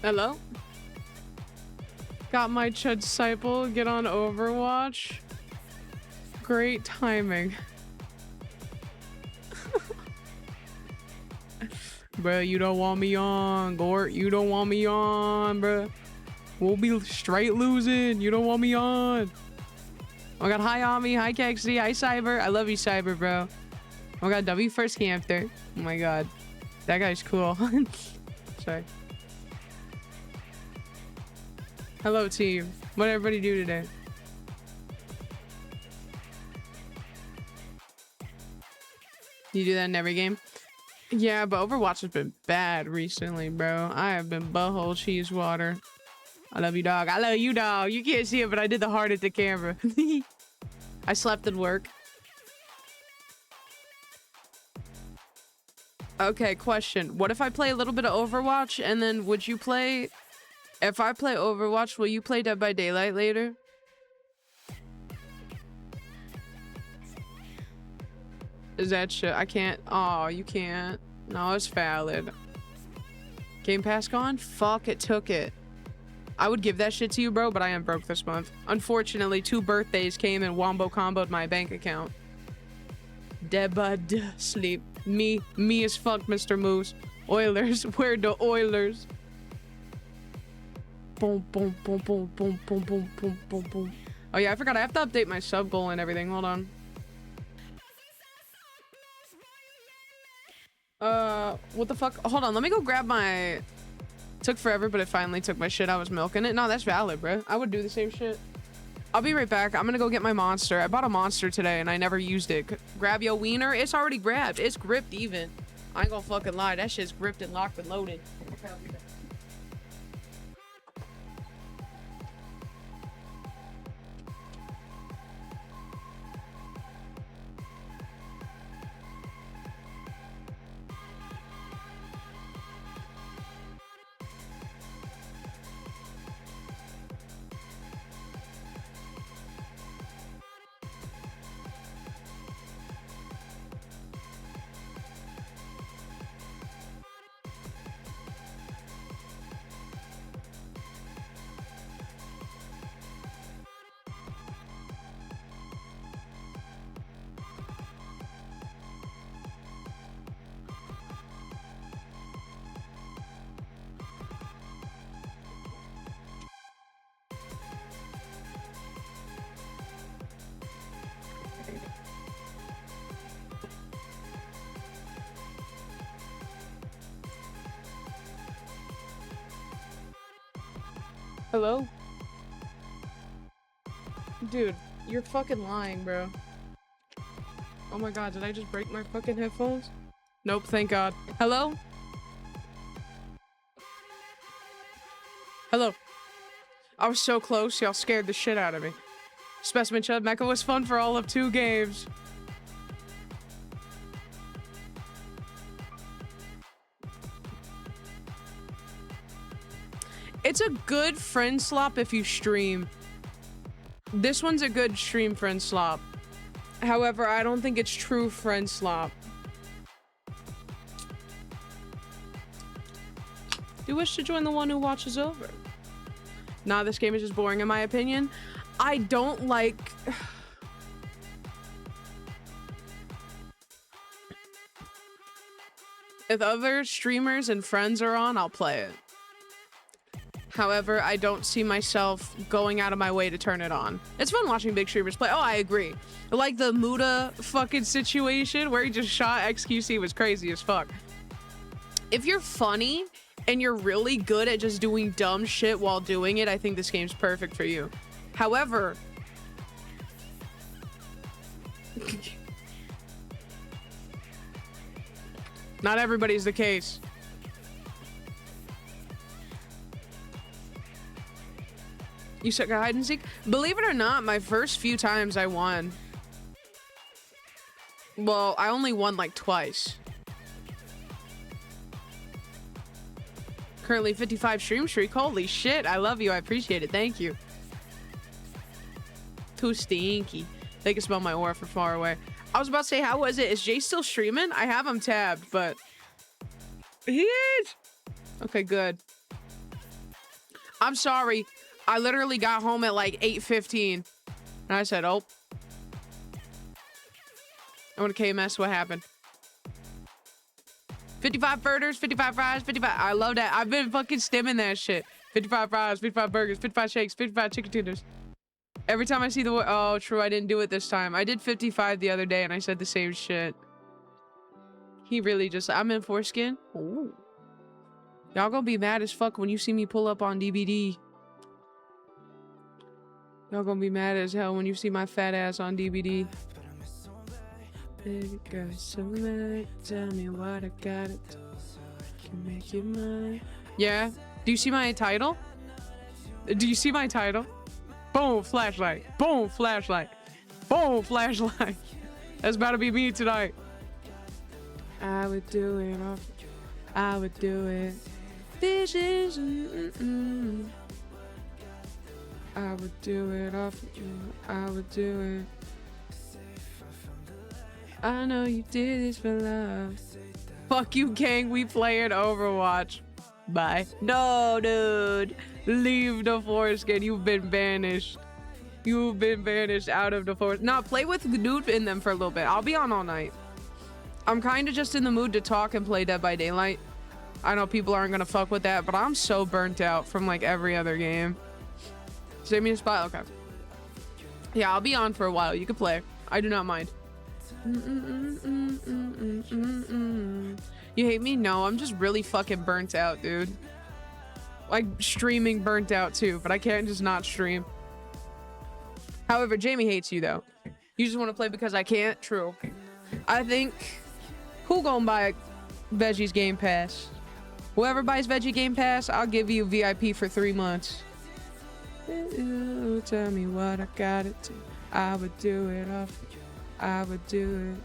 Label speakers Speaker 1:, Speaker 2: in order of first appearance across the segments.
Speaker 1: Hello? Got my chud disciple, get on Overwatch. Great timing. Bruh, you don't want me on. Gort, you don't want me on, bruh. We'll be straight losing. You don't want me on. I got hi Ami, hi Kexi, hi Cyber. I love you, Cyber, bro. I got W first camper. Oh my god. That guy's cool. Sorry. Hello, team. What did everybody do today? You do that in every game? Yeah, but Overwatch has been bad recently, bro. I have been butthole cheese water. I love you, dog. I love you, dog. You can't see it, but I did the heart at the camera. I slept at work. Okay, question. What if I play a little bit of Overwatch and then would you play... If I play Overwatch, will you play Dead by Daylight later? Is that shit? I can't. Oh, you can't. No, it's valid. Game Pass gone? Fuck, it took it. I would give that shit to you, bro, but I am broke this month. Unfortunately, 2 birthdays came and wombo comboed my bank account. Dead by sleep. Me as fuck, Mr. Moose. Oilers, where the Oilers? Boom, boom, boom, boom, boom, boom, boom, boom, boom, boom. Oh yeah, I forgot. I have to update my sub goal and everything. Hold on. What the fuck? Hold on, let me go grab my... Took forever, but it finally took my shit. I was milking it. No, that's valid, bro. I would do the same shit. I'll be right back. I'm gonna go get my monster. I bought a monster today and I never used it. Grab your wiener. It's already grabbed. It's gripped even. I ain't gonna fucking lie. That shit's gripped and locked and loaded. Okay, I'll be back. Hello? Dude, you're fucking lying, bro. Oh my god, did I just break my fucking headphones? Nope, thank god. Hello? Hello? I was so close, y'all scared the shit out of me. Specimen Chud Mecha was fun for all of 2 games. It's a good friend slop if you stream. This one's a good stream friend slop. However, I don't think it's true friend slop. Do you wish to join the one who watches over? Nah, this game is just boring in my opinion. I don't like... If other streamers and friends are on, I'll play it. However, I don't see myself going out of my way to turn it on. It's fun watching big streamers play. Oh, I agree. Like the Muda fucking situation where he just shot XQC was crazy as fuck. If you're funny and you're really good at just doing dumb shit while doing it, I think this game's perfect for you. However... Not everybody's the case. You suck at hide and seek? Believe it or not, my first few times I won. Well, I only won like twice. Currently 55 stream streak. Holy shit, I love you. I appreciate it. Thank you. Too stinky. They can smell my aura from far away. I was about to say, how was it? Is Jay still streaming? I have him tabbed, but... He is! Okay, good. I'm sorry. I literally got home at like 8:15. And I said, oh. I went to KMS. What happened? 55 burgers, 55 fries, 55. I love that. I've been fucking stimming that shit. 55 fries, 55 burgers, 55 shakes, 55 chicken tenders. Every time I see the word, oh, true, I didn't do it this time. I did 55 the other day and I said the same shit. He really just, I'm in foreskin. Ooh. Y'all gonna be mad as fuck when you see me pull up on DVD. Y'all gonna be mad as hell when you see my fat ass on DVD. Baby girl, so mad. Tell me what I gotta do so I can make you mine. Yeah. Do you see my title? Do you see my title? Boom, flashlight. Boom, flashlight. Boom, flashlight. That's about to be me tonight. I would do it off. I would do it. Visions. I would do it off. I would do it. I know you did this for love. Fuck you, gang. We playing Overwatch. Bye. No, dude. Leave the foreskin. You've been banished. You've been banished out of the forest. No, play with Nude in them for a little bit. I'll be on all night. I'm kind of just in the mood to talk and play Dead by Daylight. I know people aren't going to fuck with that, but I'm so burnt out from like every other game. Save me a spot? Okay. Yeah, I'll be on for a while. You can play. I do not mind. You hate me? No, I'm just really fucking burnt out, dude. Like, streaming burnt out too, but I can't just not stream. However, Jamie hates you though. You just want to play because I can't? True. I think... Who gonna buy Veggie's Game Pass? Whoever buys Veggie Game Pass, I'll give you VIP for 3 months. Ooh, tell me what I gotta do. I would do it off. I would do it.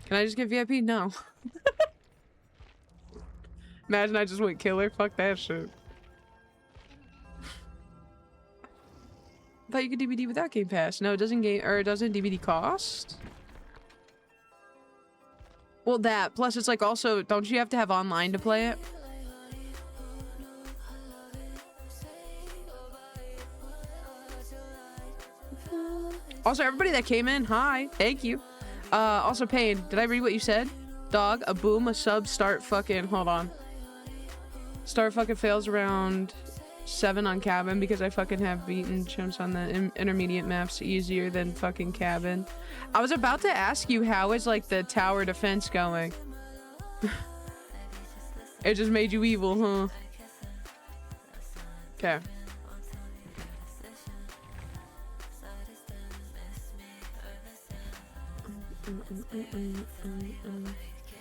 Speaker 1: Can I just get VIP? No. Imagine I just went killer. Fuck that shit. I thought you could DVD without Game Pass. No, it doesn't doesn't DVD cost? Well, that. Plus, it's like also, don't you have to have online to play it? Also, everybody that came in, hi. Thank you. Also, Pain, did I read what you said? Dog, a boom, a sub, start fucking, hold on. Start fucking fails around 7 on cabin because I fucking have beaten chimps on the intermediate maps easier than fucking cabin. I was about to ask you, how is like the tower defense going? It just made you evil, huh? Okay.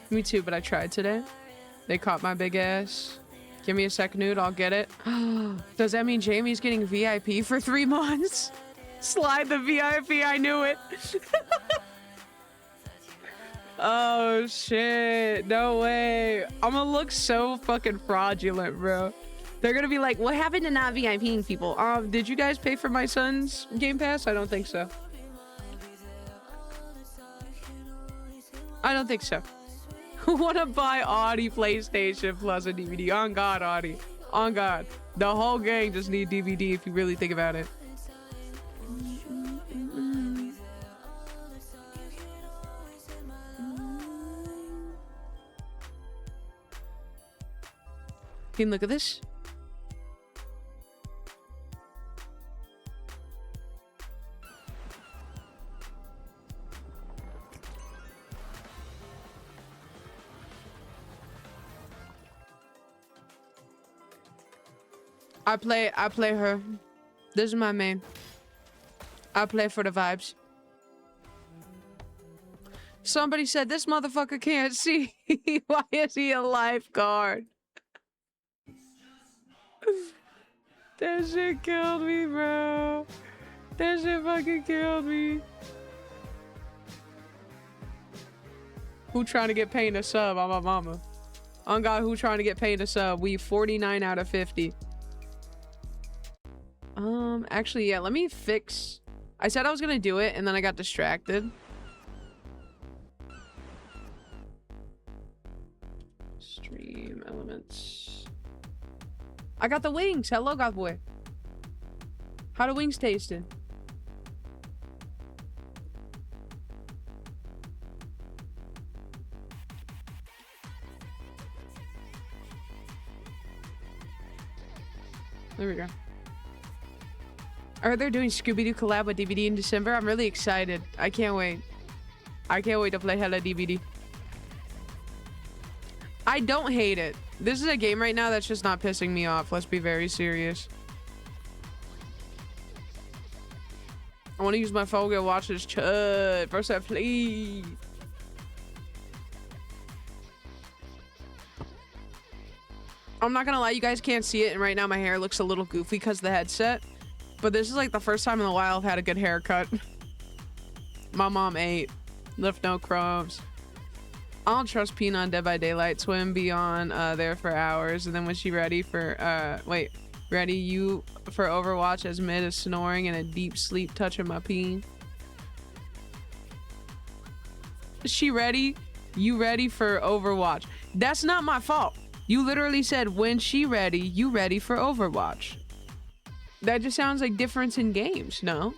Speaker 1: Me too, but I tried today. They caught my big ass. Give me a second, Nude, I'll get it. Does that mean Jamie's getting VIP for 3 months? Slide the VIP, I knew it. Oh shit, no way. I'm gonna look so fucking fraudulent, bro. They're gonna be like, what happened to not VIPing people? Did you guys pay for my son's Game Pass? I don't think so. I don't think so. Who wanna buy Audi PlayStation Plus a DVD? On God, Audi. On God. The whole gang just need DVD if you really think about it. Can you look at this? I play her. This is my main. I play for the vibes. Somebody said this motherfucker can't see. Why is he a lifeguard? That shit killed me, bro. That shit fucking killed me. Who trying to get paid a sub on my mama? On God, who trying to get paid a sub? We 49 out of 50. Actually, yeah, let me fix. I said I was gonna do it and then I got distracted. Stream elements. I got the wings. Hello, God boy. How do wings tasted? There we go. I heard they're doing Scooby-Doo collab with DVD in December. I'm really excited. I can't wait. I can't wait to play hella DVD. I don't hate it. This is a game right now that's just not pissing me off. Let's be very serious. I want to use my phone to watch this chud. First up, please. I'm not gonna lie, you guys can't see it, and right now my hair looks a little goofy because of the headset. But this is like the first time in a while I've had a good haircut. My mom ate. Left no crumbs. I don't trust Peanut on Dead by Daylight. Swim beyond there for hours, and then when she ready for ready you for Overwatch as mid is snoring and a deep sleep touching my peen. Is she ready? You ready for Overwatch? That's not my fault. You literally said when she ready, you ready for Overwatch. That just sounds like difference in games, no?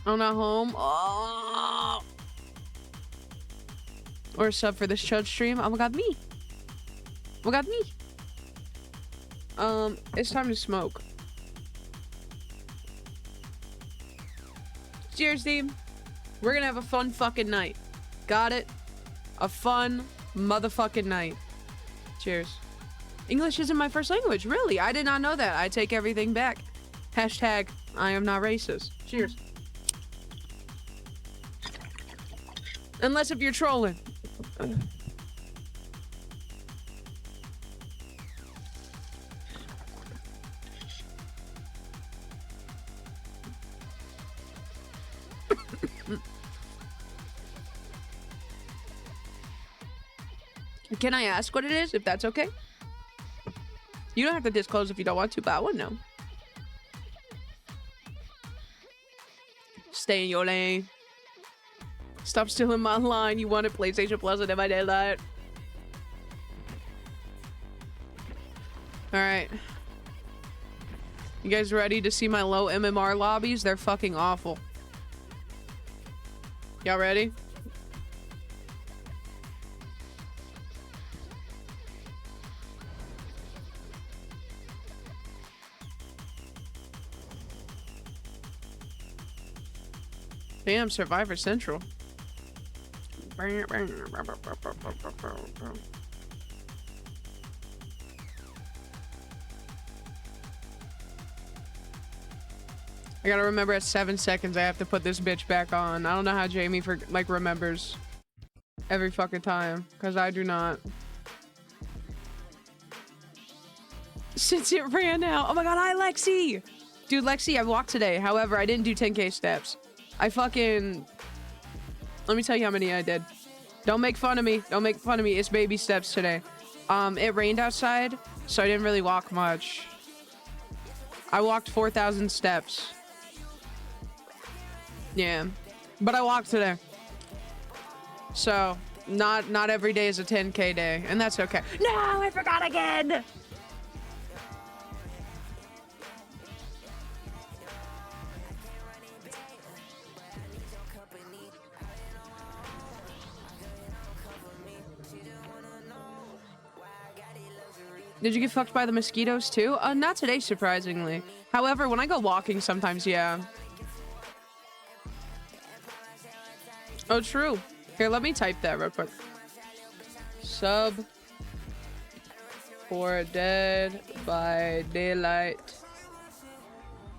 Speaker 1: I'm not home. Oh. Or a sub for this chud stream. Oh my god, me. Oh my god, me. It's time to smoke. Cheers, team. We're gonna have a fun fucking night. Got it? A fun motherfucking night. Cheers. English isn't my first language. Really? I did not know that. I take everything back. Hashtag, I am not racist. Cheers. Unless if you're trolling. Can I ask what it is, if that's okay? You don't have to disclose if you don't want to, but I want to know. Stay in your lane. Stop stealing my line. You wanted PlayStation Plus and Dead by Daylight. Alright. You guys ready to see my low MMR lobbies? They're fucking awful. Y'all ready? Damn, Survivor Central. I gotta remember at 7 seconds I have to put this bitch back on. I don't know how Jamie remembers every fucking time, because I do not. Since it ran out. Oh my god, hi Lexi! Dude, Lexi, I walked today. However, I didn't do 10k steps. I fucking... Let me tell you how many I did. Don't make fun of me. Don't make fun of me. It's baby steps today. It rained outside, so I didn't really walk much. I walked 4,000 steps. Yeah. But I walked today. So, not every day is a 10k day, and that's okay. No, I forgot again! Did you get fucked by the mosquitoes too? Not today, surprisingly. However, when I go walking sometimes, yeah. Oh, true. Here, let me type that real quick. Sub for Dead by Daylight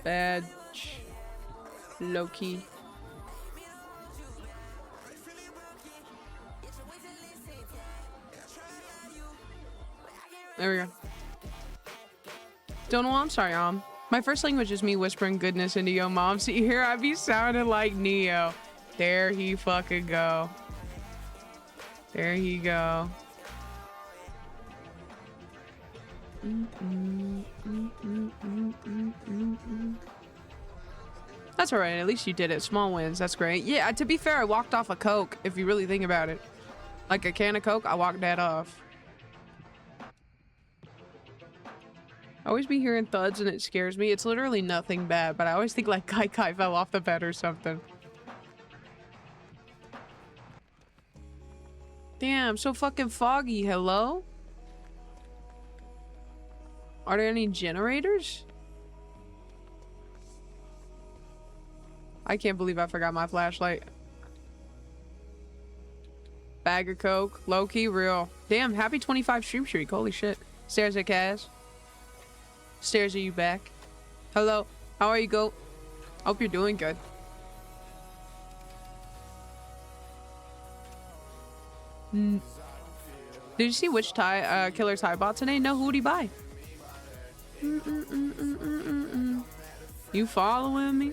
Speaker 1: badge Loki. There we go. Don't know. I'm sorry, my first language is me whispering goodness into your mom's ear. I be sounding like Neo. There he fucking go. There he go. That's all right. At least you did it. Small wins. That's great. Yeah, to be fair, I walked off a Coke, if you really think about it. Like a can of Coke, I walked that off. I always be hearing thuds and it scares me. It's literally nothing bad, but I always think like Kai fell off the bed or something. Damn, so fucking foggy. Hello? Are there any generators? I can't believe I forgot my flashlight. Bag of coke. Low-key real. Damn, happy 25 stream streak. Holy shit. Stares at Kaz. Stares at you back. Hello. How are you, goat? Hope you're doing good. Did you see which killer tie bought today? No, who'd he buy? You following me?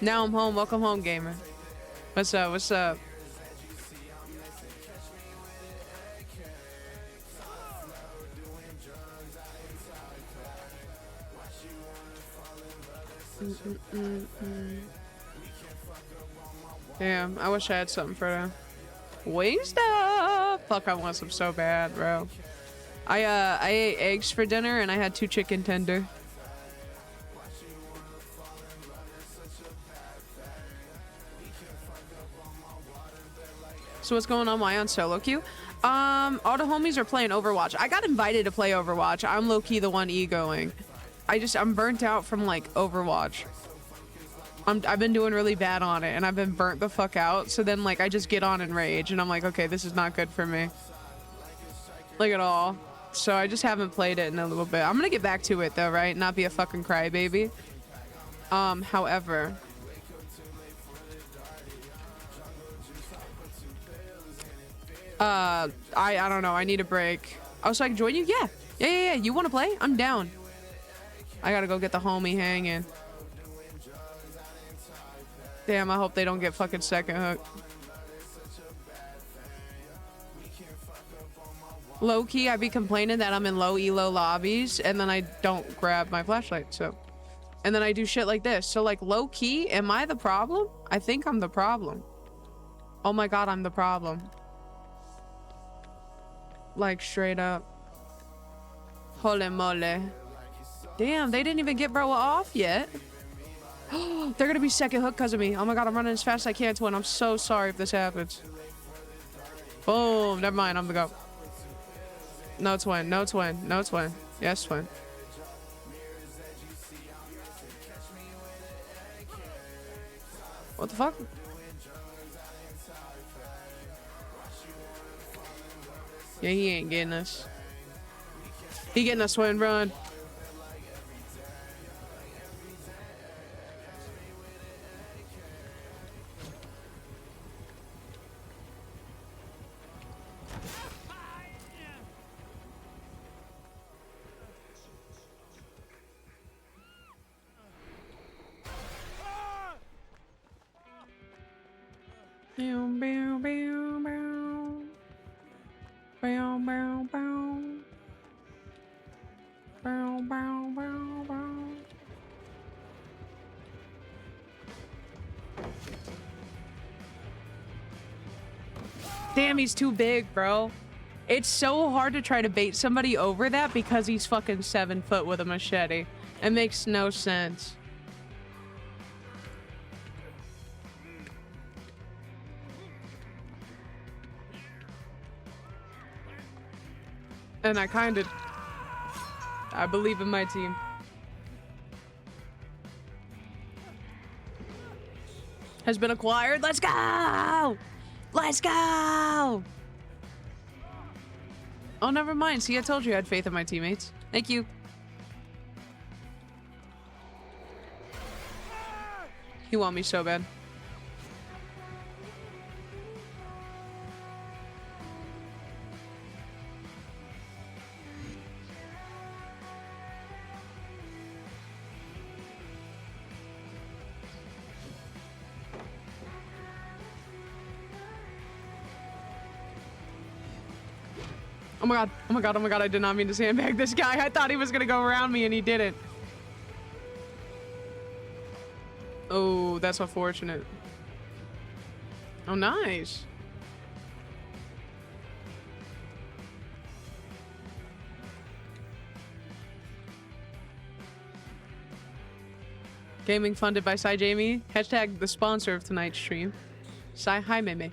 Speaker 1: Now I'm home. Welcome home, gamer. What's up? What's up? Damn, I wish I had something for them. Waste up! Fuck, I want some so bad, bro. I ate eggs for dinner and I had 2 chicken tender. So what's going on? Why on solo queue? All the homies are playing Overwatch. I got invited to play Overwatch. I'm low-key the one egoing. I'm burnt out from like Overwatch. I've been doing really bad on it and I've been burnt the fuck out. So then like I just get on and rage and I'm like, okay, this is not good for me. Like at all. So I just haven't played it in a little bit. I'm gonna get back to it though, right? Not be a fucking crybaby. However. I don't know. I need a break. Oh, so I can join you? Yeah. You wanna play? I'm down. I gotta go get the homie hanging. Damn, I hope they don't get fucking second hook. Low-key, I be complaining that I'm in low elo lobbies and then I don't grab my flashlight, so. And then I do shit like this. So like low-key, am I the problem? I think I'm the problem. Oh my god, I'm the problem. Like straight up. Holy moly. Damn, they didn't even get bro off yet. They're gonna be second hook because of me. Oh my god, I'm running as fast as I can to win. I'm so sorry if this happens. Boom. Never mind, I'm the go. No twin, no twin, no twin. Yes, twin. What the fuck? Yeah, he ain't getting us. He getting us, twin. Run. Damn, he's too big, bro. It's so hard to try to bait somebody over that because he's fucking 7 foot with a machete. It makes no sense. And I believe in my team. Has been acquired. Let's go! Let's go! Oh, never mind. See, I told you I had faith in my teammates. Thank you. He want me so bad. Oh my god, oh my god, oh my god, I did not mean to sandbag this guy. I thought he was gonna go around me and he didn't. Oh, that's unfortunate. Oh, nice. Gaming funded by Cy Jamie. Hashtag the sponsor of tonight's stream. Cy, hi, Meme.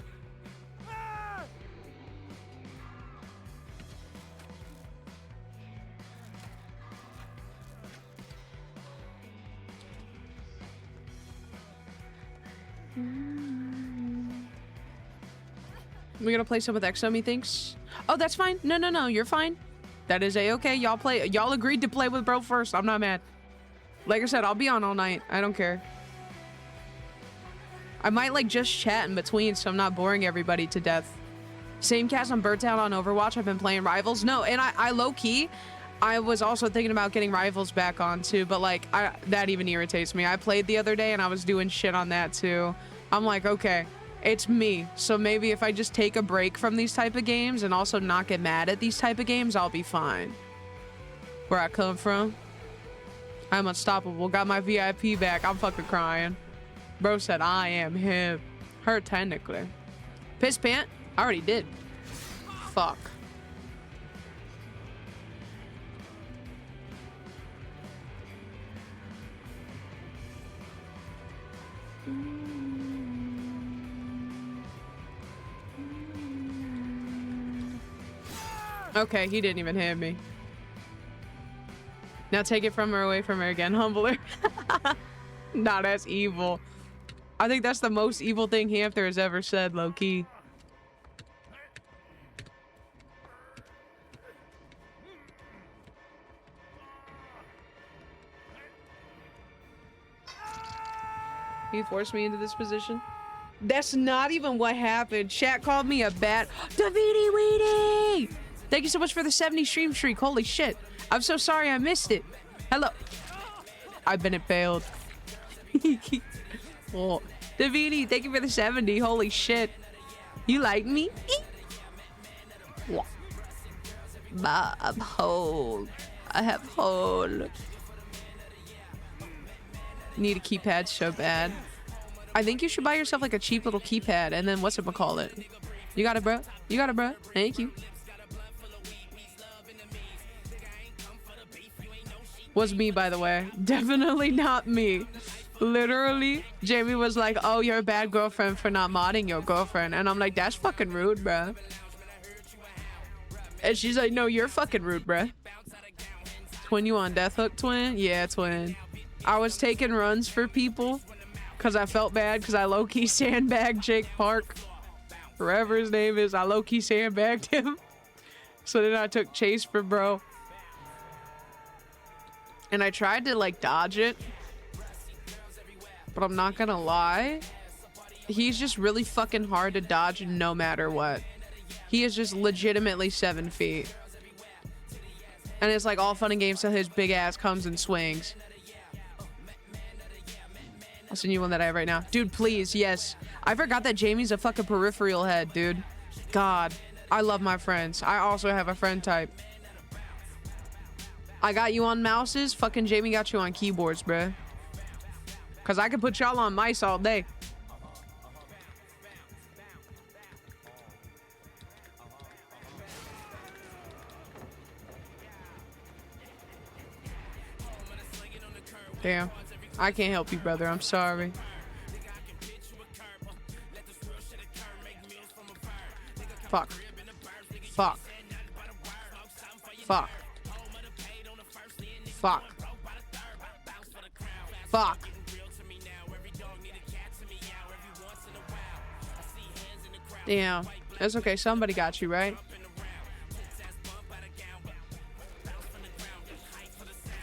Speaker 1: We're gonna play some with Exo, methinks. Oh, that's fine. No, you're fine. That is a-okay. Y'all play. Y'all agreed to play with bro first. I'm not mad. Like I said, I'll be on all night. I don't care. I might like just chat in between so I'm not boring everybody to death. Same cast on Birdtown on Overwatch. I've been playing Rivals. No, and I low-key, I was also thinking about getting Rivals back on too, but like that even irritates me. I played the other day and I was doing shit on that too. I'm like, okay, it's me. So maybe if I just take a break from these type of games and also not get mad at these type of games, I'll be fine. Where I come from, I'm unstoppable. Got my VIP back. I'm fucking crying. Bro said I am him. Her technically. Piss pant? I already did. Fuck. Okay, he didn't even hit me. Now take it from her, away from her again. Humble her. Nah, that's evil. I think that's the most evil thing Hamster has ever said, low-key. He forced me into this position. That's not even what happened. Chat called me a bat. Davidi Weedy! Thank you so much for the 70 stream streak. Holy shit. I'm so sorry I missed it. Hello. I've been impaled. Oh, Davidi, thank you for the 70. Holy shit. You like me? Bob, hold. I have hold. Need a keypad so bad. I think you should buy yourself like a cheap little keypad and then what's it call it? You got it, bro? You got it, bro? Thank you. Was me, by the way. Definitely not me. Literally, Jamie was like, oh, you're a bad girlfriend for not modding your girlfriend. And I'm like, that's fucking rude, bruh. And she's like, no, you're fucking rude, bruh. Twin, you on Death Hook, twin? Yeah, twin. I was taking runs for people because I felt bad because I low-key sandbagged Jake Park. Whatever his name is, I low-key sandbagged him. So then I took chase for bro. And I tried to like dodge it. But I'm not gonna lie. He's just really fucking hard to dodge no matter what. He is just legitimately 7 feet. And it's like all fun and games till his big ass comes and swings. I'll send you one that I have right now. Dude, please, yes. I forgot that Jamie's a fucking peripheral head, dude. God, I love my friends. I also have a friend type. I got you on mouses. Fucking Jamie got you on keyboards, bruh. Cause I could put y'all on mice all day. Damn. I can't help you, brother. I'm sorry. Fuck. Fuck. Fuck. Fuck. Fuck. Damn. That's okay. Somebody got you, right?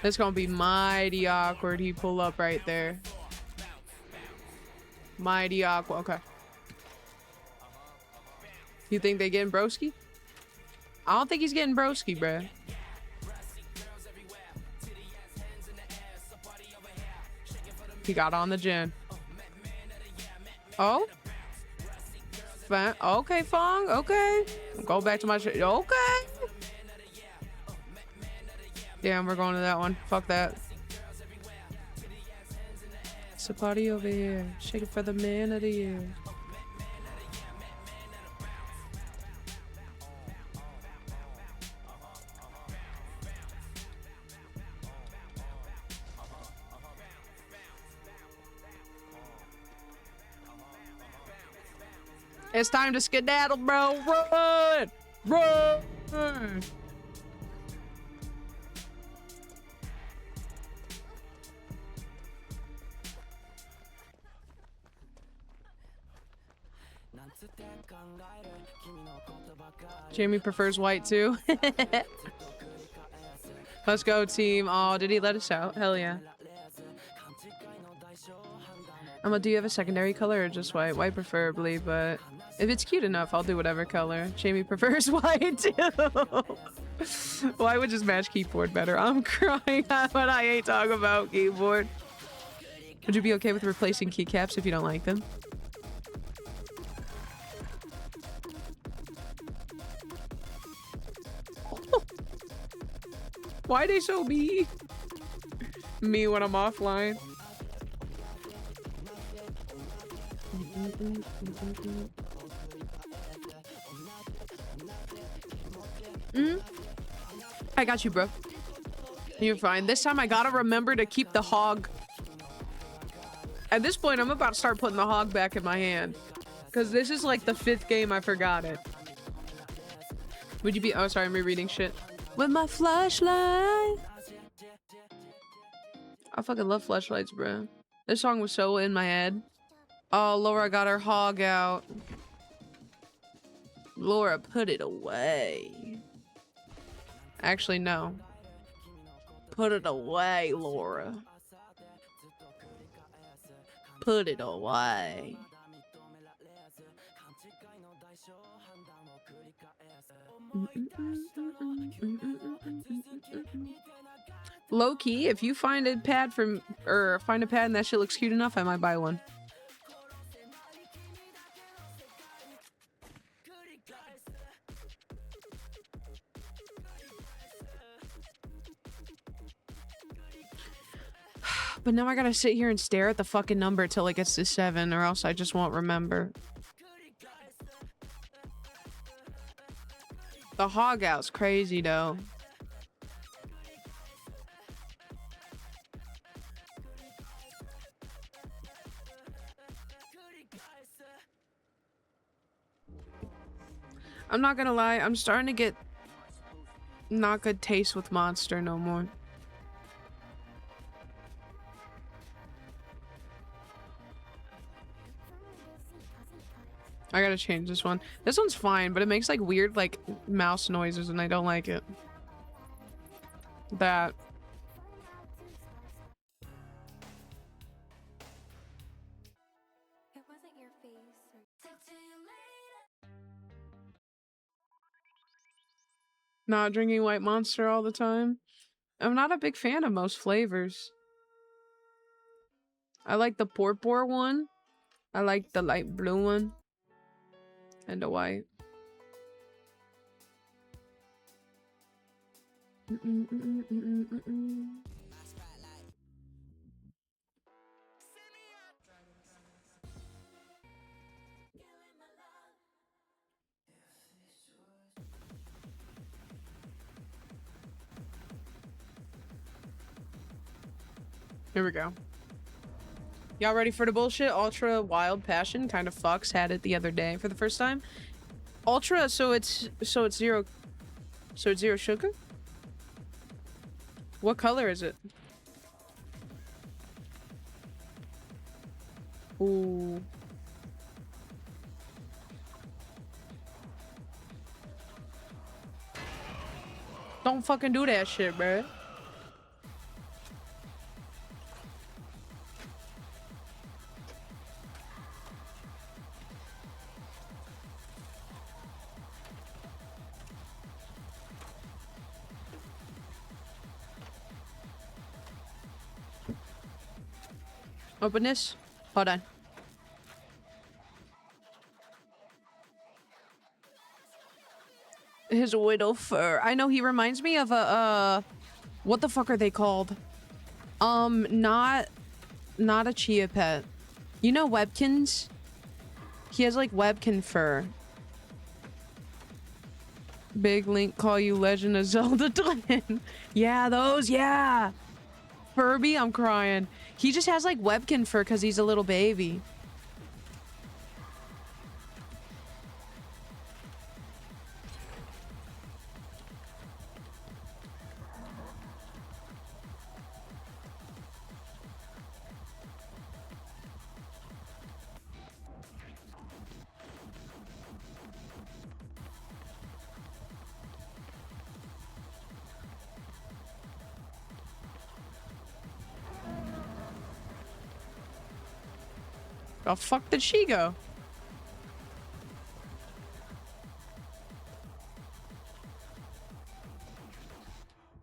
Speaker 1: It's gonna be mighty awkward. He pull up right there. Mighty awkward. Okay. You think they getting broski? I don't think he's getting broski, bruh. He got on the gin. Oh? Okay, Fong. Okay. Go back to my shit. Okay. Damn, we're going to that one. Fuck that. It's a party over here. Shake it for the man of the year. It's time to skedaddle, bro. Run! Run! Jamie prefers white too. Let's go, team. Oh, did he let us out? Hell yeah. Do you have a secondary color or just white? White preferably, but if it's cute enough, I'll do whatever color. Jamie prefers white too. Why would just match keyboard better? I'm crying, but I ain't talking about keyboard. Would you be okay with replacing keycaps if you don't like them? Why they so me? Me when I'm offline. I got you, bro. You're fine. This time I gotta remember to keep the hog. At this point, I'm about to start putting the hog back in my hand. Because this is like the 5th game I forgot it. Would you be— oh, sorry, I'm rereading shit. With my flashlight. I fucking love flashlights, bro. This song was so in my head. Oh, Laura got her hog out. Laura, put it away. Actually, no. Put it away, Laura. Put it away. Low key, if you find a pad from— or find a pad and that shit looks cute enough, I might buy one. But now I gotta sit here and stare at the fucking number till it gets to 7, or else I just won't remember. The hog out's crazy though. I'm not gonna lie, I'm starting to get not good taste with Monster no more. I gotta change this one. This one's fine, but it makes like weird like mouse noises and I don't like it. That. Not drinking white Monster all the time. I'm not a big fan of most flavors. I like the purple one. I like the light blue one. And the white. Here we go. Y'all ready for the bullshit? Ultra Wild Passion kind of fucks. Had it the other day for the first time. Ultra, so it's zero sugar? What color is it? Ooh. Don't fucking do that shit, bruh. Open this. Hold on. His widow fur. I know he reminds me of a what the fuck are they called? Not a chia pet. You know Webkins? He has like Webkin fur. Big Link call you Legend of Zelda twin. Yeah, those, yeah. Furby, I'm crying. He just has like Webkin fur because he's a little baby. The fuck did she go?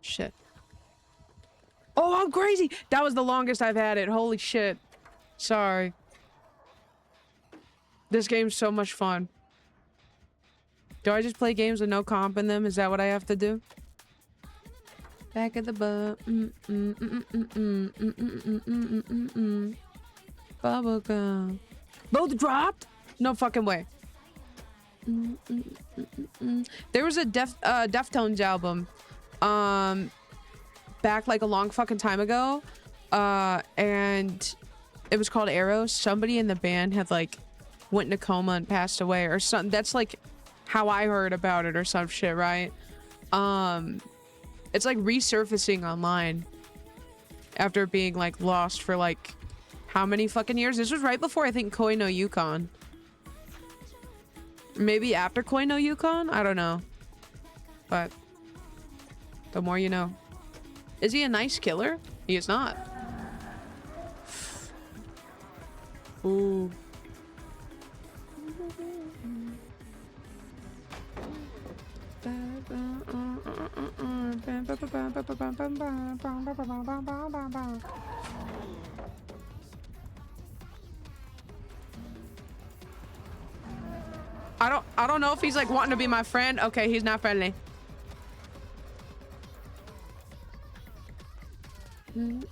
Speaker 1: Shit. Oh, I'm crazy. That was the longest I've had it. Holy shit. Sorry. This game's so much fun. Do I just play games with no comp in them? Is that what I have to do? Back at the butt. Bubblegum. Both dropped? No fucking way. There was a Deftones album. Back like a long fucking time ago. And it was called Arrows. Somebody in the band had like went in a coma and passed away or something. That's like how I heard about it or some shit, right? It's like resurfacing online after being like lost for like how many fucking years? This was right before I think Koi no Yukon. Maybe after Koi no Yukon? I don't know. But the more you know. Is he a nice killer? He is not. Ooh. I don't know if he's like wanting to be my friend. Okay, he's not friendly. In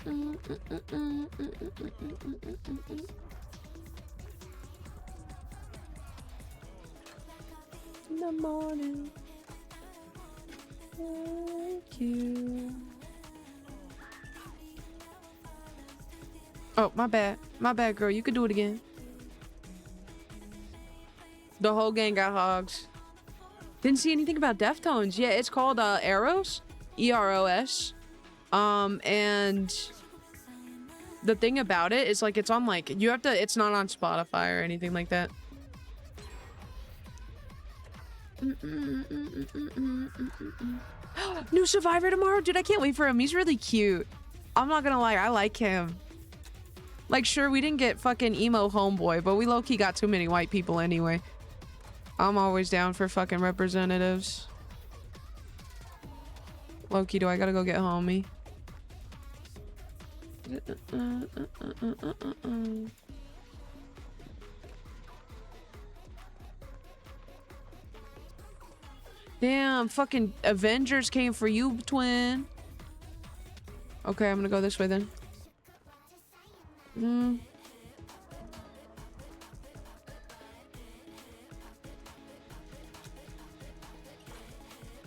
Speaker 1: the morning. Thank you. Oh, my bad. My bad, girl. You could do it again. The whole gang got hogs. Didn't see anything about Deftones. Yeah, it's called Eros. E-R-O-S. And the thing about it is like it's on like you have to. It's not on Spotify or anything like that. New Survivor tomorrow, dude. I can't wait for him. He's really cute. I'm not gonna lie, I like him. Like, sure, we didn't get fucking emo homeboy, but we low-key got too many white people anyway. I'm always down for fucking representatives. Low-key, do I gotta go get homie? Damn, fucking Avengers came for you, twin. Okay, I'm gonna go this way then.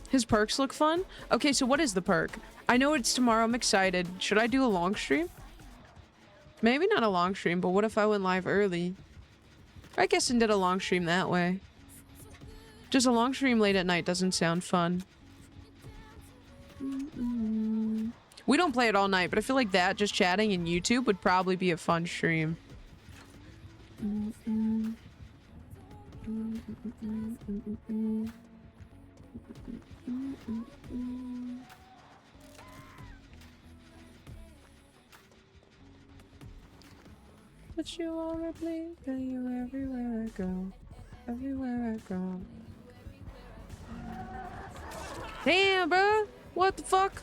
Speaker 1: His perks look fun? Okay, so what is the perk? I know it's tomorrow, I'm excited. Should I do a long stream? Maybe not a long stream, but what if I went live early? I guess and did a long stream that way. Just a long stream late at night doesn't sound fun. We don't play it all night, but I feel like that, just chatting in YouTube, would probably be a fun stream. But you wanna bleed, tell you everywhere I go. Everywhere I go. Damn, bro. What the fuck?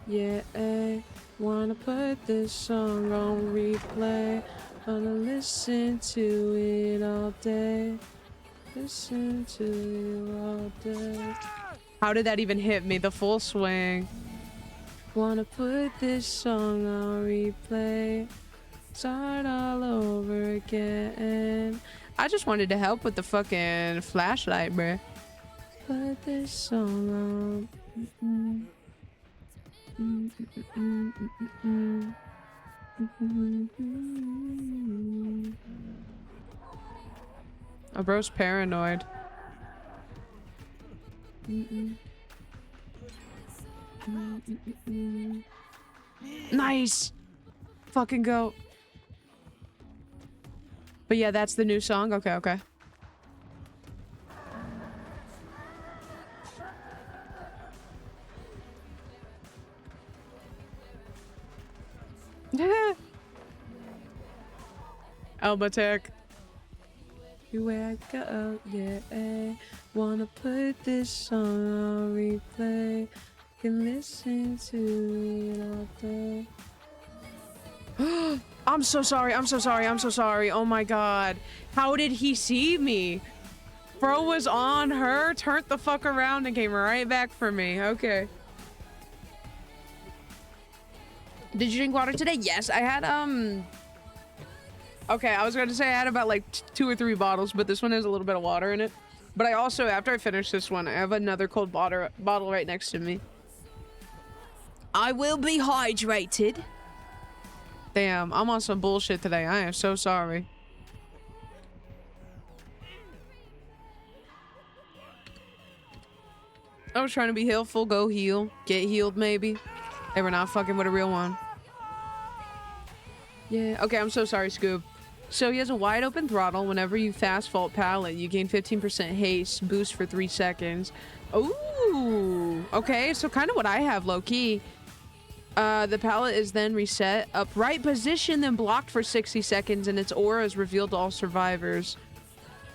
Speaker 1: Yeah, wanna put this song on replay. Wanna listen to it all day. Listen to it all day. How did that even hit me? The full swing. Wanna put this song on replay. Start all over again. I just wanted to help with the fucking flashlight, bruh. Put this song on. Oh, bro's paranoid. Nice! Fucking go. But yeah, that's the new song. Okay, okay. Elba Tech. Where I go, yeah. Wanna put this song on replay. Can listen to it all day. I'm so sorry. I'm so sorry. I'm so sorry. Oh my god. How did he see me? Bro was on her, turned the fuck around and came right back for me. Okay. Did you drink water today? Yes, I had, okay, I was going to say I had about like 2 or 3 bottles, but this one has a little bit of water in it. But I also, after I finish this one, I have another cold bottle right next to me. I will be hydrated. Damn, I'm on some bullshit today. I am so sorry. I was trying to be healful. Go heal. Get healed, maybe. They were not fucking with a real one. Yeah. Okay, I'm so sorry, Scoob. So he has a wide open throttle. Whenever you fast fault pallet, you gain 15% haste boost for 3 seconds. Ooh. Okay, so kind of what I have, low key. The pallet is then reset. Upright position, then blocked for 60 seconds, and its aura is revealed to all survivors.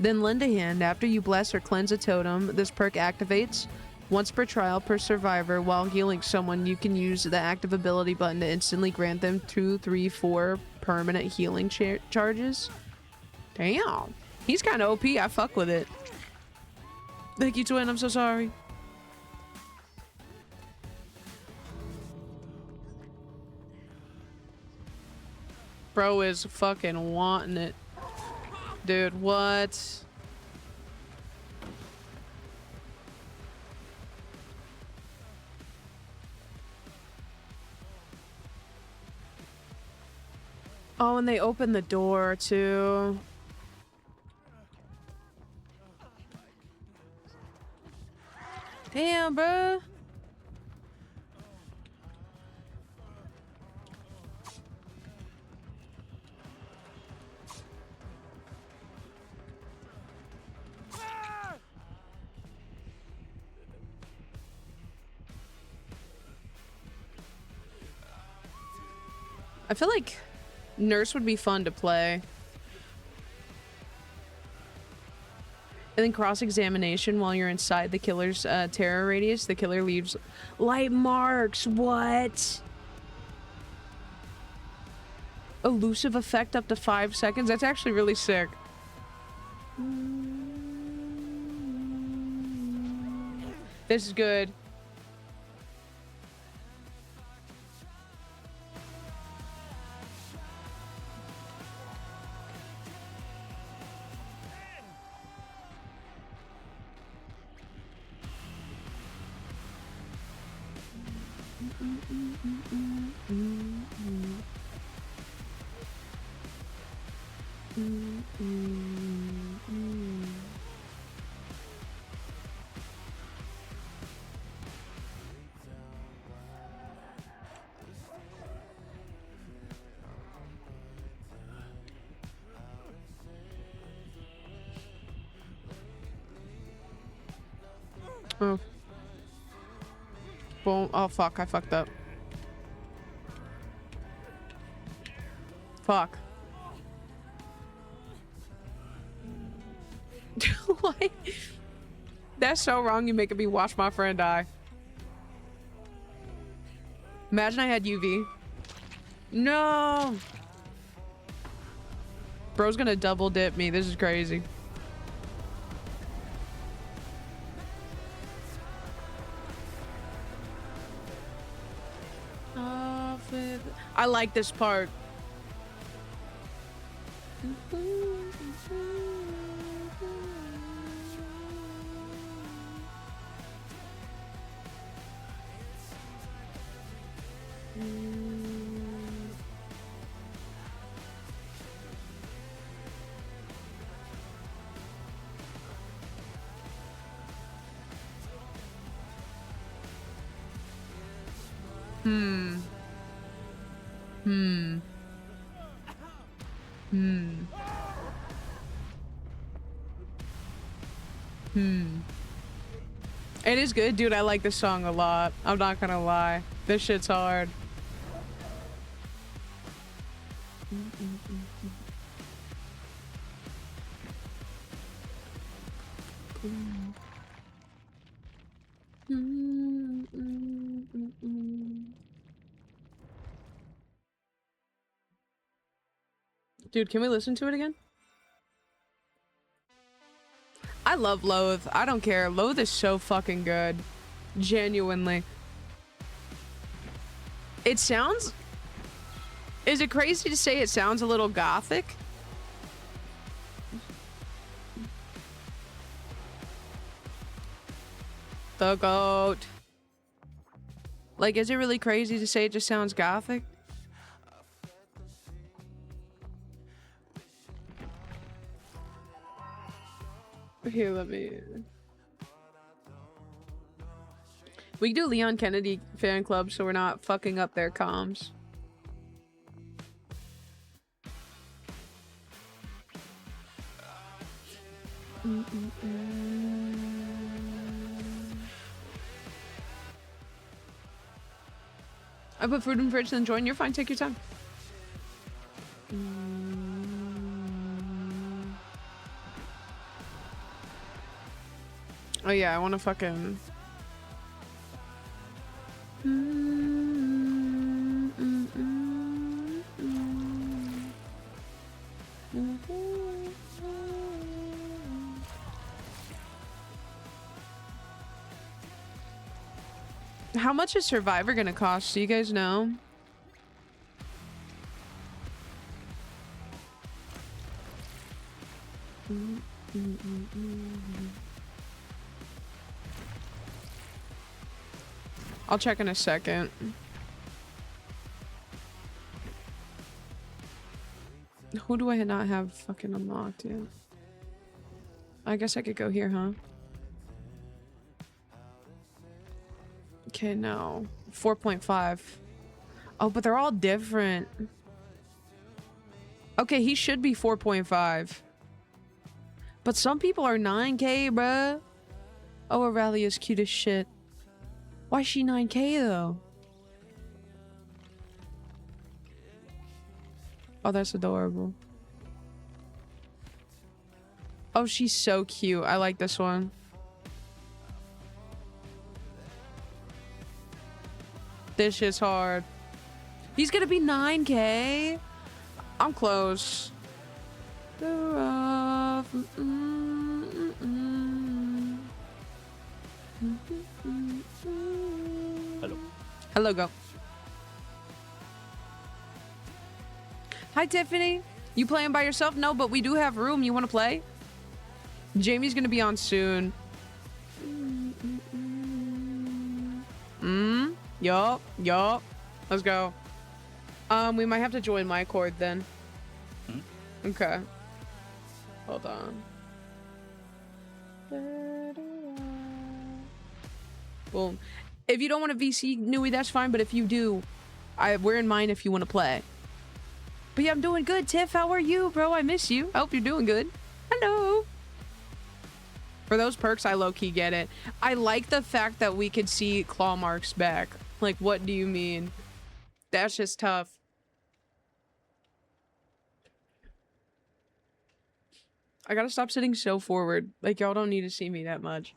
Speaker 1: Then lend a hand. After you bless or cleanse a totem, this perk activates. Once per trial per survivor. While healing someone, you can use the active ability button to instantly grant them 2, 3, 4 permanent healing charges. Damn. He's kind of OP. I fuck with it. Thank you, Twin. I'm so sorry. Bro is fucking wanting it. Dude, what? Oh, and they opened the door, too. Damn, bro. I feel like Nurse would be fun to play. And then cross-examination while you're inside the killer's terror radius. The killer leaves light marks. What? Elusive effect up to 5 seconds. That's actually really sick. This is good. Oh. Boom. Oh, fuck. I fucked up. Fuck. What? That's so wrong. You making me watch my friend die. Imagine I had UV. No. Bro's gonna double dip me. This is crazy. I like this part. It is good, dude. I like this song a lot. I'm not gonna lie. This shit's hard. Dude, can we listen to it again? I love Loathe. I don't care. Loathe is so fucking good. Genuinely. It sounds... Is it crazy to say it sounds a little gothic? The goat. Like, is it really crazy to say it just sounds gothic? Here, let me... We can do Leon Kennedy fan club so we're not fucking up their comms. I put food in the fridge and join. You're fine. Take your time. Oh yeah, I want to fucking... How much is Survivor gonna cost? Do you guys know? I'll check in a second. Who do I not have fucking unlocked yet? I guess I could go here, huh? Okay, no. 4.5. Oh, but they're all different. Okay, he should be 4.5. But some people are 9K, bruh. Oh, Aurelia's cute as shit. Why is she 9K, though? Oh, that's adorable. Oh, she's so cute. I like this one. This shit's hard. He's gonna be 9K? I'm close. Hello. Hello, go. Hi, Tiffany. You playing by yourself? No, but we do have room. You want to play? Jamie's gonna be on soon. Yup. Let's go. We might have to join my cord then. Okay. Hold on. Well, if you don't want to VC Nui, that's fine. But if you do, we're in mine if you want to play. But yeah, I'm doing good. Tiff, how are you, bro? I miss you. I hope you're doing good. Hello. For those perks, I low-key get it. I like the fact that we could see claw marks back. Like, what do you mean? That's just tough. I gotta stop sitting so forward. Like, y'all don't need to see me that much.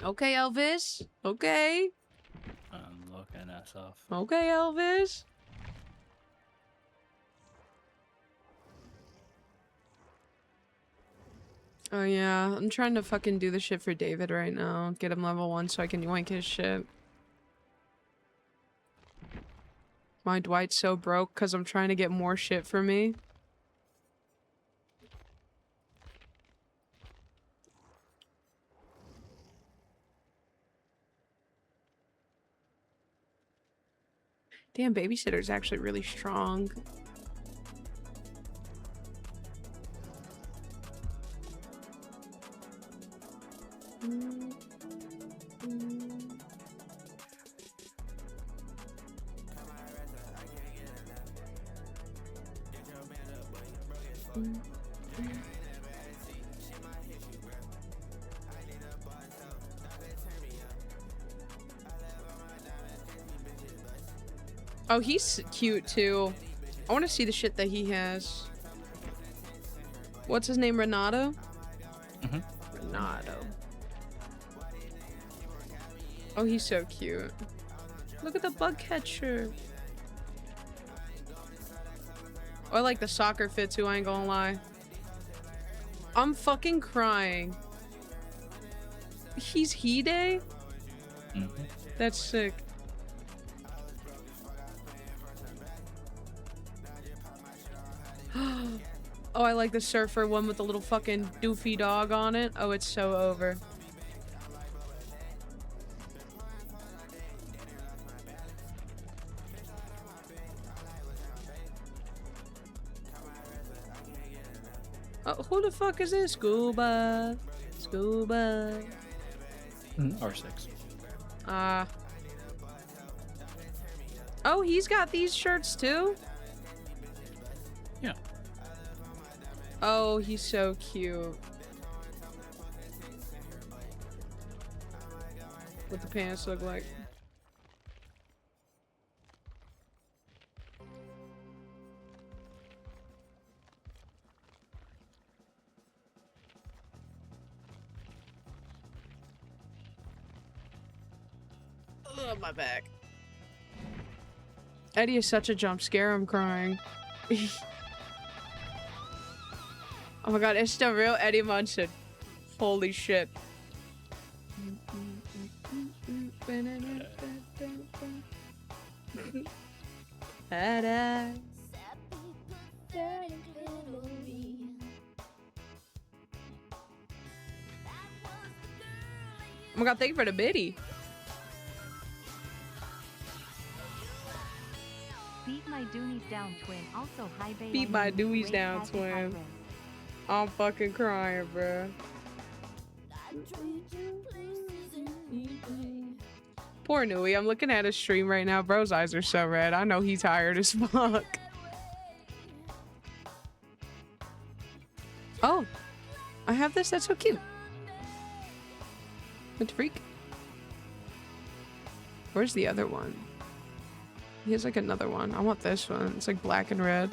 Speaker 1: Okay, Elvis. Okay.
Speaker 2: I'm looking us off.
Speaker 1: Okay, Elvis. Oh yeah, I'm trying to fucking do the shit for David right now. Get him level 1 so I can yoink his shit. My Dwight's so broke because I'm trying to get more shit for me. Damn, Babysitter's actually really strong. Oh, he's cute too. I want to see the shit that he has. What's his name? Renato? Renato. Oh, he's so cute. Look at the bug catcher. I like the soccer fit too, I ain't gonna lie. I'm fucking crying. He's Hide? That's sick. Oh, I like the surfer one with the little fucking doofy dog on it. Oh, it's so over. Oh, who the fuck is this? Scuba. Scuba.
Speaker 2: R6.
Speaker 1: Oh, he's got these shirts too?
Speaker 2: Yeah.
Speaker 1: Oh, he's so cute. What the pants look like. Oh, my back. Eddie is such a jump scare, I'm crying. Oh my god, it's still real Eddie Munson. Holy shit. Oh my god, thank you for the biddy.
Speaker 3: Beat my Doomies down, twin. Also, hi, babe.
Speaker 1: Beat my Doomies down, twin. I'm fucking crying, bruh. Poor Nui. I'm looking at his stream right now. Bro's eyes are so red. I know he's tired as fuck. Oh, I have this. That's so cute. What the freak? Where's the other one? He has like another one. I want this one. It's like black and red.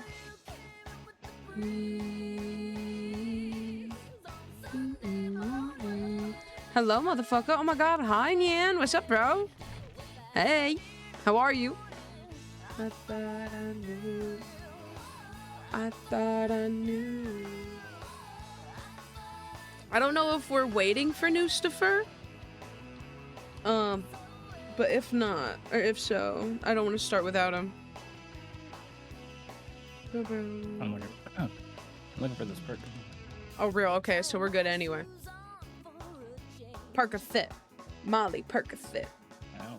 Speaker 1: Hello, motherfucker. Oh my god. Hi, Nyan. What's up, bro? Hey. How are you? I thought I knew. I thought I knew. I don't know if we're waiting for Nustifer. But if not, or if so, I don't want to start without him.
Speaker 2: I'm looking for this perk.
Speaker 1: Oh, real? Okay, so we're good anyway. Percocet. Molly Percocet.
Speaker 2: Ow.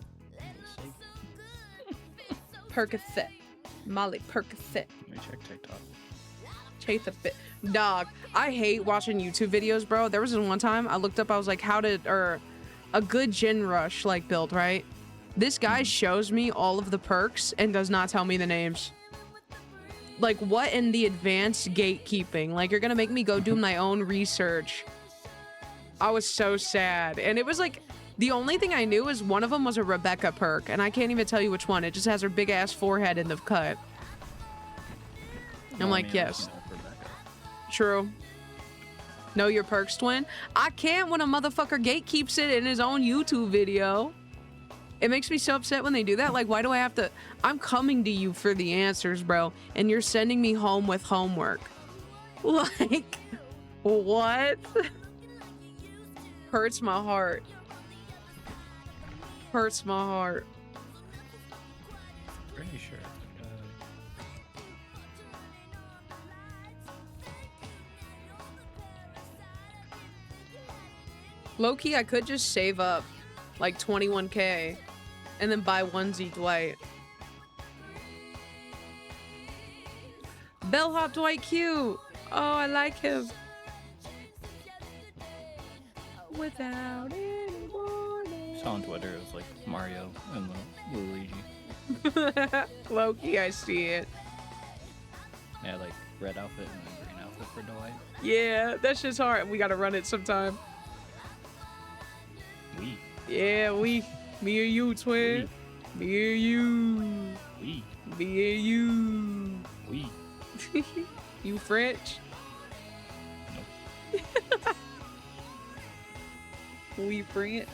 Speaker 1: Percocet. Molly Percocet.
Speaker 2: Let me check TikTok.
Speaker 1: Chase a fit. Dog, I hate watching YouTube videos, bro. There was this one time I looked up, I was like, how did, or a good Gin Rush like build, right? This guy shows me all of the perks and does not tell me the names. Like, what in the advanced gatekeeping? Like, you're gonna make me go do my own research. I was so sad. And it was like, the only thing I knew is one of them was a Rebecca perk, and I can't even tell you which one. It just has her big ass forehead in the cut. I'm like, yes. True. Know your perks, twin? I can't when a motherfucker gatekeeps it in his own YouTube video. It makes me so upset when they do that. Like, why do I have to? I'm coming to you for the answers, bro, and you're sending me home with homework. Like, what? Hurts my heart. Hurts my heart.
Speaker 2: Pretty sure.
Speaker 1: Low-key, I could just save up like 21k and then buy onesie Dwight. Bellhop Dwight cute. Oh, I like him. Without any warning.
Speaker 2: Saw on Twitter, it was like Mario and Luigi.
Speaker 1: Low-key, I see it.
Speaker 2: Yeah, like red outfit and then green outfit for Dwight.
Speaker 1: Yeah, that shit's hard. We gotta run it sometime.
Speaker 2: We.
Speaker 1: Yeah, we. Me or you, twin. Me or you.
Speaker 2: We.
Speaker 1: Me or you.
Speaker 2: We.
Speaker 1: You French?
Speaker 2: Nope.
Speaker 1: We French?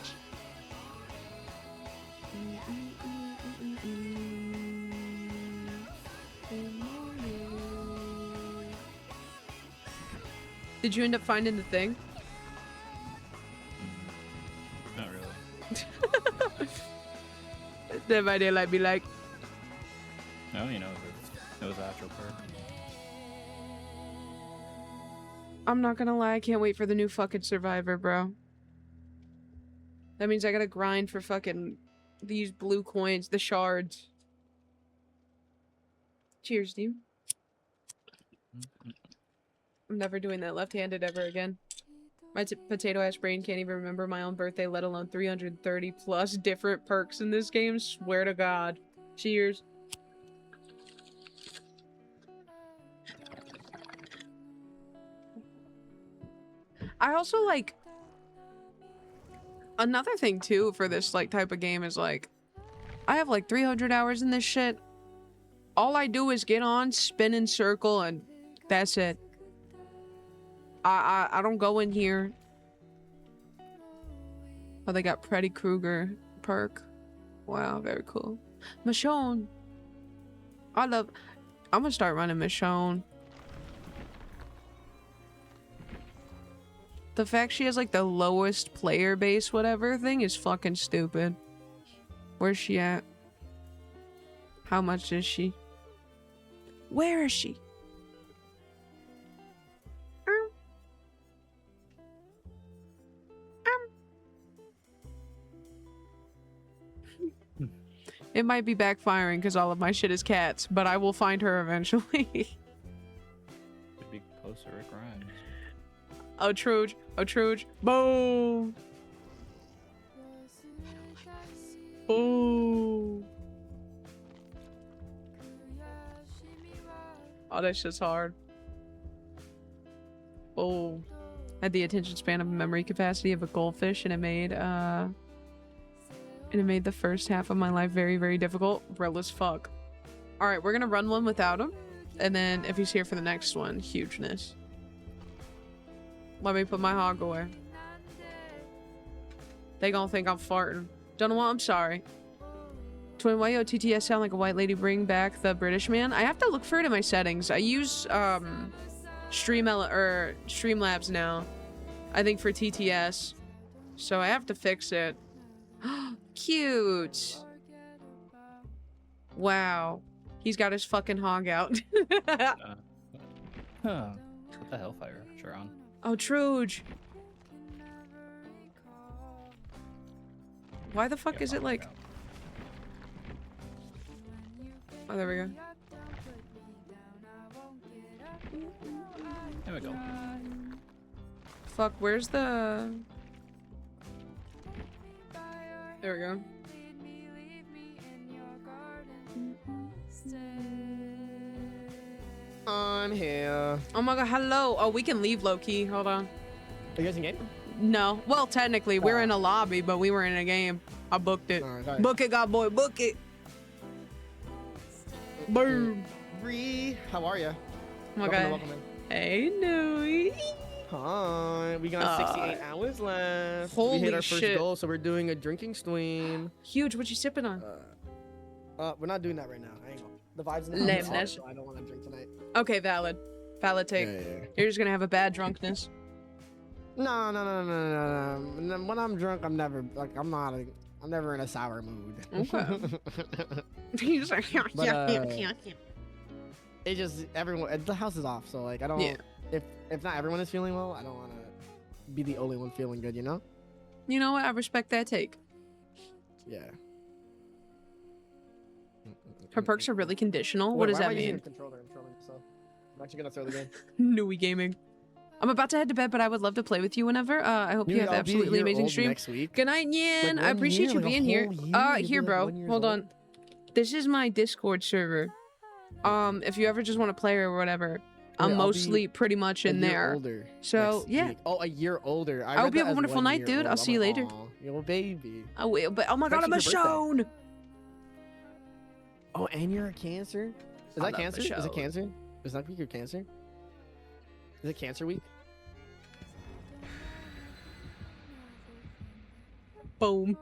Speaker 1: Did you end up finding the thing?
Speaker 2: Not really.
Speaker 1: That my daylight be like.
Speaker 2: No, you know, it was actual perk.
Speaker 1: I'm not gonna lie, I can't wait for the new fucking Survivor, bro. That means I gotta grind for fucking these blue coins, the shards. Cheers, dude. I'm never doing that left-handed ever again. My potato ass brain can't even remember my own birthday, let alone 330 plus different perks in this game. Swear to God. Cheers. I also like another thing too for this like type of game is like I have like 300 hours in this shit. All I do is get on, spin in circle, and that's it. I don't go in here. Oh, they got Freddy Krueger perk. Wow, very cool. Michonne. I'm gonna start running Michonne. The fact she has like the lowest player base whatever thing is fucking stupid. Where's she at? How much is she? Where is she? It might be backfiring because all of my shit is cats, but I will find her eventually.
Speaker 2: Could be close to Rick Grimes.
Speaker 1: Oh, Truge. Oh, Truge. Boom. Boom. Oh, that shit's hard. Oh. I had the attention span of memory capacity of a goldfish, and it made the first half of my life very, very difficult. Real as fuck. Alright, we're gonna run one without him. And then if he's here for the next one, hugeness. Let me put my hog away. They gonna think I'm farting. Don't know what, I'm sorry. Twin, why yo TTS sound like a white lady? Bring back the British man. I have to look for it in my settings. I use Streamlabs now. I think for TTS. So I have to fix it. Cute. Wow. He's got his fucking hog out.
Speaker 2: Huh. Put the Hellfire sure on.
Speaker 1: Oh, Truge. Why the fuck is it like... Oh, there we go.
Speaker 2: There we go.
Speaker 1: Fuck, where's the... There we go.
Speaker 4: I'm here.
Speaker 1: Oh my god, hello. Oh, we can leave low-key. Hold on.
Speaker 4: Are you guys in game?
Speaker 1: No. Well, technically, we're in a lobby, but we were in a game. I booked it.
Speaker 4: Alright.
Speaker 1: Book it, god boy. Book it. Boom.
Speaker 4: Bree, how are you?
Speaker 1: Oh my
Speaker 4: Welcome
Speaker 1: god.
Speaker 4: welcome in.
Speaker 1: Hey, Nui.
Speaker 4: Hi. We got 68 hours left.
Speaker 1: Holy
Speaker 4: we hit our first
Speaker 1: shit.
Speaker 4: goal, so we're doing a drinking stream.
Speaker 1: Huge. What you sipping on?
Speaker 4: We're not doing that right now. I ain't gonna. The vibes in the
Speaker 1: Lame,
Speaker 4: house are
Speaker 1: that's-
Speaker 4: so I don't want to drink tonight.
Speaker 1: Okay, valid. Valid take.
Speaker 4: Yeah.
Speaker 1: You're just gonna have a bad drunkenness.
Speaker 4: No. When I'm drunk, I'm never like I'm never in a sour mood.
Speaker 1: Okay. He's like,
Speaker 4: But, it just everyone the house is off, so like I don't.
Speaker 1: Yeah.
Speaker 4: If not everyone is feeling well, I don't want to be the only one feeling good. You know?
Speaker 1: You know what? I respect that take.
Speaker 4: Yeah.
Speaker 1: Her perks are really conditional. What
Speaker 4: Wait,
Speaker 1: does
Speaker 4: why
Speaker 1: that
Speaker 4: am I using
Speaker 1: mean?
Speaker 4: a controller? I'm trolling myself. I'm actually gonna throw the game.
Speaker 1: Nui gaming. I'm about to head to bed, but I would love to play with you whenever. I hope you have
Speaker 4: I'll be a
Speaker 1: absolutely
Speaker 4: year
Speaker 1: amazing
Speaker 4: old
Speaker 1: stream.
Speaker 4: next week.
Speaker 1: Good night, Yan.
Speaker 4: Like
Speaker 1: I
Speaker 4: 1
Speaker 1: appreciate
Speaker 4: year,
Speaker 1: you
Speaker 4: like a
Speaker 1: being here.
Speaker 4: whole year, you'll be
Speaker 1: Here,
Speaker 4: like
Speaker 1: bro.
Speaker 4: 1 years
Speaker 1: Hold
Speaker 4: old.
Speaker 1: on. This is my Discord server. If you ever just want to play or whatever, I'm
Speaker 4: I'll be
Speaker 1: mostly pretty much in
Speaker 4: a year
Speaker 1: there.
Speaker 4: Older
Speaker 1: So,
Speaker 4: next
Speaker 1: yeah.
Speaker 4: week. Oh, a year older.
Speaker 1: I hope
Speaker 4: read
Speaker 1: you have
Speaker 4: that
Speaker 1: a
Speaker 4: as
Speaker 1: wonderful
Speaker 4: 1
Speaker 1: night,
Speaker 4: year
Speaker 1: dude.
Speaker 4: old.
Speaker 1: I'll
Speaker 4: I'm
Speaker 1: see you
Speaker 4: like,
Speaker 1: later.
Speaker 4: "Aw, yo, baby.
Speaker 1: I will, but oh my god, I'm a
Speaker 4: It's actually your birthday.
Speaker 1: Michonne.
Speaker 4: Oh, and you're a Cancer? Is
Speaker 1: I
Speaker 4: that
Speaker 1: love
Speaker 4: Cancer? Is
Speaker 1: Michonne.
Speaker 4: it Cancer? Is that week your Cancer? Is it Cancer week?
Speaker 1: Boom.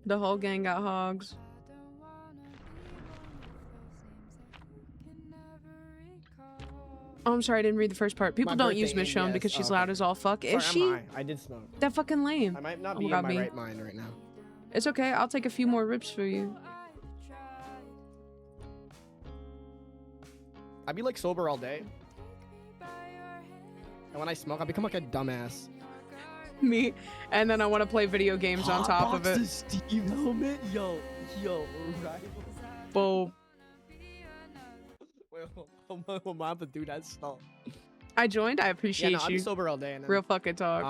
Speaker 1: The whole gang got hogs. Oh, I'm sorry, I didn't read the first part. People
Speaker 4: My
Speaker 1: don't
Speaker 4: birthday
Speaker 1: use
Speaker 4: in,
Speaker 1: Michonne
Speaker 4: yes.
Speaker 1: because she's
Speaker 4: Oh, okay.
Speaker 1: loud as all fuck.
Speaker 4: Sorry,
Speaker 1: Is she?
Speaker 4: I'm high. I did smoke.
Speaker 1: That fucking lame.
Speaker 4: I might not
Speaker 1: Oh
Speaker 4: be
Speaker 1: my God,
Speaker 4: in my
Speaker 1: me.
Speaker 4: right mind right now.
Speaker 1: It's okay. I'll take a few more rips for you.
Speaker 4: I'd be like sober all day. And when I smoke, I become like a dumbass.
Speaker 1: Me. And then I want to play video games on top of it.
Speaker 4: Steve helmet? Yo, right?
Speaker 1: Boom.
Speaker 4: Wait, I'm about to do that stuff.
Speaker 1: I joined. I
Speaker 4: Yeah,
Speaker 1: appreciate
Speaker 4: no, I'll be
Speaker 1: you.
Speaker 4: sober all day. And then,
Speaker 1: Real fucking talk.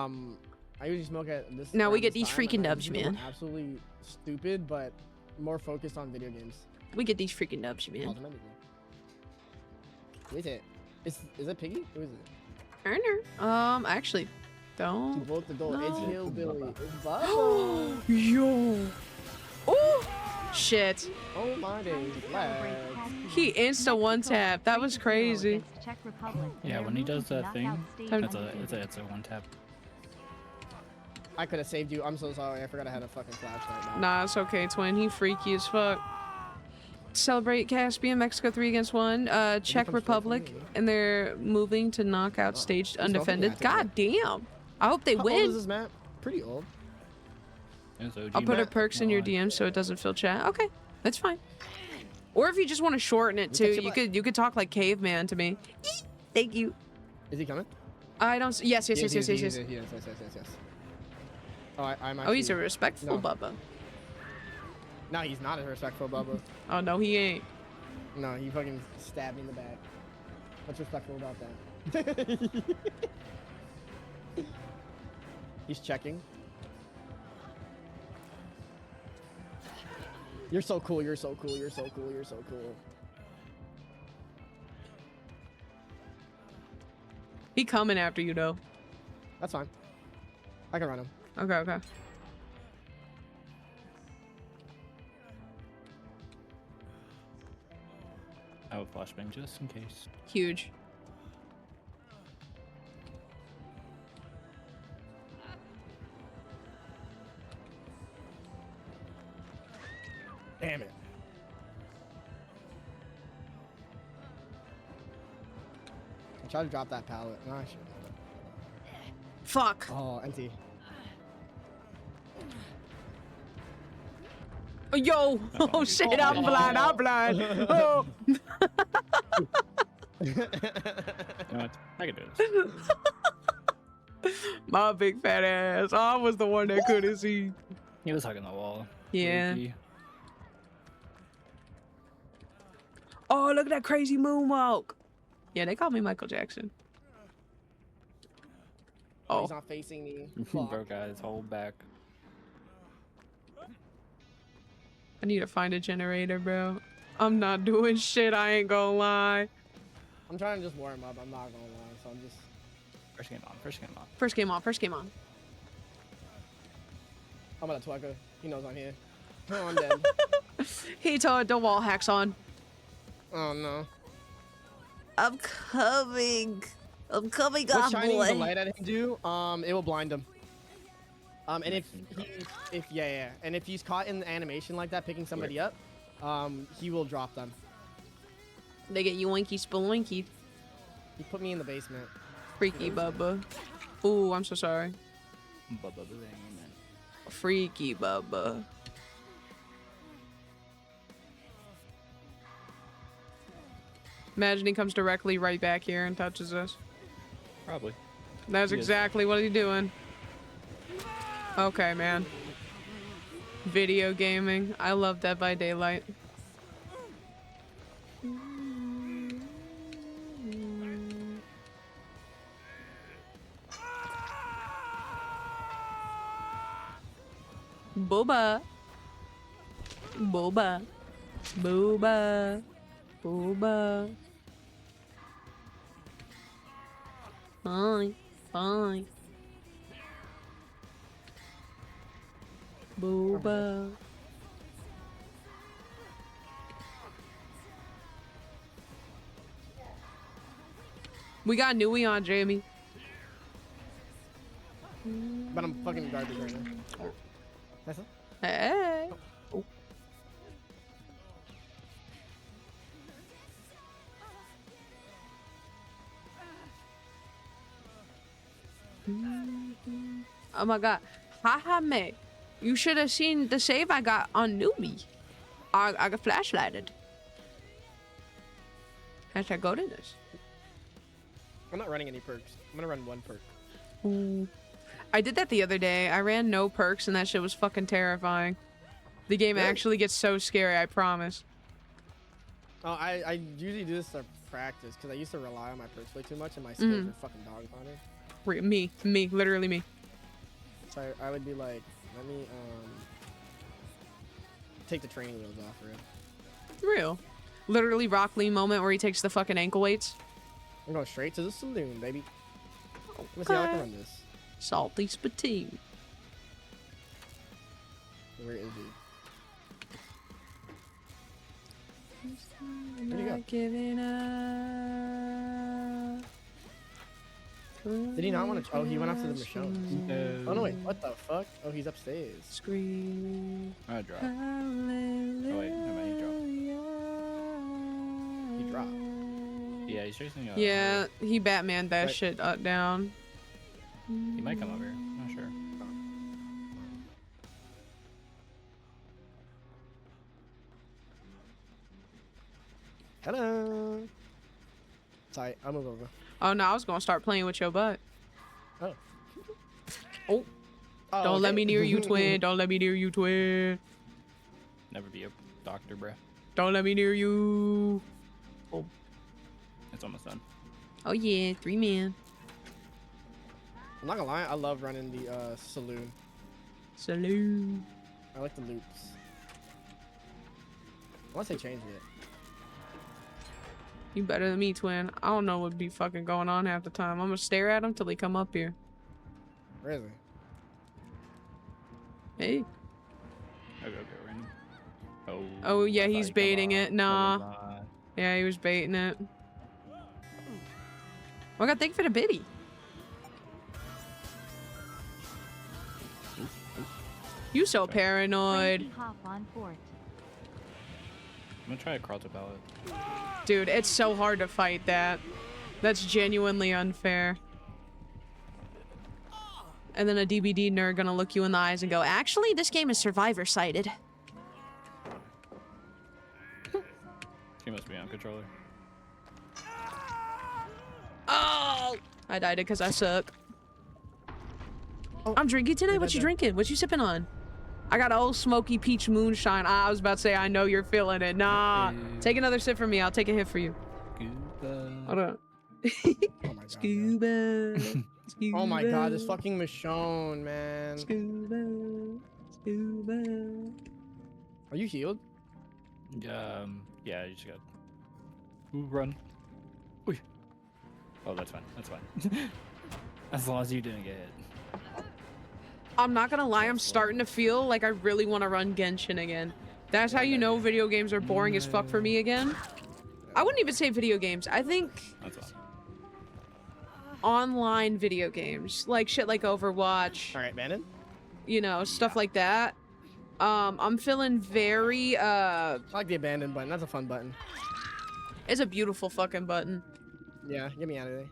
Speaker 4: I usually smoke at this.
Speaker 1: Now we
Speaker 4: around
Speaker 1: get
Speaker 4: this
Speaker 1: these
Speaker 4: time,
Speaker 1: freaking
Speaker 4: and I
Speaker 1: dubs,
Speaker 4: usually go
Speaker 1: man.
Speaker 4: Absolutely stupid, but more focused on video games.
Speaker 1: We get these freaking dubs, man.
Speaker 4: Automatically. Who is it? Is it Piggy? Who is it?
Speaker 1: Earner. Actually,
Speaker 4: She
Speaker 1: don't.
Speaker 4: broke the door. It's
Speaker 1: No.
Speaker 4: Hillbilly. It's Bubba.
Speaker 1: Yo. Oh. Shit.
Speaker 4: Oh my days.
Speaker 3: Celebrate
Speaker 4: Lag.
Speaker 3: cazpien.
Speaker 1: He insta one tap. That was
Speaker 3: 3-0
Speaker 1: crazy.
Speaker 3: against Czech Republic in
Speaker 2: Yeah,
Speaker 3: their
Speaker 2: when he
Speaker 3: move
Speaker 2: does
Speaker 3: to
Speaker 2: that
Speaker 3: knockout
Speaker 2: thing,
Speaker 3: stage
Speaker 1: I'm-
Speaker 2: it's a one tap.
Speaker 4: I could have saved you. I'm so sorry. I forgot I had a fucking flashlight.
Speaker 1: Nah, it's okay, twin. He freaky as fuck. Celebrate Caspian, Mexico 3-1. Czech
Speaker 4: comes straight from
Speaker 1: Republic,
Speaker 4: me.
Speaker 1: and they're moving to knockout
Speaker 4: Oh.
Speaker 1: stage
Speaker 4: smoking?
Speaker 1: undefended.
Speaker 4: Yeah, I
Speaker 1: God damn. I hope they
Speaker 4: How old is
Speaker 1: win.
Speaker 4: this map? Pretty old.
Speaker 2: It's OG
Speaker 1: I'll put her
Speaker 2: map.
Speaker 1: perks in your
Speaker 2: Why?
Speaker 1: DM so it doesn't fill chat. Okay, that's fine. Or if you just want to shorten it
Speaker 4: You
Speaker 1: too,
Speaker 4: catch your
Speaker 1: you could talk like caveman to me. Thank you.
Speaker 4: Is he coming?
Speaker 1: I don't. Yes.
Speaker 4: Yes.
Speaker 1: Yes.
Speaker 4: Oh, I'm
Speaker 1: Oh, he's a
Speaker 4: actually-
Speaker 1: respectful
Speaker 4: No.
Speaker 1: Bubba.
Speaker 4: No, he's not a respectful Bubba.
Speaker 1: Oh no, he ain't.
Speaker 4: No, he fucking stabbed me in the back. What's respectful about that? He's checking. You're so cool, you're so cool, you're so cool, you're so cool.
Speaker 1: He coming after you though.
Speaker 4: That's fine. I can run him.
Speaker 1: Okay.
Speaker 2: I have a flashbang just in case.
Speaker 1: Huge.
Speaker 4: Damn it. I tried to drop that pallet. No, I should.
Speaker 1: Fuck.
Speaker 4: Oh, empty.
Speaker 1: Oh, yo. Oh shit. I'm blind. Oh.
Speaker 2: You know what? I can do this.
Speaker 1: My big fat ass. Oh, I was the one that couldn't see.
Speaker 2: He was hugging the wall.
Speaker 1: Yeah.
Speaker 2: Freaky.
Speaker 1: Oh, look at that crazy moonwalk. Yeah, they call me Michael Jackson.
Speaker 4: Oh,
Speaker 1: Oh.
Speaker 4: he's not facing me. Fuck.
Speaker 2: Bro, guys, hold back.
Speaker 1: I need to find a generator, bro. I'm not doing shit. I ain't gonna lie.
Speaker 4: I'm trying to just warm up. I'm not gonna lie. So I'm just.
Speaker 2: First game on. First game on.
Speaker 1: First game on. First game on.
Speaker 4: I'm gonna Tweka. He knows I'm here. Oh, I'm dead.
Speaker 1: He told the wall hacks on.
Speaker 4: Oh no.
Speaker 1: I'm coming. I'm coming
Speaker 4: What's
Speaker 1: up,
Speaker 4: shining the
Speaker 1: boy.
Speaker 4: light at him do? It will blind him. And and if he's caught in the animation like that, picking somebody up, he will drop them.
Speaker 1: They get yoinky spelunky.
Speaker 4: He put me in the basement.
Speaker 1: Freaky Bubba. Ooh, I'm so sorry. Freaky Bubba. Imagine he comes directly right back here and touches us.
Speaker 2: Probably.
Speaker 1: That's
Speaker 2: He is.
Speaker 1: exactly what he's doing. Okay, man. Video gaming. I love Dead by Daylight. Booba. Booba. Booba. Booba. Fine. Fine. Booba. We got Nui on Jamie.
Speaker 4: But I'm fucking garbage right now. That's it?
Speaker 1: Hey. Oh. Oh my god. Haha, mate. You should have seen the save I got on newbie. I got flashlighted. Hashtag go to this.
Speaker 4: I'm not running any perks. I'm gonna run one perk.
Speaker 1: Ooh. I did that the other day. I ran no perks and that shit was fucking terrifying. The game
Speaker 4: Really?
Speaker 1: actually gets so scary, I promise.
Speaker 4: Oh, I usually do this to practice because I used to rely on my perks way too much and my skills are fucking dog on it.
Speaker 1: Me, literally me.
Speaker 4: So I would be like, let me take the training wheels off for it.
Speaker 1: Real. Literally Rock Lee moment where he takes the fucking ankle weights.
Speaker 4: I'm going straight to the saloon, baby. Let me see how I can run this.
Speaker 1: Salty spitting.
Speaker 4: Where is he?
Speaker 1: I'm
Speaker 4: Where'd he go?
Speaker 1: not giving up.
Speaker 4: Did he not want to? Oh, he went after the Michonne.
Speaker 2: No.
Speaker 4: Oh no, wait, what the fuck? Oh, he's upstairs.
Speaker 1: Screaming.
Speaker 2: I dropped. Oh wait, never mind, he dropped.
Speaker 4: He dropped.
Speaker 2: Yeah, he's chasing.
Speaker 1: Yeah, he Batman that
Speaker 4: Right.
Speaker 1: shit down.
Speaker 2: He might come over. Not sure.
Speaker 4: Hello. Sorry, I'll move over.
Speaker 1: Oh no, I was gonna start playing with your butt.
Speaker 4: Oh.
Speaker 1: Oh.
Speaker 4: Oh,
Speaker 1: Don't let
Speaker 4: okay.
Speaker 1: me near you, twin. Don't let me near you, twin.
Speaker 2: Never be a doctor, bruh.
Speaker 1: Don't let me near you.
Speaker 2: It's almost done.
Speaker 1: Oh yeah, 3 man.
Speaker 4: I'm not gonna lie, I love running the saloon.
Speaker 1: Salute.
Speaker 4: I like the loops. Unless they changed it.
Speaker 1: You better than me, twin. I don't know what be fucking going on half the time. I'm gonna stare at him till he come up here.
Speaker 4: Where is he?
Speaker 1: Hey.
Speaker 2: I'll go get random. Oh.
Speaker 1: Oh yeah,
Speaker 2: I thought
Speaker 1: he's
Speaker 2: he'd come
Speaker 1: baiting
Speaker 2: up.
Speaker 1: it. Nah.
Speaker 2: Never mind.
Speaker 1: Yeah, he was baiting it. Well, I got thank for the biddy. You so paranoid.
Speaker 3: Crazy hop on fort.
Speaker 2: I'm gonna try a crawl to pallet.
Speaker 1: Dude, it's so hard to fight that. That's genuinely unfair. And then a DBD nerd gonna look you in the eyes and go, actually, this game is survivor-sided.
Speaker 2: She must be on controller.
Speaker 1: Oh! I died it because I suck.
Speaker 4: Oh.
Speaker 1: I'm drinking tonight? What you
Speaker 4: Yeah.
Speaker 1: drinking? What you sipping on? I got old smoky peach moonshine. I was about to say, I know you're feeling it. Nah. Take another sip from me. I'll take a hit for you.
Speaker 2: Scuba.
Speaker 1: Hold on.
Speaker 4: Oh my god.
Speaker 1: Scuba. Scuba.
Speaker 4: Oh my god, this fucking Michonne, man.
Speaker 1: Scuba. Scuba.
Speaker 4: Are you healed?
Speaker 2: Yeah, you just got. Ooh, run. Ooh. Oh, that's fine. That's fine. As long as you didn't get hit.
Speaker 1: I'm not gonna lie, I'm starting to feel like I really want to run Genshin again. That's how you know video games are boring as fuck for me again. I wouldn't even say video games. I think
Speaker 2: That's fine.
Speaker 1: online video games. Like shit like Overwatch,
Speaker 4: Alright, Bandit.
Speaker 1: you know, stuff like that. I'm feeling very,
Speaker 4: I like the abandon button. That's a fun button.
Speaker 1: it's a beautiful fucking button.
Speaker 4: Yeah, get me out of there.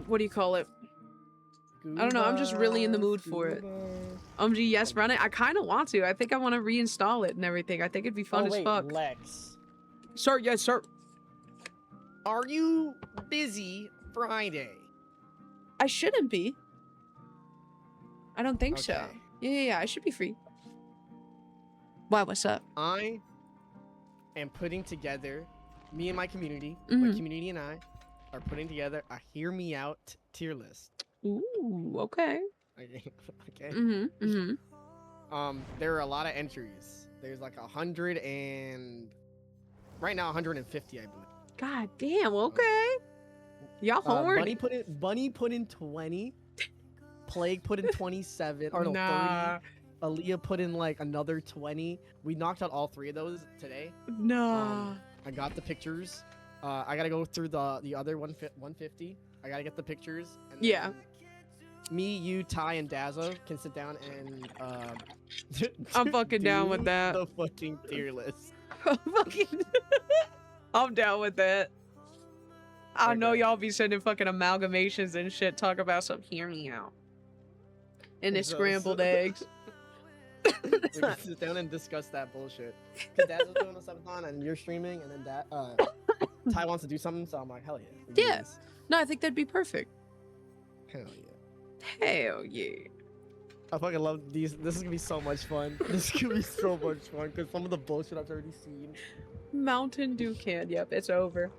Speaker 1: What do you call it? I don't know, I'm just really in the mood for it. Yes, run it. I kind of want to. I think I want to reinstall it and everything. I think it'd be fun as fuck.
Speaker 4: Lex.
Speaker 1: Sir, yes, sir.
Speaker 4: Are you busy Friday?
Speaker 1: I shouldn't be. I don't think so.
Speaker 4: Okay.
Speaker 1: Yeah, I should be free. Why, what's up?
Speaker 4: I am putting together, me and my community, my community and I, are putting together a Hear Me Out tier list.
Speaker 1: Ooh, okay.
Speaker 4: Okay. There are a lot of entries. There's like 100 and right now 150, I believe.
Speaker 1: God damn, okay. Y'all homework?
Speaker 4: Bunny put in 20. Plague put in 27 or no,
Speaker 1: Nah.
Speaker 4: 30. Aaliyah put in like another 20. We knocked out all 3 of those today.
Speaker 1: Nah.
Speaker 4: I got the pictures. I gotta go through the other 150. I gotta get the pictures. And
Speaker 1: Yeah.
Speaker 4: then me, you, Ty, and Dazzo can sit down and
Speaker 1: I'm fucking down with
Speaker 4: do
Speaker 1: that.
Speaker 4: The fucking tier list.
Speaker 1: Fucking I'm down with that. I know
Speaker 4: Okay.
Speaker 1: y'all be sending fucking amalgamations and shit. Talk about some hear me out. And it's
Speaker 4: So-
Speaker 1: scrambled
Speaker 4: so-
Speaker 1: eggs.
Speaker 4: We can sit down and discuss that bullshit. Cause Dad's doing a subathon and you're streaming, and then Ty wants to do something, so I'm like, hell yeah. we can do
Speaker 1: Yeah.
Speaker 4: this.
Speaker 1: No, I think that'd be perfect.
Speaker 4: Hell yeah.
Speaker 1: Hell yeah.
Speaker 4: I fucking love these. This is gonna be so much fun. This is gonna be so much fun because some of the bullshit I've already seen.
Speaker 1: Mountain Dew can. Yep, it's over.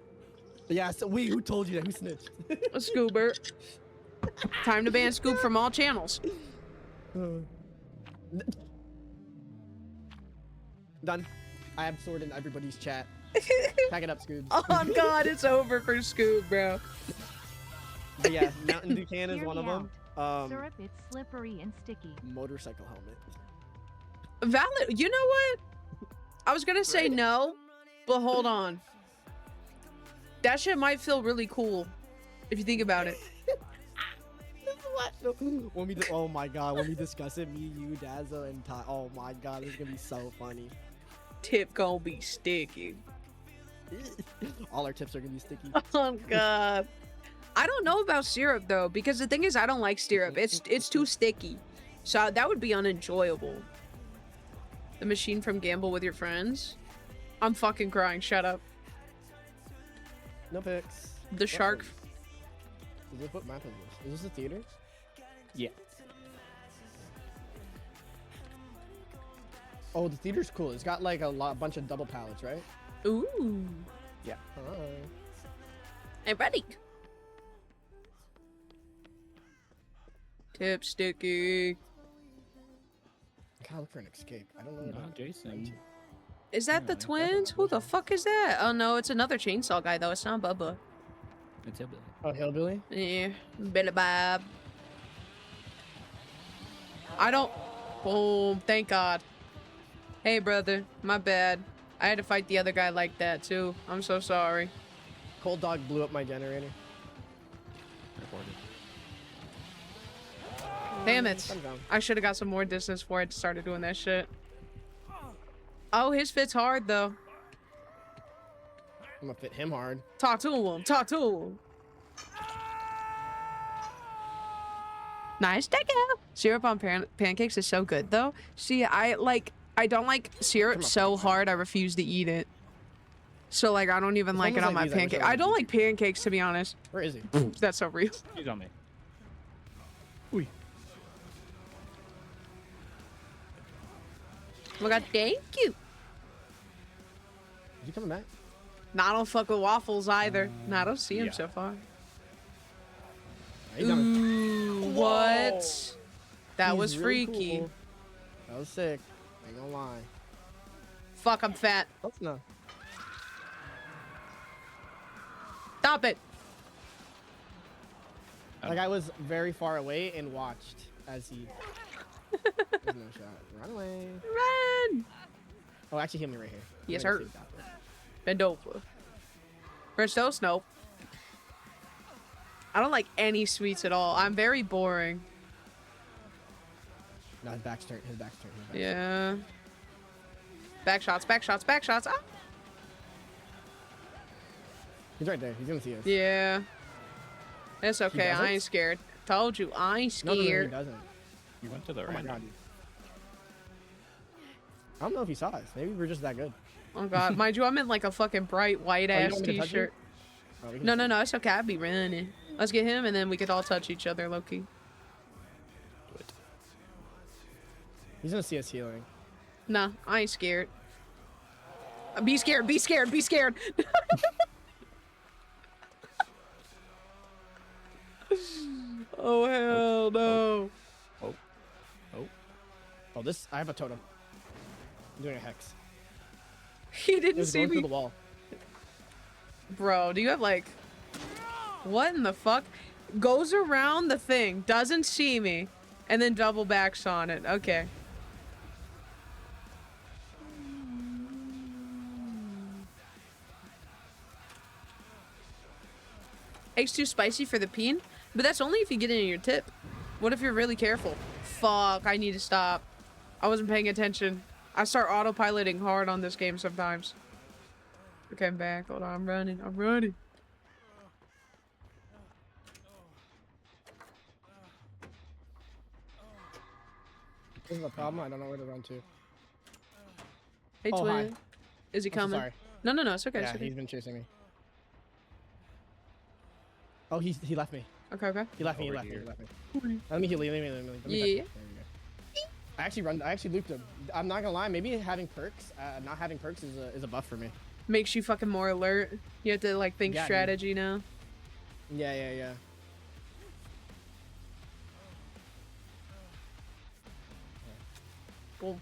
Speaker 4: But yeah, so wait, who told you that? Who snitched?
Speaker 1: Scoober. Time to ban Scoop from all channels.
Speaker 4: Done. I have sword in everybody's chat. Pack it up, Scoobs.
Speaker 1: Oh god, it's over for Scoop, bro.
Speaker 4: But yeah, Mountain Dew can is
Speaker 3: Hear
Speaker 4: one of
Speaker 3: me
Speaker 4: them.
Speaker 3: Syrup, it's slippery and sticky.
Speaker 4: Motorcycle helmet.
Speaker 1: Valid. You know what? I was gonna say no, but hold on. That shit might feel really cool if you think about it.
Speaker 4: What? When we oh my god, when we discuss it, me, you, Dazza, and Ty. Oh my god, it's gonna be so funny.
Speaker 1: Tip gonna be sticky.
Speaker 4: All our tips are gonna be sticky.
Speaker 1: Oh god. I don't know about syrup though, because the thing is I don't like syrup. It's too sticky. So that would be unenjoyable. The machine from Gamble with Your Friends. I'm fucking crying, shut up.
Speaker 4: No pics.
Speaker 1: The shark.
Speaker 4: Is this what map is this? Is this the theater?
Speaker 2: Yeah.
Speaker 4: Oh, the theater's cool. It's got like a bunch of double pallets, right?
Speaker 1: Ooh.
Speaker 2: Yeah.
Speaker 1: I'm ready. Tip sticky.
Speaker 4: Gotta look for an escape. I don't know.
Speaker 2: No, Jason.
Speaker 1: Is that
Speaker 2: Yeah,
Speaker 1: the
Speaker 2: that's
Speaker 1: twins? Who the fuck is that? Oh no, it's another chainsaw guy though. It's not Bubba.
Speaker 2: It's hillbilly.
Speaker 4: Oh, hillbilly.
Speaker 1: Yeah, Billy Bob. I don't. Boom! Thank God. Hey, brother, my bad. I had to fight the other guy like that too. I'm so sorry.
Speaker 4: Cold dog blew up my generator.
Speaker 2: Reported.
Speaker 1: Damn it!
Speaker 4: I'm down.
Speaker 1: I should have got some more distance before I started doing that shit. Oh, his fit's hard though.
Speaker 4: I'm gonna fit him hard.
Speaker 1: Talk to him. Talk to him. Nice take out. Syrup on pancakes is so good though. See, I don't like syrup
Speaker 4: Come on,
Speaker 1: so
Speaker 4: please.
Speaker 1: hard I refuse to eat it. So like I don't even
Speaker 4: As
Speaker 1: like
Speaker 4: long
Speaker 1: it
Speaker 4: as
Speaker 1: on my
Speaker 4: I do that, I wish I
Speaker 1: pancake.
Speaker 4: would've
Speaker 1: I don't
Speaker 4: used
Speaker 1: like pancakes to be honest.
Speaker 4: Where is he?
Speaker 1: That's so real.
Speaker 2: He's on me.
Speaker 1: Oh my god, thank you.
Speaker 4: Is he coming back?
Speaker 1: Nah, I don't fuck with waffles either. Nah, I don't see him
Speaker 2: yeah.
Speaker 1: so far.
Speaker 4: He's coming.
Speaker 1: Ooh,
Speaker 4: Whoa.
Speaker 1: what? That
Speaker 4: He's
Speaker 1: was
Speaker 4: really
Speaker 1: freaky.
Speaker 4: cool. That was sick. Ain't gonna lie.
Speaker 1: Fuck, I'm fat.
Speaker 4: Let's not.
Speaker 1: Stop it.
Speaker 4: Like I was very far away and watched as he. There's no shot. Run away.
Speaker 1: Run.
Speaker 4: Oh, actually, hit me right here.
Speaker 1: Yes,
Speaker 4: I'm gonna
Speaker 1: sir.
Speaker 4: save that one.
Speaker 1: Bend over. French toast? Nope. I don't like any sweets at all. I'm very boring.
Speaker 4: No, his back's turned. His back's turned. His back's
Speaker 1: Yeah. Back shots, back shots, back shots. Ah.
Speaker 4: He's right there. He's gonna see us.
Speaker 1: Yeah. It's okay. I
Speaker 4: doesn't?
Speaker 1: ain't scared. Told you, I ain't
Speaker 4: No, he
Speaker 1: scared.
Speaker 4: doesn't.
Speaker 2: You went to the
Speaker 4: Oh my
Speaker 2: right.
Speaker 4: god. I don't know if he saw us. Maybe we're just that good.
Speaker 1: Oh god. Mind you, I'm in like a fucking bright white
Speaker 4: Oh, you
Speaker 1: ass
Speaker 4: want me to touch
Speaker 1: t-shirt.
Speaker 4: Oh, we can
Speaker 1: No,
Speaker 4: see.
Speaker 1: no, no. It's okay. I'd be running. Let's get him and then we could all touch each other, Loki.
Speaker 2: Do it.
Speaker 4: He's gonna see us healing.
Speaker 1: Nah, I ain't scared. Be scared, be scared, be scared. Oh hell no.
Speaker 2: Oh. Oh.
Speaker 4: Oh, this. I have a totem. I'm doing a hex.
Speaker 1: He
Speaker 4: It
Speaker 1: didn't
Speaker 4: was
Speaker 1: see
Speaker 4: going through
Speaker 1: me.
Speaker 4: the wall.
Speaker 1: Bro, do you have like what in the fuck? Goes around the thing, doesn't see me, and then double backs on it. Okay. Eggs too spicy for the peen? But that's only if you get it in your tip. What if you're really careful? Fuck, I need to stop. I wasn't paying attention. I start autopiloting hard on this game sometimes. Okay, I'm back. Hold on, I'm running. I'm running.
Speaker 4: This is a problem. I don't know where to run to.
Speaker 1: Hey,
Speaker 4: Oh, hi.
Speaker 1: twin. Is he
Speaker 4: I'm so
Speaker 1: coming?
Speaker 4: sorry.
Speaker 1: No, no, no. It's okay.
Speaker 4: Yeah,
Speaker 1: It's okay.
Speaker 4: he's been chasing me. Oh, he left me.
Speaker 1: Okay, okay.
Speaker 4: He left me. He
Speaker 2: Over
Speaker 4: left me.
Speaker 2: here.
Speaker 4: He left me. Let me heal. Let me touch him. There
Speaker 1: Yeah.
Speaker 4: we go. I actually looped him. I'm not gonna lie. Maybe having perks, not having perks is a buff for me.
Speaker 1: Makes you fucking more alert. You have to like think
Speaker 4: Yeah, dude.
Speaker 1: strategy now.
Speaker 4: Yeah.
Speaker 1: Boom.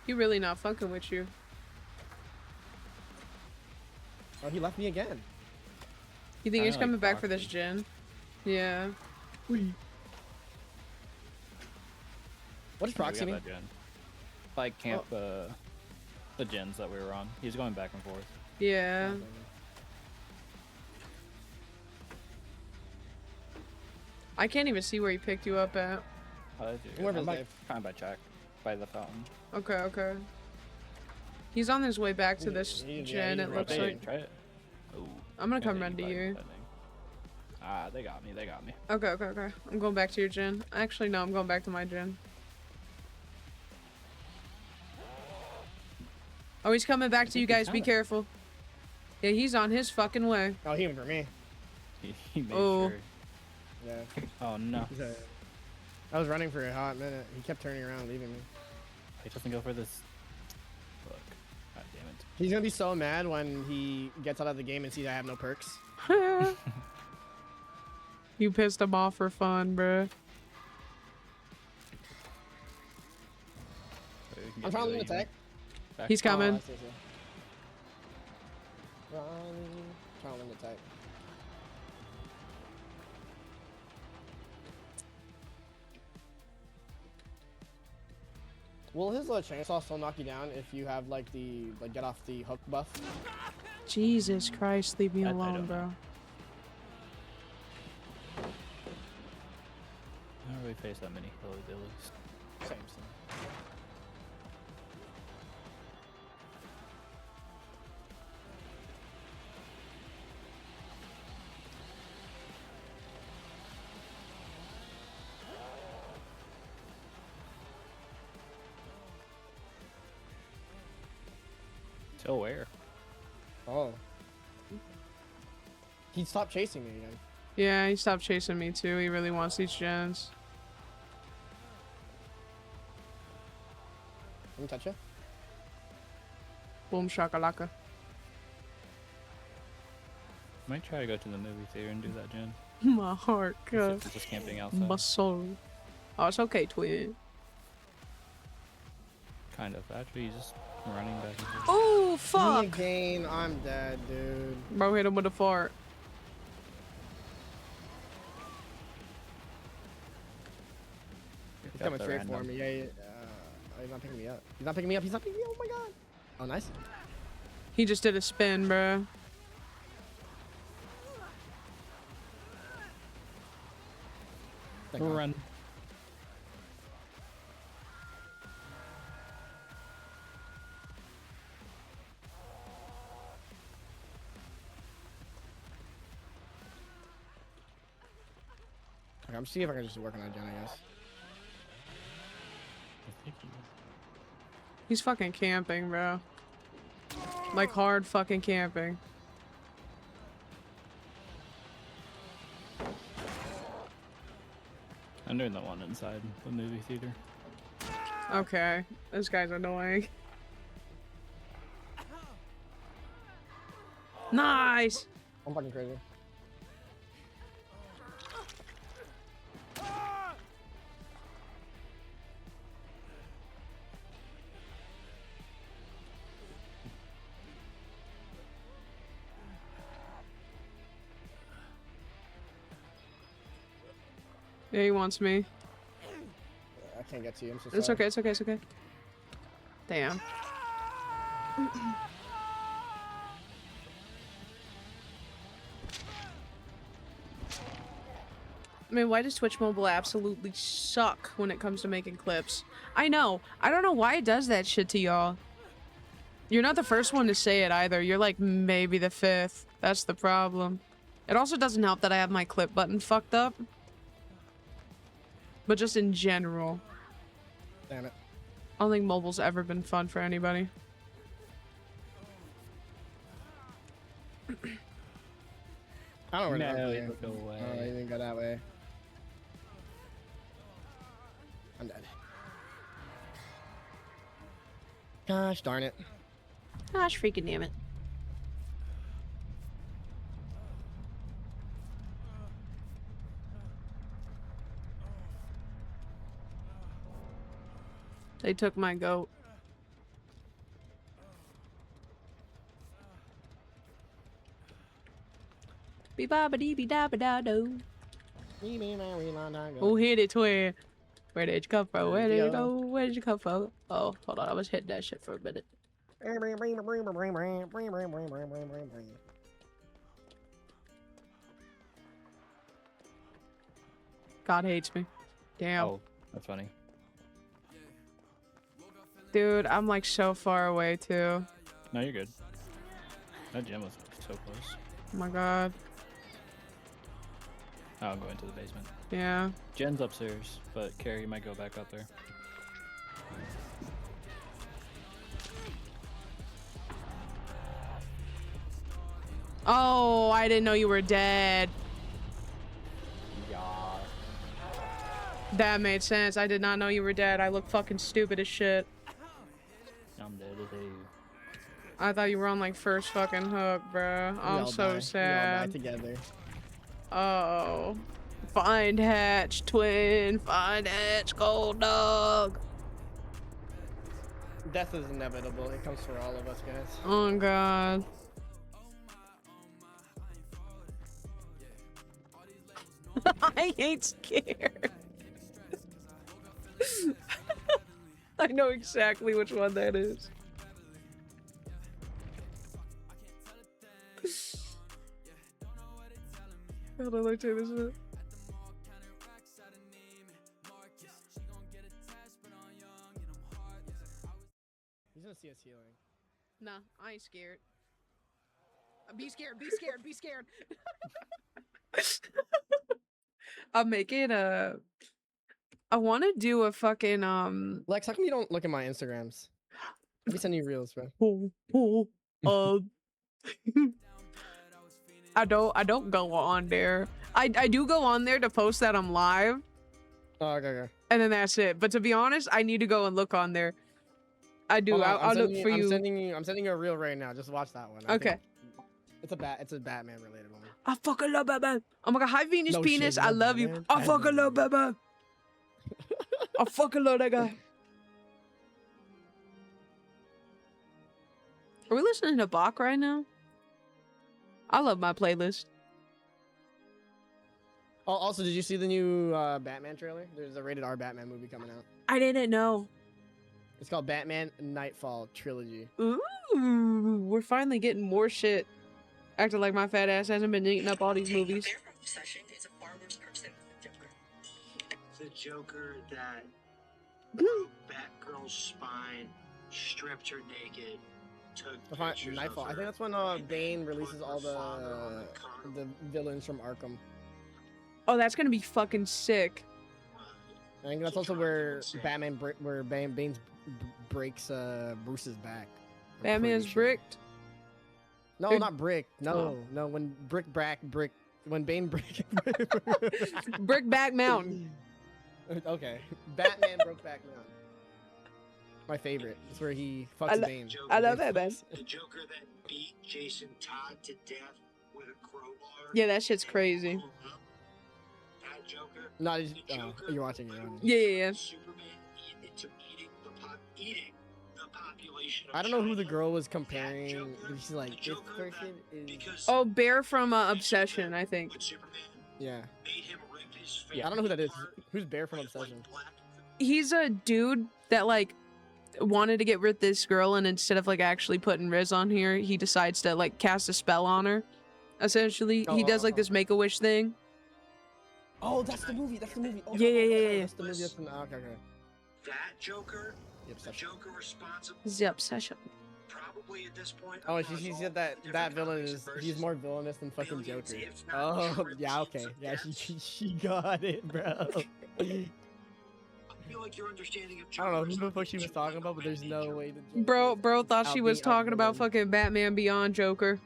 Speaker 1: He really not fucking with you.
Speaker 4: Oh, he left me again.
Speaker 1: You think
Speaker 2: Kinda
Speaker 1: he's
Speaker 2: like
Speaker 1: coming back for this
Speaker 2: Foxy.
Speaker 1: gen? Yeah.
Speaker 4: What does
Speaker 2: Yeah, we
Speaker 4: proxy
Speaker 2: got
Speaker 4: mean?
Speaker 2: that gen. Like camp, the gens that we were on. He's going back and forth.
Speaker 1: Yeah. I can't even see where he picked you up at.
Speaker 4: Wherever
Speaker 2: I'm
Speaker 4: it's
Speaker 2: like
Speaker 4: Dave.
Speaker 2: kind of by check, by the fountain.
Speaker 1: Okay, okay. He's on his way back to this
Speaker 4: Yeah,
Speaker 1: gen,
Speaker 4: he's
Speaker 1: it looks
Speaker 4: rotating.
Speaker 1: like.
Speaker 2: Try it. Ooh.
Speaker 1: I'm gonna come
Speaker 2: Maybe
Speaker 1: run to
Speaker 2: by
Speaker 1: you.
Speaker 2: defending. Ah, they got me. They got me.
Speaker 1: Okay, okay, okay. I'm going back to your gen. Actually, no, I'm going back to my gen. Oh, he's coming back to you
Speaker 2: think he's
Speaker 1: guys. Be
Speaker 2: coming.
Speaker 1: careful. Yeah, he's on his fucking way.
Speaker 4: Oh, he went for me.
Speaker 2: He made
Speaker 1: Oh.
Speaker 2: sure.
Speaker 4: Yeah.
Speaker 2: Oh no.
Speaker 4: I was running for a hot minute. He kept turning around, leaving me.
Speaker 2: He doesn't go for this. Look. God damn it.
Speaker 4: He's gonna be so mad when he gets out of the game and sees I have no perks.
Speaker 1: You pissed him off for fun, bruh.
Speaker 2: So we can
Speaker 4: I'm
Speaker 2: get
Speaker 4: trying to
Speaker 2: you
Speaker 4: attack.
Speaker 2: back.
Speaker 1: He's coming.
Speaker 4: Oh, I see. Run. Trying to attack. Will his chainsaw still knock you down if you have like the get off the hook buff?
Speaker 1: Jesus Christ, leave me
Speaker 2: I
Speaker 1: alone,
Speaker 2: don't
Speaker 1: bro.
Speaker 2: know. I don't really face that many hillbillies.
Speaker 4: Same.
Speaker 2: Till where?
Speaker 4: Oh. He stopped chasing me again.
Speaker 1: Yeah, he stopped chasing me too. He really wants these gens.
Speaker 4: Let me touch you.
Speaker 1: Boom shakalaka.
Speaker 2: Might try to go to the movie theater and do that, Jen.
Speaker 1: My heart,
Speaker 2: Instead
Speaker 1: God.
Speaker 2: of just camping outside.
Speaker 1: My soul. Oh, it's okay, twin.
Speaker 2: Kind of. Actually, he's just running back and forth.
Speaker 1: Oh,
Speaker 4: Me
Speaker 1: fuck.
Speaker 4: again. I'm dead, dude.
Speaker 1: Bro hit him with a fart.
Speaker 2: Pick
Speaker 4: He's
Speaker 2: up
Speaker 4: coming
Speaker 2: the
Speaker 4: straight for
Speaker 2: random.
Speaker 4: me. Yeah. Oh, he's not picking me up. He's not picking me up. He's not picking me up. Oh my god. Oh, nice.
Speaker 1: He just did a spin, bro.
Speaker 4: Thank God.
Speaker 2: Run.
Speaker 4: Okay, I'm seeing if I can just work on that gen, I guess.
Speaker 2: I think he-
Speaker 1: He's fucking camping, bro. Like hard fucking camping.
Speaker 2: I'm doing the one inside the movie theater.
Speaker 1: Okay. This guy's annoying. Nice.
Speaker 4: I'm fucking crazy.
Speaker 1: Yeah, he wants me.
Speaker 4: I can't get to you. I'm so
Speaker 1: It's
Speaker 4: sorry.
Speaker 1: okay, it's okay, it's okay. Damn. I mean, why does Twitch Mobile absolutely suck when it comes to making clips? I know. I don't know why it does that shit to y'all. You're not the first one to say it either. You're like maybe the fifth. That's the problem. It also doesn't help that I have my clip button fucked up. But just in general.
Speaker 4: Damn it.
Speaker 1: I don't think mobile's ever been fun for anybody.
Speaker 4: I don't really
Speaker 2: No,
Speaker 4: know.
Speaker 2: it'll go away.
Speaker 4: Oh, you didn't go that way. I'm dead. Gosh darn it.
Speaker 1: Gosh freaking damn it. They took my goat. Be ba ba dee be da ba da do. Who hit it, twin? Where did you come from? Where did you go? Where did you come from? Oh, hold on. I was hitting that shit for a minute. God hates me. Damn.
Speaker 2: Oh, that's funny.
Speaker 1: Dude, I'm like so far away too.
Speaker 2: No, you're good. That gym was so close.
Speaker 1: Oh my god.
Speaker 2: Oh, I'm going to the basement.
Speaker 1: Yeah.
Speaker 2: Jen's upstairs, but Carrie might go back up there.
Speaker 1: Oh, I didn't know you were dead.
Speaker 2: Yeah.
Speaker 1: That made sense. I did not know you were dead. I look fucking stupid as shit.
Speaker 2: I'm dead as a...
Speaker 1: I thought you were on like first fucking hook, bro. I'm so
Speaker 4: We all die
Speaker 1: sad.
Speaker 4: together.
Speaker 1: Oh. Find Hatch, twin. Find Hatch, gold dog.
Speaker 4: Death is inevitable. It comes for all of us, guys.
Speaker 1: Oh god. I ain't scared. I know exactly which one that is. Hold on, let me take this up.
Speaker 4: He's gonna see us healing.
Speaker 1: Nah, I ain't scared. Be scared, be scared, be scared. I'm making a... I want to do a fucking,
Speaker 4: Lex, how come you don't look at my Instagrams? Let me send you reels, bro.
Speaker 1: I don't go on there. I do go on there to post that I'm live,
Speaker 4: Oh, okay.
Speaker 1: and then that's it. But to be honest, I need to go and look on there. I do.
Speaker 4: Hold on,
Speaker 1: I'll look for
Speaker 4: I'm
Speaker 1: you.
Speaker 4: sending you a reel right now. Just watch that one. I
Speaker 1: Okay.
Speaker 4: think it's a Batman related one.
Speaker 1: I fucking love Batman. Oh my god, hi Venus
Speaker 4: No
Speaker 1: Penis.
Speaker 4: shit,
Speaker 1: I
Speaker 4: love
Speaker 1: love you.
Speaker 4: Batman.
Speaker 1: I fucking love Batman. I fucking love that guy. Are we listening to Bach right now? I love my playlist.
Speaker 4: Oh, also, did you see the new Batman trailer? There's a rated R Batman movie coming out.
Speaker 1: I didn't know.
Speaker 4: It's called Batman Nightfall Trilogy.
Speaker 1: Ooh, we're finally getting more shit. Acting like my fat ass hasn't been eating up all these movies.
Speaker 5: The Joker that broke Batgirl's spine, stripped her naked, took pictures
Speaker 4: Nightfall.
Speaker 5: of
Speaker 4: I
Speaker 5: her,
Speaker 4: think that's when
Speaker 5: and
Speaker 4: Bane
Speaker 5: put
Speaker 4: releases
Speaker 5: her
Speaker 4: all
Speaker 5: father on the
Speaker 4: the villains from Arkham.
Speaker 1: Oh, that's gonna be fucking sick.
Speaker 4: I think that's
Speaker 5: to
Speaker 4: also
Speaker 5: drive
Speaker 4: where
Speaker 5: him insane.
Speaker 4: Bane breaks Bruce's back. I'm
Speaker 1: Batman's
Speaker 4: pretty sure.
Speaker 1: bricked.
Speaker 4: No,
Speaker 1: They're-
Speaker 4: not brick. No, no. When when Bane brick.
Speaker 1: Brickback Mountain.
Speaker 4: Okay, Batman broke back Mountain. My favorite. It's where he
Speaker 1: I
Speaker 4: fucks
Speaker 1: lo-
Speaker 4: Bane.
Speaker 1: I love that, man.
Speaker 5: The Joker that beat Jason Todd to death with a crowbar.
Speaker 1: Yeah, that shit's
Speaker 5: and
Speaker 1: crazy.
Speaker 5: pulled up. That Joker.
Speaker 4: No,
Speaker 5: The Joker
Speaker 4: you're watching it.
Speaker 1: Yeah.
Speaker 5: Superman eating the population. Of
Speaker 4: I don't know who the
Speaker 5: China.
Speaker 4: girl was
Speaker 5: That
Speaker 4: comparing.
Speaker 5: Joker-
Speaker 4: She's like,
Speaker 5: the
Speaker 4: this
Speaker 5: Joker
Speaker 4: person
Speaker 5: that-
Speaker 4: is.
Speaker 5: because
Speaker 1: Oh, Bear from
Speaker 5: when
Speaker 1: Obsession,
Speaker 5: Superman-
Speaker 1: I think.
Speaker 5: when Superman
Speaker 4: Yeah.
Speaker 5: made him rip his
Speaker 4: I don't know who that is.
Speaker 5: apart
Speaker 4: Who's Bear from
Speaker 5: with, like,
Speaker 4: Obsession?
Speaker 5: black-
Speaker 1: He's a dude that like wanted to get rid of this girl, and instead of like actually putting Riz on here, he decides to like cast a spell on her. Essentially, he does like this Make-A-Wish thing.
Speaker 4: Oh, that's the movie. That's the movie. Oh,
Speaker 1: Yeah, yeah, yeah, yeah.
Speaker 4: That's the movie. That's the, okay, okay.
Speaker 5: That Joker,
Speaker 4: The
Speaker 5: the
Speaker 4: obsession.
Speaker 5: Joker responsible,
Speaker 1: The obsession.
Speaker 5: probably at this point.
Speaker 4: Oh,
Speaker 5: I'm
Speaker 4: she
Speaker 5: not
Speaker 4: said that
Speaker 5: involved in
Speaker 4: that
Speaker 5: different
Speaker 4: villain
Speaker 5: comics
Speaker 4: is he's
Speaker 5: versus
Speaker 4: more villainous than fucking
Speaker 5: billions,
Speaker 4: Joker.
Speaker 5: if not
Speaker 4: Oh,
Speaker 5: trillions
Speaker 4: yeah, okay.
Speaker 5: of
Speaker 4: Yeah,
Speaker 5: deaths.
Speaker 4: she got it, bro.
Speaker 5: I feel like your understanding of
Speaker 4: I don't know
Speaker 5: Joker is
Speaker 4: who the
Speaker 5: not
Speaker 4: fuck she was
Speaker 5: too
Speaker 4: talking about, but there's
Speaker 5: political in
Speaker 4: no
Speaker 5: nature.
Speaker 4: way the
Speaker 1: Bro thought she was talking about fucking Batman Beyond Joker.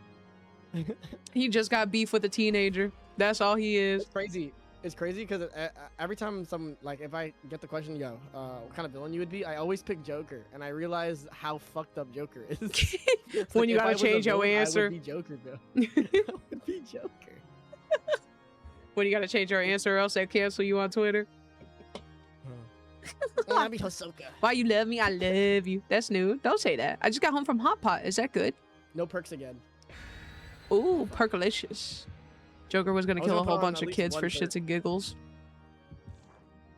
Speaker 1: He just got beef with a teenager. That's all he is.
Speaker 4: It's crazy. It's crazy because every time some like if I get the question, yo, what kind of villain you would be, I always pick Joker, and I realize how fucked up Joker is. It's
Speaker 1: When
Speaker 4: like,
Speaker 1: you
Speaker 4: if I
Speaker 1: gotta
Speaker 4: was a
Speaker 1: change your
Speaker 4: villain,
Speaker 1: answer.
Speaker 4: I would be Joker, bro. I would be Joker.
Speaker 1: When you gotta change your answer or else they cancel you on Twitter.
Speaker 4: I'd be Hisoka.
Speaker 1: Why you love me? I love you. That's new. Don't say that. I just got home from Hot Pot. Is that good?
Speaker 4: No perks again.
Speaker 1: Ooh, percolicious. Joker was gonna
Speaker 4: I was
Speaker 1: kill a
Speaker 4: gonna
Speaker 1: whole
Speaker 4: put on
Speaker 1: bunch
Speaker 4: at
Speaker 1: of
Speaker 4: least
Speaker 1: kids
Speaker 4: one
Speaker 1: for
Speaker 4: perk.
Speaker 1: shits and giggles.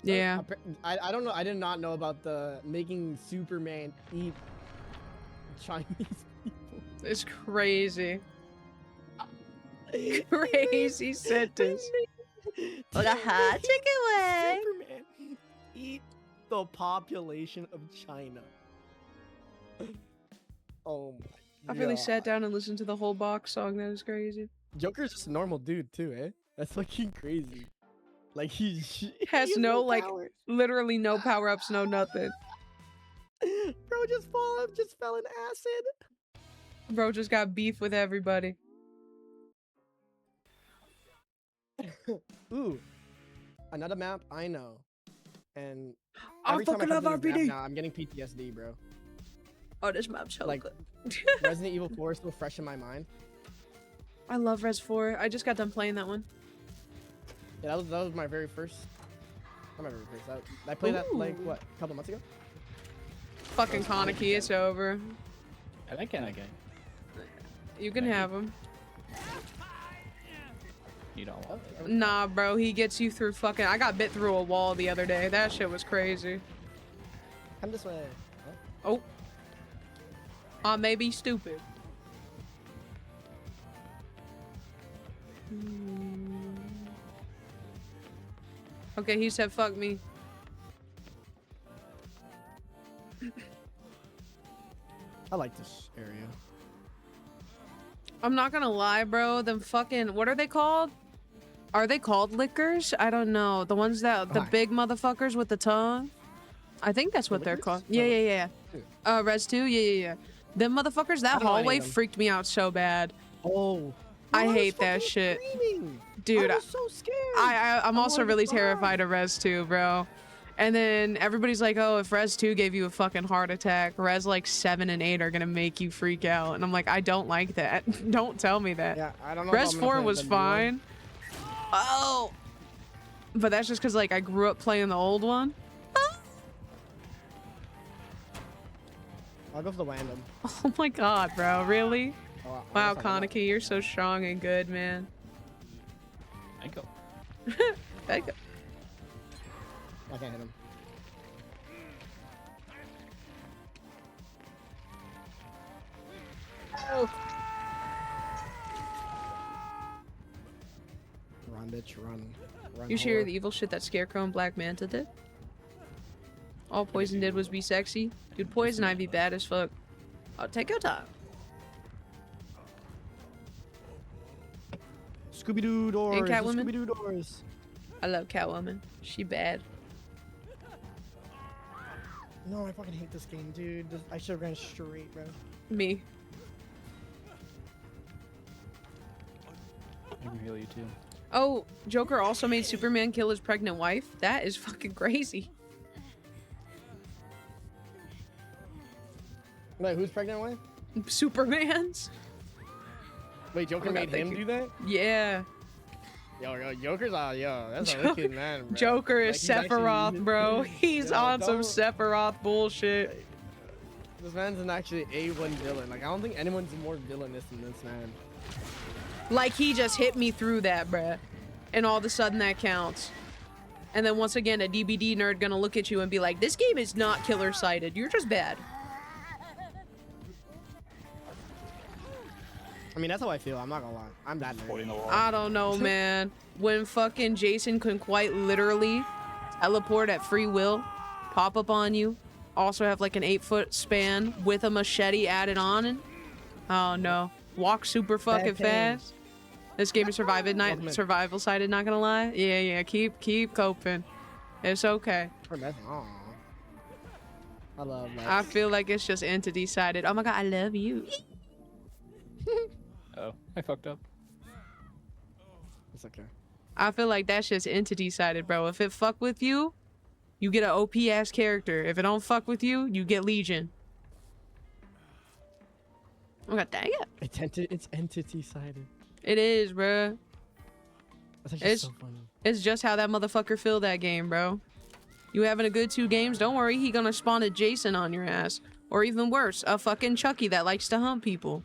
Speaker 1: Yeah.
Speaker 4: I don't know. I did not know about the making Superman eat Chinese people.
Speaker 1: It's crazy. Crazy sentence. Like a hot chicken wing.
Speaker 4: Superman eat the population of China. Oh my
Speaker 1: I've really sat
Speaker 4: God.
Speaker 1: down and listened to the whole box song. That is crazy.
Speaker 4: Joker's just a normal dude too, eh? That's fucking crazy. Like he
Speaker 1: Has
Speaker 4: he
Speaker 1: no, like,
Speaker 4: powers.
Speaker 1: Literally no power ups, no nothing.
Speaker 4: Bro just fell in acid.
Speaker 1: Bro just got beef with everybody.
Speaker 4: Ooh, another map I know, and
Speaker 1: I
Speaker 4: every time
Speaker 1: fucking
Speaker 4: I
Speaker 1: love
Speaker 4: come to this map
Speaker 1: RPD.
Speaker 4: now, I'm getting PTSD, bro.
Speaker 1: Oh, this map's so
Speaker 4: Like-
Speaker 1: good.
Speaker 4: Resident Evil 4 is still fresh in my mind.
Speaker 1: I love Res 4. I just got done playing that one.
Speaker 4: Yeah, that was my very first. Not my very first. I played that like
Speaker 1: Ooh.
Speaker 4: what, a couple months ago.
Speaker 1: Fucking Kaneki, it's over.
Speaker 2: I like that guy.
Speaker 1: You can have him.
Speaker 2: You don't want it.
Speaker 1: Nah, bro, he gets you through fucking. I got bit through a wall the other day. That shit was crazy.
Speaker 4: Come this way.
Speaker 1: Oh. I may be stupid. Okay, he said fuck me.
Speaker 4: I like this area.
Speaker 1: I'm not gonna lie, bro. Them fucking. What are they called? Are they called lickers? I don't know. The ones that. The
Speaker 4: Why?
Speaker 1: big motherfuckers with the tongue? I think that's
Speaker 4: The
Speaker 1: what they're
Speaker 4: lickers?
Speaker 1: called. Yeah,
Speaker 4: Like-
Speaker 1: yeah, yeah. Res 2? Yeah, yeah, yeah. Them motherfuckers, that
Speaker 4: don't know any
Speaker 1: hallway
Speaker 4: of them.
Speaker 1: freaked me out so bad.
Speaker 4: Oh.
Speaker 1: I
Speaker 4: was
Speaker 1: hate that
Speaker 4: fucking
Speaker 1: shit.
Speaker 4: screaming.
Speaker 1: Dude,
Speaker 4: I was so scared.
Speaker 1: I'm also
Speaker 4: wanted to
Speaker 1: really
Speaker 4: cry.
Speaker 1: terrified of Res 2, bro. And then everybody's like, oh, if Res 2 gave you a fucking heart attack, Res like 7 and 8 are gonna make you freak out. And I'm like, I don't like that. Don't tell me that.
Speaker 4: Yeah, I don't know. if
Speaker 1: Res
Speaker 4: I'm gonna
Speaker 1: 4
Speaker 4: play
Speaker 1: was
Speaker 4: the new one.
Speaker 1: fine. Oh. But that's just because like I grew up playing the old one.
Speaker 4: I'll go for the random.
Speaker 1: Oh my god, bro. Really?
Speaker 4: Oh,
Speaker 1: Wow, Kaneki, you're so strong and good, man.
Speaker 2: I go.
Speaker 1: Thank you.
Speaker 4: I can't hit him. Oh. Run, bitch, run. Run.
Speaker 1: You should hear
Speaker 4: whore.
Speaker 1: the evil shit that Scarecrow and Black Manta did? All Poison did was be sexy. Dude, Poison Ivy bad as fuck. Oh, take your time.
Speaker 4: Scooby-Doo doors.
Speaker 1: And Catwoman?
Speaker 4: Scooby-Doo doors.
Speaker 1: I love Catwoman. She bad.
Speaker 4: No, I fucking hate this game, dude. I should have ran straight, bro.
Speaker 1: Me.
Speaker 2: I can heal you too.
Speaker 1: Oh, Joker also made Superman kill his pregnant wife? That is fucking crazy.
Speaker 4: Wait, who's pregnant wife?
Speaker 1: Superman's?
Speaker 4: Wait, Joker
Speaker 1: Oh my God,
Speaker 4: made
Speaker 1: thank
Speaker 4: him
Speaker 1: you.
Speaker 4: do that?
Speaker 1: Yeah.
Speaker 4: Yo, Joker's that's a
Speaker 1: Jo-
Speaker 4: wicked man, bro.
Speaker 1: Joker
Speaker 4: Like,
Speaker 1: is
Speaker 4: he's actually-
Speaker 1: Sephiroth, bro. He's
Speaker 4: Yo,
Speaker 1: on some
Speaker 4: don't-
Speaker 1: Sephiroth bullshit.
Speaker 4: This man's an actually A1 villain. Like, I don't think anyone's more villainous than this man.
Speaker 1: Like, he just hit me through that, bruh. And all of a sudden that counts. And then once again, a DBD nerd gonna look at you and be like, this game is not killer-sighted. You're just bad.
Speaker 4: I mean, that's how I feel. I'm not gonna lie. I'm that
Speaker 2: Supporting
Speaker 4: nerdy.
Speaker 2: the wall.
Speaker 1: I don't know, man. When fucking Jason can quite literally teleport at free will, pop up on you, also have like an 8-foot span with a machete added on, and oh no, walk super fucking
Speaker 4: pain.
Speaker 1: fast. This game is
Speaker 4: Welcome in.
Speaker 1: survival sided. Not gonna lie. Yeah. Keep coping. It's okay.
Speaker 4: Aw. I love that.
Speaker 1: I feel like it's just entity sided. Oh my god, I love you.
Speaker 2: Oh, I fucked up.
Speaker 4: It's okay.
Speaker 1: I feel like that's just entity sided, bro. If it fuck with you, you get an OP ass character. If it don't fuck with you, you get Legion. Oh god, dang it.
Speaker 4: It's entity sided.
Speaker 1: It is, bro.
Speaker 4: That's actually
Speaker 1: It's-
Speaker 4: so funny.
Speaker 1: It's just how that motherfucker feel that game, bro. You having a good 2 games? Don't worry, he gonna spawn a Jason on your ass. Or even worse, a fucking Chucky that likes to hump people.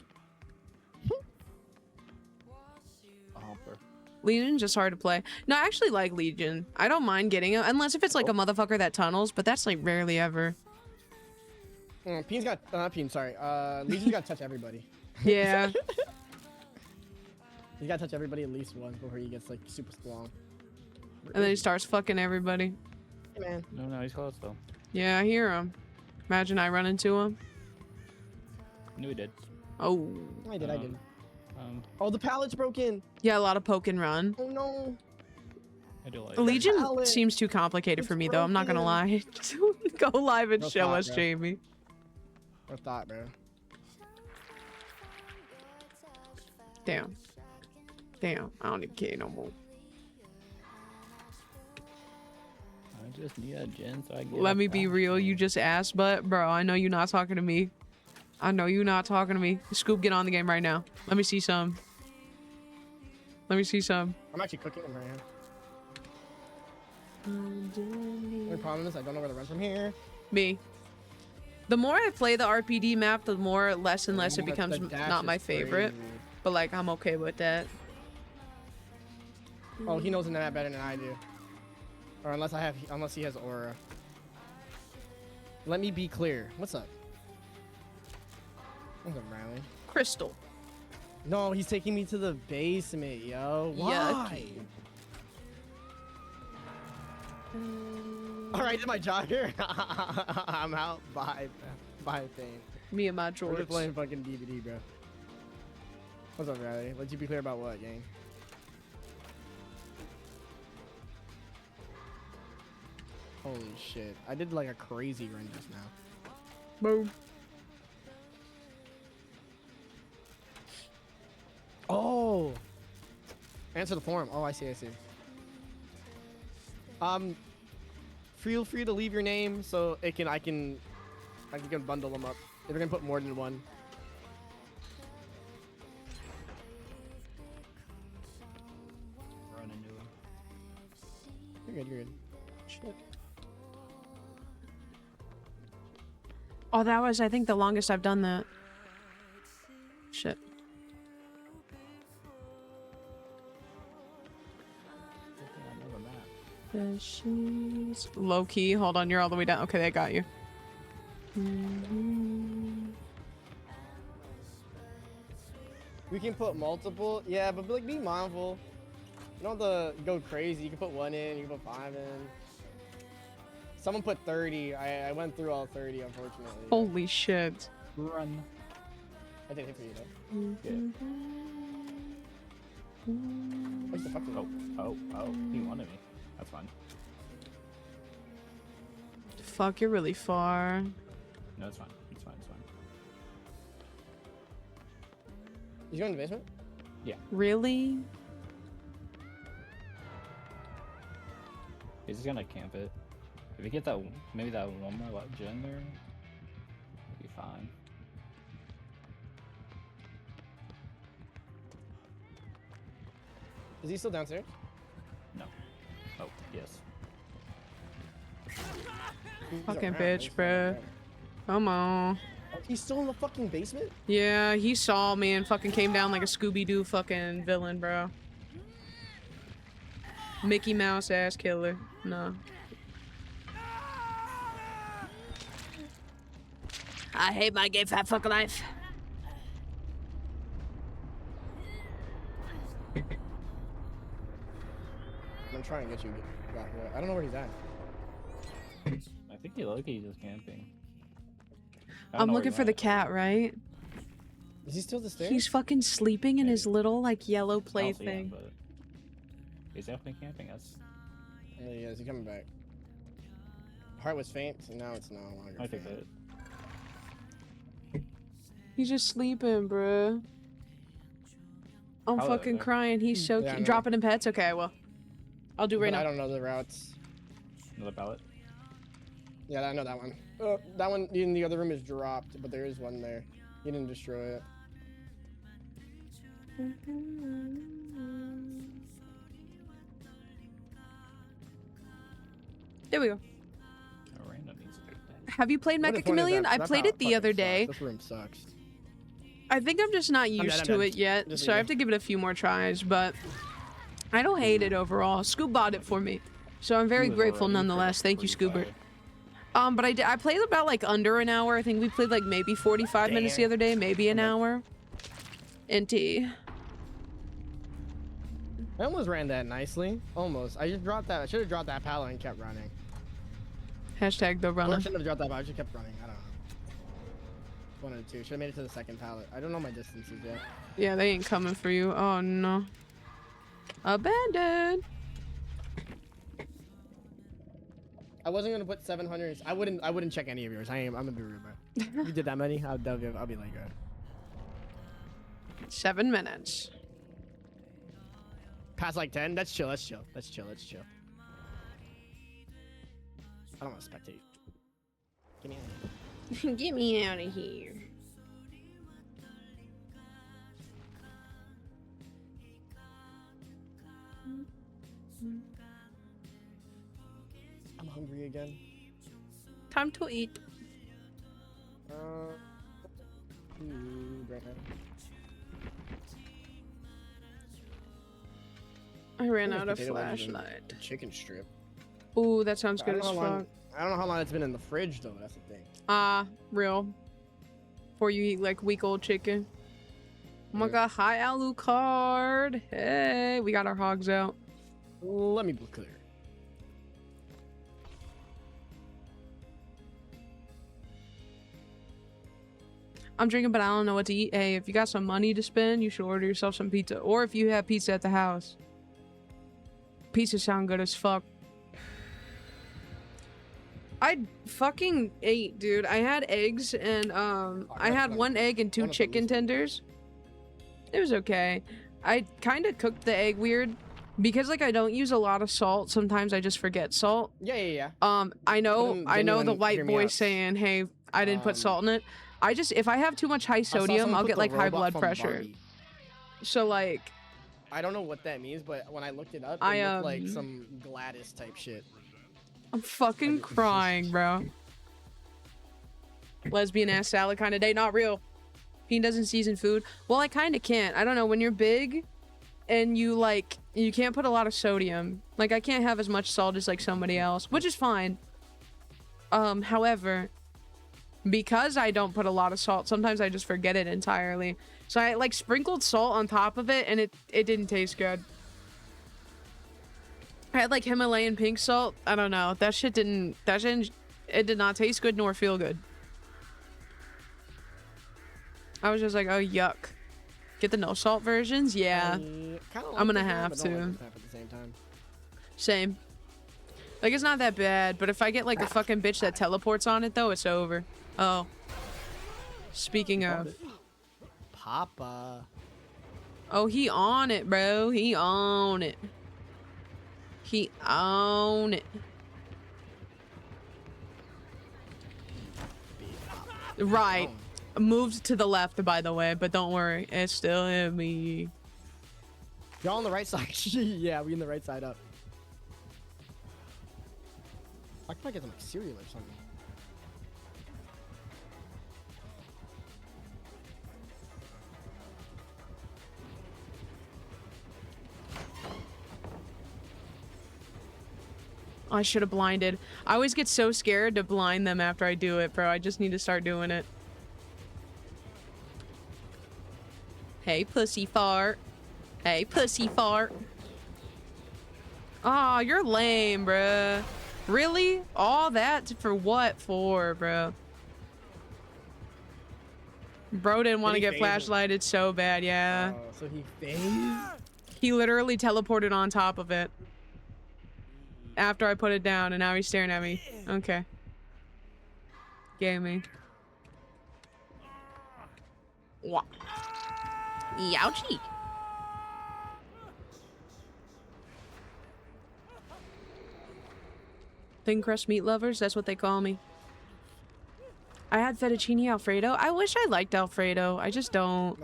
Speaker 2: A humper.
Speaker 1: Legion's just hard to play. No, I actually like Legion. I don't mind getting it, unless if it's like a motherfucker that tunnels, but that's like rarely ever.
Speaker 4: Peen's got, Peen, sorry. Legion's gotta touch everybody.
Speaker 1: Yeah.
Speaker 4: He's gotta touch everybody at least once before he gets like super strong.
Speaker 1: And then he starts fucking everybody.
Speaker 4: Hey, man.
Speaker 2: No, he's close though.
Speaker 1: Yeah, I hear him. Imagine I run into him.
Speaker 2: Knew he did.
Speaker 1: Oh.
Speaker 4: I did.
Speaker 2: Um,
Speaker 4: Oh, the pallet's broken.
Speaker 1: Yeah, a lot of poke and run.
Speaker 4: Oh no.
Speaker 2: I do like.
Speaker 1: Legion
Speaker 4: pallet.
Speaker 1: seems too complicated for
Speaker 4: It's
Speaker 1: me, though. I'm not gonna lie. Go live and
Speaker 4: No
Speaker 1: show
Speaker 4: thought,
Speaker 1: us,
Speaker 4: bro.
Speaker 1: Jamie.
Speaker 4: I thought, bro.
Speaker 1: Damn. Damn. I don't even care no more.
Speaker 2: I just need a gen so I can. Get
Speaker 1: Let
Speaker 2: up
Speaker 1: me be
Speaker 2: fast.
Speaker 1: real. You just asked, but bro, I know you're not talking to me. I know you're not talking to me. Scoop, get on the game right now. Let me see some. Let me see some.
Speaker 4: I'm actually cooking them right now. The problem is I don't know where to run from here.
Speaker 1: Me. The more I play the RPD map, the more less and less it
Speaker 4: The
Speaker 1: becomes
Speaker 4: dash
Speaker 1: not my
Speaker 4: is
Speaker 1: favorite.
Speaker 4: crazy.
Speaker 1: But like, I'm okay with that.
Speaker 4: Oh, he knows the map better than I do. Or unless he has aura. Let me be clear. What's up? What's up, Riley?
Speaker 1: Crystal.
Speaker 4: No, he's taking me to the basement, yo. Why?
Speaker 1: Yucky.
Speaker 4: All right, did my job here. I'm out. Bye fame.
Speaker 1: Me and my
Speaker 4: We're just
Speaker 1: George.
Speaker 4: playing fucking DVD, bro. What's up, Riley? Let you be clear about what, gang? Holy shit. I did like a crazy run just now.
Speaker 1: Boom.
Speaker 4: Oh! Answer the forum. Oh, I see. Feel free to leave your name so I can bundle them up. If you're gonna put more than one.
Speaker 2: Run into him.
Speaker 4: You're good.
Speaker 1: Shit. Oh, that was, I think, the longest I've done that. Shit. Fishies. Low key. Hold on, you're all the way down. Okay, they got you.
Speaker 4: We can put multiple. Yeah, but like be mindful. You don't have to go crazy. You can put 1 in. You can put 5 in. Someone put 30. I went through all 30, unfortunately.
Speaker 1: Holy shit.
Speaker 2: Run.
Speaker 4: I did hit for you though.
Speaker 2: Yeah.
Speaker 4: What's the fuck?
Speaker 2: Oh. He wanted me. That's fine.
Speaker 1: Fuck, you're really far.
Speaker 2: No, it's fine. It's fine.
Speaker 4: He's going to the basement?
Speaker 1: Really?
Speaker 2: He's just gonna camp it. If you get that, maybe that one more like gen there, you'll be fine.
Speaker 4: Is he still downstairs?
Speaker 2: No. Oh, yes.
Speaker 4: He's
Speaker 1: Fucking
Speaker 4: around,
Speaker 1: bitch,
Speaker 4: he's
Speaker 1: bruh.
Speaker 4: around.
Speaker 1: Come on.
Speaker 4: Oh, he's still in the fucking basement?
Speaker 1: Yeah, he saw me and fucking came down like a Scooby-Doo fucking villain, bro. Mickey Mouse ass killer. No. I hate my gay fat fuck life.
Speaker 4: try and get you back. I don't know where he's at.
Speaker 2: I think he Loki's just camping.
Speaker 1: I'm looking for the cat, right?
Speaker 4: Is he still the stairs?
Speaker 1: He's fucking sleeping in his little like yellow plaything.
Speaker 2: But he's definitely camping us.
Speaker 4: Yeah, he is. He's coming back. Heart was faint, so now it's no longer.
Speaker 2: I think
Speaker 4: faint.
Speaker 2: that.
Speaker 1: He's just sleeping, bruh. I'm
Speaker 2: I'll
Speaker 1: fucking
Speaker 2: let her.
Speaker 1: crying. He's so
Speaker 4: Yeah, I
Speaker 1: cute.
Speaker 4: know.
Speaker 1: Dropping in pets? Okay, well. I'll do right
Speaker 4: But I
Speaker 1: now.
Speaker 4: don't know the routes.
Speaker 2: Another pallet.
Speaker 4: Yeah, I know that one. That one in the other room is dropped, but there is one there. You didn't destroy it.
Speaker 1: There we go.
Speaker 2: A random needs to be dead.
Speaker 1: Have you played
Speaker 4: What
Speaker 1: Mecha
Speaker 4: if one is
Speaker 1: Chameleon?
Speaker 4: that-
Speaker 1: I
Speaker 4: that
Speaker 1: played
Speaker 4: pallet
Speaker 1: it the
Speaker 4: fucking
Speaker 1: other
Speaker 4: sucks.
Speaker 1: day.
Speaker 4: This room sucks.
Speaker 1: I think I'm just not used
Speaker 4: I'm
Speaker 1: to
Speaker 4: dead.
Speaker 1: it yet,
Speaker 4: Just
Speaker 1: so I
Speaker 4: leave
Speaker 1: have to give it a few more tries, but I don't hate it overall. Scoop bought it for me, so I'm very
Speaker 2: He was
Speaker 1: grateful
Speaker 2: already
Speaker 1: nonetheless.
Speaker 2: pretty
Speaker 1: Thank you,
Speaker 2: free
Speaker 1: Scoober.
Speaker 2: fire.
Speaker 1: But I played about like under an hour. I think we played like maybe 45 minutes the
Speaker 4: Damn.
Speaker 1: other day, maybe an hour. NT.
Speaker 4: I almost ran that nicely. Almost. I just dropped that. I should have dropped that pallet and kept running.
Speaker 1: Hashtag the
Speaker 4: Or I
Speaker 1: runner.
Speaker 4: shouldn't have dropped that pallet. I just kept running. I don't know. One of the two. Should have made it to the second pallet. I don't know my distances yet.
Speaker 1: Yeah, they ain't coming for you. Oh no. Abandoned.
Speaker 4: I wasn't gonna put 700. I wouldn't check any of yours. I'm gonna be rude, bro. You did that many? I'll be like,
Speaker 1: 7 minutes.
Speaker 4: past like 10. That's chill. Let's chill. Let's chill. Let's chill. I don't want to spectate. Give me out of here.
Speaker 1: Get me out of here.
Speaker 4: I'm hungry again.
Speaker 1: Time to eat.
Speaker 4: Right now.
Speaker 1: I ran
Speaker 4: Ooh,
Speaker 1: out of
Speaker 4: potato wedges and
Speaker 1: flashlight.
Speaker 4: Chicken strip.
Speaker 1: Ooh, that sounds
Speaker 4: I
Speaker 1: good
Speaker 4: don't
Speaker 1: as
Speaker 4: know how long-
Speaker 1: fuck.
Speaker 4: I don't know how long it's been in the fridge though. That's the thing.
Speaker 1: Real. Before you eat like week old chicken. Oh my
Speaker 4: Yeah.
Speaker 1: god, hi Alucard. Hey, we got our hogs out.
Speaker 4: Let me be clear.
Speaker 1: I'm drinking, but I don't know what to eat. Hey, if you got some money to spend, you should order yourself some pizza. Or if you have pizza at the house. Pizza sound good as fuck. I fucking ate, dude. I had eggs and I had one egg and two
Speaker 4: one of
Speaker 1: chicken
Speaker 4: those.
Speaker 1: tenders. It was okay. I kind of cooked the egg weird because like I don't use a lot of salt. Sometimes I just forget salt.
Speaker 4: Yeah.
Speaker 1: I know
Speaker 4: Couldn't
Speaker 1: the
Speaker 4: anyone
Speaker 1: white
Speaker 4: hear me
Speaker 1: boy
Speaker 4: out?
Speaker 1: saying, "Hey, I didn't put salt in it." I just if I have too much high
Speaker 4: I saw
Speaker 1: sodium,
Speaker 4: someone
Speaker 1: I'll
Speaker 4: put
Speaker 1: get
Speaker 4: the
Speaker 1: like high
Speaker 4: robot
Speaker 1: blood
Speaker 4: from
Speaker 1: pressure.
Speaker 4: Barbie.
Speaker 1: So like
Speaker 4: I don't know what that means, but when I looked it up, it
Speaker 1: I,
Speaker 4: looked like some Gladys type shit.
Speaker 1: I'm fucking
Speaker 4: Like,
Speaker 1: crying, bro. Lesbian ass salad kind of day, not real. He doesn't season food. Well, I kind of can't. I don't know. When you're big and you can't put a lot of sodium. Like I can't have as much salt as like somebody else, which is fine. However, because I don't put a lot of salt, sometimes I just forget it entirely. So I like sprinkled salt on top of it and it didn't taste good. I had like Himalayan pink salt. I don't know. That shit it did not taste good nor feel good. I was just like, oh, yuck. Get the no salt versions? Yeah.
Speaker 4: Kinda
Speaker 1: I'm gonna
Speaker 4: like this
Speaker 1: have
Speaker 4: one, but don't
Speaker 1: to.
Speaker 4: like this half at the same time.
Speaker 1: Same. Like, it's not that bad, but if I get like a fucking bitch that teleports on it, though, it's over. Oh. Speaking of.
Speaker 4: Papa.
Speaker 1: Oh, he on it, bro. He on it. He on it. Right. Moved to the left, by the way, but don't worry. It's still in me.
Speaker 4: Y'all on the right side. Yeah, we in the right side up. I can get some like cereal or something.
Speaker 1: I should have blinded. I always get so scared to blind them after I do it, bro. I just need to start doing it. Hey, pussy fart. Hey, pussy fart. Aw, you're lame, bruh. Really? All that for what for, bro? Bro didn't want to
Speaker 4: Did he
Speaker 1: get
Speaker 4: phase it?
Speaker 1: flashlighted so bad, yeah.
Speaker 4: Oh, so he phased?
Speaker 1: He literally teleported on top of it. After I put it down, and now he's staring at me. Okay. Gaming. Wah. Youchie. Thin crust meat lovers, that's what they call me. I had fettuccine Alfredo. I wish I liked Alfredo. I just don't.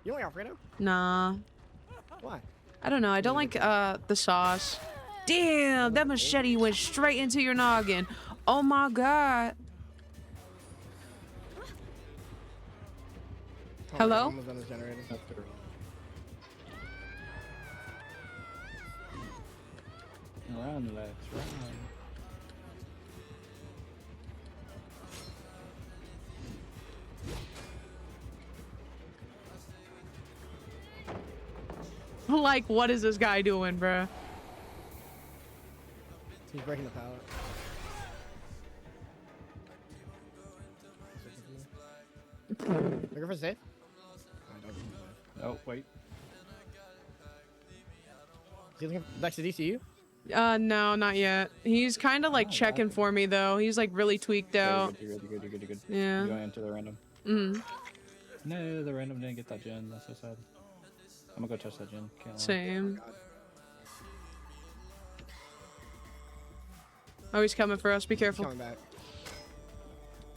Speaker 4: You don't like Alfredo?
Speaker 1: Nah.
Speaker 4: Why?
Speaker 1: I don't know. I don't like the sauce. Damn, that machete went straight into your noggin. Oh my god.
Speaker 4: Oh,
Speaker 1: Hello?
Speaker 4: almost done this generator.
Speaker 2: Run, Lex, run.
Speaker 1: Like, what is this guy doing, bruh?
Speaker 4: He's breaking the pallet. Looking for safe?
Speaker 2: Oh, wait.
Speaker 4: Is he looking back to DCU?
Speaker 1: No, not yet. He's kind of like checking for me though. He's like really tweaked out.
Speaker 2: You're good.
Speaker 1: Yeah.
Speaker 2: You're going into the random.
Speaker 1: Mm.
Speaker 2: No, the random didn't get that gen. That's so sad. I'm gonna go touch that gen. Can't lie.
Speaker 1: Same. Oh, he's coming for us. Be
Speaker 4: He's
Speaker 1: careful.
Speaker 4: coming back.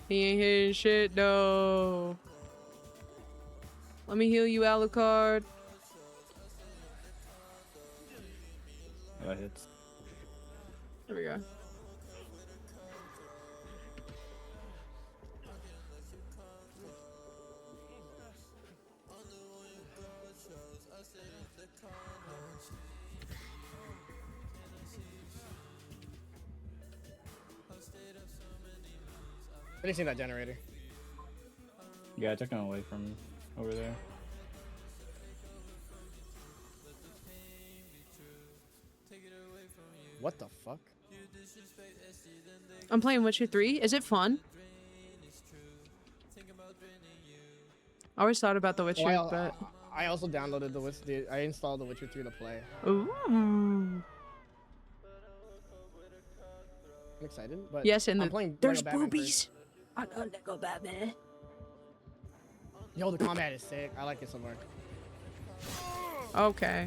Speaker 1: He ain't hitting shit though. Let me heal you, Alucard.
Speaker 2: That hits.
Speaker 1: There we go.
Speaker 4: I didn't see that generator.
Speaker 2: Yeah, I took him away from over there.
Speaker 4: What the fuck?
Speaker 1: I'm playing Witcher 3. Is it fun? I always thought about The Witcher, but...
Speaker 4: I also downloaded the Witcher. I installed the Witcher 3 to play.
Speaker 1: Ooh.
Speaker 4: I'm excited, but
Speaker 1: Yes, and
Speaker 4: I'm playing
Speaker 1: there's
Speaker 4: Lego Batman
Speaker 1: boobies. I love Lego Batman.
Speaker 4: first. Yo, the combat is sick. I like it so far.
Speaker 1: Okay.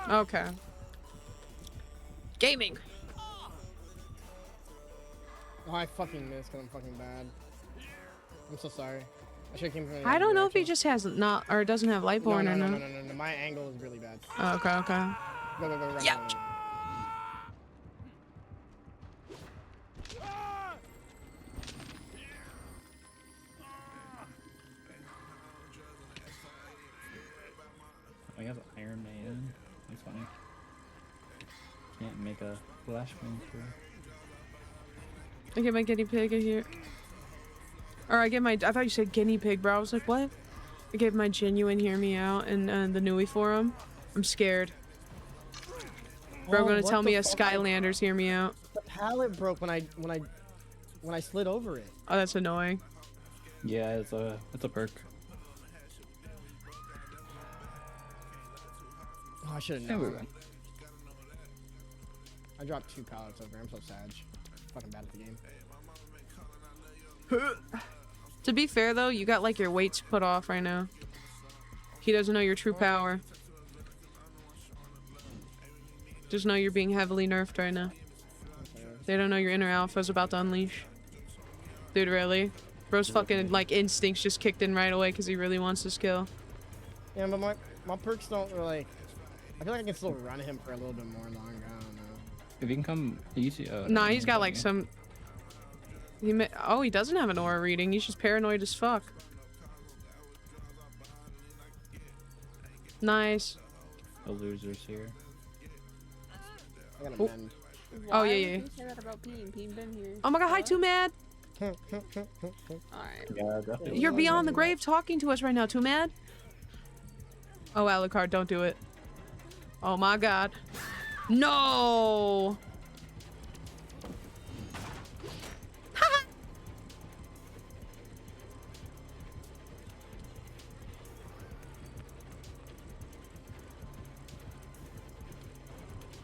Speaker 1: Okay. Gaming.
Speaker 4: Oh, I fucking missed because I'm fucking bad. I'm so sorry. I should have came from the
Speaker 1: I
Speaker 4: other
Speaker 1: don't know if he
Speaker 4: direction.
Speaker 1: just has not or doesn't have Lightborn
Speaker 4: no,
Speaker 1: or
Speaker 4: no,
Speaker 1: not.
Speaker 4: no. My angle is really bad.
Speaker 1: Oh, okay, okay.
Speaker 4: Go, run.
Speaker 1: Yep.
Speaker 4: run.
Speaker 2: Oh, he has Iron Man. That's funny. Can't make a flashbang through.
Speaker 1: I get my guinea pig in here. Or I get my, I thought you said guinea pig, bro. I was like, what? I gave my genuine hear me out in the Nui forum. I'm scared. Bro, gonna
Speaker 4: what
Speaker 1: tell me
Speaker 4: the
Speaker 1: a
Speaker 4: fuck?
Speaker 1: Skylanders hear me out.
Speaker 4: The pallet broke when I slid over it.
Speaker 1: Oh, that's annoying.
Speaker 2: Yeah, it's a perk.
Speaker 4: Oh, I should have
Speaker 2: Yeah, we
Speaker 4: known.
Speaker 2: win.
Speaker 4: I dropped 2 pallets over. I'm so sad. Fucking bad at the game.
Speaker 1: To be fair though, you got like your weights put off right now. He doesn't know your true power. Just know you're being heavily nerfed right now.
Speaker 4: Okay.
Speaker 1: They don't know your inner alpha's about to unleash. Dude, really? Bro's fucking like instincts just kicked in right away because he really wants this kill.
Speaker 4: Yeah, but my perks don't really. I feel like I can still run him for a little bit more longer. I don't know.
Speaker 2: If you can come easy.
Speaker 1: Nah, he's got like some. Oh, he doesn't have an aura reading. He's just paranoid as fuck. Nice.
Speaker 2: The losers here.
Speaker 4: I gotta
Speaker 1: Oh.
Speaker 4: mend.
Speaker 1: Oh,
Speaker 6: Why
Speaker 1: yeah,
Speaker 6: would
Speaker 1: yeah.
Speaker 6: you say that about Peen? Peen been here.
Speaker 1: Oh my god, hi,
Speaker 6: What?
Speaker 1: Too Mad.
Speaker 6: Alright.
Speaker 2: Yeah, definitely.
Speaker 1: You're beyond the grave talking to us right now, Too Mad. Oh, Alucard, don't do it. Oh my god. No!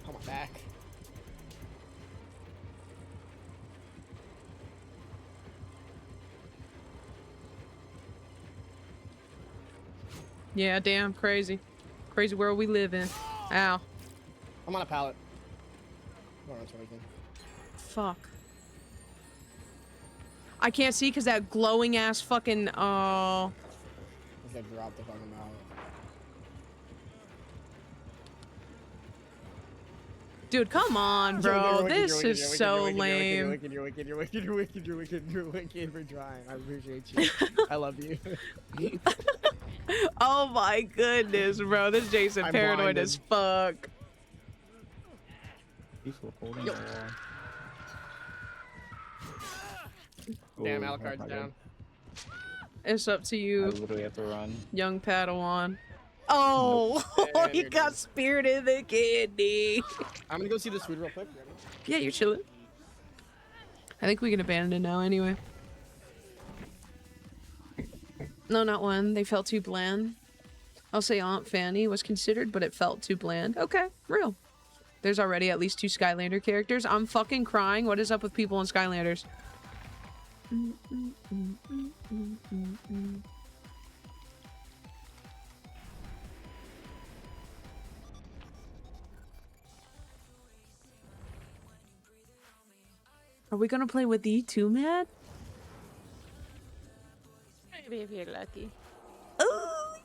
Speaker 4: On my back.
Speaker 1: Yeah, damn, crazy. Crazy world we live in. Ow.
Speaker 4: I'm on a pallet. Oh, that's working.
Speaker 1: Fuck. I can't see because that glowing ass fucking, oh.
Speaker 4: It's like dropped the fucking pallet.
Speaker 1: Dude, come on, bro. This is so lame.
Speaker 4: You're wicked for trying. I appreciate you. I love you.
Speaker 1: Oh my goodness, bro. This Jason
Speaker 4: I'm
Speaker 1: paranoid
Speaker 4: blinded.
Speaker 1: as fuck.
Speaker 2: Peaceful holding
Speaker 4: Yo.
Speaker 2: the
Speaker 4: Damn,
Speaker 2: Ooh,
Speaker 4: Alucard's
Speaker 2: oh my
Speaker 4: down.
Speaker 1: It's up to
Speaker 2: God. I
Speaker 1: you,
Speaker 2: literally have to run.
Speaker 1: young Padawan. Oh,
Speaker 4: Yeah,
Speaker 1: he
Speaker 4: you're
Speaker 1: got
Speaker 4: done.
Speaker 1: speared in the kidney.
Speaker 4: I'm gonna go see this food real quick. Ready?
Speaker 1: Yeah, you're chilling. I think we can abandon it now anyway. No, not one. They felt too bland. I'll say Aunt Fanny was considered, but it felt too bland. Okay, real. There's already at least 2 Skylander characters. I'm fucking crying. What is up with people in Skylanders? Are we gonna play with E2, Matt?
Speaker 6: Maybe if you're lucky.
Speaker 1: Oh,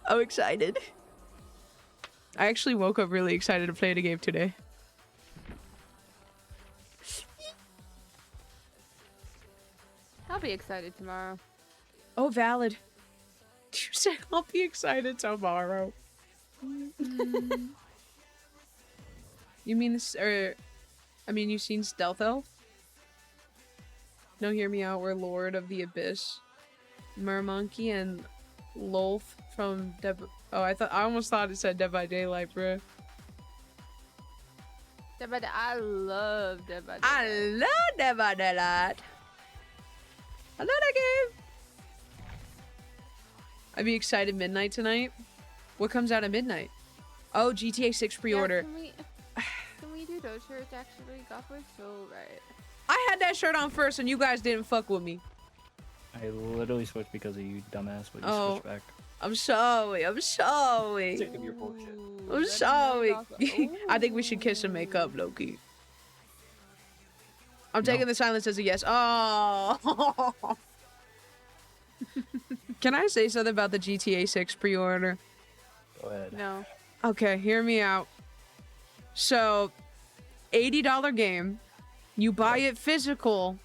Speaker 1: I'm excited. I actually woke up really excited to play the game today.
Speaker 6: I'll be excited tomorrow.
Speaker 1: Oh, valid. You said I'll be excited tomorrow. You mean this, or I mean, you've seen Stealth Elf? No, hear me out. We're Lord of the Abyss, Mermonkey, and Lolth from Dead. Oh, I almost thought it said Dead by Daylight, bro.
Speaker 6: I love Dead by Daylight.
Speaker 1: I love Dead by Daylight. I love that game. I'd be excited midnight tonight. What comes out at midnight? Oh, GTA 6 pre-order.
Speaker 6: Yeah, can we do those shirts actually? God, we're so right.
Speaker 1: I had that shirt on first and you guys didn't fuck with me.
Speaker 2: I literally switched because of you, dumbass, but you
Speaker 1: Oh.
Speaker 2: switched back.
Speaker 1: I'm sorry. I'm sorry.
Speaker 2: Sick of your bullshit.
Speaker 1: I'm sorry. I think we should kiss and make up, Loki. I'm taking the silence as a yes. Oh. Can I say something about the GTA 6 pre-order?
Speaker 2: Go ahead.
Speaker 6: No.
Speaker 1: Okay, hear me out. So, $80 game. You buy it physical.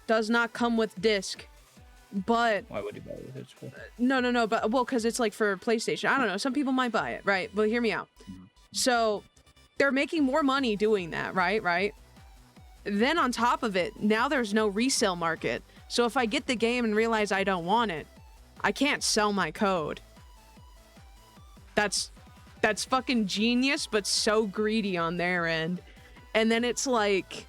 Speaker 1: Does not come with disc. But
Speaker 2: Why would you buy it? It's cool.
Speaker 1: no, but well, because it's like for PlayStation. I don't know. Some people might buy it, right? But hear me out. So, they're making more money doing that, right? Then on top of it, now there's no resale market. So if I get the game and realize I don't want it, I can't sell my code. That's fucking genius, but so greedy on their end. And then it's like,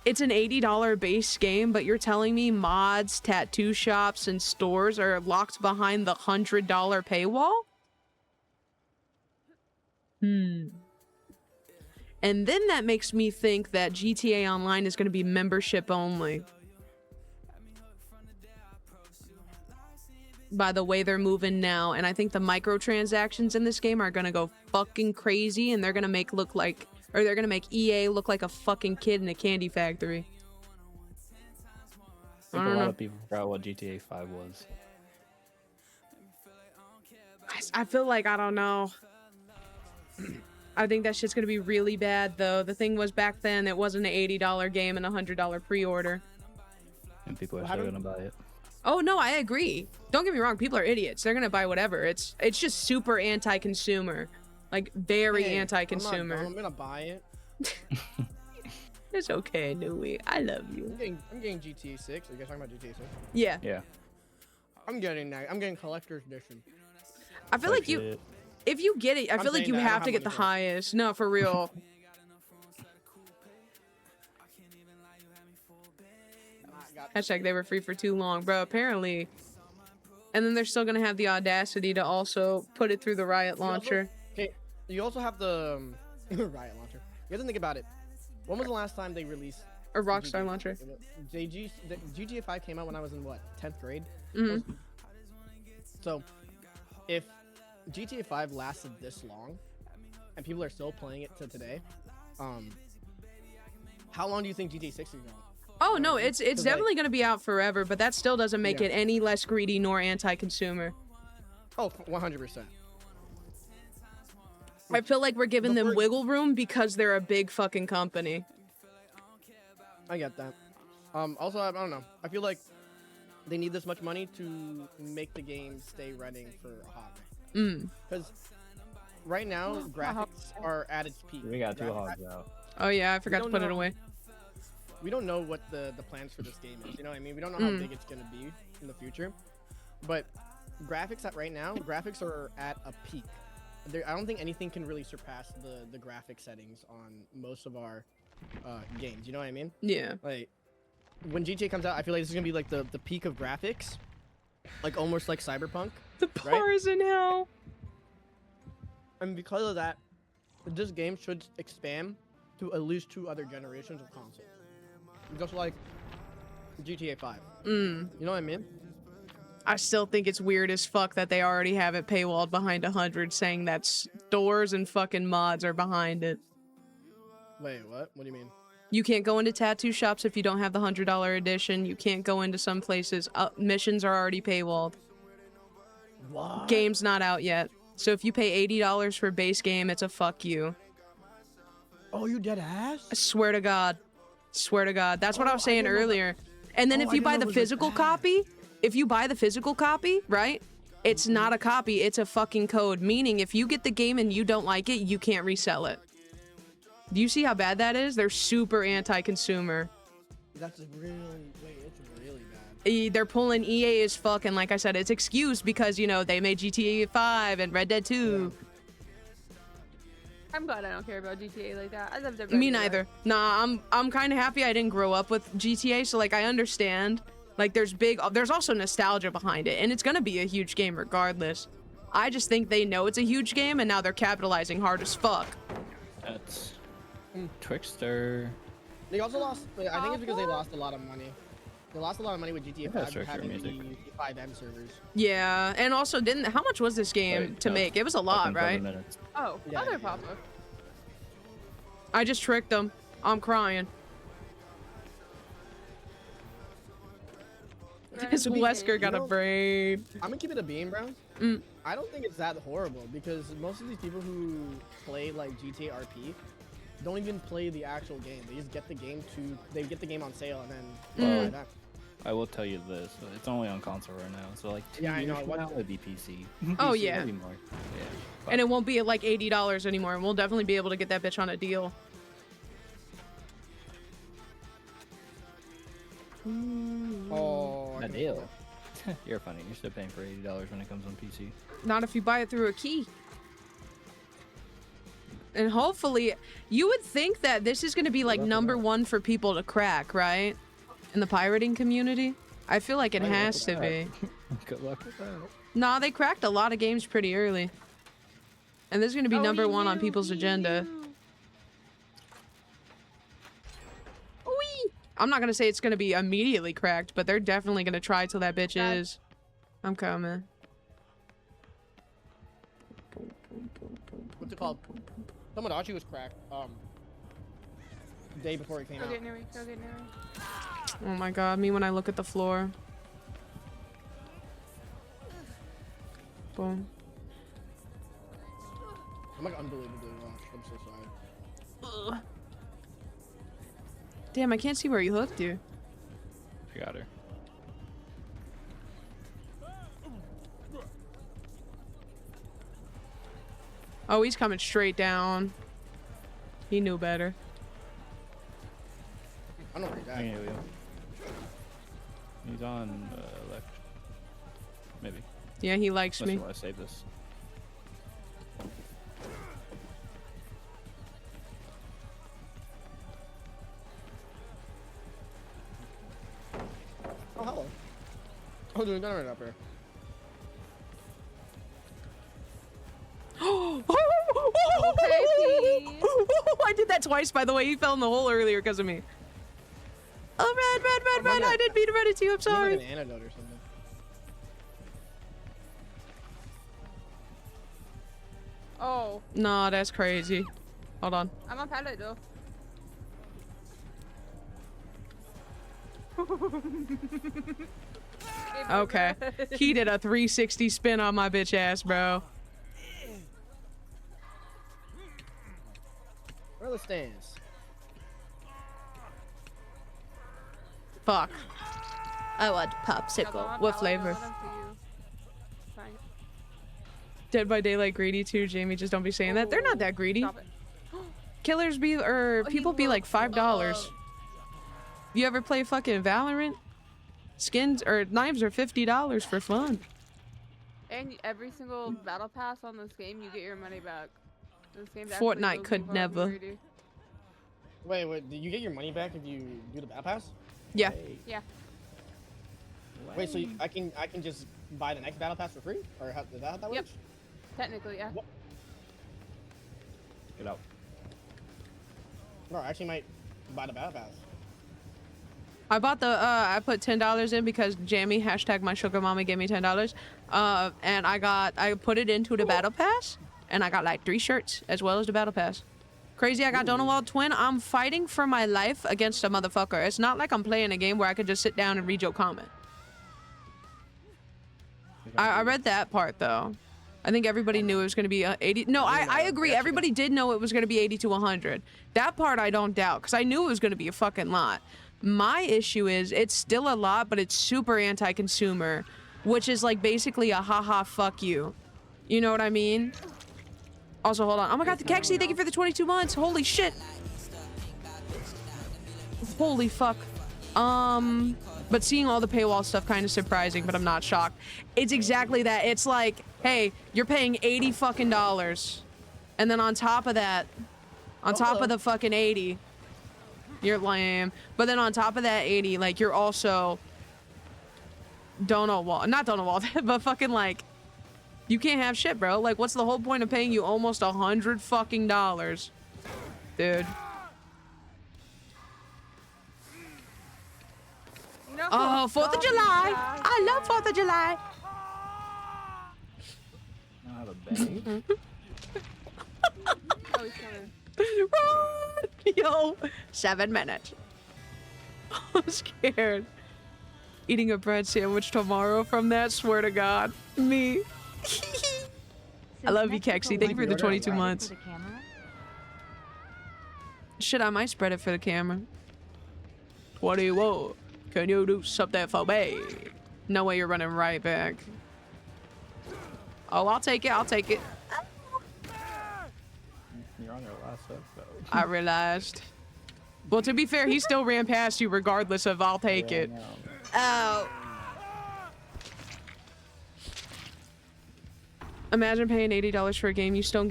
Speaker 1: it's an $80 base game, but you're telling me mods, tattoo shops, and stores are locked behind the $100 paywall? And then that makes me think that GTA Online is going to be membership only. By the way they're moving now. And I think the microtransactions in this game are going to go fucking crazy, and they're going to make they're going to make EA look like a fucking kid in a candy factory.
Speaker 2: I think a lot of people forgot what GTA 5 was.
Speaker 1: I feel like, I don't know. I think that shit's gonna be really bad, though. The thing was, back then, it wasn't an $80 game and a $100 pre-order.
Speaker 2: And people are still gonna buy it.
Speaker 1: Oh, no, I agree. Don't get me wrong. People are idiots. They're gonna buy whatever. It's just super anti-consumer. Like, very
Speaker 4: Hey,
Speaker 1: anti-consumer.
Speaker 4: I'm gonna buy it.
Speaker 1: It's okay, Nui. I love you.
Speaker 4: I'm getting GTA 6. Are you guys talking about GTA 6?
Speaker 1: Yeah.
Speaker 2: Yeah.
Speaker 4: I'm getting that. I'm getting collector's edition.
Speaker 1: I feel like you, if you get it, I
Speaker 4: I'm
Speaker 1: feel like
Speaker 4: saying
Speaker 1: you
Speaker 4: that, I don't
Speaker 1: have to
Speaker 4: have
Speaker 1: get the
Speaker 4: money for it.
Speaker 1: highest. No, for real. Hashtag they were free for too long, bro. Apparently. And then they're still gonna have the audacity to also put it through the Riot launcher.
Speaker 4: Okay, you also have the Riot launcher. You have to think about it. When was the last time they released
Speaker 1: Or Rockstar launcher.
Speaker 4: The GTA 5 came out when I was in what, 10th grade?
Speaker 1: Mm-hmm.
Speaker 4: So, if GTA 5 lasted this long, and people are still playing it to today, how long do you think GTA 6 is going?
Speaker 1: Oh no, it's definitely gonna be out forever, but that still doesn't make
Speaker 4: Yeah.
Speaker 1: it any less greedy nor anti-consumer.
Speaker 4: Oh, 100%.
Speaker 1: I feel like we're giving them
Speaker 4: Before-
Speaker 1: wiggle room because they're a big fucking company.
Speaker 4: I get that. Also, I don't know. I feel like they need this much money to make the game stay running for a hot minute. Because right now, graphics are at its peak.
Speaker 2: We got 2 hogs out.
Speaker 1: Oh yeah, I forgot to
Speaker 4: don't
Speaker 1: put it
Speaker 4: know.
Speaker 1: away.
Speaker 4: We don't know what the plans for this game is. You know what I mean? We don't know how big it's gonna be in the future. But graphics right now, graphics are at a peak. I don't think anything can really surpass the graphic settings on most of our games. You know what I mean?
Speaker 1: Yeah.
Speaker 4: Like when GTA comes out, I feel like this is gonna be like the peak of graphics, like almost like Cyberpunk.
Speaker 1: The bars in hell.
Speaker 4: And because of that, this game should expand to at least 2 other generations of consoles. Just like GTA 5. You know what I mean?
Speaker 1: I still think it's weird as fuck that they already have it paywalled behind 100, saying that stores and fucking mods are behind it.
Speaker 4: Wait, what? What do you mean?
Speaker 1: You can't go into tattoo shops if you don't have the $100 edition. You can't go into some places. Missions are already paywalled.
Speaker 4: What?
Speaker 1: Game's not out yet. So if you pay $80 for base game, it's a fuck you.
Speaker 4: Oh, you dead ass?
Speaker 1: I swear to God. Swear to God. That's what I was saying
Speaker 4: didn't know that.
Speaker 1: earlier. And then
Speaker 4: Oh,
Speaker 1: if
Speaker 4: I
Speaker 1: you
Speaker 4: didn't
Speaker 1: buy
Speaker 4: know
Speaker 1: the
Speaker 4: it was like
Speaker 1: physical
Speaker 4: that.
Speaker 1: copy, if you buy the physical copy, right? It's not a copy, it's a fucking code. Meaning if you get the game and you don't like it, you can't resell it. Do you see how bad that is? They're super anti-consumer.
Speaker 4: That's really, wait, it's really bad.
Speaker 1: They're pulling EA as fuck, and like I said, it's excused because, you know, they made GTA 5 and Red Dead 2.
Speaker 6: I'm glad I don't care about GTA like that. I love the
Speaker 1: Me neither. Nah, I'm kind of happy I didn't grow up with GTA, so like I understand. Like there's also nostalgia behind it, and it's gonna be a huge game regardless. I just think they know it's a huge game, and now they're capitalizing hard as fuck.
Speaker 2: That's Trickster.
Speaker 4: They also lost, I think it's because they lost a lot of money. They lost a lot of money with GTA
Speaker 2: That's
Speaker 4: 5
Speaker 2: Trickster
Speaker 4: having
Speaker 2: music.
Speaker 4: the 5M servers.
Speaker 1: Yeah, and also how much was this game
Speaker 2: Wait,
Speaker 1: to
Speaker 2: no,
Speaker 1: make? It was a lot,
Speaker 2: fucking 7
Speaker 1: right?
Speaker 2: minutes.
Speaker 6: Oh,
Speaker 4: Yeah,
Speaker 6: other
Speaker 4: yeah.
Speaker 6: Papa.
Speaker 1: I just tricked them. I'm crying. This
Speaker 4: To be
Speaker 1: Wesker
Speaker 4: fair,
Speaker 1: got
Speaker 4: you
Speaker 1: a
Speaker 4: know-
Speaker 1: brain.
Speaker 4: I'm gonna keep it a beam, bro. I don't think it's that horrible because most of these people who play like GTA RP don't even play the actual game. They just get the game on sale and then buy that.
Speaker 2: I will tell you this: it's only on console right now, so like 2
Speaker 4: Yeah, I
Speaker 2: years
Speaker 4: know,
Speaker 2: from
Speaker 4: what
Speaker 2: now,
Speaker 4: the-
Speaker 2: it'd be PC.
Speaker 1: Oh,
Speaker 2: PC,
Speaker 1: yeah.
Speaker 2: maybe more. Yeah.
Speaker 1: And it won't be at like $80 anymore, and we'll definitely be able to get that bitch on a deal.
Speaker 4: Oh, I
Speaker 2: A
Speaker 4: can
Speaker 2: deal. You're funny. You're still paying for $80 when it comes on PC.
Speaker 1: Not if you buy it through a key. And hopefully, you would think that this is going to be like #1 for people to crack, right? In the pirating community. I feel like it has to be.
Speaker 2: Good luck with that.
Speaker 1: Nah, they cracked a lot of games pretty early. And this is going to be #1 on people's agenda. Whee! I'm not going to say it's going to be immediately cracked, but they're definitely going to try till that bitch is. I'm coming.
Speaker 4: What's it called? Tomodachi was cracked. Day before it came
Speaker 6: Go
Speaker 4: out.
Speaker 6: get Nuri. Go get Nuri.
Speaker 1: Oh my god, me when I look at the floor. Boom.
Speaker 4: I'm like unbelievably lost. I'm so sorry.
Speaker 1: Ugh. Damn, I can't see where you hooked you.
Speaker 2: I got her.
Speaker 1: Oh, he's coming straight down. He knew better.
Speaker 4: I don't know where he's
Speaker 2: I
Speaker 4: at.
Speaker 2: can heal you. He's on left. Maybe.
Speaker 1: Yeah, he likes
Speaker 2: Unless
Speaker 1: me.
Speaker 2: you want to save this.
Speaker 4: Oh, hello. Oh, there's another up here.
Speaker 1: I did that twice, by the way. He fell in the hole earlier because of me. Oh, red. I didn't mean to run into you. I'm
Speaker 4: Need,
Speaker 1: sorry.
Speaker 4: like an antidote or something.
Speaker 6: Oh,
Speaker 1: No, that's crazy. Hold on.
Speaker 6: I'm on pallet though.
Speaker 1: Okay. He did a 360 spin on my bitch ass, bro.
Speaker 4: Where are the stands?
Speaker 1: Fuck. I want
Speaker 6: Yeah, but
Speaker 1: popsicle.
Speaker 6: I'm
Speaker 1: What
Speaker 6: pallet,
Speaker 1: flavor?
Speaker 6: I'll let 'em see you. Fine.
Speaker 1: Dead by Daylight greedy too, Jamie. Just don't be saying that. They're not that greedy.
Speaker 6: Stop it.
Speaker 1: Killers be or
Speaker 6: he
Speaker 1: people be like
Speaker 6: looks
Speaker 1: $5. You ever play fucking Valorant? Skins or knives are $50 for fun.
Speaker 6: And every single battle pass on this game, you get your money back. This game's
Speaker 1: Fortnite
Speaker 6: actually
Speaker 1: could
Speaker 6: looking for
Speaker 1: never.
Speaker 6: greedy.
Speaker 4: Wait, do you get your money back if you do the battle pass?
Speaker 1: Yeah.
Speaker 6: Yeah.
Speaker 4: Wait, so I can just buy the next battle pass for free? Or how, is that how that
Speaker 6: Yep.
Speaker 4: works?
Speaker 6: Technically, yeah.
Speaker 4: What?
Speaker 2: Get out.
Speaker 4: No, I actually might buy the battle pass.
Speaker 1: I bought the I put $10 in because Jamie hashtag my sugar mommy gave me $10. And I put it into the battle pass and I got like 3 shirts as well as the battle pass. Crazy, I got Donald Twin. I'm fighting for my life against a motherfucker. It's not like I'm playing a game where I could just sit down and read your comment. I read that part though. I think everybody knew it was going to be 80. No, I agree. Everybody did know it was going to be 80 to 100. That part I don't doubt because I knew it was going to be a fucking lot. My issue is it's still a lot, but it's super anti-consumer, which is like basically a haha fuck you. You know what I mean? Also, hold on. Oh my god, the Kexi, thank you for the 22 months. Holy shit. Holy fuck. But seeing all the paywall stuff kind of surprising, but I'm not shocked. It's exactly that. It's like, hey, you're paying 80 fucking dollars. And then on top of that, on top of the fucking 80, you're lame. But then on top of that 80, like you're also not but fucking like you can't have shit, bro. Like what's the whole point of paying you almost $100 fucking dollars? Dude.
Speaker 6: No,
Speaker 1: Oh, 4th of July. I love 4th of July.
Speaker 2: I have a bang.
Speaker 6: Oh, he's coming.
Speaker 1: Run! Yo, 7 minutes. I'm scared. Eating a bread sandwich tomorrow from that, swear to God. Me. I love you, Kexi. Thank you for the 22 months. Shit, I might spread it for the camera. What do you want? Can you do something for me? No way you're running right back. Oh, I'll take it. I'll take it.
Speaker 2: You're on your last up, though.
Speaker 1: I realized. Well, to be fair, he still ran past you regardless of I'll take it. Oh. Imagine paying $80 for a game, you still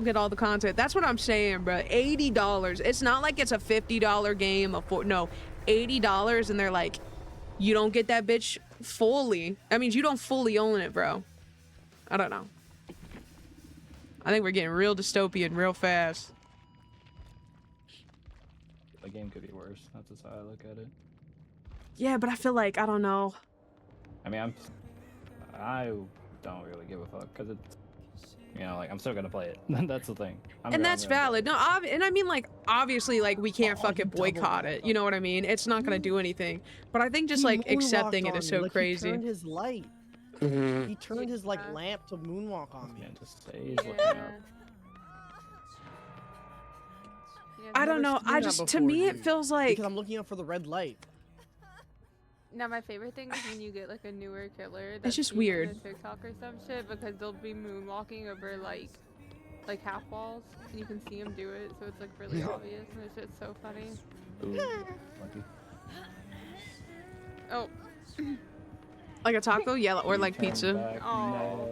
Speaker 1: get all the content. That's what I'm saying, bro. $80. It's not like it's a $50 game. No, $80, and they're like, you don't get that bitch fully. That means you don't fully own it, bro. I don't know. I think we're getting real dystopian real fast.
Speaker 2: The game could be worse. That's just how I look at it.
Speaker 1: Yeah, but I feel like, I don't know.
Speaker 2: I mean, I don't really give a fuck because it's, you know, like I'm still gonna play it. That's the thing.
Speaker 1: And that's valid. No, and I mean, like, obviously, like, we can't fucking boycott it. You know what I mean? It's not gonna do anything. But I think just, like, accepting it is so crazy.
Speaker 4: He turned his light. He turned his, like, lamp to moonwalk on me.
Speaker 2: Man, just say he's looking up.
Speaker 1: I don't know. I just, to me, it feels like...
Speaker 4: Because I'm looking up for the red light.
Speaker 6: Now my favorite thing is when you get like a newer killer.
Speaker 1: It's just
Speaker 6: seen on
Speaker 1: weird.
Speaker 6: a TikTok or some shit because they'll be moonwalking over like half walls and you can see them do it, so it's like really obvious and it's just so funny.
Speaker 2: Ooh, lucky.
Speaker 6: Oh.
Speaker 1: Like a taco? Yeah, or like
Speaker 2: Turn
Speaker 1: pizza.
Speaker 2: back,
Speaker 6: Aw.
Speaker 2: no.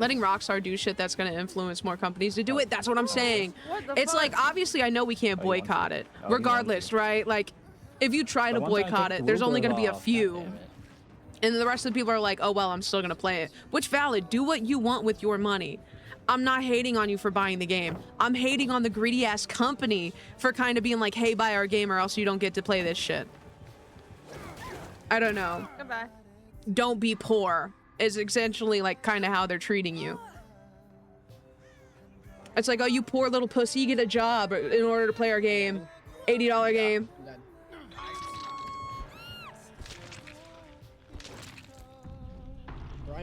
Speaker 1: Letting Rockstar do shit that's gonna influence more companies to do it. That's what I'm saying.
Speaker 6: What the
Speaker 1: It's
Speaker 6: fuck?
Speaker 1: like, obviously, I know we can't
Speaker 2: Oh, he wants
Speaker 1: boycott
Speaker 2: you.
Speaker 1: it.
Speaker 2: Oh, he wants
Speaker 1: Regardless,
Speaker 2: you.
Speaker 1: right? Like, if you try to
Speaker 2: But once I
Speaker 1: boycott
Speaker 2: take
Speaker 1: it,
Speaker 2: the
Speaker 1: there's only
Speaker 2: rule
Speaker 1: gonna be a
Speaker 2: off,
Speaker 1: few.
Speaker 2: goddammit.
Speaker 1: And the rest of the people are like, oh, well, I'm still gonna play it. Which, valid. Do what you want with your money. I'm not hating on you for buying the game. I'm hating on the greedy ass company for kind of being like, hey, buy our game or else you don't get to play this shit. I don't know.
Speaker 6: Goodbye.
Speaker 1: Don't be poor is essentially like kind of how they're treating you. It's like, oh, you poor little pussy, you get a job in order to play our game. $80 game.
Speaker 4: I'm dead. Bro,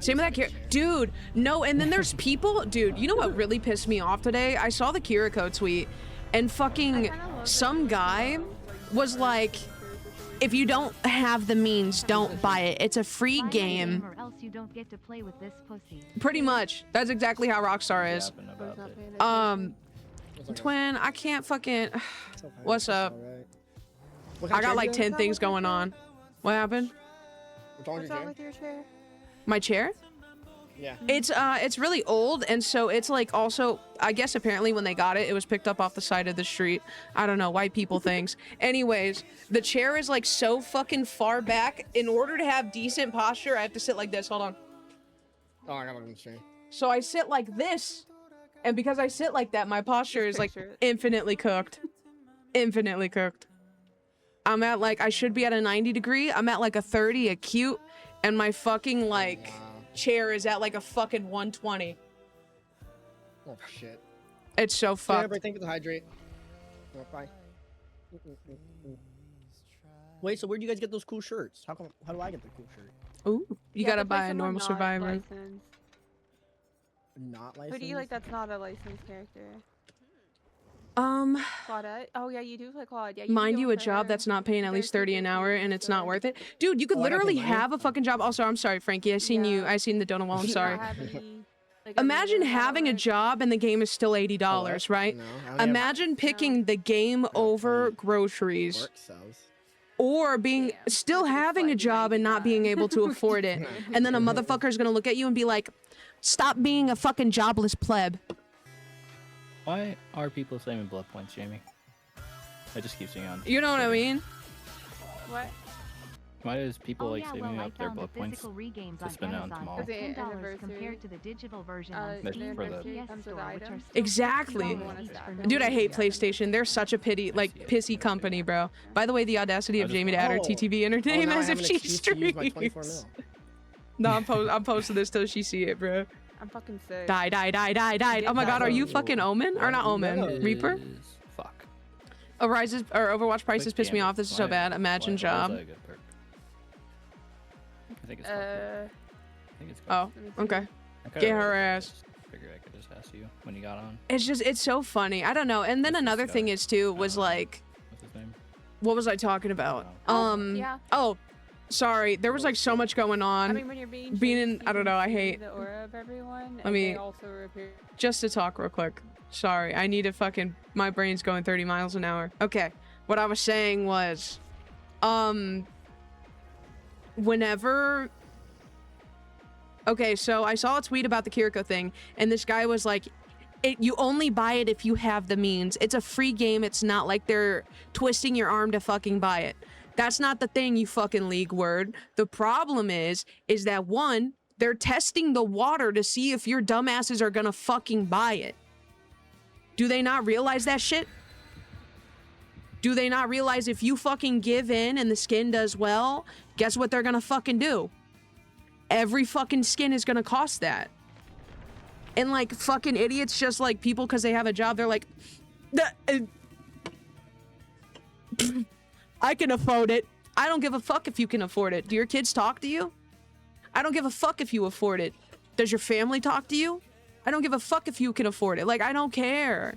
Speaker 1: Same with that Kiriko. Dude, no, and then there's people, dude, you know what really pissed me off today? I saw the Kiriko tweet, and fucking some guy was like, if you don't have the means, don't buy it. It's a free
Speaker 3: Buy the
Speaker 1: game.
Speaker 3: or else you don't get to play with this pussy.
Speaker 1: Pretty much. That's exactly how Rockstar is.
Speaker 2: Yapping about
Speaker 6: Not
Speaker 2: it.
Speaker 6: paying attention.
Speaker 1: Twin, I can't fucking...
Speaker 4: It's okay.
Speaker 1: What's
Speaker 4: It's
Speaker 1: up?
Speaker 4: alright. What
Speaker 1: I
Speaker 4: kind of
Speaker 1: got
Speaker 4: chair
Speaker 1: like
Speaker 4: do you
Speaker 1: 10
Speaker 4: have?
Speaker 1: things going on. What happened?
Speaker 4: What's wrong with
Speaker 6: What's
Speaker 4: your
Speaker 6: wrong
Speaker 4: chair?
Speaker 6: with your chair?
Speaker 1: My chair?
Speaker 4: Yeah.
Speaker 1: It's really old, and so it's like also, I guess apparently when they got it, it was picked up off the side of the street. I don't know, white people things. Anyways, the chair is like so fucking far back. In order to have decent posture, I have to sit like this. Hold on.
Speaker 4: Oh, I gotta look on the stream.
Speaker 1: So I sit like this, and because I sit like that, my posture is like
Speaker 6: Picture it.
Speaker 1: infinitely cooked. Infinitely cooked. I'm at like, I should be at a 90 degree. I'm at like a 30 acute, and my fucking like
Speaker 4: Wow.
Speaker 1: chair is at like a fucking 120.
Speaker 4: Oh shit.
Speaker 1: It's so
Speaker 4: Yeah,
Speaker 1: fucked.
Speaker 4: but thank you for the hydrate. Oh, bye. Wait, so where do you guys get those cool shirts? How come? How do I get the cool shirt?
Speaker 1: Ooh, you
Speaker 6: have
Speaker 1: gotta
Speaker 6: to play
Speaker 1: buy a
Speaker 6: someone
Speaker 1: normal
Speaker 6: not
Speaker 1: Survivor.
Speaker 6: licensed.
Speaker 4: Not licensed.
Speaker 6: Who do you like that's not a licensed character? Claudette? Oh yeah, you do play Claude. Yeah, you
Speaker 1: Mind
Speaker 6: can
Speaker 1: you,
Speaker 6: go
Speaker 1: a
Speaker 6: for
Speaker 1: job
Speaker 6: her.
Speaker 1: that's not paying at
Speaker 6: Very
Speaker 1: least 30 an hour
Speaker 6: 50-50,
Speaker 1: and it's not
Speaker 6: so-
Speaker 1: worth it. Dude, you could
Speaker 4: Oh, I gotta pay
Speaker 1: literally
Speaker 4: money?
Speaker 1: have a fucking job. Also, I'm sorry, Frankie. I seen you.
Speaker 6: Yeah.
Speaker 1: I seen the donut wall. I'm
Speaker 6: Do you
Speaker 1: sorry.
Speaker 6: not have any, like,
Speaker 1: Imagine
Speaker 6: any other
Speaker 1: having a
Speaker 6: work?
Speaker 1: job and the game is still $80,
Speaker 4: Oh, what?
Speaker 1: right?
Speaker 4: No, I only have
Speaker 1: Imagine picking the game over groceries
Speaker 4: work cells.
Speaker 1: or being
Speaker 6: Damn,
Speaker 1: still
Speaker 6: that's just
Speaker 1: having a
Speaker 6: like
Speaker 1: job and not being able to afford it. And then a motherfucker's gonna look at you and be like, stop being a fucking jobless pleb.
Speaker 2: Why are people saving blood points, Jamie? I just keep seeing on.
Speaker 1: You know what I mean?
Speaker 6: What?
Speaker 2: Why is people
Speaker 3: Oh
Speaker 2: like
Speaker 3: yeah,
Speaker 2: saving
Speaker 3: well, I
Speaker 2: up their
Speaker 3: found the
Speaker 2: blood points?
Speaker 3: physical regames
Speaker 2: to
Speaker 3: on
Speaker 2: spend it on
Speaker 3: Amazon
Speaker 2: tomorrow?
Speaker 3: for
Speaker 6: Is it
Speaker 3: $10
Speaker 6: anniversary?
Speaker 3: compared to the digital version
Speaker 6: Uh,
Speaker 3: on
Speaker 2: That's
Speaker 3: Steam
Speaker 2: for
Speaker 3: or
Speaker 2: the-
Speaker 3: PS
Speaker 6: comes with
Speaker 3: Store, which are
Speaker 6: items?
Speaker 3: still
Speaker 1: Exactly.
Speaker 3: $60
Speaker 1: Dude, I hate
Speaker 6: Yeah.
Speaker 1: PlayStation. They're such a pity, like pissy company, bro. By the way, the audacity of
Speaker 2: I just
Speaker 1: Jamie to add her
Speaker 4: Oh.
Speaker 1: TTV in her name
Speaker 4: now I
Speaker 1: as
Speaker 4: have
Speaker 1: if
Speaker 4: an
Speaker 1: she
Speaker 4: excuse to use my 24
Speaker 1: streams.
Speaker 4: mil.
Speaker 1: No, I'm posting this till she see it, bro.
Speaker 6: I'm fucking sick.
Speaker 1: Die, die, die, die, die. Oh my god, are you fucking Omen? Or not Omen?
Speaker 4: No.
Speaker 1: Reaper?
Speaker 2: Is- Fuck.
Speaker 1: Overwatch prices
Speaker 2: Click
Speaker 1: piss me
Speaker 2: Gambit.
Speaker 1: off. This is so
Speaker 2: Why-
Speaker 1: bad. Imagine
Speaker 2: why is
Speaker 1: job.
Speaker 2: that a good perk? I think it's called perk. I think it's
Speaker 1: Oh,
Speaker 2: called
Speaker 6: let me see.
Speaker 1: okay.
Speaker 2: I kinda
Speaker 1: Get her
Speaker 2: really
Speaker 1: ass.
Speaker 2: just Figured I could just ask you when you got on.
Speaker 1: It's so funny. I don't know. And then
Speaker 2: What's this
Speaker 1: another thing
Speaker 2: guy?
Speaker 1: is too was like,
Speaker 2: What's his name?
Speaker 1: what was I talking about?
Speaker 6: Yeah.
Speaker 1: Oh, sorry. There was like so much going on.
Speaker 6: I mean, when you're being
Speaker 1: being
Speaker 6: chased,
Speaker 1: in-
Speaker 6: you
Speaker 1: I don't
Speaker 6: can
Speaker 1: know, I
Speaker 6: see
Speaker 1: hate-
Speaker 6: the aura of everyone.
Speaker 1: Let
Speaker 6: and
Speaker 1: me-
Speaker 6: they also appear.
Speaker 1: Just to talk real quick. Sorry, I need to fucking, my brain's going 30 miles an hour. Okay, what I was saying was, whenever, okay, so I saw a tweet about the Kiriko thing, and this guy was like, you only buy it if you have the means. It's a free game. It's not like they're twisting your arm to fucking buy it. That's not the thing, you fucking league word. The problem is that one, they're testing the water to see if your dumbasses are gonna fucking buy it. Do they not realize that shit? Do they not realize if you fucking give in and the skin does well, guess what they're gonna fucking do? Every fucking skin is gonna cost that. And like fucking idiots, just like people because they have a job, they're like, I can afford it. I don't give a fuck if you can afford it. Do your kids talk to you? I don't give a fuck if you afford it. Does your family talk to you? I don't give a fuck if you can afford it. Like, I don't care.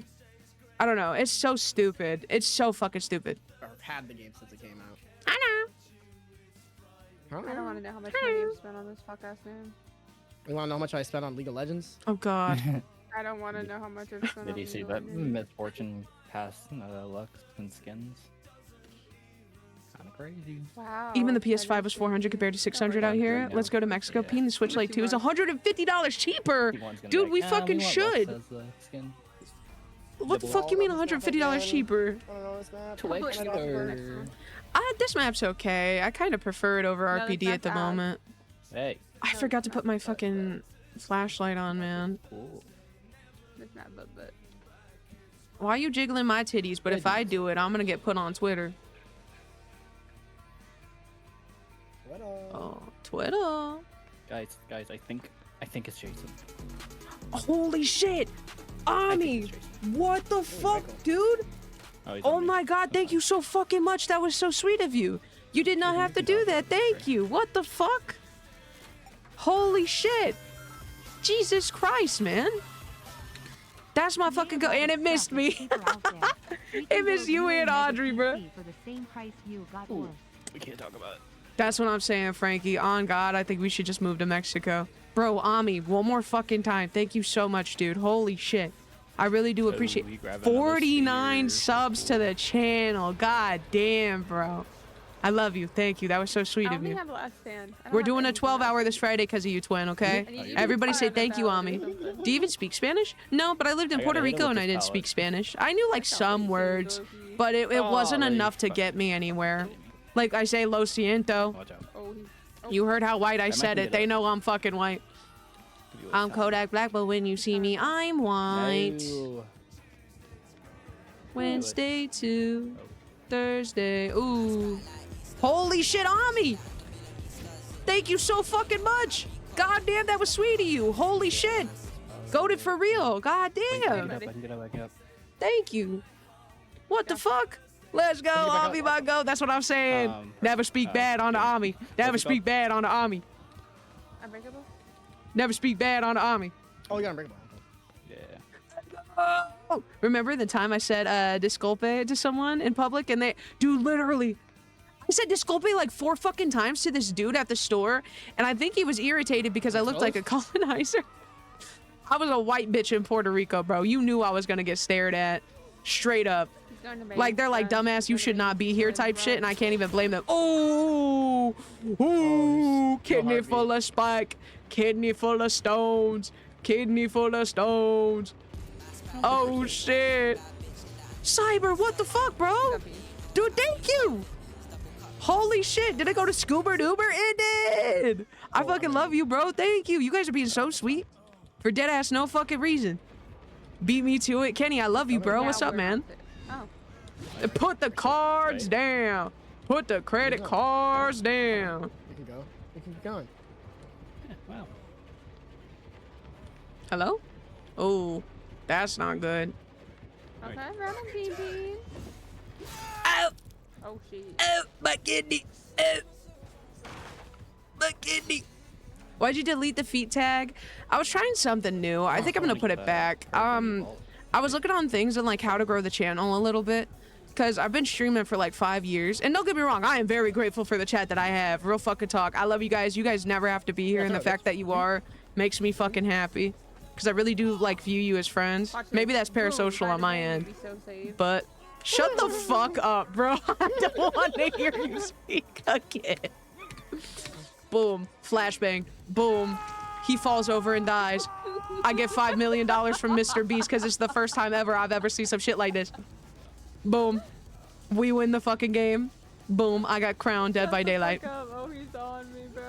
Speaker 1: I don't know. It's so stupid. It's so fucking stupid.
Speaker 4: Or had the game since it came out.
Speaker 1: I know.
Speaker 6: I don't want to know how much money you've spent on this podcast, man.
Speaker 4: You want to know how much I spent on League of Legends?
Speaker 1: Oh, God.
Speaker 6: I don't want to know how much I've spent
Speaker 2: Did
Speaker 6: on
Speaker 2: you see
Speaker 6: League
Speaker 2: that
Speaker 6: of Legends.
Speaker 2: misfortune pass Lux and skins? crazy.
Speaker 6: Wow.
Speaker 1: Even the
Speaker 6: that
Speaker 1: PS5
Speaker 6: is
Speaker 1: was 400 compared to
Speaker 6: crazy.
Speaker 1: 600 out here.
Speaker 2: Yeah.
Speaker 1: Let's go to Mexico.
Speaker 2: Yeah.
Speaker 1: Peen, the Switch Lite 2 is
Speaker 6: Too much.
Speaker 1: $150 cheaper.
Speaker 2: P1's gonna be
Speaker 1: Dude,
Speaker 2: like,
Speaker 1: we
Speaker 2: "Ah,
Speaker 1: fucking
Speaker 2: want
Speaker 1: should.
Speaker 2: Lux as the skin."
Speaker 1: What the
Speaker 2: Double
Speaker 1: fuck you mean
Speaker 4: All of this stuff
Speaker 1: $150
Speaker 4: again.
Speaker 1: cheaper?
Speaker 4: I don't know this map.
Speaker 2: Twix
Speaker 4: I don't know.
Speaker 2: or-
Speaker 1: This map's okay. I kind of prefer it over
Speaker 6: No,
Speaker 1: RPD
Speaker 6: this
Speaker 1: at the
Speaker 6: map's ass.
Speaker 1: moment.
Speaker 2: Hey.
Speaker 1: I
Speaker 6: No,
Speaker 1: forgot to
Speaker 6: it's
Speaker 1: put
Speaker 6: not
Speaker 1: my
Speaker 6: bad,
Speaker 1: fucking flashlight on, man.
Speaker 2: Cool.
Speaker 6: It's not but.
Speaker 1: Why are you jiggling my titties? But if I
Speaker 2: Goodness.
Speaker 1: do it, I'm gonna get put on Twitter.
Speaker 4: What
Speaker 1: Oh, Twitter.
Speaker 2: Guys, I think it's Jason.
Speaker 1: Holy shit!
Speaker 2: I think
Speaker 1: Ami!
Speaker 2: it's Jason.
Speaker 1: What the fuck, dude?
Speaker 2: Oh, he's
Speaker 1: Oh
Speaker 2: on me.
Speaker 1: my god, thank you so fucking much. That was so sweet of you. You did not have to do that. Thank you. What the fuck? Holy shit. Jesus Christ, man. That's my fucking go. And it missed me. It missed you and Audrey, bro.
Speaker 3: For the same price you got
Speaker 2: Ooh.
Speaker 3: worse.
Speaker 2: We can't talk about it.
Speaker 1: That's what I'm saying, Frankie. On God, I think we should just move to Mexico. Bro, Ami, one more fucking time. Thank you so much, dude. Holy shit. I really do appreciate
Speaker 2: we grab another
Speaker 1: 49
Speaker 2: spear.
Speaker 1: subs to the channel. God damn, bro. I love you. Thank you. That was so sweet
Speaker 6: I
Speaker 1: of
Speaker 6: only
Speaker 1: you.
Speaker 6: have last stand. I don't
Speaker 1: We're
Speaker 6: have
Speaker 1: doing a
Speaker 6: anything
Speaker 1: 12
Speaker 6: else.
Speaker 1: hour this Friday because of you, twin, okay?
Speaker 6: I need you to
Speaker 1: Everybody
Speaker 6: try
Speaker 1: say
Speaker 6: on
Speaker 1: thank you,
Speaker 6: this
Speaker 1: Ami.
Speaker 6: out or something.
Speaker 1: Do you even speak Spanish? No, but I lived in
Speaker 2: I
Speaker 1: Puerto
Speaker 2: gotta hit him
Speaker 1: Rico
Speaker 2: with
Speaker 1: and I
Speaker 2: this
Speaker 1: didn't speak
Speaker 2: pallet.
Speaker 1: Spanish. I knew like
Speaker 6: I thought
Speaker 1: some
Speaker 6: we said
Speaker 1: words,
Speaker 6: low-key.
Speaker 1: but it wasn't
Speaker 2: Oh,
Speaker 1: enough to
Speaker 2: fuck.
Speaker 1: get me anywhere. Like I say lo siento.
Speaker 2: Watch out.
Speaker 6: Oh, he's. Oh,
Speaker 1: You heard how white I
Speaker 2: That might
Speaker 1: said
Speaker 2: be
Speaker 1: it. They
Speaker 2: the-
Speaker 1: know I'm fucking white.
Speaker 2: Could be what
Speaker 1: I'm
Speaker 2: it's time.
Speaker 1: Kodak Black, but when you see me, I'm white.
Speaker 2: No.
Speaker 1: Wednesday to Thursday. Ooh. Holy shit, Ami! Thank you so fucking much! God damn, that was sweet of you. Holy shit. Goated for real. God
Speaker 2: Wait, I can
Speaker 1: damn.
Speaker 2: get up, I can get up, I can get up.
Speaker 1: Thank you. What the fuck? Let's go,
Speaker 4: back
Speaker 1: Ami,
Speaker 4: up.
Speaker 1: my go. That's what I'm saying. Never speak bad on the
Speaker 2: yeah.
Speaker 1: Ami. Never
Speaker 2: What's it
Speaker 1: speak bad on the Ami.
Speaker 6: Unbreakable?
Speaker 1: Never speak bad on the Ami.
Speaker 4: Oh, you got unbreakable.
Speaker 2: Yeah.
Speaker 1: Oh, remember the time I said disculpe to someone in public and they, dude, literally, I said disculpe like 4 fucking times to this dude at the store, and I think he was irritated because I looked like a colonizer. I was a white bitch in Puerto Rico, bro. You knew I was gonna get stared at, straight up.
Speaker 6: He's going to
Speaker 1: Like they're like,
Speaker 6: Vegas,
Speaker 1: dumbass, you
Speaker 6: he's
Speaker 1: should
Speaker 6: going to
Speaker 1: not be here
Speaker 6: Vegas,
Speaker 1: type
Speaker 6: bro.
Speaker 1: shit, and I can't even blame them. Oh, ooh, kidney
Speaker 4: heartbeat.
Speaker 1: full of spike, kidney full of stones, kidney full of stones. Oh shit. Cyber, what the fuck, bro?
Speaker 6: Guppy.
Speaker 1: Dude, thank you. Holy shit, did it go to Scuba Duber? It did. I fucking love you, bro. Thank you. You guys are being so sweet. For dead ass no fucking reason. Beat me to it. Kenny, I love you, bro.
Speaker 6: Yeah,
Speaker 1: What's up,
Speaker 6: we're
Speaker 1: man?
Speaker 6: not there. Oh.
Speaker 1: Put the cards
Speaker 2: Right.
Speaker 1: down. Put the credit cards down.
Speaker 4: You can go. You can keep going.
Speaker 2: Yeah, wow.
Speaker 1: Hello? Oh, that's not good.
Speaker 6: Okay, run him, Bean Bean.
Speaker 1: Ow,
Speaker 6: Oh, shit.
Speaker 1: ow, my kidney. Ow. My kidney. Why'd you delete the feet tag? I was trying something new. I think I'm gonna put it back. I was looking on things and like how to grow the channel a little bit. Because I've been streaming for like 5 years. And don't get me wrong, I am very grateful for the chat that I have. Real fucking talk. I love you guys. You guys never have to be here. And the fact that you are makes me fucking happy. Because I really do like view you as friends.
Speaker 6: Watch
Speaker 1: Maybe
Speaker 6: this.
Speaker 1: that's
Speaker 6: Boom,
Speaker 1: parasocial
Speaker 6: find
Speaker 1: on
Speaker 6: a
Speaker 1: my
Speaker 6: man,
Speaker 1: end.
Speaker 6: you'd be so safe.
Speaker 1: But shut the fuck up, bro. I don't want to hear you speak again. Boom. Flashbang. Boom. He falls over and dies. I get $5 million from Mr. Beast because it's the first time ever I've ever seen some shit like this. Boom. We win the fucking game. Boom. I got crowned Dead by
Speaker 6: Shut the
Speaker 1: Daylight.
Speaker 6: fuck up. Oh, he's on me, bro.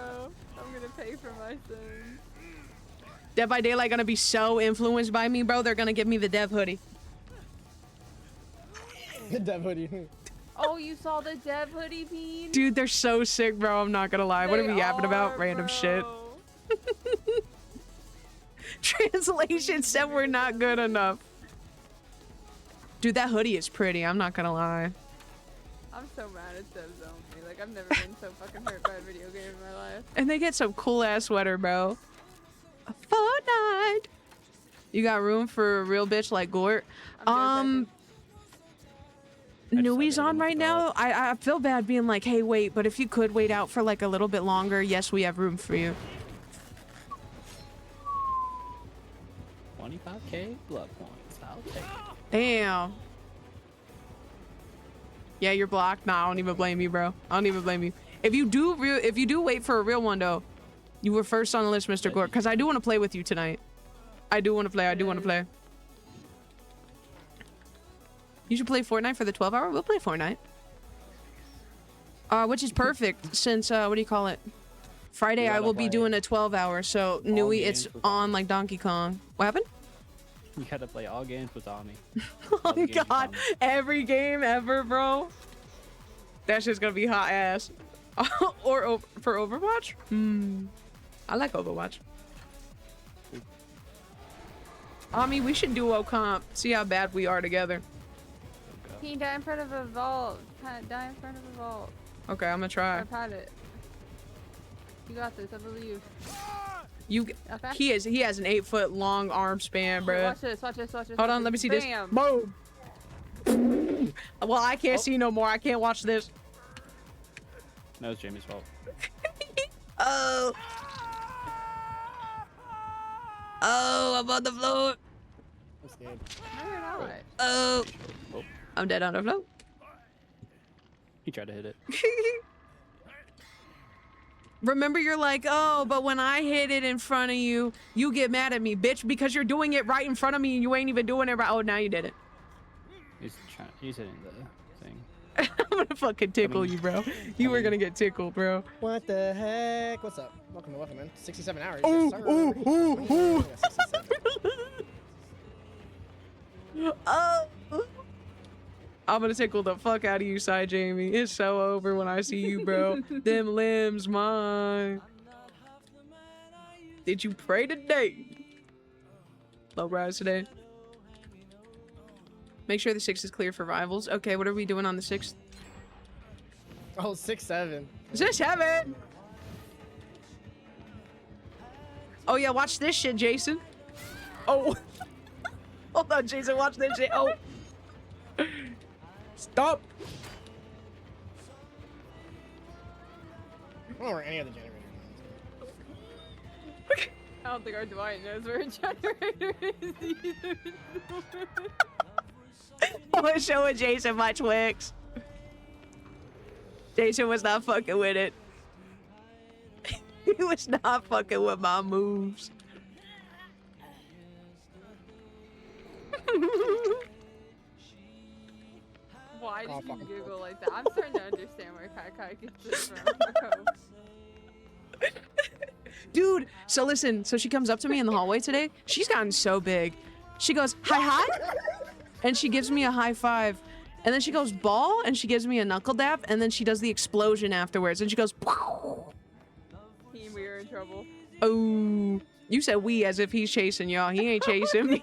Speaker 6: I'm gonna pay for my sins.
Speaker 1: Dead by Daylight gonna be so influenced by me, bro. They're gonna give me the Dev hoodie.
Speaker 4: Dev hoodie.
Speaker 6: Oh, you saw the Dev hoodie, Bean?
Speaker 1: Dude, they're so sick, bro. I'm not gonna lie. What are we yapping about? Random shit. Translation said we're not good enough. Dude, that hoodie is pretty. I'm not gonna lie.
Speaker 6: I'm so mad at Dev's only. Like, I've never been so fucking hurt by a video game in my life.
Speaker 1: And they get some cool ass sweater, bro. A Fortnite. You got room for a real bitch like Gort?
Speaker 6: I'm
Speaker 1: Nui's
Speaker 2: decided I
Speaker 1: on
Speaker 2: didn't
Speaker 1: right now. I feel bad being like, hey, wait, but if you could wait out for like a little bit longer, yes, we have room for you.
Speaker 2: 25k blood points. I'll take it.
Speaker 1: Damn. Yeah, you're blocked. Nah, I don't even blame you, bro. I don't even blame you. If you do wait for a real one though, you were first on the list, Mr. Gork, because I do want to play with you tonight. I do want to play. I do want to play. You should play Fortnite for the 12-hour. We'll play Fortnite. Which is perfect since what do you call it? Friday
Speaker 2: You
Speaker 1: I
Speaker 2: gotta
Speaker 1: will be
Speaker 2: play
Speaker 1: doing a 12-hour. So Nui, it's
Speaker 2: games with
Speaker 1: on like Donkey Kong. What happened?
Speaker 2: You gotta play all games with Tommy.
Speaker 1: Oh
Speaker 2: All the
Speaker 1: my
Speaker 2: games with
Speaker 1: god,
Speaker 2: Tommy.
Speaker 1: every game ever, bro. That's just gonna be hot ass. Or for Overwatch? I like Overwatch. I mean, we should duo comp. See how bad we are together.
Speaker 6: Can you die in front of a vault? Die in front of a vault.
Speaker 1: Okay, I'm gonna try.
Speaker 6: I've had it. You got this, I believe.
Speaker 1: You.
Speaker 6: Okay.
Speaker 1: He has an 8-foot long arm span, bro.
Speaker 6: Watch this, watch this, watch this.
Speaker 1: Hold
Speaker 6: watch
Speaker 1: on, let me see
Speaker 6: Bam.
Speaker 1: this. Boom. Well, I can't see no more. I can't watch this.
Speaker 2: No, it's Jamie's fault.
Speaker 1: Oh. Oh, I'm on the floor.
Speaker 4: I'm scared.
Speaker 6: No, you're not.
Speaker 1: Oh.
Speaker 2: Oh,
Speaker 1: I'm dead on the floor.
Speaker 2: he tried to hit it.
Speaker 1: Remember, you're like, oh, but when I hit it in front of you, you get mad at me, bitch, because you're doing it right in front of me and you ain't even doing it right. Oh, now you did it.
Speaker 2: He's hitting the thing.
Speaker 1: I'm gonna fucking tickle you, bro. You were gonna get tickled, bro.
Speaker 4: What the heck? What's up? Welcome to Welcome, man. 67 hours.
Speaker 1: Ooh,
Speaker 4: Yes, sir.
Speaker 1: ooh, ooh, ooh.
Speaker 4: Yeah, 67.
Speaker 1: Oh. I'm gonna tickle the fuck out of you, Cy Jamie. It's so over when I see you, bro. Them limbs, mine. Did you pray today? Low rise today. Make sure the 6th is clear for rivals. Okay, what are we doing on the 6th?
Speaker 4: Oh, 6-7.
Speaker 1: Is this heaven? Oh yeah, watch this shit, Jason. Oh. Hold on, Jason, watch this shit. Oh. Stop.
Speaker 4: I don't know where any other generator is.
Speaker 6: I don't think our Dwight knows where a generator is either.
Speaker 1: I was showing Jason my Twix. Jason was not fucking with it. He was not fucking with my moves.
Speaker 6: Why did
Speaker 4: Oh,
Speaker 6: you
Speaker 4: fucking
Speaker 6: giggle like that? I'm starting to understand where Kai Kai gets this from. Bro.
Speaker 1: Dude, so listen, so she comes up to me in the hallway today. She's gotten so big. She goes, hi. And she gives me a high five. And then she goes, ball, and she gives me a knuckle dab, and then she does the explosion afterwards. And she goes,
Speaker 6: Team, we are in trouble.
Speaker 1: oh. You said we as if he's chasing y'all. He ain't chasing me.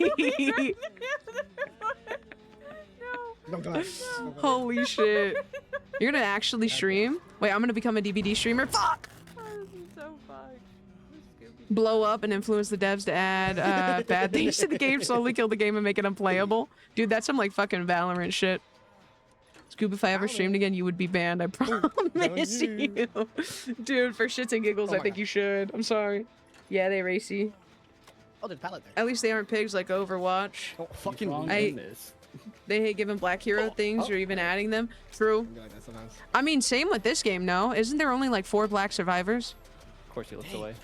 Speaker 6: No.
Speaker 4: Don't go out. Don't go out.
Speaker 1: Holy shit. You're gonna actually stream? Wait, I'm gonna become a DVD streamer? Fuck!
Speaker 6: Oh, this is so fun.
Speaker 1: Blow up and influence the devs to add bad things to the game, slowly kill the game and make it unplayable. Dude, that's some like fucking Valorant shit. Scoop, if I ever streamed again, you would be banned. I promise
Speaker 4: you.
Speaker 1: you. Dude, for shits and giggles,
Speaker 4: Oh
Speaker 1: I
Speaker 4: my
Speaker 1: think
Speaker 4: God.
Speaker 1: you should. I'm sorry. Yeah, they racy.
Speaker 4: Oh, there's a pallet there.
Speaker 1: At least they aren't pigs like Overwatch.
Speaker 4: Oh, fucking
Speaker 2: Wrong
Speaker 1: I-
Speaker 2: in this.
Speaker 1: They hate giving black hero things or even adding them. True.
Speaker 4: be like that sometimes.
Speaker 1: I mean, same with this game, no? Isn't there only like 4 black survivors?
Speaker 2: Of course he looks away.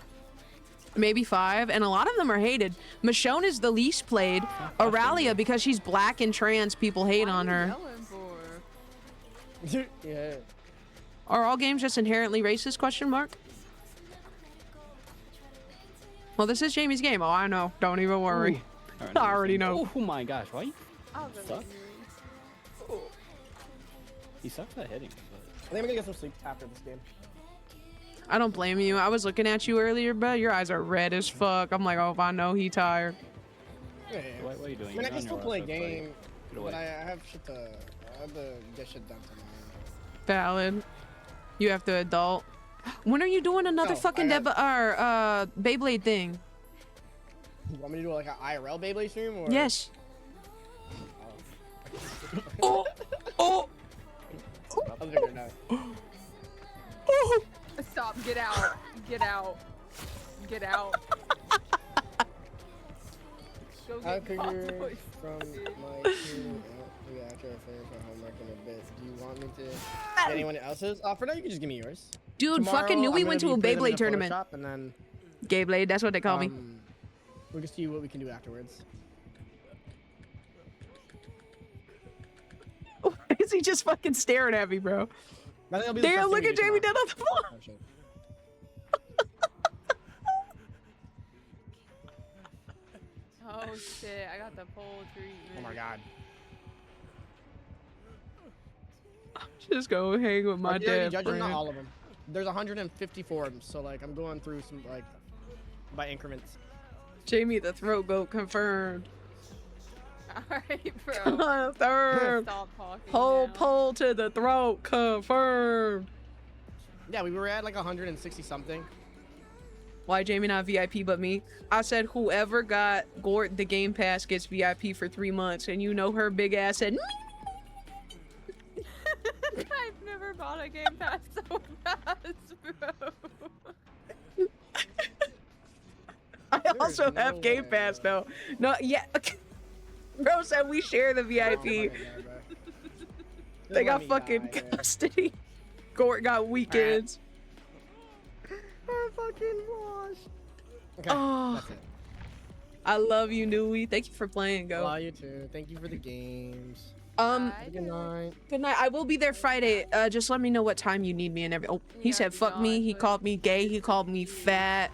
Speaker 1: Maybe 5, and a lot of them are hated. Michonne is the least played. Aurelia, because she's black and trans, people hate on her.
Speaker 4: Yeah.
Speaker 1: Are all games just inherently racist, question mark? Well, this is Jamie's game. Oh, I know. Don't even worry.
Speaker 2: Alright,
Speaker 1: I already know.
Speaker 2: Oh my gosh, why you
Speaker 6: Oh,
Speaker 2: suck? He sucks at hitting, but
Speaker 4: I think I'm gonna get some sleep after this game.
Speaker 1: I don't blame you. I was looking at you earlier, but your eyes are red as fuck. I'm like, oh, I know he tired.
Speaker 4: Yeah.
Speaker 2: what are you doing?
Speaker 4: I mean, I
Speaker 2: You're
Speaker 4: can
Speaker 2: on
Speaker 4: still
Speaker 2: your
Speaker 4: play a
Speaker 2: Wi-Fi, buddy.
Speaker 4: game,
Speaker 2: Get
Speaker 4: but I
Speaker 2: away.
Speaker 4: have shit to. I have to get shit done tomorrow.
Speaker 1: Valid. You have to adult. When are you doing another
Speaker 4: No,
Speaker 1: fucking
Speaker 4: I have-
Speaker 1: Beyblade thing?
Speaker 4: You want me to do like an IRL Beyblade stream or?
Speaker 1: Yes. Oh.
Speaker 4: I'll figure it out.
Speaker 6: Stop, get out. Get out. Get out. Go
Speaker 4: I'll
Speaker 6: get
Speaker 4: figure
Speaker 6: Cosmo's.
Speaker 4: from my queue out. Yeah, after I finish my homework in a bit. Do you want me to get anyone else's? For now, you can just give me yours.
Speaker 1: Dude,
Speaker 4: Tomorrow,
Speaker 1: fucking knew we
Speaker 4: I'm
Speaker 1: went to
Speaker 4: gonna
Speaker 1: a
Speaker 4: be putting them in
Speaker 1: Beyblade tournament.
Speaker 4: Photoshop, and then
Speaker 1: Gayblade, that's what they call me.
Speaker 4: we can see what we can do afterwards.
Speaker 1: Why is he just fucking staring at me, bro?
Speaker 4: I think that'll be the
Speaker 1: Damn,
Speaker 4: first
Speaker 1: look
Speaker 4: thing
Speaker 1: at
Speaker 4: we
Speaker 1: Jamie
Speaker 4: do
Speaker 1: dead on the floor.
Speaker 4: tomorrow. Oh, shit.
Speaker 6: Oh shit, I got the pole treatment.
Speaker 4: Oh my god.
Speaker 1: Just go hang with my
Speaker 4: Are you already
Speaker 1: dad.
Speaker 4: judging? Not
Speaker 1: friend.
Speaker 4: all of them. There's 150 forums, so like I'm going through some like by increments.
Speaker 1: Jamie the throat goat confirmed.
Speaker 6: Alright, bro.
Speaker 1: Confirmed.
Speaker 6: Stop talking.
Speaker 1: Pole
Speaker 6: now.
Speaker 1: pole to the throat confirmed.
Speaker 4: Yeah, we were at like 160 something.
Speaker 1: Why Jamie not VIP but me? I said whoever got Gort the Game Pass gets VIP for 3 months, and you know her big ass said.
Speaker 6: I've never bought a Game Pass so fast, bro.
Speaker 1: I
Speaker 4: There's
Speaker 1: also
Speaker 4: no
Speaker 1: have Game
Speaker 4: way,
Speaker 1: Pass
Speaker 4: bro.
Speaker 1: though. No, yeah. Bro said we share the VIP. They got fucking custody. Gort got weekends.
Speaker 4: I fucking lost. Okay,
Speaker 1: Oh,
Speaker 4: that's it.
Speaker 1: I love you, Nui. Thank you for playing,
Speaker 4: Love
Speaker 1: go.
Speaker 4: you too. Thank you for the games.
Speaker 6: Bye,
Speaker 4: Good
Speaker 6: dude.
Speaker 4: night.
Speaker 1: Good night. I will be there Friday. Just let me know what time you need me and every. Oh, he
Speaker 6: Yeah,
Speaker 1: said
Speaker 6: do
Speaker 1: fuck
Speaker 6: not,
Speaker 1: me. He
Speaker 6: please.
Speaker 1: called me gay. He called me fat.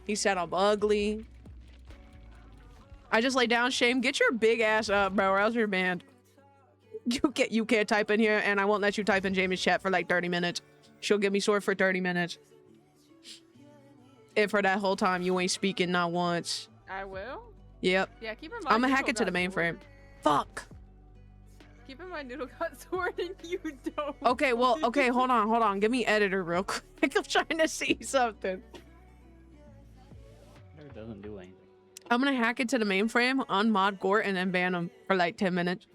Speaker 1: He said I'm ugly. I just lay down. Shame. Get your big ass up, bro, or else you're banned. You can't type in here, and I won't let you type in Jamie's chat for like 30 minutes. She'll get me sore for 30 minutes. If for that whole time you ain't speaking not once.
Speaker 6: I will?
Speaker 1: Yep.
Speaker 6: Yeah, keep in mind.
Speaker 1: I'm gonna
Speaker 6: Noodle
Speaker 1: hack it to the
Speaker 6: got
Speaker 1: mainframe.
Speaker 6: sword.
Speaker 1: Fuck.
Speaker 6: Keep in mind, Noodle got sword and you don't.
Speaker 1: Okay, well, okay, hold on. Give me editor real quick. I'm trying to see something.
Speaker 2: It doesn't do anything.
Speaker 1: I'm gonna hack it to the mainframe, unmod Gort, and then ban him for like 10 minutes.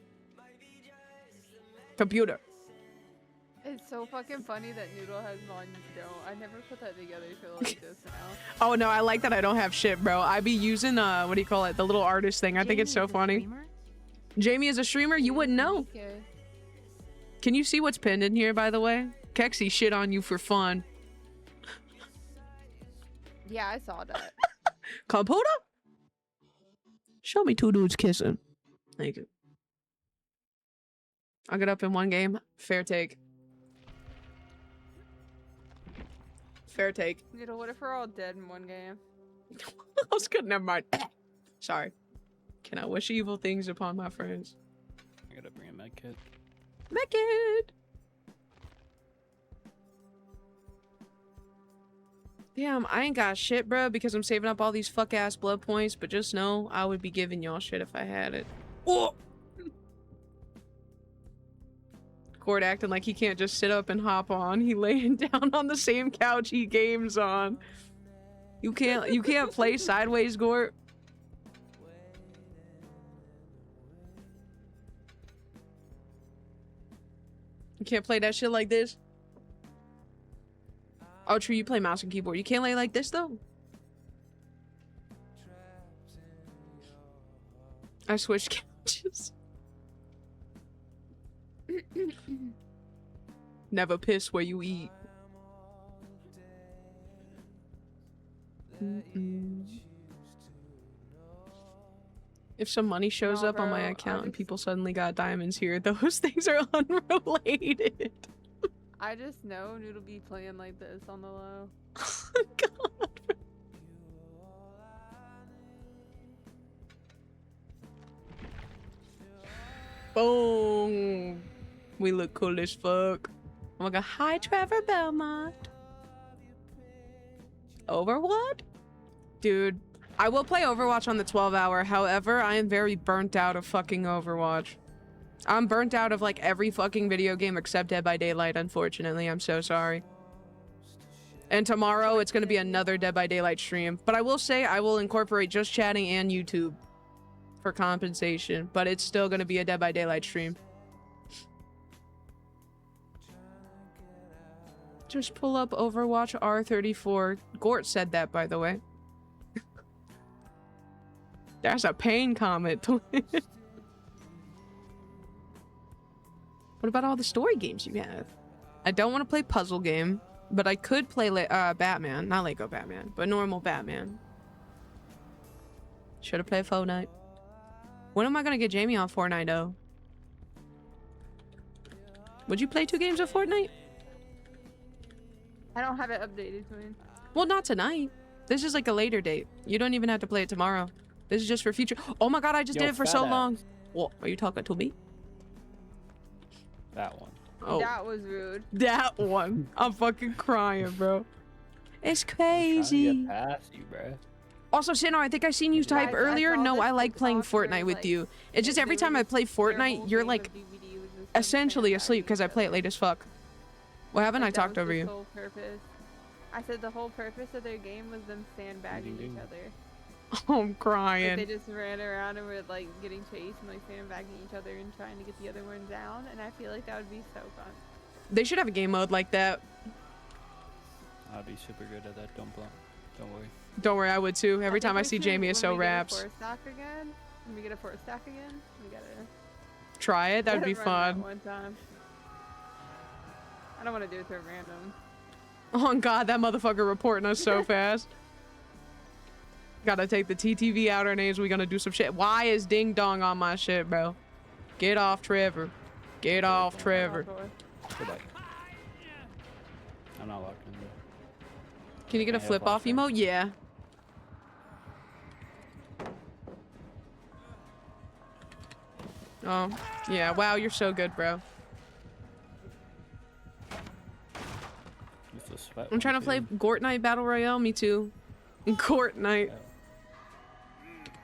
Speaker 1: Computer.
Speaker 6: It's so fucking funny that Noodle has mine and you don't. I never put that together till like just now.
Speaker 1: Oh no, I like that I don't have shit, bro. I be using what do you call it? The little artist thing. I think it's so funny. Jamie is a streamer? You wouldn't know.
Speaker 6: Okay.
Speaker 1: Can you see what's pinned in here, by the way? Kexi shit on you for fun.
Speaker 6: Yeah, I saw that.
Speaker 1: Computer? Show me two dudes kissing. Thank you. I'll get up in one game. Fair take. Fair take.
Speaker 6: Noodle, what if we're all dead in one game?
Speaker 1: I was good. Never mind. Sorry. Can I wish evil things upon my friends?
Speaker 2: I gotta bring a med kit.
Speaker 1: Make it. Damn, I ain't got shit, bro, because I'm saving up all these fuck ass blood points. But just know, I would be giving y'all shit if I had it. Oh. Cord acting like he can't just sit up and hop on. He laying down on the same couch he games on. You can't play sideways, Gort. You can't play that shit like this. Oh, true, you play mouse and keyboard. You can't lay like this, though. I switched couches. Never piss where you eat. If some money shows
Speaker 6: No,
Speaker 1: up on my
Speaker 6: bro,
Speaker 1: account and
Speaker 6: just-
Speaker 1: people suddenly got diamonds here, those things are unrelated.
Speaker 6: I just know Noodle be playing like this on the low.
Speaker 1: God. Boom. We look cool as fuck. Oh my god. Hi, Trevor Belmont. Over what? Dude, I will play Overwatch on the 12-hour. However, I am very burnt out of fucking Overwatch. I'm burnt out of like every fucking video game except Dead by Daylight, unfortunately. I'm so sorry. And tomorrow it's going to be another Dead by Daylight stream. But I will say I will incorporate just chatting and YouTube for compensation. But it's still going to be a Dead by Daylight stream. Just pull up Overwatch R34. Gort said that, by the way. That's a pain comment. What about all the story games you have? I don't want to play puzzle game, but I could play Batman. Not Lego Batman, but normal Batman. Should have played Fortnite. When am I gonna get Jamie on Fortnite though? Would you play 2 games of Fortnite?
Speaker 6: I don't have it updated, twin.
Speaker 1: Well, not tonight. This is like a later date. You don't even have to play it tomorrow. This is just for future. Oh my god, I just
Speaker 2: Yo,
Speaker 1: did it for
Speaker 2: fat
Speaker 1: so
Speaker 2: ass.
Speaker 1: long. What? Are you talking to me?
Speaker 2: That one.
Speaker 1: Oh,
Speaker 6: That was rude.
Speaker 1: that one. I'm fucking crying, bro. It's
Speaker 2: I'm trying to
Speaker 1: crazy.
Speaker 2: get past you, bruh.
Speaker 1: Also, Sinner, I think I seen you type
Speaker 6: Guys, I
Speaker 1: earlier.
Speaker 6: saw
Speaker 1: No,
Speaker 6: this
Speaker 1: I like playing
Speaker 6: TikTok where,
Speaker 1: Fortnite with
Speaker 6: like,
Speaker 1: you. It's just
Speaker 6: if
Speaker 1: every
Speaker 6: there
Speaker 1: time I
Speaker 6: was
Speaker 1: play
Speaker 6: their whole
Speaker 1: Fortnite, you're
Speaker 6: game
Speaker 1: like
Speaker 6: of DVD was just them
Speaker 1: essentially asleep
Speaker 6: sandbagging
Speaker 1: because I
Speaker 6: each
Speaker 1: play it
Speaker 6: other.
Speaker 1: late as fuck. What happened? I
Speaker 6: Like, that
Speaker 1: talked
Speaker 6: was
Speaker 1: over
Speaker 6: the
Speaker 1: you.
Speaker 6: sole purpose. I said the whole purpose of their game was them sandbagging
Speaker 2: Ding,
Speaker 6: each
Speaker 2: ding.
Speaker 6: other.
Speaker 1: Oh, I'm
Speaker 6: Like,
Speaker 1: crying.
Speaker 6: they just ran around and were like getting chased and like sandbagging each other and trying to get the other one down. And I feel like that would be so fun.
Speaker 1: They should have a game mode like that.
Speaker 2: I'd be super good at that. Don't worry.
Speaker 1: Don't worry, I would too. Every time I see Jamie, it's so
Speaker 6: When
Speaker 1: raps.
Speaker 6: we get a 4-stack again, we gotta
Speaker 1: Try it. That would be
Speaker 6: gotta run that
Speaker 1: fun.
Speaker 6: one time. I don't want to do it to a random.
Speaker 1: Oh god, that motherfucker reporting us so fast. Gotta take the TTV out our names. We gonna do some shit. Why is Ding Dong on my shit, bro? Get off, Trevor. Get off, Trevor.
Speaker 2: Goodbye. I'm not locked in.
Speaker 1: Can you get a
Speaker 2: I have
Speaker 1: flip off
Speaker 2: flashlight.
Speaker 1: emote? Yeah. Oh, yeah. Wow, you're so good, bro.
Speaker 2: With the sweat
Speaker 1: I'm trying to
Speaker 2: one,
Speaker 1: play
Speaker 2: too.
Speaker 1: Fortnite Battle Royale. Me too. Fortnite.
Speaker 2: Yeah.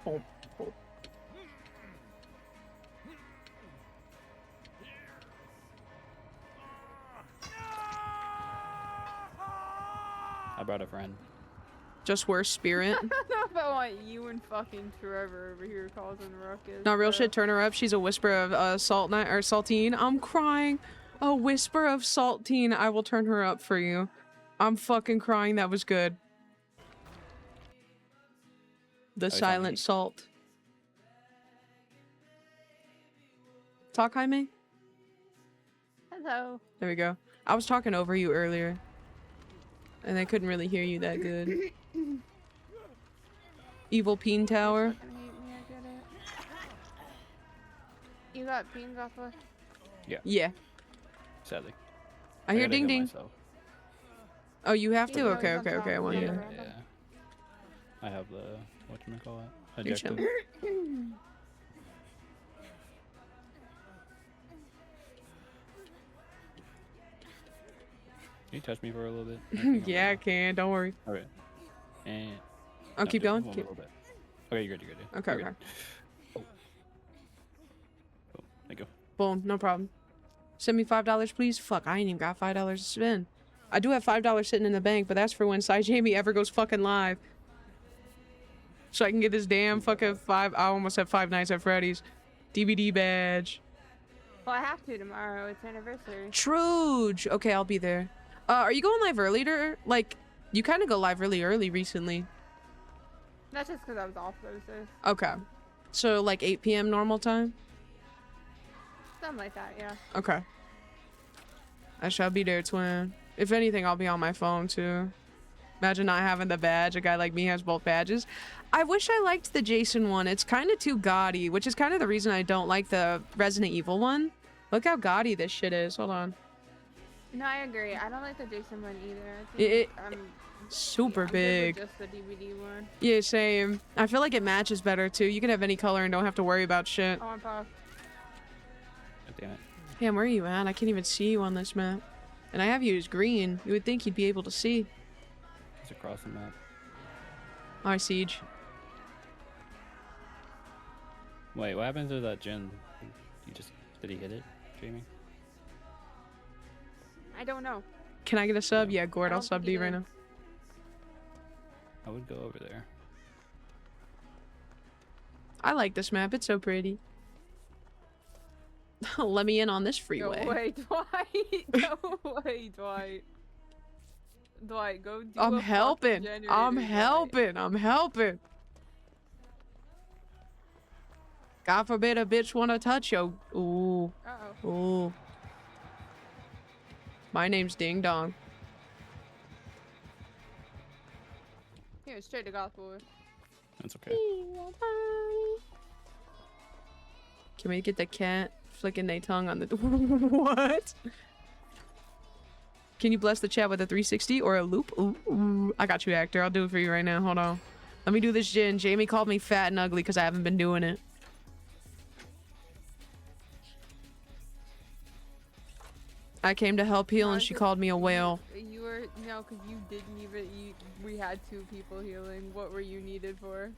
Speaker 1: Boom, boom.
Speaker 2: I brought a friend.
Speaker 1: Just worse spirit.
Speaker 6: I don't know if I want you and fucking Trevor over here causing ruckus.
Speaker 1: No, real
Speaker 6: but-
Speaker 1: shit. Turn her up. She's a whisper of saltine. I'm crying. A whisper of saltine. I will turn her up for you. I'm fucking crying. That was good. The
Speaker 2: it's on
Speaker 1: silent
Speaker 2: me.
Speaker 1: salt. Talk, Jaime.
Speaker 6: Hello.
Speaker 1: There we go. I was talking over you earlier, and I couldn't really hear you that good. Evil Peen Tower.
Speaker 6: Fucking hate me, I get it. You got beans off of?
Speaker 1: Yeah.
Speaker 2: Sadly.
Speaker 1: I hear
Speaker 2: gotta
Speaker 1: ding
Speaker 2: go
Speaker 1: ding.
Speaker 2: myself.
Speaker 1: Oh, you have to?
Speaker 6: Yeah,
Speaker 1: Okay,
Speaker 6: he's on
Speaker 1: okay,
Speaker 6: top.
Speaker 1: okay. I want
Speaker 6: Yeah.
Speaker 1: you.
Speaker 2: Yeah. I have the whatchamacallit?
Speaker 1: You're
Speaker 2: Ejective.
Speaker 1: chilling.
Speaker 2: Can you touch me for a little bit? I think I'm
Speaker 1: Yeah, I
Speaker 2: gonna-
Speaker 1: can. Don't worry.
Speaker 2: Okay. And
Speaker 1: I'll
Speaker 2: no,
Speaker 1: keep
Speaker 2: just
Speaker 1: going.
Speaker 2: one
Speaker 1: Keep...
Speaker 2: little bit. Okay, you're good. You're good.
Speaker 1: Okay,
Speaker 2: You're
Speaker 1: okay.
Speaker 2: good. Oh. Oh, thank you.
Speaker 1: Boom, no problem. Send me $5, please. Fuck, I ain't even got $5 to spend. I do have $5 sitting in the bank, but that's for when Cy Jamie ever goes fucking live. So I can get this damn fucking I almost have 5 Nights at Freddy's DVD badge.
Speaker 6: Well, I have to tomorrow. It's anniversary.
Speaker 1: Truge. Okay, I'll be there. Are you going live early like, you kind of go live really early recently.
Speaker 6: That's just because I was off those days.
Speaker 1: Okay. So like 8 p.m. normal time?
Speaker 6: Something like that, yeah.
Speaker 1: Okay. I shall be there, twin. If anything, I'll be on my phone too. Imagine not having the badge. A guy like me has both badges. I wish I liked the Jason one. It's kind of too gaudy, which is kind of the reason I don't like the Resident Evil one. Look how gaudy this shit is. Hold on.
Speaker 6: No, I agree. I don't like the Jason one either. I
Speaker 1: It-
Speaker 6: think I'm
Speaker 1: Super
Speaker 6: I'm good with
Speaker 1: big.
Speaker 6: just the DVD one.
Speaker 1: Yeah, same. I feel like it matches better too. You can have any color and don't have to worry about shit.
Speaker 6: Oh, I'm puffed.
Speaker 2: God damn it.
Speaker 1: Damn, where are you at? I can't even see you on this map. And I have you as green. You would think you'd be able to see.
Speaker 2: It's across the map.
Speaker 1: Alright, Siege.
Speaker 2: Wait, what happened to that gen? Did he hit it, Jamie?
Speaker 6: I don't know.
Speaker 1: Can I get a sub?
Speaker 2: Yeah.
Speaker 1: Yeah, Gord,
Speaker 6: I
Speaker 1: I'll
Speaker 6: don't
Speaker 1: sub
Speaker 6: think
Speaker 1: to you
Speaker 6: he
Speaker 1: right
Speaker 6: did.
Speaker 1: now.
Speaker 2: I would go over there.
Speaker 1: I like this map. It's so pretty. Let me in on this freeway.
Speaker 6: Go away, Dwight. Go away, Dwight. Dwight, go do
Speaker 1: I'm
Speaker 6: a fucking
Speaker 1: helping.
Speaker 6: generator,
Speaker 1: I'm
Speaker 6: Dwight.
Speaker 1: helping. I'm helping. God forbid a bitch wanna touch you. Ooh.
Speaker 6: Uh-oh.
Speaker 1: Ooh. My name's Ding Dong.
Speaker 6: Here, straight to golf boy.
Speaker 2: That's okay.
Speaker 1: Can we get the cat flicking their tongue on the door? What? Can you bless the chat with a 360 or a loop? Ooh, I got you, actor. I'll do it for you right now. Hold on. Let me do this, Jin. Jamie called me fat and ugly because I haven't been doing it. I came to help heal and she called me a whale.
Speaker 6: You were no, because you didn't even. We had 2 people healing. What were you needed for?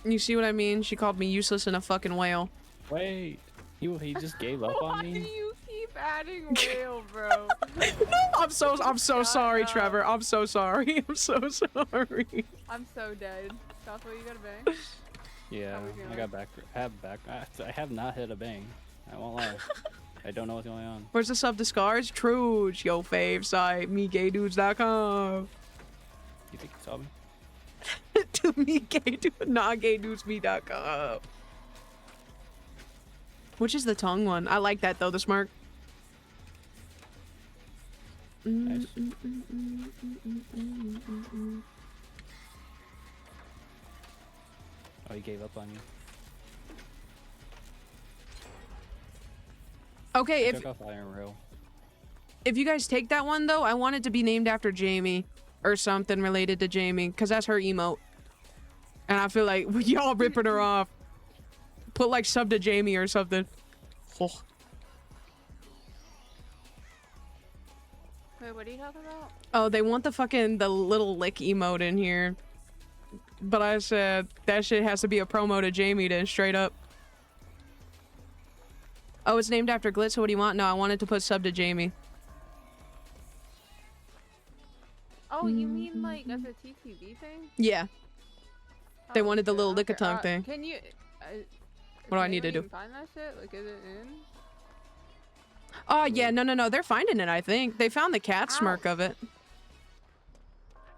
Speaker 1: You see what I mean? She called me useless and a fucking whale.
Speaker 2: Wait, he just gave up on
Speaker 6: Why do
Speaker 2: me?
Speaker 6: you keep adding whale, bro?
Speaker 1: I'm so
Speaker 6: Shut
Speaker 1: sorry,
Speaker 6: up.
Speaker 1: Trevor. I'm so sorry. I'm so sorry.
Speaker 6: I'm so dead. Gothel, you got a bang?
Speaker 2: Yeah,
Speaker 6: How we
Speaker 2: I
Speaker 6: feeling?
Speaker 2: got back. I have not hit a bang. I won't lie. I don't know what's going on.
Speaker 1: Where's the sub to scars? Truge, yo fave site, megaydudes.com.
Speaker 2: You think you saw me?
Speaker 1: To me gay dude, not gaydudesme.com. Which is the tongue one? I like that though, the smirk.
Speaker 2: Nice. Oh, he gave up on you.
Speaker 1: Okay,
Speaker 2: I
Speaker 1: if
Speaker 2: took off Iron Rail.
Speaker 1: you guys take that one though, I want it to be named after Jamie or something related to Jamie, because that's her emote. And I feel like y'all ripping her off. Put like sub to Jamie or something. Oh.
Speaker 6: Wait, what are you talking about?
Speaker 1: Oh, they want the little lick emote in here. But I said that shit has to be a promo to Jamie then, straight up. Oh, it's named after Glitz, so what do you want? No, I wanted to put sub to Jamie.
Speaker 6: Oh, you mean like as a TTV thing?
Speaker 1: Yeah. They
Speaker 6: Oh,
Speaker 1: wanted the
Speaker 6: shit,
Speaker 1: little
Speaker 6: okay.
Speaker 1: lick-a-tongue thing.
Speaker 6: Can you?
Speaker 1: What do I
Speaker 6: can
Speaker 1: need to
Speaker 6: anyone
Speaker 1: do?
Speaker 6: even find that shit? Like, is it in?
Speaker 1: Oh, yeah, no, they're finding it, I think. They found the cat
Speaker 6: Ow.
Speaker 1: smirk of it.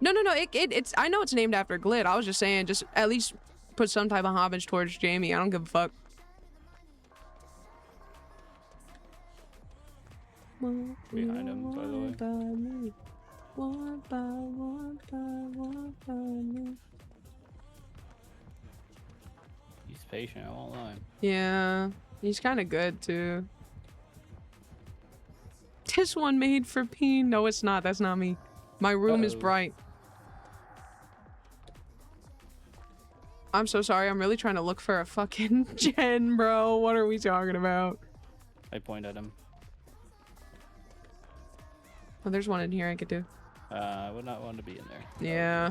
Speaker 1: No, it's, I know it's named after Glit. I was just saying, just at least put some type of homage towards Jamie. I don't give a fuck.
Speaker 2: Behind him, by the way. He's patient, I won't lie.
Speaker 1: Yeah, he's kind of good too. This one made for Peen. No, it's not. That's not me. My room is
Speaker 2: Uh-oh.
Speaker 1: bright. I'm so sorry. I'm really trying to look for a fucking gen, bro. What are we talking about?
Speaker 2: I point at him.
Speaker 1: Oh, there's one in here I could do.
Speaker 2: I would not want to be in there.
Speaker 1: Yeah.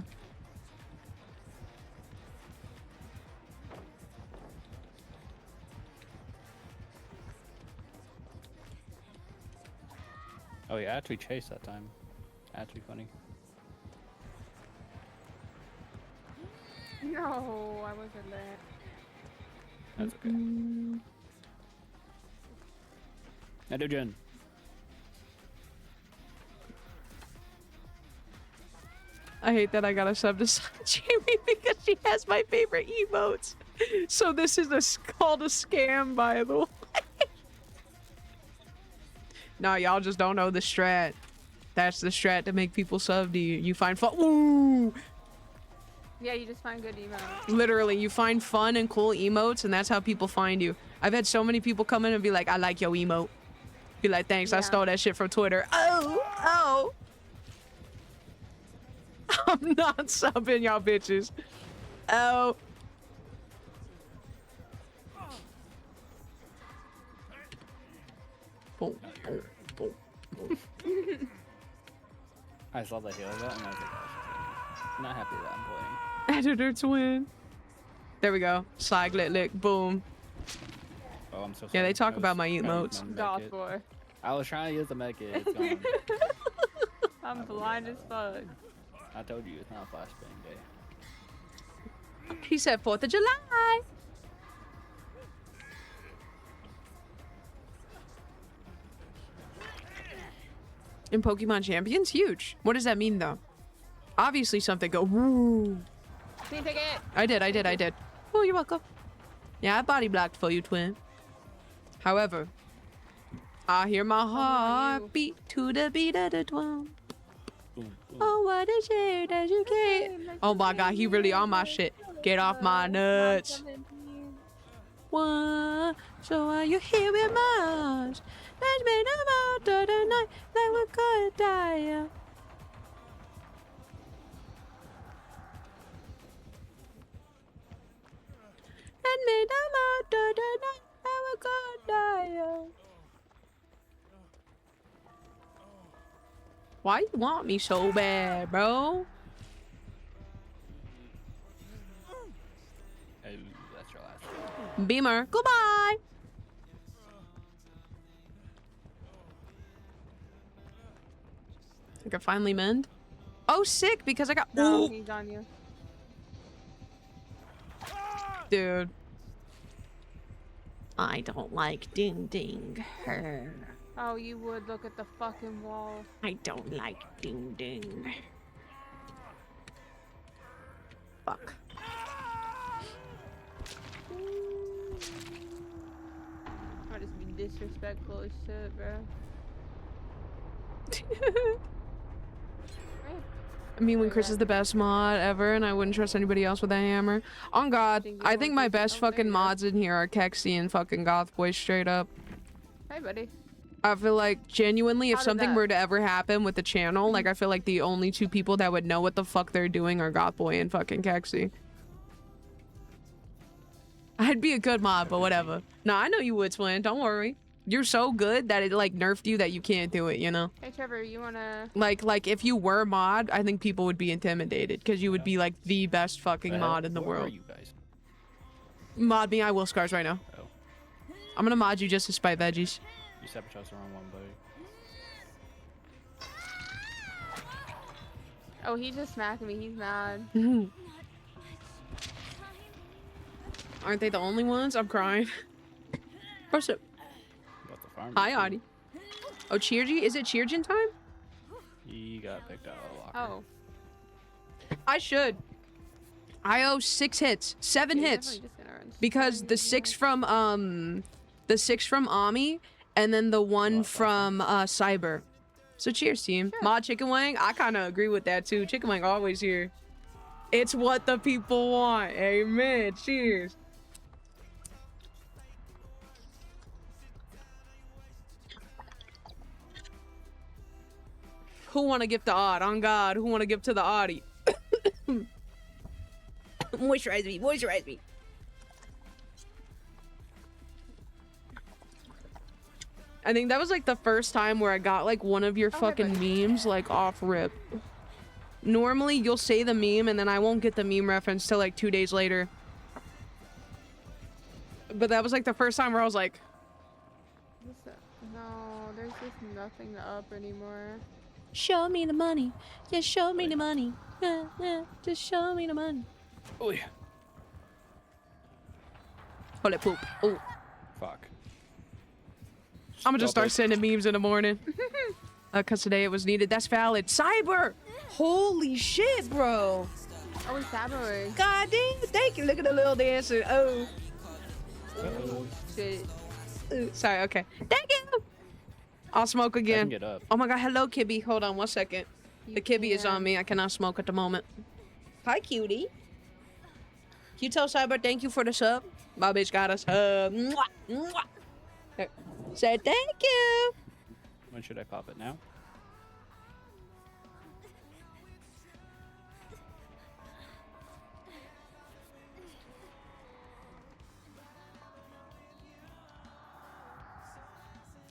Speaker 2: Oh yeah, I actually chased that time. Actually funny.
Speaker 6: No, I wasn't there.
Speaker 2: That's okay. I do, Jen.
Speaker 1: I hate that I got a sub to Jamie because she has my favorite emotes. So this is called a scam, by the way. Nah, y'all just don't know the strat. That's the strat to make people sub to you. You find fun. Ooh!
Speaker 6: Yeah, you just find good emails.
Speaker 1: Literally, you find fun and cool emotes, and that's how people find you. I've had so many people come in and be like, I like your emote. Be like, thanks, I
Speaker 6: Yeah.
Speaker 1: stole that shit from Twitter. Oh! I'm not subbing y'all bitches. Oh. Boom, boom, boom, boom.
Speaker 2: I saw the heal of that and I was like, oh, not happy that I'm playing.
Speaker 1: Editor twin. There we go. Side glit lick. Boom.
Speaker 2: Oh, I'm so sorry.
Speaker 1: Yeah, they talk
Speaker 2: I was
Speaker 1: about my
Speaker 2: trying to use
Speaker 1: emotes.
Speaker 2: my med
Speaker 6: Goth
Speaker 2: kit.
Speaker 6: boy.
Speaker 2: I was trying to use the med kit. It's gone.
Speaker 6: I'm blind as fuck.
Speaker 2: I told you it's not a flashbang day.
Speaker 1: He said 4th of July. In Pokemon Champions? Huge. What does that mean, though? Obviously something go woo.
Speaker 6: Scene ticket!
Speaker 1: I did. Oh, you're welcome. Yeah, I body blocked for you, twin. However, I hear my
Speaker 6: on you.
Speaker 1: heart beat to the beat of the drum.
Speaker 2: Boom, boom.
Speaker 1: Oh, what a shame that you can't. Oh my god, he really on my shit. Get off my nuts. What? So are you here with Mars? Let's make the most of the night like we're gonna die. Let's make the most of the night like we're gonna die. Why you want me so bad, bro?
Speaker 2: Oh, that's your last.
Speaker 1: Beamer, goodbye. I can finally mend. Oh, sick, because I got.
Speaker 6: No,
Speaker 1: Ooh,
Speaker 6: he's on you.
Speaker 1: dude. I don't like ding ding. Her.
Speaker 6: Oh, you would look at the fucking wall.
Speaker 1: I don't like ding ding. Fuck.
Speaker 6: I just be disrespectful as shit, bro.
Speaker 1: I mean, when Chris is the best mod ever, and I wouldn't trust anybody else with that hammer. On God, I think my best fucking mods in here are Kexi and fucking Goth Boy straight up.
Speaker 6: Hey, buddy.
Speaker 1: I feel like genuinely, if
Speaker 6: How did
Speaker 1: something
Speaker 6: that-
Speaker 1: were to ever happen with the channel, like I feel like the only two people that would know what the fuck they're doing are Goth Boy and fucking Kexi. I'd be a good mod, but whatever. No, I know you would, Twin. Don't worry. You're so good that it like nerfed you that you can't do it, you know?
Speaker 6: Hey, Trevor, you wanna...
Speaker 1: Like if you were mod, I think people would be intimidated because you would be like the best fucking mod in the
Speaker 2: Where are
Speaker 1: world.
Speaker 2: you guys?
Speaker 1: Mod me, I will scars right now.
Speaker 2: Oh,
Speaker 1: I'm gonna mod you just to spite veggies.
Speaker 2: you sabotaged the wrong one, buddy.
Speaker 6: Oh, he just smacked me. He's mad.
Speaker 1: Aren't they the only ones? I'm crying. What's up?
Speaker 2: Got the farm.
Speaker 1: Hi, Audie. Oh, Cheergy? Is it Cheergin time?
Speaker 2: He got picked out of the locker.
Speaker 6: Oh.
Speaker 1: I should. I owe 6 hits. 7
Speaker 6: He's
Speaker 1: hits.
Speaker 6: definitely just gonna run
Speaker 1: Because
Speaker 6: straight
Speaker 1: the
Speaker 6: into
Speaker 1: 6
Speaker 6: you.
Speaker 1: from, the 6 from Ami, and then the 1 from, Cyber. So cheers, team.
Speaker 6: Sure.
Speaker 1: Mod Chicken Wing, I kind of agree with that, too. Chicken Wing always here. It's what the people want. Amen. Cheers. Who want to give the odd? On God, who want to give to the oddie? Moisturize me, moisturize me. I think that was like the first time where I got like one of your
Speaker 6: Oh, hey,
Speaker 1: fucking
Speaker 6: buddy.
Speaker 1: memes like off rip. Normally you'll say the meme and then I won't get the meme reference till like 2 days later. But that was like the first time where I was like,
Speaker 6: No, there's just nothing to up anymore.
Speaker 1: show me the money. Yeah, show me the money. Yeah, yeah, just show me the money.
Speaker 2: Oh yeah.
Speaker 1: Holy poop. Oh,
Speaker 2: Fuck.
Speaker 1: I'm gonna just
Speaker 2: Stop
Speaker 1: start
Speaker 2: it.
Speaker 1: sending memes in the morning. Cause today it was needed. That's valid. Cyber! Holy shit, bro.
Speaker 6: Oh, it's Sabory.
Speaker 1: God damn, thank you. Look at the little dancer. Oh.
Speaker 6: Shit.
Speaker 1: Sorry, okay. Thank you. I'll smoke
Speaker 2: I can
Speaker 1: again.
Speaker 2: get up.
Speaker 1: Oh my god, hello, Kibby. Hold on 1 second. The Kibby is on me. I cannot smoke at the moment. Hi, cutie. Can you tell Cyber thank you for the sub? My bitch got us. Mwah, mwah. There. Say thank you.
Speaker 2: When should I pop it now?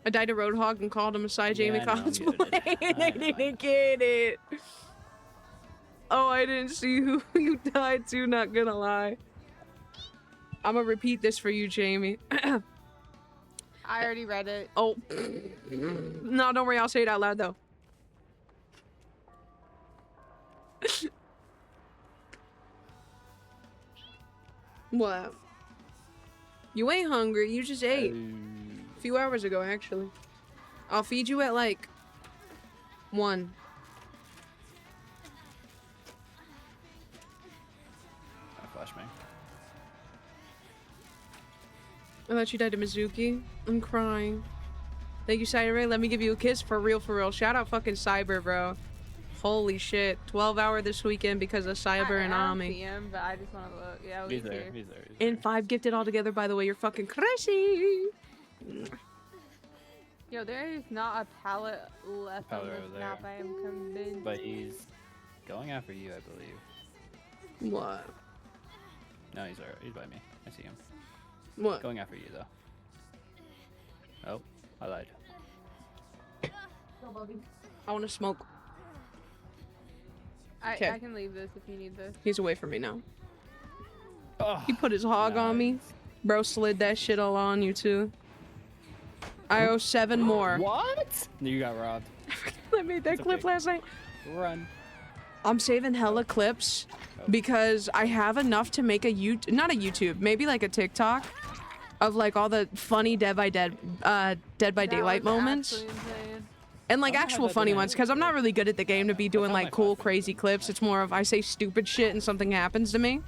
Speaker 1: I died a roadhog and called him a side Jamie
Speaker 2: Yeah, I know,
Speaker 1: cosplay.
Speaker 2: neither did
Speaker 1: They
Speaker 2: I.
Speaker 1: didn't get it. Oh, I didn't see who you died to, not gonna lie. I'm gonna repeat this for you, Jamie.
Speaker 6: I already read it.
Speaker 1: Oh. No, don't worry, I'll say it out loud though. What? You ain't hungry, you just ate. A few hours ago, actually. I'll feed you at like 1.
Speaker 2: Flashbang.
Speaker 1: I thought you died to Mizuki. I'm crying. Thank you, Cyber. Let me give you a kiss for real, for real. Shout out fucking Cyber, bro. Holy shit. 12-hour this weekend because of Cyber and
Speaker 6: I don't
Speaker 1: Ami.
Speaker 6: see him, but I just want to look. Yeah,
Speaker 2: He's
Speaker 6: he's
Speaker 2: there.
Speaker 6: here.
Speaker 2: He's there.
Speaker 1: And 5 gifted all together, by the way. You're fucking crazy.
Speaker 6: Yo, there is not a pallet left on
Speaker 2: Pallet
Speaker 6: this
Speaker 2: over
Speaker 6: map.
Speaker 2: there.
Speaker 6: I am convinced.
Speaker 2: But he's going after you, I believe.
Speaker 1: What?
Speaker 2: No, he's alright. He's by me. I see him.
Speaker 1: What?
Speaker 2: Going after you, though. Oh, I lied.
Speaker 1: I want to smoke.
Speaker 6: I
Speaker 1: Okay.
Speaker 6: can leave this if you need this.
Speaker 1: He's away from me now.
Speaker 2: Oh,
Speaker 1: He put his hog on me. Bro slid that shit all on you, too. I owe 7 more.
Speaker 2: What? You got robbed.
Speaker 1: I made that
Speaker 2: It's
Speaker 1: clip
Speaker 2: okay.
Speaker 1: last night.
Speaker 2: Run.
Speaker 1: I'm saving hella clips because I have enough to make a not a YouTube, maybe like a TikTok of like all the funny Dead by Daylight
Speaker 6: That was
Speaker 1: moments
Speaker 6: absolutely insane.
Speaker 1: and like
Speaker 2: I don't have
Speaker 1: actual
Speaker 2: that
Speaker 1: funny
Speaker 2: in
Speaker 1: ones because I'm not really good at the game to be doing
Speaker 2: on my
Speaker 1: like cool
Speaker 2: phone.
Speaker 1: crazy clips. It's more of I say stupid shit and something happens to me.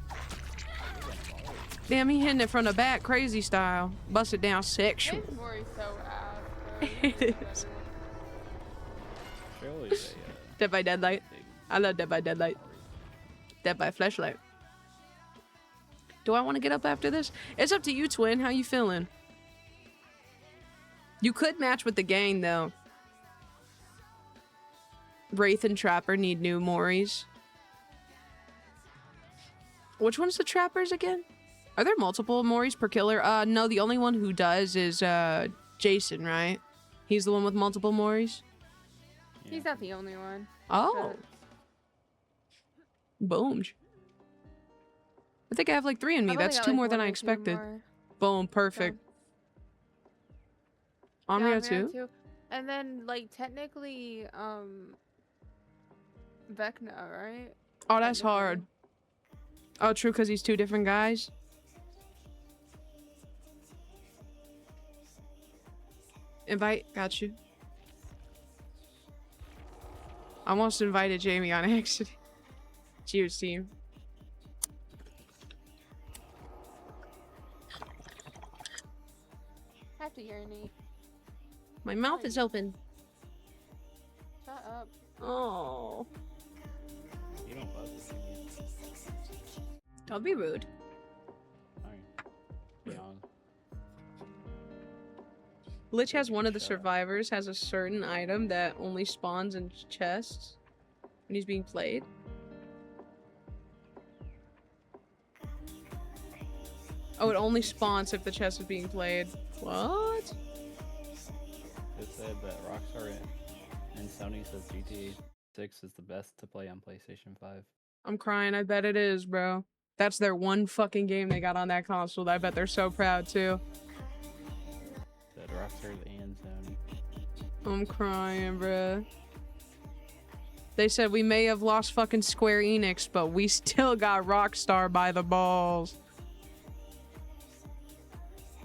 Speaker 1: Damn, he hitting it from the back, crazy style. Bust it down sexual.
Speaker 6: James Moore's so ass, bro.
Speaker 1: It is.
Speaker 2: Surely they,
Speaker 1: Dead by Deadlight. I love Dead by Deadlight. Dead by Flashlight. Do I want to get up after this? It's up to you, Twin. How you feeling? You could match with the gang, though. Wraith and Trapper need new Moris. Which one's the Trappers again? Are there multiple Moris per killer? No, the only one who does is Jason, right? He's the one with multiple Moris?
Speaker 6: He's not the only one.
Speaker 1: Oh. Boom. I think I have like 3 in me.
Speaker 6: I've
Speaker 1: That's
Speaker 6: only got,
Speaker 1: 2
Speaker 6: like,
Speaker 1: more than
Speaker 6: 1
Speaker 1: I
Speaker 6: or 2
Speaker 1: expected.
Speaker 6: more.
Speaker 1: Boom. Perfect.
Speaker 6: Yeah,
Speaker 1: Omnia
Speaker 6: I'm
Speaker 1: too.
Speaker 6: too. And then, like, technically, Vecna, right?
Speaker 1: Oh, that's
Speaker 6: Technically.
Speaker 1: hard. Oh, true, because he's 2 different guys. Invite. Got you. I almost invited Jamie on accident. Cheers, team.
Speaker 6: I have to urinate.
Speaker 1: My mouth is open.
Speaker 6: Shut up.
Speaker 1: Oh.
Speaker 2: You don't buzz with me.
Speaker 1: Don't be rude.
Speaker 2: Alright. Be on.
Speaker 1: Lich has one of the survivors has a certain item that only spawns in chests when he's being played. Oh, it only spawns if the chest is being played. What?
Speaker 2: It said that Rockstar and Sony says GTA 6 is the best to play on PlayStation 5.
Speaker 1: I'm crying. I bet it is, bro. That's their one fucking game they got on that console. I bet they're so proud too.
Speaker 2: Said Rockstar and Sony.
Speaker 1: I'm crying, bro. They said we may have lost fucking Square Enix, but we still got Rockstar by the balls.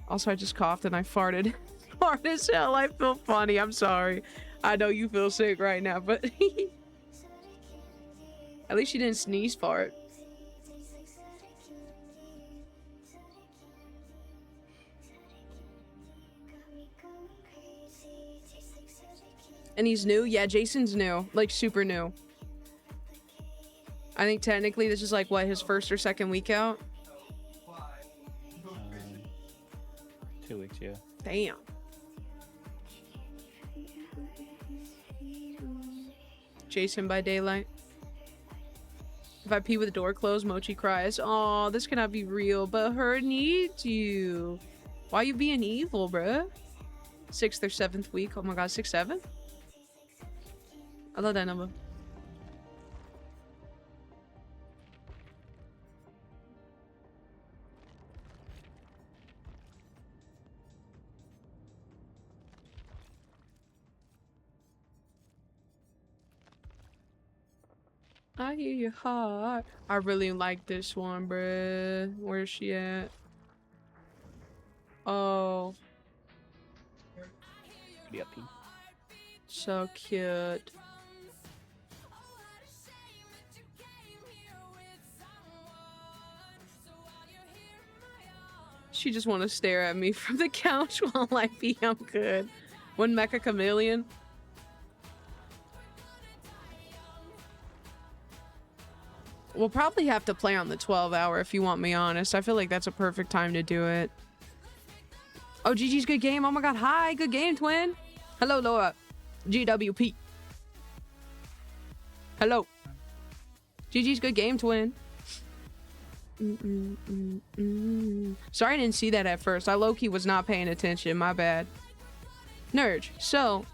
Speaker 1: Also, I just coughed and I farted. Hard as hell. I feel funny. I'm sorry. I know you feel sick right now, but at least you didn't sneeze fart. And he's new? Yeah, Jason's new. Like, super new. I think technically this is like, what, his first or second week out?
Speaker 2: 2 weeks, yeah.
Speaker 1: Damn. Jason by daylight. If I pee with the door closed, Mochi cries. Aw, this cannot be real, but her needs you. Why you being evil, bruh? 6th or 7th week. Oh my god, 6, 7? I love that number. I hear your heart. I really like this one, bruh. Where's she at? Oh,
Speaker 2: Yuppie.
Speaker 1: so cute. She just want to stare at me from the couch while I pee. I'm good. One Mecha Chameleon. We'll probably have to play on the 12-hour if you want me honest. I feel like that's a perfect time to do it. Oh, GG's good game. Oh my god, hi, good game, twin. Hello, Laura. GWP. Hello. GG's good game, twin. Sorry I didn't see that at first. I low-key was not paying attention. My bad. Nerd. So,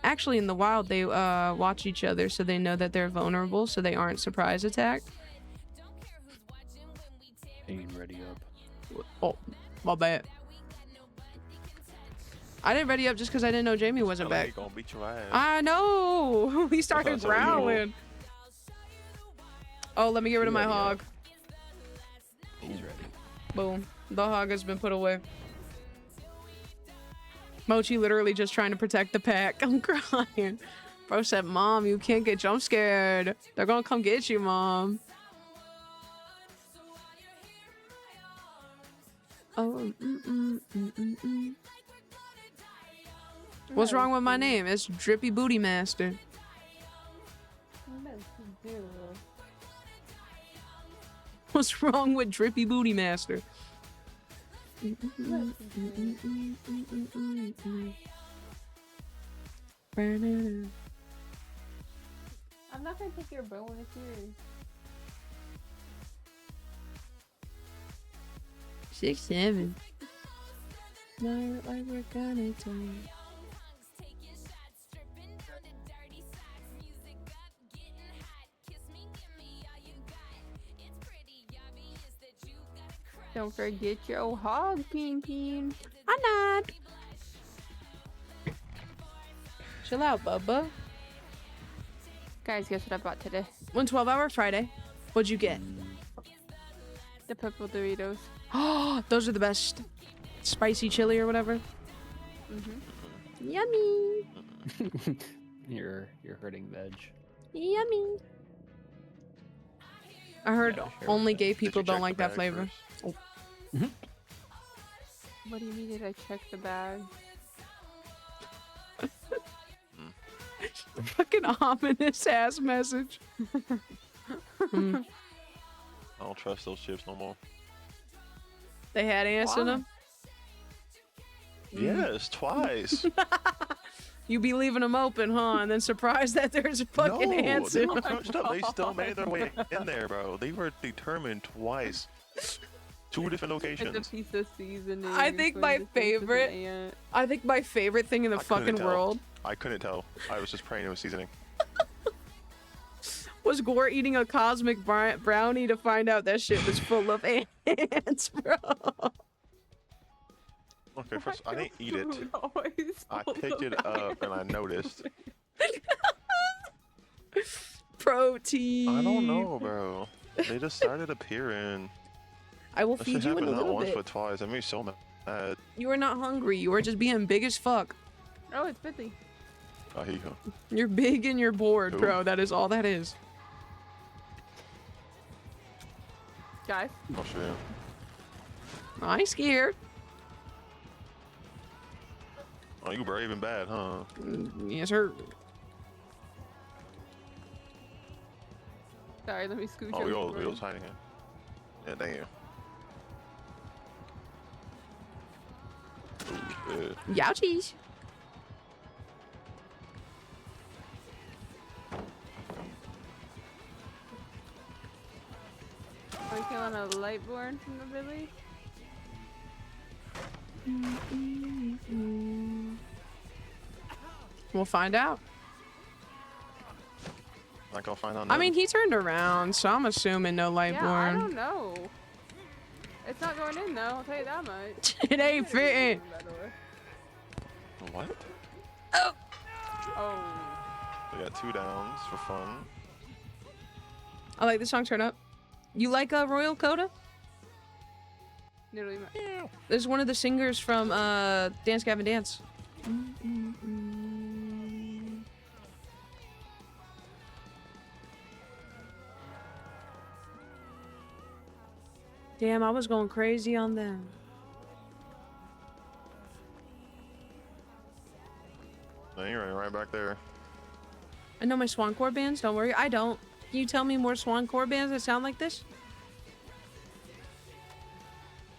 Speaker 1: actually in the wild they watch each other so they know that they're vulnerable so they aren't surprise attacked.
Speaker 2: Pain ready up.
Speaker 1: Oh, my bad. I didn't ready up just because I didn't know Jamie wasn't back.
Speaker 7: He gonna beat your ass.
Speaker 1: I know. He started
Speaker 7: That's unbelievable.
Speaker 1: growling. Oh, let me get rid of my
Speaker 2: Ready up.
Speaker 1: hog.
Speaker 2: He's ready.
Speaker 1: Boom. The hog has been put away. Mochi literally just trying to protect the pack. I'm crying. Bro said, Mom, you can't get jump scared. They're gonna come get you, Mom. Oh, What's wrong with my name? It's Drippy Booty Master. What's wrong with Drippy Booty Master?
Speaker 6: I'm not gonna take your bow when it's yours.
Speaker 1: 6'7". Not like we're gonna do.
Speaker 6: Don't forget your hog, Peen.
Speaker 1: I'm not. Chill out, Bubba.
Speaker 6: Guys, guess what I bought today?
Speaker 1: 12-hour Friday. What'd you get?
Speaker 6: The purple Doritos.
Speaker 1: Oh, those are the best. Spicy chili or whatever. Yummy.
Speaker 2: You're hurting veg.
Speaker 1: Yummy. I heard
Speaker 2: Yeah, sure.
Speaker 1: only gay
Speaker 7: Did you
Speaker 1: people don't
Speaker 7: check
Speaker 1: like
Speaker 7: the
Speaker 1: that
Speaker 7: bag
Speaker 1: flavor.
Speaker 7: first?
Speaker 6: What do you mean did I check the bag?
Speaker 1: Fucking ominous ass message.
Speaker 7: I don't trust those chips no more.
Speaker 1: They had ants in
Speaker 6: Why?
Speaker 1: them.
Speaker 7: Yes, twice.
Speaker 1: You be leaving them open, huh? And then surprised that there's fucking
Speaker 7: no,
Speaker 1: ants
Speaker 7: they
Speaker 1: in
Speaker 7: were
Speaker 1: them.
Speaker 7: crunched up. They still made their way in there, bro. They were determined twice. 2 different
Speaker 6: It's a
Speaker 7: locations.
Speaker 6: piece of seasoning.
Speaker 1: I think
Speaker 6: for
Speaker 1: my
Speaker 6: the taste of an
Speaker 1: favorite-
Speaker 6: ant.
Speaker 1: I think my favorite thing in the
Speaker 7: I couldn't
Speaker 1: fucking
Speaker 7: tell.
Speaker 1: world
Speaker 7: I couldn't tell. I was just praying it was seasoning.
Speaker 1: was Gore eating a cosmic brownie to find out that shit was full of ants, bro.
Speaker 7: Okay, first, I didn't eat it.
Speaker 6: Always
Speaker 7: I
Speaker 6: full
Speaker 7: picked
Speaker 6: of
Speaker 7: it up and I noticed.
Speaker 1: Protein.
Speaker 7: I don't know, bro. They just started appearing.
Speaker 1: I will
Speaker 7: That
Speaker 1: feed
Speaker 7: shit
Speaker 1: you in
Speaker 7: happened
Speaker 1: a
Speaker 7: not
Speaker 1: little
Speaker 7: once
Speaker 1: bit.
Speaker 7: but twice. That made me so mad.
Speaker 1: You were not hungry. You were just being big as fuck.
Speaker 6: Oh, it's busy.
Speaker 7: Oh, here you go.
Speaker 1: You're big and you're bored,
Speaker 7: Who?
Speaker 1: bro. That is all that is.
Speaker 6: Guys,
Speaker 7: Oh, shit.
Speaker 1: I ain't scared.
Speaker 7: Oh, you brave and bad, huh?
Speaker 1: Yes, sir.
Speaker 6: sorry, let me scooch
Speaker 7: Oh,
Speaker 6: over.
Speaker 7: we was hiding it. Yeah, damn. Ooh, shit.
Speaker 1: Youchies.
Speaker 6: Are we killing a lightborn from the village?
Speaker 1: We'll find out.
Speaker 7: Not gonna find out.
Speaker 1: I mean,
Speaker 7: nothing.
Speaker 1: he turned around, so I'm assuming no
Speaker 6: Yeah, I
Speaker 1: Lightborn.
Speaker 6: don't know. It's not going in though, I'll tell you that much.
Speaker 1: It ain't fitting.
Speaker 7: What?
Speaker 6: Oh.
Speaker 7: We got 2 downs for fun.
Speaker 1: I like the song Turn Up. You like Royal Coda?
Speaker 6: Literally,
Speaker 1: This is one of the singers from Dance Gavin Dance. Damn, I was going crazy on them.
Speaker 7: right back there.
Speaker 1: I know my Swancore bands. Don't worry. I don't. Can you tell me more Swancore bands that sound like this?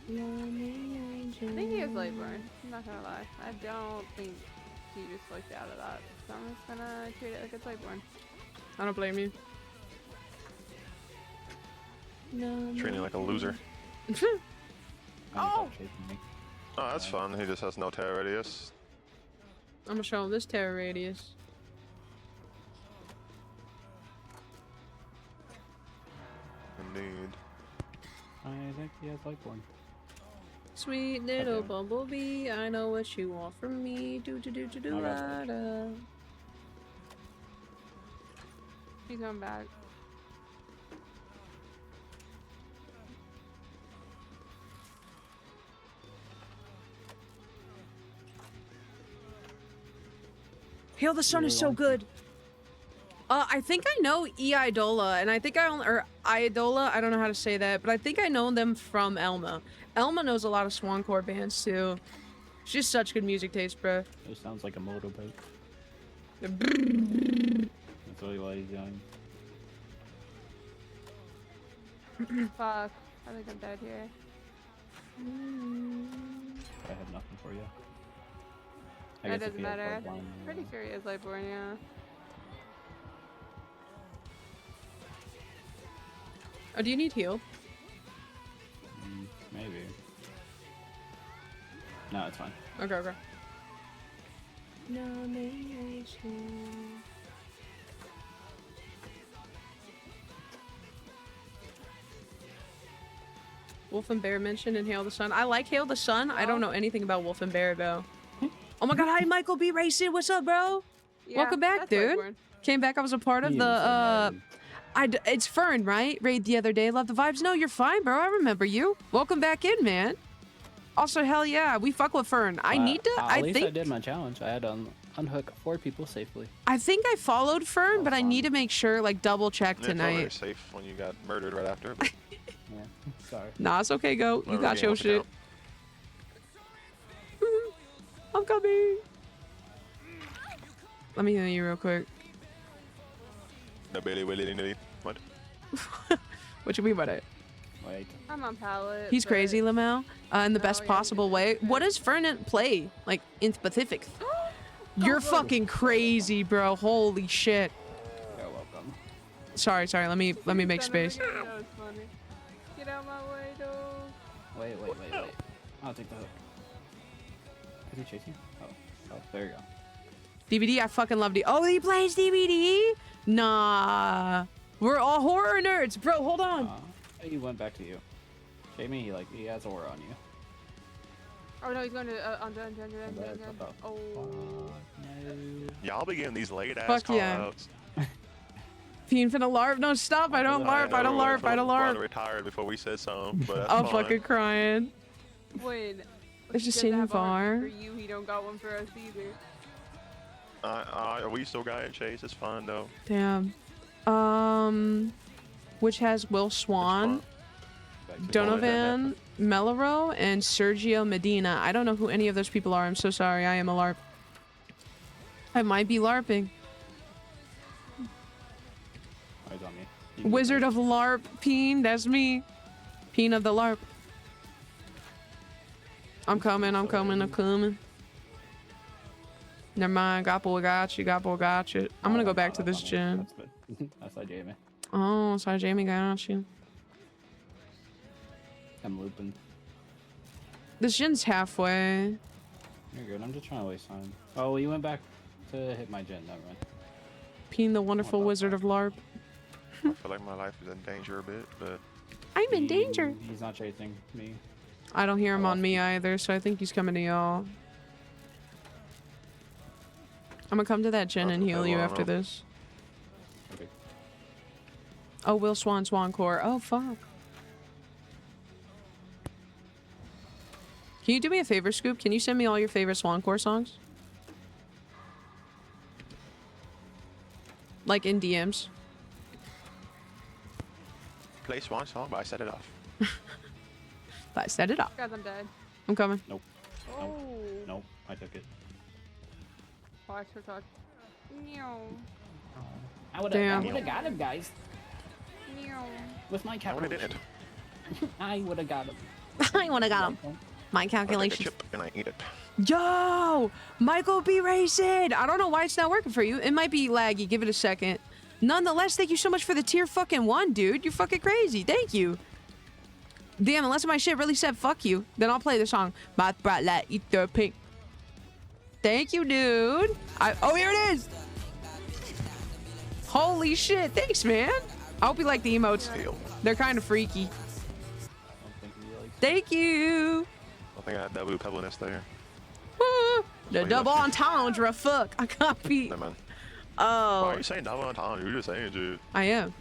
Speaker 6: I think he is Lightborn. I'm not gonna lie. I don't think he just looked out of that. So I'm just gonna treat it like it's Lightborn.
Speaker 1: I don't blame you.
Speaker 7: Treating like a loser.
Speaker 2: Oh!
Speaker 7: Oh, that's fun. He just has no terror radius.
Speaker 1: I'm gonna show him this terror radius.
Speaker 7: Indeed.
Speaker 2: I think he has Lightborn.
Speaker 1: Sweet little
Speaker 2: Okay.
Speaker 1: bumblebee, I know what you want from me. Do do do do do
Speaker 2: I got
Speaker 1: da
Speaker 2: that.
Speaker 1: da.
Speaker 6: He's going back.
Speaker 1: Hail the Sun is so good. I think I know Idola, and I think or Idola, I don't know how to say that, but I think I know them from Elma. Elma knows a lot of Swancore bands too. She's such good music taste, bro.
Speaker 2: It sounds like a motorbike.
Speaker 1: The
Speaker 2: That's really what he's doing.
Speaker 6: Fuck. I think I'm dead here.
Speaker 2: I have nothing for you. I
Speaker 6: That
Speaker 2: guess if
Speaker 6: doesn't
Speaker 2: he has
Speaker 6: matter.
Speaker 2: Bloodline,
Speaker 6: Pretty sure he is Lightborn, yeah.
Speaker 1: Oh, do you need heal?
Speaker 2: Maybe. No, it's fine.
Speaker 1: Okay, okay. Wolf and Bear mentioned in Hail the Sun. I like Hail the Sun. I don't know anything about Wolf and Bear though. Oh my god, hi Michael B. Racing. What's up, bro?
Speaker 6: Yeah,
Speaker 1: Welcome back,
Speaker 6: that's
Speaker 1: dude.
Speaker 6: Lightborn.
Speaker 1: Came back. I was a part of
Speaker 2: He
Speaker 1: the
Speaker 2: even said that.
Speaker 1: it's Fern, right? Raid the other day. Love the vibes. No, you're fine, bro. I remember you. Welcome back in, man. Also, hell yeah, we fuck with Fern. I need to.
Speaker 2: At
Speaker 1: I
Speaker 2: least I
Speaker 1: think.
Speaker 2: did my challenge. I had to unhook 4 people safely.
Speaker 1: I think I followed Fern,
Speaker 2: Oh,
Speaker 1: but I
Speaker 2: fun.
Speaker 1: need to make sure, like, double check
Speaker 7: It's not very
Speaker 1: tonight.
Speaker 7: safe when you got murdered right after. But
Speaker 2: Yeah. Sorry.
Speaker 1: Nah, it's okay. Go. You
Speaker 7: whatever,
Speaker 1: got
Speaker 7: game
Speaker 1: your
Speaker 7: wants to
Speaker 1: shit.
Speaker 7: count.
Speaker 1: I'm coming. Let me heal you real quick.
Speaker 7: No, Billy, Willy, nitty. What?
Speaker 1: What you mean by that?
Speaker 2: Wait.
Speaker 6: I'm on pallet.
Speaker 1: He's
Speaker 6: but-
Speaker 1: crazy, Lamau, in the
Speaker 6: No,
Speaker 1: best
Speaker 6: yeah,
Speaker 1: possible
Speaker 6: yeah,
Speaker 1: way.
Speaker 6: yeah.
Speaker 1: What does Fern play, like, in specific? You're fucking crazy, bro. Holy shit.
Speaker 2: You're welcome.
Speaker 1: Sorry. Let me make
Speaker 6: Son of a
Speaker 1: space.
Speaker 6: gun, that was funny. Get out my way, dog.
Speaker 2: Wait. I'll take the hook. Is he chasing? Oh, there you go.
Speaker 1: DVD, I fucking love D. Oh, he plays DVD? Nah. We're all horror nerds, bro. Hold on.
Speaker 2: He went back to you. Jamie, he has aura on you.
Speaker 6: Oh no, he's going to on done.
Speaker 2: What the
Speaker 6: Oh.
Speaker 2: fuck? No.
Speaker 7: Y'all be getting these late ass
Speaker 1: Fuck
Speaker 7: call
Speaker 1: yeah.
Speaker 7: outs.
Speaker 1: Fiend finna LARP. No, stop. I don't LARP. I don't LARP. I don't
Speaker 7: LARP.
Speaker 1: LARP.
Speaker 7: Retired before we said something, but that's
Speaker 1: I'm
Speaker 7: fine.
Speaker 1: fucking crying.
Speaker 6: When
Speaker 1: It's
Speaker 6: he
Speaker 1: just
Speaker 6: doesn't
Speaker 1: in
Speaker 6: have a heart
Speaker 1: far.
Speaker 6: for you, he don't got one for us either.
Speaker 7: We still got it, Chase. It's fun though.
Speaker 1: Damn. Which has Will Swan,
Speaker 2: Back to
Speaker 1: Donovan Melero, and Sergio Medina. I don't know who any of those people are. I'm so sorry. I am a LARP. I might be LARPing.
Speaker 2: Oh, he's on me. You can get
Speaker 1: Wizard
Speaker 2: there.
Speaker 1: of LARP, Peen. That's me. Peen of the LARP. I'm coming. Never mind. Got you. I'm gonna go back to this gym.
Speaker 2: That's good. That's like Jamie.
Speaker 1: Oh, sorry, Jamie got you.
Speaker 2: I'm looping.
Speaker 1: This gen's halfway.
Speaker 2: You're good. I'm just trying to waste time. Oh, well, you went back to hit my gen. Never mind.
Speaker 1: Peen, the wonderful
Speaker 2: What the
Speaker 1: wizard of LARP.
Speaker 7: I feel like my life is in danger a bit, but
Speaker 1: I'm in danger.
Speaker 2: He's not chasing me.
Speaker 1: I don't hear him
Speaker 2: I
Speaker 1: on
Speaker 2: lost
Speaker 1: me
Speaker 2: him.
Speaker 1: either, so I think he's coming to y'all. I'm gonna come to that gen and
Speaker 7: Okay,
Speaker 1: heal you
Speaker 7: well,
Speaker 1: after
Speaker 7: well.
Speaker 1: this.
Speaker 2: Okay.
Speaker 1: Oh, Will Swan Core. Oh, fuck. Can you do me a favor, Scoop? Can you send me all your favorite Swancore songs? Like in DMs.
Speaker 7: play Swan Song, but I set it off.
Speaker 1: But I set it up.
Speaker 6: Guys, I'm dead.
Speaker 1: I'm coming.
Speaker 6: Oh.
Speaker 2: Nope. I took it.
Speaker 6: Watch her talk. Meow.
Speaker 2: I would
Speaker 1: Damn.
Speaker 2: have got him, guys.
Speaker 6: Meow.
Speaker 2: With my
Speaker 7: I would have
Speaker 2: calculation.
Speaker 7: did it.
Speaker 2: I would have got him.
Speaker 1: I wanna got him. My
Speaker 7: I take a
Speaker 1: calculations.
Speaker 7: chip and I eat it.
Speaker 1: Yo, Michael B. Racing. I don't know why it's not working for you. It might be laggy. Give it a second. Nonetheless, thank you so much for the tier fucking 1, dude. You're fucking crazy. Thank you. Damn, unless my shit really said fuck you, then I'll play the song. My bright light, eat the pink. Thank you, dude. Oh, here it is. Holy shit. Thanks, man. I hope you like the emotes.
Speaker 7: Deal.
Speaker 1: They're kind of freaky.
Speaker 2: I don't think he likes
Speaker 1: Thank you.
Speaker 7: I think I had double pebbleness there.
Speaker 1: The
Speaker 7: you
Speaker 1: double
Speaker 7: left
Speaker 1: entendre. Fuck. I copy.
Speaker 7: Never mind. Why
Speaker 1: Oh,
Speaker 7: are you saying double entendre? You're just saying it.
Speaker 1: I am.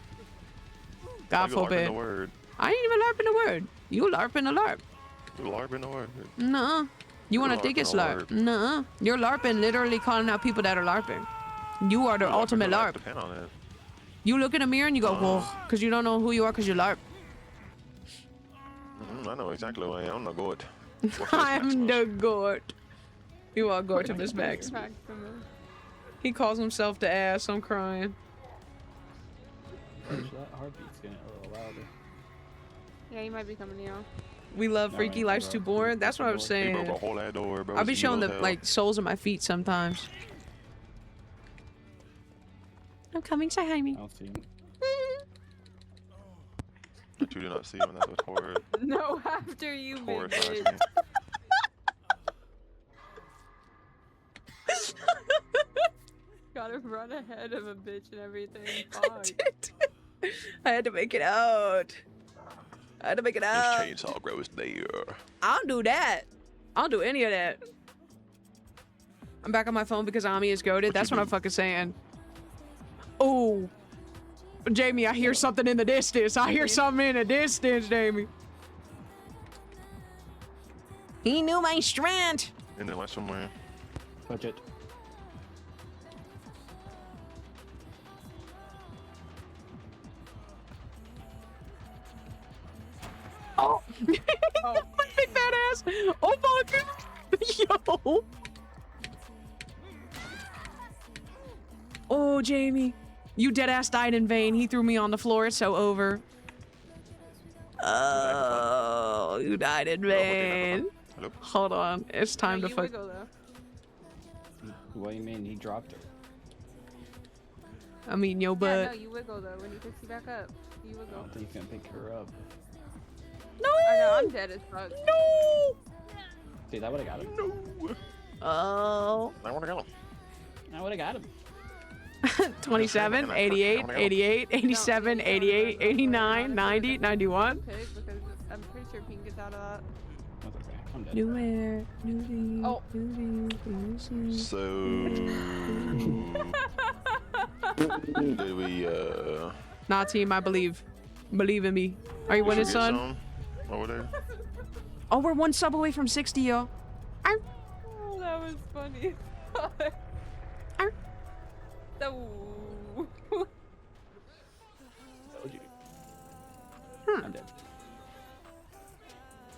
Speaker 1: God
Speaker 7: You LARPing
Speaker 1: forbid.
Speaker 7: the word.
Speaker 1: I ain't even LARPing the word. You LARPing the LARP.
Speaker 7: You LARPing the word.
Speaker 1: Nuh-uh. You want to
Speaker 7: You're
Speaker 1: think it's
Speaker 7: LARPing
Speaker 1: LARP?
Speaker 7: a
Speaker 1: Nuh-uh. You're LARPing, literally calling out people that are LARPing. You are the
Speaker 7: You
Speaker 1: ultimate
Speaker 7: LARPing,
Speaker 1: LARP.
Speaker 7: Depend on it.
Speaker 1: You look in the mirror and you go, whoa, because you don't know who you are because you LARP.
Speaker 7: I know exactly who I am. I'm the goat.
Speaker 1: I'm the goat. You are Gortimus Max.
Speaker 6: Maximus.
Speaker 1: He calls himself the ass. I'm crying.
Speaker 2: That heartbeat's getting a little louder.
Speaker 6: Yeah, he might be coming here.
Speaker 1: We love
Speaker 2: Alright,
Speaker 1: Freaky Life's
Speaker 2: bro.
Speaker 1: too boring. That's what I was
Speaker 7: He
Speaker 1: saying.
Speaker 7: broke a hole in that door, bro.
Speaker 1: I'll be
Speaker 7: It's
Speaker 1: showing
Speaker 7: evil
Speaker 1: the
Speaker 7: as hell.
Speaker 1: like soles of my feet sometimes. I'm coming, say hi me.
Speaker 2: I don't see him.
Speaker 7: But you do not see him. That's what's horrid.
Speaker 6: No, after you, big
Speaker 7: Horrifies
Speaker 6: bitch.
Speaker 7: me.
Speaker 6: Gotta run ahead of a bitch and everything. Fuck.
Speaker 1: I had to make it out. I had to make it
Speaker 7: His
Speaker 1: out.
Speaker 7: chainsaw grows there.
Speaker 1: I don't do that. I don't do any of that. I'm back on my phone because Ami is goaded.
Speaker 7: What
Speaker 1: That's
Speaker 7: you
Speaker 1: what I'm
Speaker 7: do?
Speaker 1: fucking saying. Oh. Jamie, I hear something in the distance. I hear something in the distance, Jamie. He knew my strength.
Speaker 7: And then like somewhere.
Speaker 2: Touch it.
Speaker 1: Oh. Oh. My big fat ass. Oh my god. Yo. Oh, Jamie. You dead ass died in vain. He threw me on the floor. It's so over. Oh, you died in vain.
Speaker 7: Hello?
Speaker 1: Hold on. It's time
Speaker 6: No,
Speaker 1: to
Speaker 6: you
Speaker 1: fuck.
Speaker 6: wiggle though.
Speaker 2: What do you mean? He dropped her.
Speaker 1: I mean, yo,
Speaker 6: Yeah,
Speaker 1: but.
Speaker 6: no, you wiggle though. When he picks you back up, you
Speaker 2: I
Speaker 6: wiggle.
Speaker 2: don't think he's gonna pick her up.
Speaker 1: No!
Speaker 6: I know, I'm dead as fuck.
Speaker 1: No!
Speaker 2: See, that would have got him.
Speaker 7: No.
Speaker 1: Oh.
Speaker 7: I want to go.
Speaker 2: I would have got him.
Speaker 1: 27, 88, 88, 87, 88, 89, 90, 91.
Speaker 6: Pick because I'm pretty sure Pink gets out of that.
Speaker 2: That's okay. I'm dead.
Speaker 1: New air, new leaf,
Speaker 6: Oh.
Speaker 1: new leaf, new season.
Speaker 7: So. Did we,
Speaker 1: Nah, team, I believe. Believe in me. Are you winning,
Speaker 7: get
Speaker 1: son?
Speaker 7: some over there?
Speaker 1: Oh, we're one sub away from 60, yo.
Speaker 6: Oh, that was funny.
Speaker 1: Arr.
Speaker 6: No.
Speaker 2: Told you. I'm dead.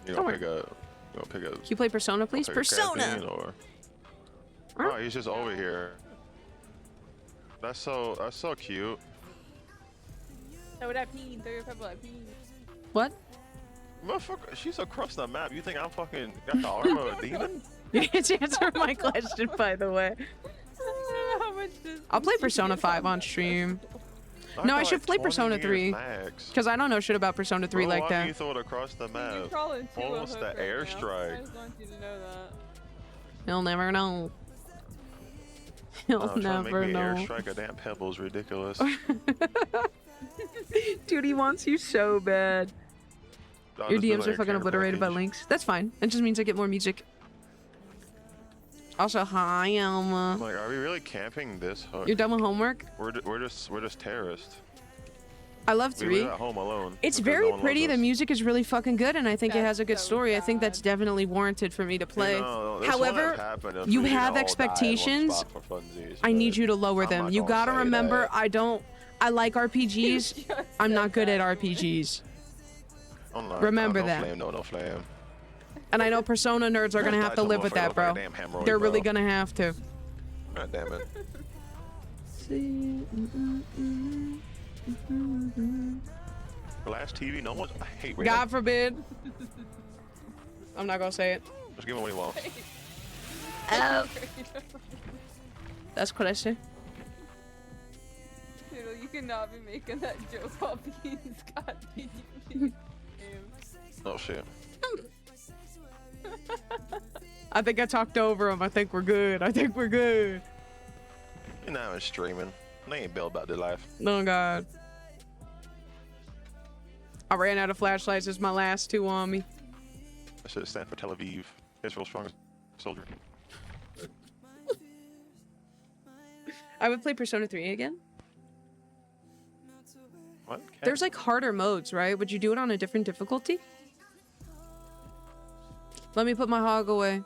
Speaker 7: You
Speaker 1: Don't
Speaker 7: gonna pick up? You gonna pick up?
Speaker 1: Can you play Persona, please?
Speaker 7: pick a
Speaker 1: Persona!
Speaker 7: cazpien Or...
Speaker 1: Huh?
Speaker 7: Oh, he's just over here. That's so cute.
Speaker 6: Throw that peen. Throw your pebble at peen.
Speaker 1: What?
Speaker 7: Motherfucker, she's across the map. You think I'm fucking got the armor of a demon?
Speaker 1: You get to answer my question, by the way.
Speaker 6: How much does
Speaker 1: I'll play Persona 5 on stream.
Speaker 7: I
Speaker 1: No, I
Speaker 7: got
Speaker 1: should
Speaker 7: like
Speaker 1: play
Speaker 7: 20
Speaker 1: Persona
Speaker 7: years
Speaker 1: 3.
Speaker 7: max.
Speaker 1: Because I don't know shit about Persona 3
Speaker 7: Bro,
Speaker 1: like
Speaker 7: why do you
Speaker 1: that.
Speaker 7: throw it across the
Speaker 6: You
Speaker 7: map?
Speaker 6: crawl into a
Speaker 7: Almost
Speaker 6: hook
Speaker 7: the
Speaker 6: right now.
Speaker 7: airstrike.
Speaker 6: I just want you to know that.
Speaker 1: You'll never know. You'll
Speaker 7: Trying to
Speaker 1: never
Speaker 7: make me
Speaker 1: know.
Speaker 7: airstrike a damn pebble is ridiculous.
Speaker 1: Dude, he wants you so bad.
Speaker 7: I'll
Speaker 1: Your
Speaker 7: just do
Speaker 1: DMs
Speaker 7: like
Speaker 1: are
Speaker 7: a
Speaker 1: fucking
Speaker 7: care
Speaker 1: obliterated by
Speaker 7: package.
Speaker 1: links. That's fine. It just means I get more music. Also, hi, Alma.
Speaker 7: Like, are we really camping this hook?
Speaker 1: You're done with homework?
Speaker 7: We're just terrorists.
Speaker 1: I love
Speaker 7: We
Speaker 1: 3.
Speaker 7: live at home alone.
Speaker 1: It's
Speaker 7: because
Speaker 1: very
Speaker 7: no one
Speaker 1: pretty.
Speaker 7: loves
Speaker 1: The
Speaker 7: us.
Speaker 1: music is really fucking good, and I think it
Speaker 6: That's
Speaker 1: has a good
Speaker 6: so
Speaker 1: story. I think that's
Speaker 6: sad.
Speaker 1: definitely warranted for me to play.
Speaker 7: You know, this
Speaker 1: However,
Speaker 7: wouldn't have happened if
Speaker 1: you
Speaker 7: we
Speaker 1: have
Speaker 7: all died in one
Speaker 1: expectations.
Speaker 7: spot for funsies,
Speaker 1: I need
Speaker 7: but
Speaker 1: you to lower
Speaker 7: I'm
Speaker 1: them.
Speaker 7: not
Speaker 1: You
Speaker 7: gonna
Speaker 1: gotta
Speaker 7: say
Speaker 1: remember,
Speaker 7: that.
Speaker 1: I like RPGs.
Speaker 6: Just
Speaker 1: I'm
Speaker 6: said
Speaker 1: not good at
Speaker 6: that.
Speaker 1: RPGs.
Speaker 7: I'm not-
Speaker 1: Remember
Speaker 7: I'm no
Speaker 1: that.
Speaker 7: Flame, no flame.
Speaker 1: And I know Persona nerds are gonna have to live with that, bro. They're really gonna have to.
Speaker 7: God damn it. Glass TV, no one. I hate Ray.
Speaker 1: God forbid. I'm not gonna say it.
Speaker 7: Just give him what he wants.
Speaker 1: Oh. That's what I say.
Speaker 6: Dude, you cannot be making that joke while being Scott.
Speaker 7: Oh shit.
Speaker 1: I think I talked over him. I think we're good. I think we're good.
Speaker 7: You're not even streaming. They ain't built about their life.
Speaker 1: Oh God. I ran out of flashlights. It's my last two on me.
Speaker 7: That should stand for Tel Aviv, Israel's strongest soldier.
Speaker 1: I would play Persona 3 again.
Speaker 7: What?
Speaker 1: There's like harder modes, right? Would you do it on a different difficulty? Let me put my hog away.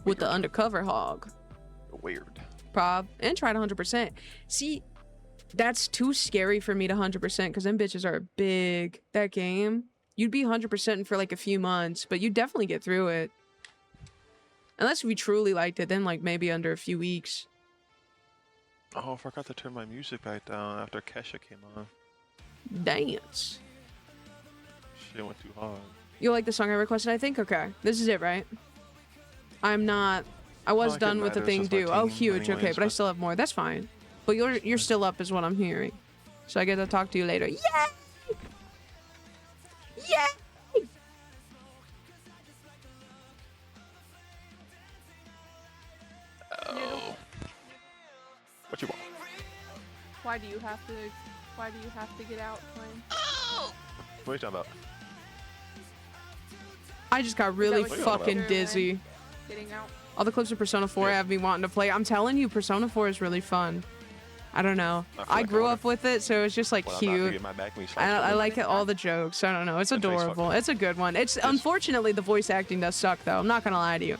Speaker 1: With the undercover hog.
Speaker 7: Weird.
Speaker 1: Prob. And tried 100%. See, that's too scary for me to 100% because them bitches are big. That game. You'd be 100% for like a few months, but you definitely get through it. Unless we truly liked it, then like maybe under a few weeks.
Speaker 7: Oh, I forgot to turn my music back down after Kesha came on.
Speaker 1: Dance.
Speaker 7: Shit went too hard.
Speaker 1: You like the song I requested, I think? Okay. This is it, right? I'm not... I was
Speaker 7: it
Speaker 1: done with the
Speaker 7: matters,
Speaker 1: thing
Speaker 7: it's my
Speaker 1: due. Oh,
Speaker 7: team
Speaker 1: huge. Okay,
Speaker 7: anyways,
Speaker 1: but I
Speaker 7: but-
Speaker 1: still have more. That's fine. But you're still up is what I'm hearing. So I get to talk to you later. Yay! Yay!
Speaker 7: Oh. What you want?
Speaker 6: Why do you have to get out, Flame?
Speaker 7: What are you talking about?
Speaker 1: I just got really
Speaker 6: what
Speaker 7: you're
Speaker 1: fucking
Speaker 6: about?
Speaker 1: dizzy.
Speaker 6: Getting out?
Speaker 1: All the clips of Persona 4
Speaker 7: Yeah.
Speaker 1: have me wanting to play. I'm telling you, Persona 4 is really fun. I don't know.
Speaker 7: I feel
Speaker 1: I
Speaker 7: like I
Speaker 1: grew
Speaker 7: wanna-
Speaker 1: up with it, so it's just like
Speaker 7: Well, I'm not gonna
Speaker 1: cute.
Speaker 7: get my back when you slap
Speaker 1: I
Speaker 7: somebody.
Speaker 1: like it, all the jokes. I don't know. It's
Speaker 7: And face
Speaker 1: adorable.
Speaker 7: fucking.
Speaker 1: It's a good one. It's unfortunately the voice acting does suck though. I'm not gonna lie to you.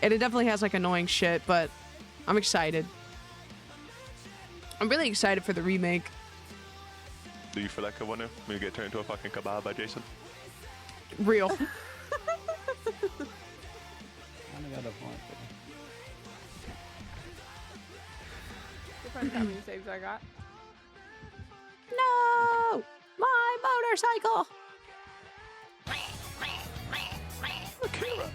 Speaker 1: And it definitely has like annoying shit, but I'm excited. I'm really excited for the remake.
Speaker 7: Do you feel like a winner when you get turned into a fucking kebab by Jason?
Speaker 1: Real.
Speaker 2: I only got a point.
Speaker 6: Depends how many saves I got.
Speaker 1: No! My motorcycle!
Speaker 7: Akira.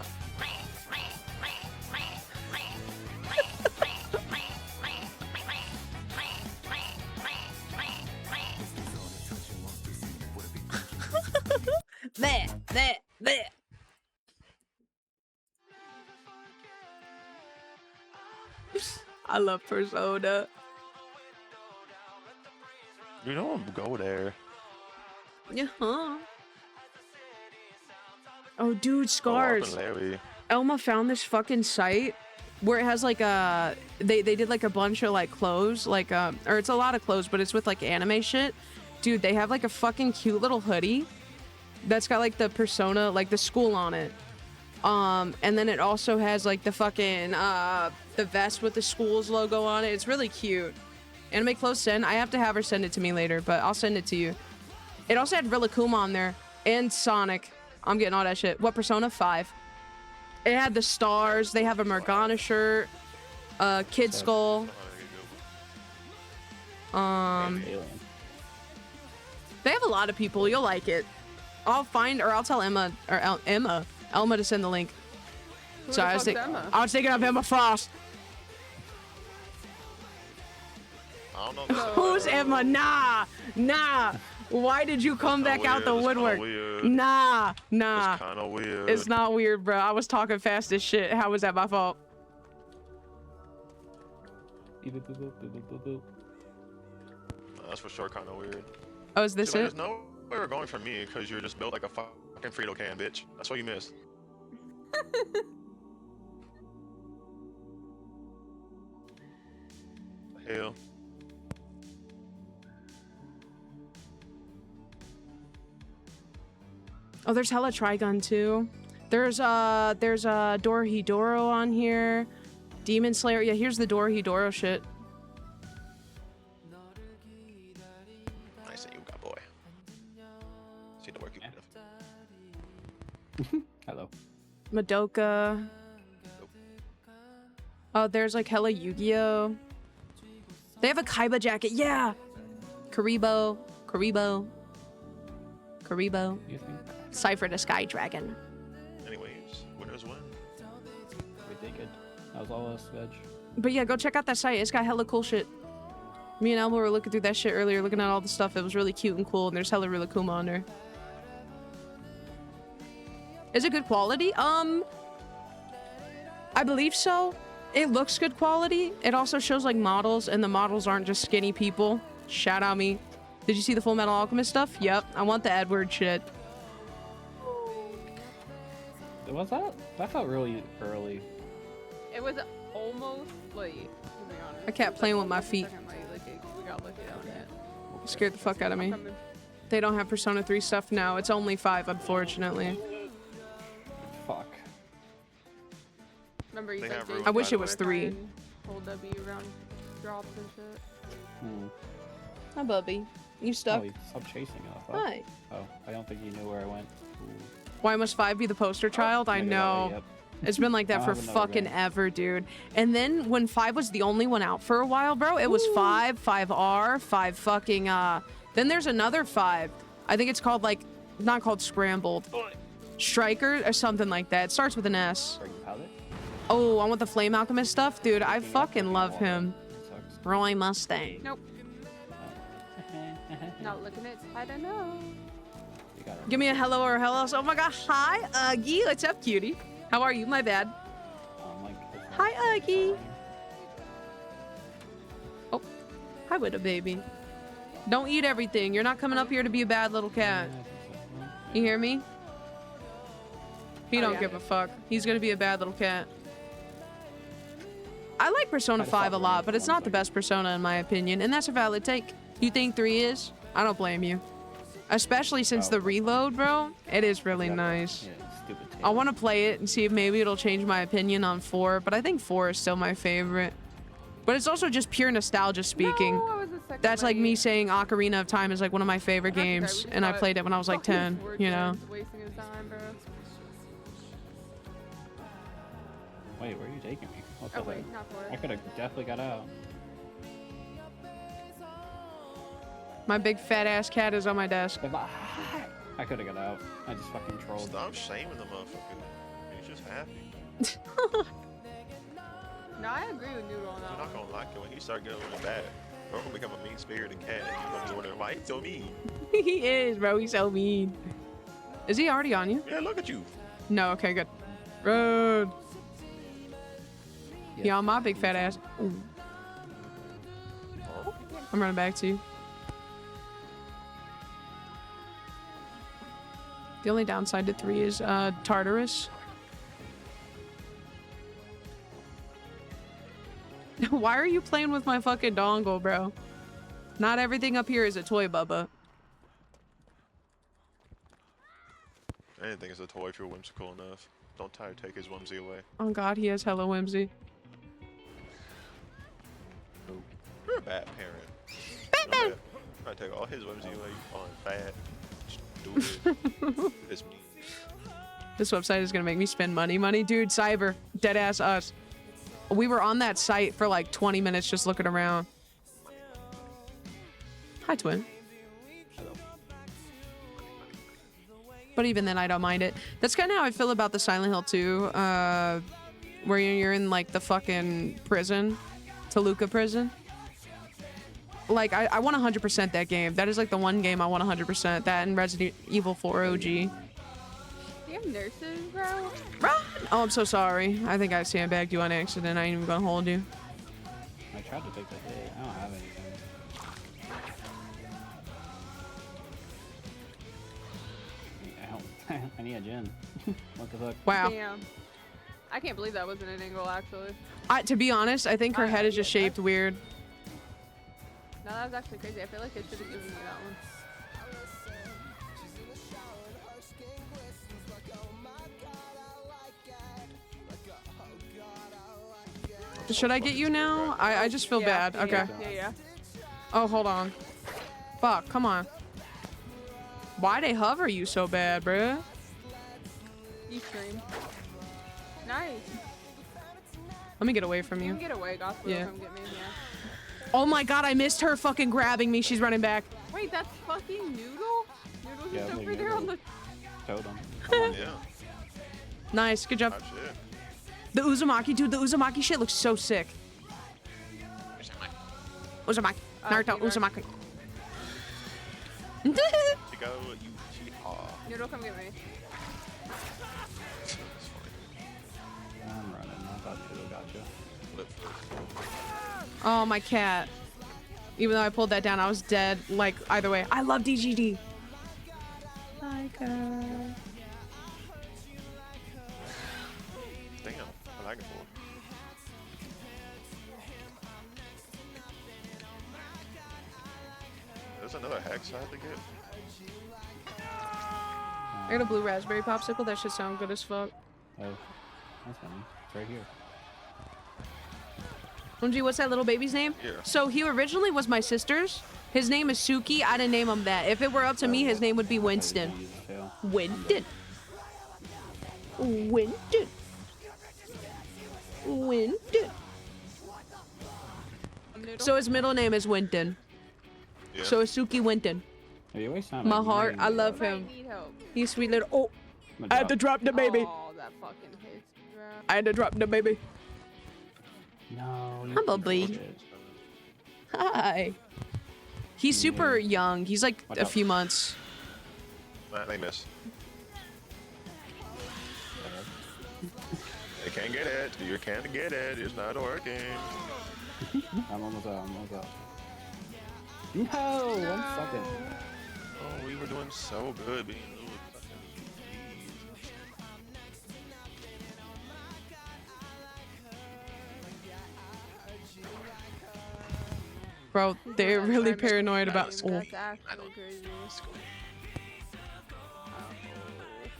Speaker 1: There. I love Persona.
Speaker 7: You don't go there.
Speaker 1: Yeah, huh? Oh, dude,
Speaker 7: Oh,
Speaker 1: scars.
Speaker 7: up and Larry.
Speaker 1: Elma found this fucking site where it has like a they did like a bunch of like clothes, like or it's a lot of clothes, but it's with like anime shit. Dude, they have like a fucking cute little hoodie that's got like the Persona, like the school on it. And then it also has like the fucking the vest with the school's logo on it. It's really cute. Anime clothes send. I have to have her send it to me later, but I'll send it to you. It also had Rillaboom on there and Sonic. I'm getting all that shit. What Persona 5? It had the stars. They have a Morgana shirt, Kid Skull.
Speaker 2: Alien.
Speaker 1: They have a lot of people. You'll like it. I'll find, or I'll tell Elma to send the link.
Speaker 6: Who
Speaker 1: Sorry,
Speaker 6: the fuck's Emma?
Speaker 1: I was thinking of Emma Frost.
Speaker 7: I don't know. This
Speaker 1: Who's Emma? Nah. Why did you come back out the woodwork? Nah.
Speaker 7: It's kind of weird.
Speaker 1: It's not weird, bro. I was talking fast as shit. How was that my fault?
Speaker 2: Beep, boop, boop, boop, boop, boop, boop.
Speaker 7: That's for sure kind of weird.
Speaker 1: Oh, is this
Speaker 7: See, like,
Speaker 1: it?
Speaker 7: there's nowhere going for me because you're just built like a fucking Frito can, bitch. That's what you missed. The hell.
Speaker 1: Oh, there's hella Trigun too. There's Dorohedoro on here. Demon Slayer. Yeah, here's the Dorohedoro shit.
Speaker 7: Nice that you got, boy. See the work you put in.
Speaker 2: Hello.
Speaker 1: Madoka. Oh, there's like hella Yu-Gi-Oh. They have a Kaiba jacket. Yeah. Karibo. Karibo. Karibo.
Speaker 2: You think?
Speaker 1: Cypher the Sky Dragon.
Speaker 7: Anyways, winners win.
Speaker 2: We did good. That was all us, veg.
Speaker 1: But yeah, go check out that site. It's got hella cool shit. Me and Elmo were looking through that shit earlier, looking at all the stuff. It was really cute and cool, and there's hella Rilakkuma on there. Is it good quality? I believe so. It looks good quality. It also shows like models, and the models aren't just skinny people. Shout out me. Did you see the Full Metal Alchemist stuff? Yep. I want the Edward shit.
Speaker 2: Was that? That felt really early.
Speaker 6: It was almost late, to be honest.
Speaker 1: I kept playing with my feet.
Speaker 6: We got lucky on it.
Speaker 1: Scared the fuck out of me.
Speaker 6: Coming.
Speaker 1: They don't have Persona 3 stuff now. It's only 5, unfortunately.
Speaker 2: Fuck.
Speaker 6: Remember you
Speaker 7: They
Speaker 6: said
Speaker 7: have
Speaker 6: Jason
Speaker 7: room
Speaker 1: I wish it
Speaker 6: would
Speaker 1: was
Speaker 6: try
Speaker 1: 3.
Speaker 6: and hold W around drops and shit.
Speaker 2: Hmm.
Speaker 1: Hi, Bubby. You stuck?
Speaker 2: Oh, stop chasing us.
Speaker 1: Hi.
Speaker 2: Oh, I don't think you knew where I went. Ooh.
Speaker 1: Why must 5 be the poster child? I
Speaker 2: Can go that way?
Speaker 1: know.
Speaker 2: Yep.
Speaker 1: It's been like that
Speaker 2: I
Speaker 1: for
Speaker 2: have another
Speaker 1: fucking
Speaker 2: band.
Speaker 1: ever, dude. And then when 5 was the only one out for a while, bro, it was 5, 5R, 5 fucking, then there's another 5. I think it's called, like, not called Scrambled. Striker or something like that. It starts with an S.
Speaker 2: Are you pilot?
Speaker 1: Oh, I want the Flame Alchemist stuff? Dude, I
Speaker 2: Fucking
Speaker 1: fucking love
Speaker 2: wall.
Speaker 1: him.
Speaker 2: Sucks.
Speaker 1: Roy Mustang.
Speaker 6: Nope. Not looking at I don't know.
Speaker 2: You got it.
Speaker 1: Give me a hello or a hello. Oh my god, hi, Uggy. What's up, cutie? How are you? My bad.
Speaker 2: Like,
Speaker 1: Hi, Uggy. Oh, hi, Widow baby. Don't eat everything. You're not coming up here to be a bad little cat. You hear me? He
Speaker 6: Oh,
Speaker 1: don't
Speaker 6: yeah.
Speaker 1: give a fuck. He's gonna be a bad little cat. I like Persona 5 a lot, but it's not the best Persona in my opinion, and that's a valid take. You think 3 is? I don't blame you. Especially since the reload, bro. It is really nice.
Speaker 2: Yeah, stupid
Speaker 1: I want to play it and see if maybe it'll change my opinion on 4, but I think 4 is still my favorite. But it's also just pure nostalgia speaking.
Speaker 6: No, I was a second
Speaker 1: That's like me
Speaker 6: late.
Speaker 1: saying Ocarina of Time is like one of my favorite
Speaker 6: That's okay,
Speaker 1: games,
Speaker 6: we
Speaker 1: and I
Speaker 6: got
Speaker 1: played it when I was like
Speaker 6: fucking
Speaker 1: 10, you know?
Speaker 6: fortunes Wasting his time, bro.
Speaker 2: Wait, where are you taking me? What's
Speaker 6: Oh
Speaker 2: up
Speaker 6: wait,
Speaker 2: there?
Speaker 6: not for
Speaker 2: I
Speaker 6: it.
Speaker 2: could have definitely got out.
Speaker 1: My big fat ass cat is on my desk.
Speaker 2: I could have got out. I just fucking trolled.
Speaker 7: Stop shaming the motherfucker. He's just happy.
Speaker 6: No, I agree with Noodle on
Speaker 7: You're
Speaker 6: that
Speaker 7: not
Speaker 6: one.
Speaker 7: gonna like it when he start getting really bad. Or gonna become a mean-spirited cat and you're gonna be wondering why he's so mean.
Speaker 1: He is, bro. He's so mean. Is he already on you?
Speaker 7: Yeah, look at you.
Speaker 1: No, okay, good. Road. Yeah, on my big fat ass. Ooh. I'm running back to you. The only downside to 3 is Tartarus. Why are you playing with my fucking dongle, bro? Not everything up here is a toy, Bubba.
Speaker 7: I didn't think it's a toy if you're whimsical enough. Don't try to take his whimsy away.
Speaker 1: Oh god, he has hella whimsy.
Speaker 7: You're a bad parent.
Speaker 1: Batman!
Speaker 7: Try to take all his whimsy away, you calling fat. Stupid. It's me.
Speaker 1: This website is gonna make me spend money. Dude, cyber. Deadass us. We were on that site for like 20 minutes just looking around. Hi, twin. But even then, I don't mind it. That's kind of how I feel about the Silent Hill 2, where you're in like the fucking prison, Toluca prison. Like, I want 100% that game. That is like the one game I want 100%. That and Resident Evil 4 OG.
Speaker 6: Do you have nurses, bro?
Speaker 1: Run! Oh, I'm so sorry. I think I sandbagged you on accident. I ain't even gonna hold you.
Speaker 2: I tried to take the hit. I don't have anything. I need a gin. What the fuck?
Speaker 1: Wow.
Speaker 6: Damn. I can't believe that wasn't an angle, actually.
Speaker 1: To be honest, I think her head is just shaped weird.
Speaker 6: No, that was actually crazy. I feel like they should have given me that one.
Speaker 1: Should I get you now? I just feel
Speaker 6: Yeah,
Speaker 1: bad.
Speaker 6: yeah,
Speaker 1: Okay.
Speaker 6: Yeah.
Speaker 1: Oh, hold on. Fuck, come on. Why they hover you so bad, bruh?
Speaker 6: You stream. Nice.
Speaker 1: Let me get away from
Speaker 6: You
Speaker 1: you.
Speaker 6: can get away, Gospel.
Speaker 1: Yeah.
Speaker 6: Come get me. Yeah.
Speaker 1: Oh my god, I missed her fucking grabbing me. She's running back.
Speaker 6: Wait, that's fucking Noodle? Noodle's
Speaker 2: Yeah,
Speaker 6: just
Speaker 2: look,
Speaker 6: over there on
Speaker 2: Noodle.
Speaker 6: the.
Speaker 2: Totem.
Speaker 7: Yeah.
Speaker 1: Nice, good job.
Speaker 7: That's it.
Speaker 1: The Uzumaki, dude, the Uzumaki shit looks so sick. Uzumaki. Naruto,
Speaker 6: Peter.
Speaker 1: Uzumaki.
Speaker 7: You go, you cheetah.
Speaker 6: Noodle, come get me.
Speaker 7: That's funny.
Speaker 2: I'm running. I thought Noodle got you.
Speaker 7: Flip.
Speaker 1: Oh, my cat. Even though I pulled that down, I was dead. Like, either way. I love DGD. Hi, girl.
Speaker 7: Damn. I like it for. There's another hex I have to get.
Speaker 1: I got a blue raspberry popsicle. That should sound good as fuck.
Speaker 2: Oh, that's funny. It's right here.
Speaker 1: Unji, what's that little baby's name?
Speaker 7: Yeah.
Speaker 1: So he originally was my sister's. His name is Suki. I didn't name him that. If it were up to me, his name would be Winston. Winston. Winston. Winston.
Speaker 6: Noodle.
Speaker 1: So his middle name is Winton.
Speaker 7: Yeah.
Speaker 1: So it's Suki Winton.
Speaker 2: Hey, you always sound
Speaker 1: My
Speaker 2: like
Speaker 1: heart,
Speaker 2: you
Speaker 1: I
Speaker 2: need
Speaker 1: love
Speaker 6: I
Speaker 1: him.
Speaker 6: need help.
Speaker 1: He's sweet little. Oh,
Speaker 2: a
Speaker 1: I had to
Speaker 2: drop.
Speaker 1: drop the baby.
Speaker 6: Oh, that fucking hits, bro.
Speaker 1: I had to drop the baby.
Speaker 2: No. you
Speaker 1: Humblebee.
Speaker 2: killed it.
Speaker 1: Hi. He's super young. He's like
Speaker 2: Watch
Speaker 1: a
Speaker 2: out.
Speaker 1: few months.
Speaker 7: They miss. They can't get it. You can't get it. It's not working.
Speaker 2: I'm almost out. I'm almost out. No, 1 second.
Speaker 7: Oh, we were doing so good being little fucking bees.
Speaker 1: Bro, they're
Speaker 6: That's
Speaker 1: really
Speaker 6: right,
Speaker 1: paranoid
Speaker 6: Mr.
Speaker 1: about.
Speaker 6: That's
Speaker 1: Oh.
Speaker 6: actually crazy.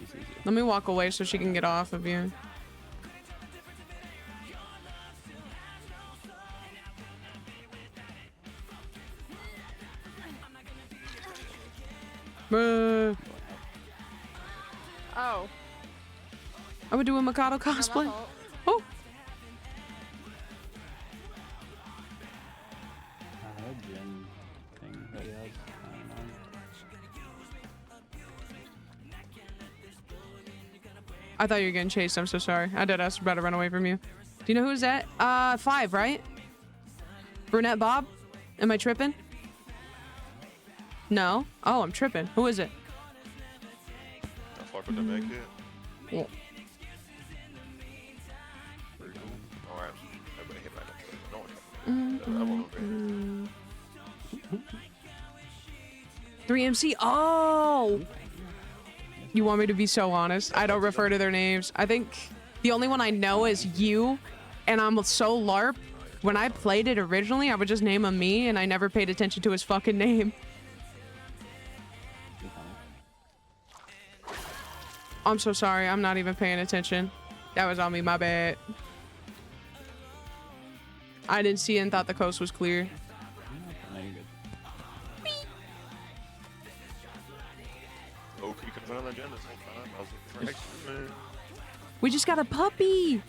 Speaker 2: Easy, easy.
Speaker 1: Let me walk away so she can get off of you. Bruh.
Speaker 6: Oh.
Speaker 1: I would do a Mikado
Speaker 6: not my
Speaker 1: cosplay.
Speaker 6: fault.
Speaker 1: Oh,
Speaker 2: Gen thing that he has. I don't know.
Speaker 1: I thought you were getting chased. I'm so sorry. I did. I was about to run away from you. Do you know who's that? 5, right? Brunette Bob? Am I tripping? No. Oh, I'm tripping. Who is it?
Speaker 7: I fuck with the back kid.
Speaker 1: Yeah.
Speaker 7: Alright. Everybody hit like that. No one talking. I won't agree.
Speaker 1: 3MC. Oh! You want me to be so honest? I don't refer to their names. I think the only one I know is you, and I'm so LARP. When I played it originally, I would just name him me, and I never paid attention to his fucking name.
Speaker 2: You're fine.
Speaker 1: I'm so sorry. I'm not even paying attention. That was on me. My bad. I didn't see it and thought the coast was clear.
Speaker 2: No, you're good.
Speaker 7: Oh, you can run on the agenda the same time. I was looking for X-Men.
Speaker 1: We just got a puppy.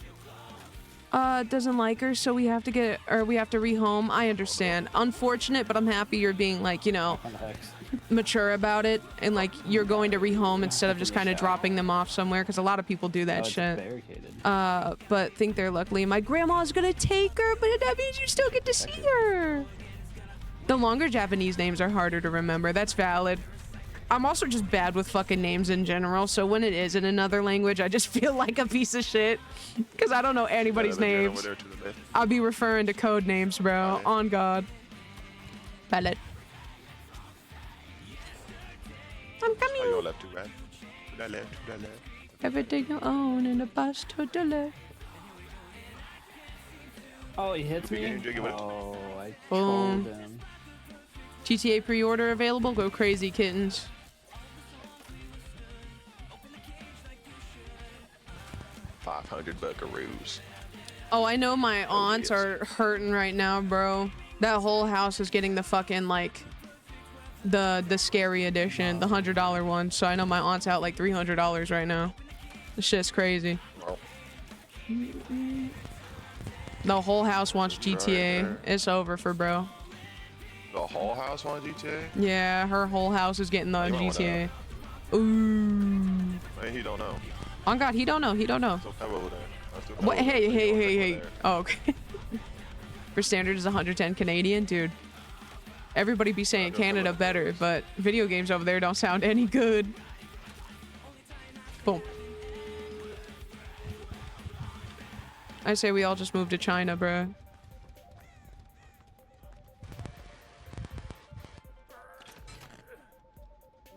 Speaker 1: Doesn't like her, so we have to rehome. I understand. Unfortunate, but I'm happy you're being like, you know,
Speaker 2: On the hex.
Speaker 1: mature about it, and like you're going to rehome instead of just kind of dropping them off somewhere, because a lot of people do
Speaker 2: Oh,
Speaker 1: that
Speaker 2: it's
Speaker 1: shit.
Speaker 2: barricaded.
Speaker 1: But think they're lucky. My grandma's gonna take her, but that means you still get to see her. The longer Japanese names are harder to remember. That's valid. I'm also just bad with fucking names in general, so when it is in another language, I just feel like a piece of shit, because I don't know anybody's
Speaker 7: Over
Speaker 1: names.
Speaker 7: there to the left.
Speaker 1: I'll be referring to code names, bro.
Speaker 7: Alright.
Speaker 1: On God. Valid. I'm
Speaker 7: Oh, your
Speaker 1: coming.
Speaker 7: left to right. To that left, to that left.
Speaker 1: Everything you own in the bus to the left.
Speaker 2: Oh, he hits
Speaker 7: You
Speaker 2: me?
Speaker 7: can jiggle it.
Speaker 2: Oh, I
Speaker 1: Boom.
Speaker 2: trolled him.
Speaker 1: GTA pre-order available? Go crazy, kittens.
Speaker 7: 500 buckaroos.
Speaker 1: Oh, I know my aunts
Speaker 7: yes.
Speaker 1: are hurting right now, bro. That whole house is getting the fucking, like, the scary edition, the $100 one. So I know my aunt's out like $300 right now. This shit's crazy.
Speaker 7: Well,
Speaker 1: The whole house wants
Speaker 7: Right
Speaker 1: GTA.
Speaker 7: there.
Speaker 1: It's over for bro.
Speaker 7: The whole house wants GTA?
Speaker 1: Yeah, her whole house is getting the
Speaker 7: You might wanna-
Speaker 1: GTA. Ooh.
Speaker 7: Hey, he don't know.
Speaker 1: On God, he don't know. He don't know.
Speaker 7: So come over there. Let's do
Speaker 1: What?
Speaker 7: cover
Speaker 1: Hey,
Speaker 7: there.
Speaker 1: hey,
Speaker 7: You
Speaker 1: hey,
Speaker 7: wanna
Speaker 1: hey.
Speaker 7: check over
Speaker 1: Oh, okay. For standard is 110 Canadian, dude. Everybody be saying
Speaker 7: don't know
Speaker 1: Canada
Speaker 7: what it
Speaker 1: better,
Speaker 7: is.
Speaker 1: but video games over there don't sound any good. Boom. I say we all just move to China, bruh.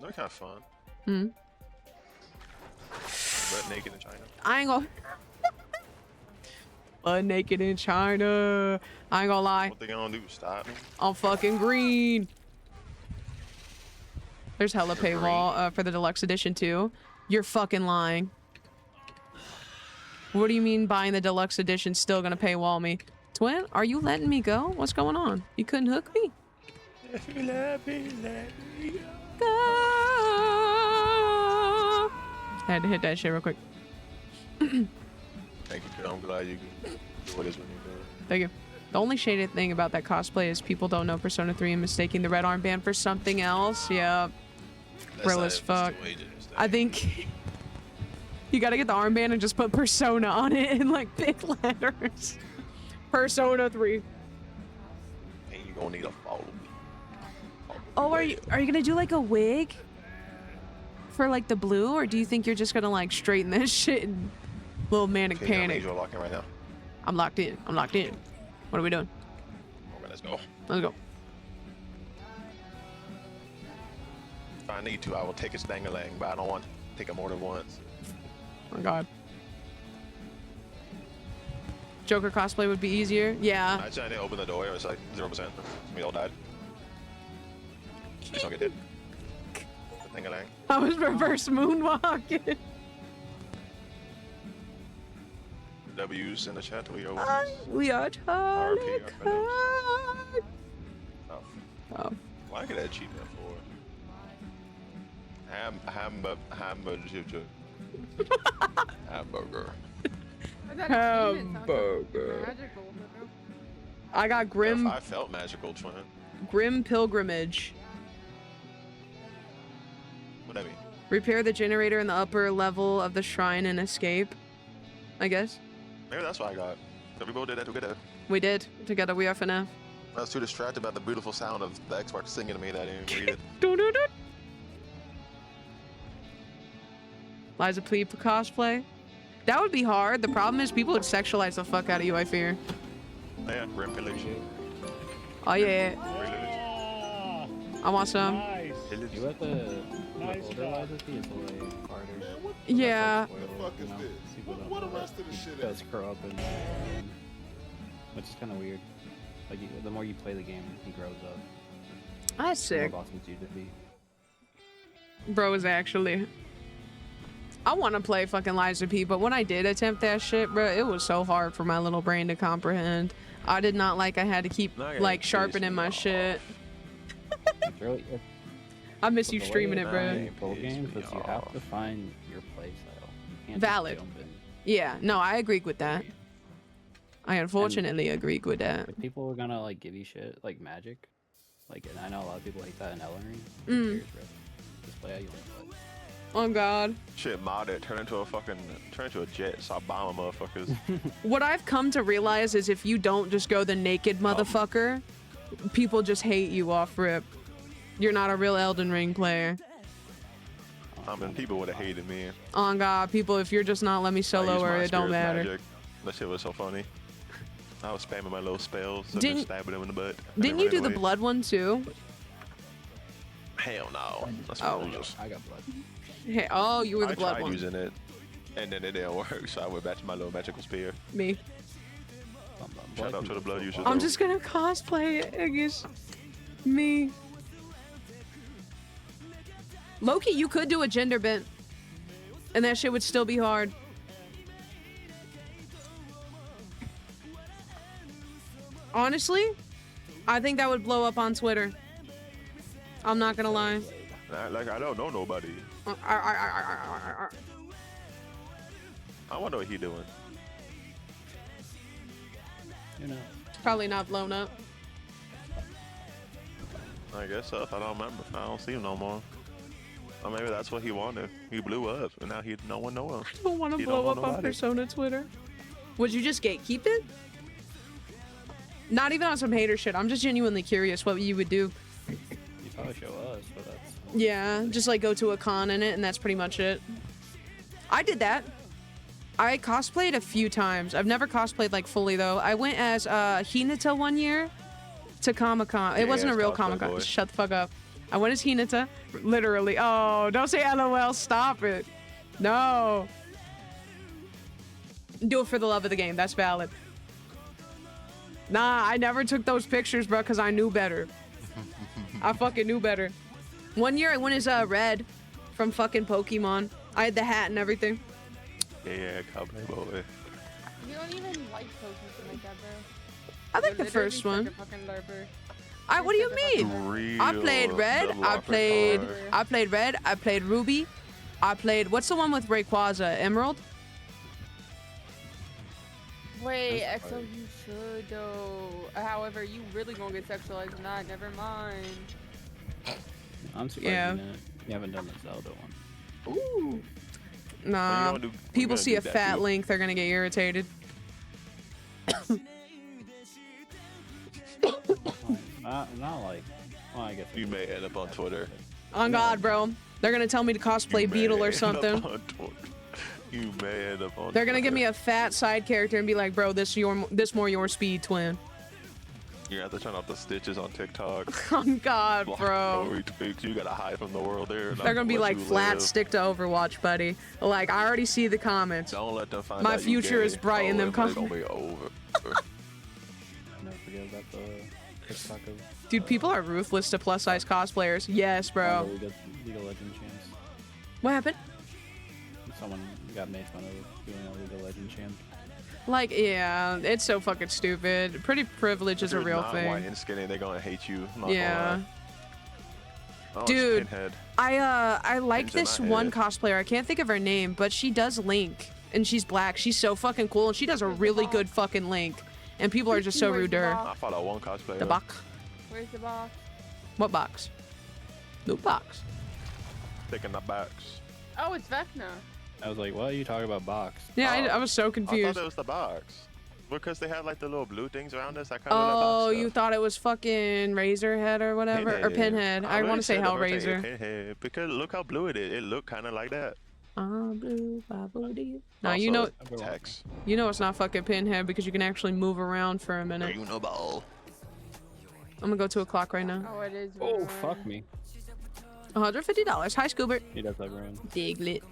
Speaker 7: They're kind of fun.
Speaker 1: Hmm.
Speaker 7: But naked in China.
Speaker 1: I ain't gonna. Butt naked in China. I ain't gonna lie.
Speaker 7: What they gonna do? Stop me?
Speaker 1: I'm fucking green. There's hella
Speaker 7: You're
Speaker 1: paywall for the deluxe edition too. You're fucking lying. What do you mean buying the deluxe edition still gonna paywall me? Twin, are you letting me go? What's going on? You couldn't hook me?
Speaker 7: If you let me
Speaker 1: Go. Had to hit that shit real quick.
Speaker 7: Thank you, Joe. I'm glad you can do what is when you do it.
Speaker 1: Thank you. The only shaded thing about that cosplay is people don't know Persona 3 and mistaking the red armband for something else. Yeah.
Speaker 7: That's
Speaker 1: Real
Speaker 7: not
Speaker 1: as
Speaker 7: even
Speaker 1: fuck.
Speaker 7: the way to understand.
Speaker 1: I think you gotta get the armband and just put Persona on it in like big letters. Persona 3.
Speaker 7: And you gonna need a follow.
Speaker 1: Oh, are you gonna do like a wig for like the blue, or do you think you're just gonna like straighten this shit and little manic
Speaker 7: Okay,
Speaker 1: panic?
Speaker 7: you're locking right now.
Speaker 1: I'm locked in. I'm locked in. What are we doing?
Speaker 7: Okay, let's go.
Speaker 1: Let's go.
Speaker 7: If I need to, I will take a stangalang, but I don't want to take it more than once.
Speaker 1: Oh my God. Joker cosplay would be easier. Yeah.
Speaker 7: I tried to open the door, it was like 0%. We all died. Just don't get hit. Stangalang.
Speaker 1: I was reverse moonwalking.
Speaker 7: W's in the chat, we are
Speaker 1: We are
Speaker 7: RP,
Speaker 1: trying
Speaker 7: oh.
Speaker 1: Oh.
Speaker 7: Why could that cheat that for? Hamburger. Hamburger.
Speaker 6: I thought it sounded
Speaker 1: Hamburger.
Speaker 6: magical.
Speaker 1: I got
Speaker 7: If I felt magical, twin.
Speaker 1: Grim Pilgrimage.
Speaker 7: What that mean?
Speaker 1: Repair the generator in the upper level of the shrine and escape. I guess.
Speaker 7: Maybe that's what I got. So we both did that together.
Speaker 1: We did. Together we are FNF.
Speaker 7: I was too distracted by the beautiful sound of the Xbox singing to me that I didn't read it.
Speaker 1: Doo-doo-doo. Liza Plebe cosplay. That would be hard. The problem is people would sexualize the fuck out of you, I fear.
Speaker 7: Yeah, Grim Pillage.
Speaker 1: Oh yeah. I want some.
Speaker 2: You have to order Liza is way harder.
Speaker 1: Yeah.
Speaker 8: What the fuck is this? What the rest of the shit
Speaker 2: Does
Speaker 8: is?
Speaker 2: grow up in which is kind of weird. Like the more you play the game, he grows up.
Speaker 1: That's
Speaker 2: The more
Speaker 1: sick.
Speaker 2: bosses you defeat.
Speaker 1: Bro is actually. I want to play fucking Liza P, but when I did attempt that shit, bro, it was so hard for my little brain to comprehend. I did not like I had to keep
Speaker 7: Not gonna
Speaker 1: like
Speaker 7: piss
Speaker 1: sharpening
Speaker 7: me
Speaker 1: my
Speaker 7: off.
Speaker 1: shit.
Speaker 2: It's really
Speaker 1: I miss you
Speaker 2: the way
Speaker 1: streaming it,
Speaker 2: that
Speaker 1: bro.
Speaker 2: they pull
Speaker 7: Piss
Speaker 2: games
Speaker 7: me
Speaker 2: is you have
Speaker 7: off.
Speaker 2: to find your play style. You can't
Speaker 1: Valid.
Speaker 2: Just jump in.
Speaker 1: Yeah, no, I agree with that. I unfortunately agree with that.
Speaker 2: Like, people are gonna like give you shit like Magic. Like, and I know a lot of people hate that in Elden Ring.
Speaker 1: Mm.
Speaker 2: Who cares, bro? Just play how you want to play.
Speaker 1: Oh God.
Speaker 7: Shit, mod it. Turn into a jet. Stop bombing motherfuckers.
Speaker 1: What I've come to realize is if you don't just go the naked motherfucker, people just hate you off rip. You're not a real Elden Ring player.
Speaker 7: I mean, people would have hated me.
Speaker 1: Oh God, people, if you're just not let me
Speaker 7: I
Speaker 1: solo
Speaker 7: used
Speaker 1: her,
Speaker 7: my
Speaker 1: it don't
Speaker 7: Spirit
Speaker 1: matter.
Speaker 7: Magic. That shit was so funny. I was spamming my little spells and
Speaker 1: Didn't-
Speaker 7: then stabbing them in the butt. and
Speaker 1: Didn't
Speaker 7: they
Speaker 1: you do
Speaker 7: ran
Speaker 1: the
Speaker 7: away.
Speaker 1: blood one too?
Speaker 7: Hell no. That's
Speaker 1: Oh.
Speaker 7: what it was.
Speaker 2: I got blood.
Speaker 1: Hey, oh, you were the
Speaker 7: I
Speaker 1: blood
Speaker 7: tried
Speaker 1: one.
Speaker 7: using it, and then it didn't work, so I went back to my little magical spear.
Speaker 1: Me.
Speaker 7: Shout out to the blood users.
Speaker 1: I'm
Speaker 7: though.
Speaker 1: just gonna cosplay it against me. Loki, you could do a gender bent, and that shit would still be hard. Honestly, I think that would blow up on Twitter. I'm not gonna lie.
Speaker 7: I don't know nobody. I wonder what he doing.
Speaker 2: You know.
Speaker 1: Probably not blown up.
Speaker 7: I guess so. I don't remember. I don't see him no more. Or maybe that's what he wanted. He blew up, and now no one know him.
Speaker 1: I don't want to
Speaker 7: He
Speaker 1: blow
Speaker 7: don't
Speaker 1: up
Speaker 7: know
Speaker 1: on
Speaker 7: nobody.
Speaker 1: Persona Twitter. Would you just gatekeep it? Not even on some hater shit. I'm just genuinely curious what you would do.
Speaker 2: You probably show us, but that's.
Speaker 1: Yeah, just like go to a con in it, and that's pretty much it. I did that. I cosplayed a few times. I've never cosplayed like fully though. I went as Hinata one year to Comic-Con. It
Speaker 7: Yeah,
Speaker 1: wasn't a
Speaker 7: it's
Speaker 1: real
Speaker 7: cosplay
Speaker 1: Comic-Con.
Speaker 7: boy.
Speaker 1: Shut the fuck up. I went as Hinata. Literally. Oh, don't say LOL. Stop it. No. Do it for the love of the game. That's valid. Nah, I never took those pictures, bro, because I knew better. I fucking knew better. One year I went as Red from fucking Pokemon. I had the hat and everything.
Speaker 7: Yeah, cowboy boy.
Speaker 6: You don't even like Pokemon like that, bro.
Speaker 1: I like
Speaker 6: You're
Speaker 1: the first
Speaker 6: literally
Speaker 1: one.
Speaker 6: such a fucking LARPer.
Speaker 1: What do you mean?
Speaker 7: Real
Speaker 1: I played Red.
Speaker 7: double
Speaker 1: I played.
Speaker 7: uppercut.
Speaker 1: I played Red. I played Ruby. I played. What's the one with Rayquaza? Emerald.
Speaker 6: Wait,
Speaker 2: That's
Speaker 6: EXO,
Speaker 2: right.
Speaker 6: you should though. However, you really gonna get sexualized in that. Never mind.
Speaker 2: I'm surprised
Speaker 1: Yeah.
Speaker 2: you haven't done the Zelda one.
Speaker 7: Ooh.
Speaker 1: Nah.
Speaker 7: What you gonna do- what you
Speaker 1: People
Speaker 7: gonna
Speaker 1: see
Speaker 7: do
Speaker 1: a
Speaker 7: that
Speaker 1: fat
Speaker 7: to?
Speaker 1: Link, they're gonna get irritated.
Speaker 2: Not like. Well, I guess.
Speaker 7: You may end up on Twitter.
Speaker 1: On God, bro. They're gonna tell me to cosplay
Speaker 7: You may
Speaker 1: Beetle or
Speaker 7: end up
Speaker 1: something.
Speaker 7: on Twitter. You may end up on
Speaker 1: They're gonna give
Speaker 7: Twitter.
Speaker 1: me a fat side character and be like, bro, this more your speed, twin.
Speaker 7: You have to turn off the stitches on TikTok.
Speaker 1: On God,
Speaker 7: Block
Speaker 1: bro.
Speaker 7: no retweets. You gotta hide from the world there.
Speaker 1: They're gonna be like, flat stick to Overwatch, buddy. Like, I already see the comments.
Speaker 7: Don't let them find
Speaker 1: My
Speaker 7: out you
Speaker 1: future
Speaker 7: gay.
Speaker 1: is bright in them
Speaker 7: It's gonna be over.
Speaker 2: Never forget about the TikTok of.
Speaker 1: Dude, people are ruthless to plus size cosplayers. Yes, bro.
Speaker 2: League of Legends champs.
Speaker 1: What happened?
Speaker 2: Someone got made fun of doing a League of Legends champ.
Speaker 1: Like, yeah, it's so fucking stupid. Pretty privilege is a
Speaker 7: If you're
Speaker 1: real
Speaker 7: not
Speaker 1: thing.
Speaker 7: white and skinny, they're gonna hate you. I'm not
Speaker 1: Yeah.
Speaker 7: gonna lie. Oh, it's
Speaker 1: Dude,
Speaker 7: Pinhead.
Speaker 1: I like
Speaker 7: Pins in
Speaker 1: this
Speaker 7: my
Speaker 1: one
Speaker 7: head.
Speaker 1: cosplayer. I can't think of her name, but she does Link, and she's black. She's so fucking cool, and she does a really good fucking Link. And people are just so
Speaker 6: Where's
Speaker 1: rude
Speaker 6: the
Speaker 1: to her.
Speaker 6: box?
Speaker 7: I follow one cosplayer.
Speaker 1: The box.
Speaker 6: Where's the box?
Speaker 1: What box? No box.
Speaker 7: Taking the box.
Speaker 6: Oh, it's Vecna.
Speaker 2: I was like, what are you talking about box?
Speaker 1: Yeah,
Speaker 7: Oh,
Speaker 1: I was so
Speaker 7: I
Speaker 1: confused.
Speaker 7: thought it was the box. Because they had like the little blue things around us. I kind of
Speaker 1: Oh,
Speaker 7: like
Speaker 1: you thought it was fucking Razorhead or whatever? Or Pinhead. I want to say Hellraiser.
Speaker 7: Pinhead, because look how blue it is. It looked kind of like that.
Speaker 1: Blue, baboo-dee. No,
Speaker 7: Also,
Speaker 1: you know
Speaker 7: text.
Speaker 1: it's not fucking Pinhead because you can actually move around for a minute.
Speaker 7: Unable.
Speaker 1: I'm gonna go to a clock right now.
Speaker 6: Oh, it is.
Speaker 2: Oh,
Speaker 6: Ruin.
Speaker 2: fuck me.
Speaker 1: $150. Hi, Scoobert.
Speaker 2: He does like ruin.
Speaker 1: Diglett.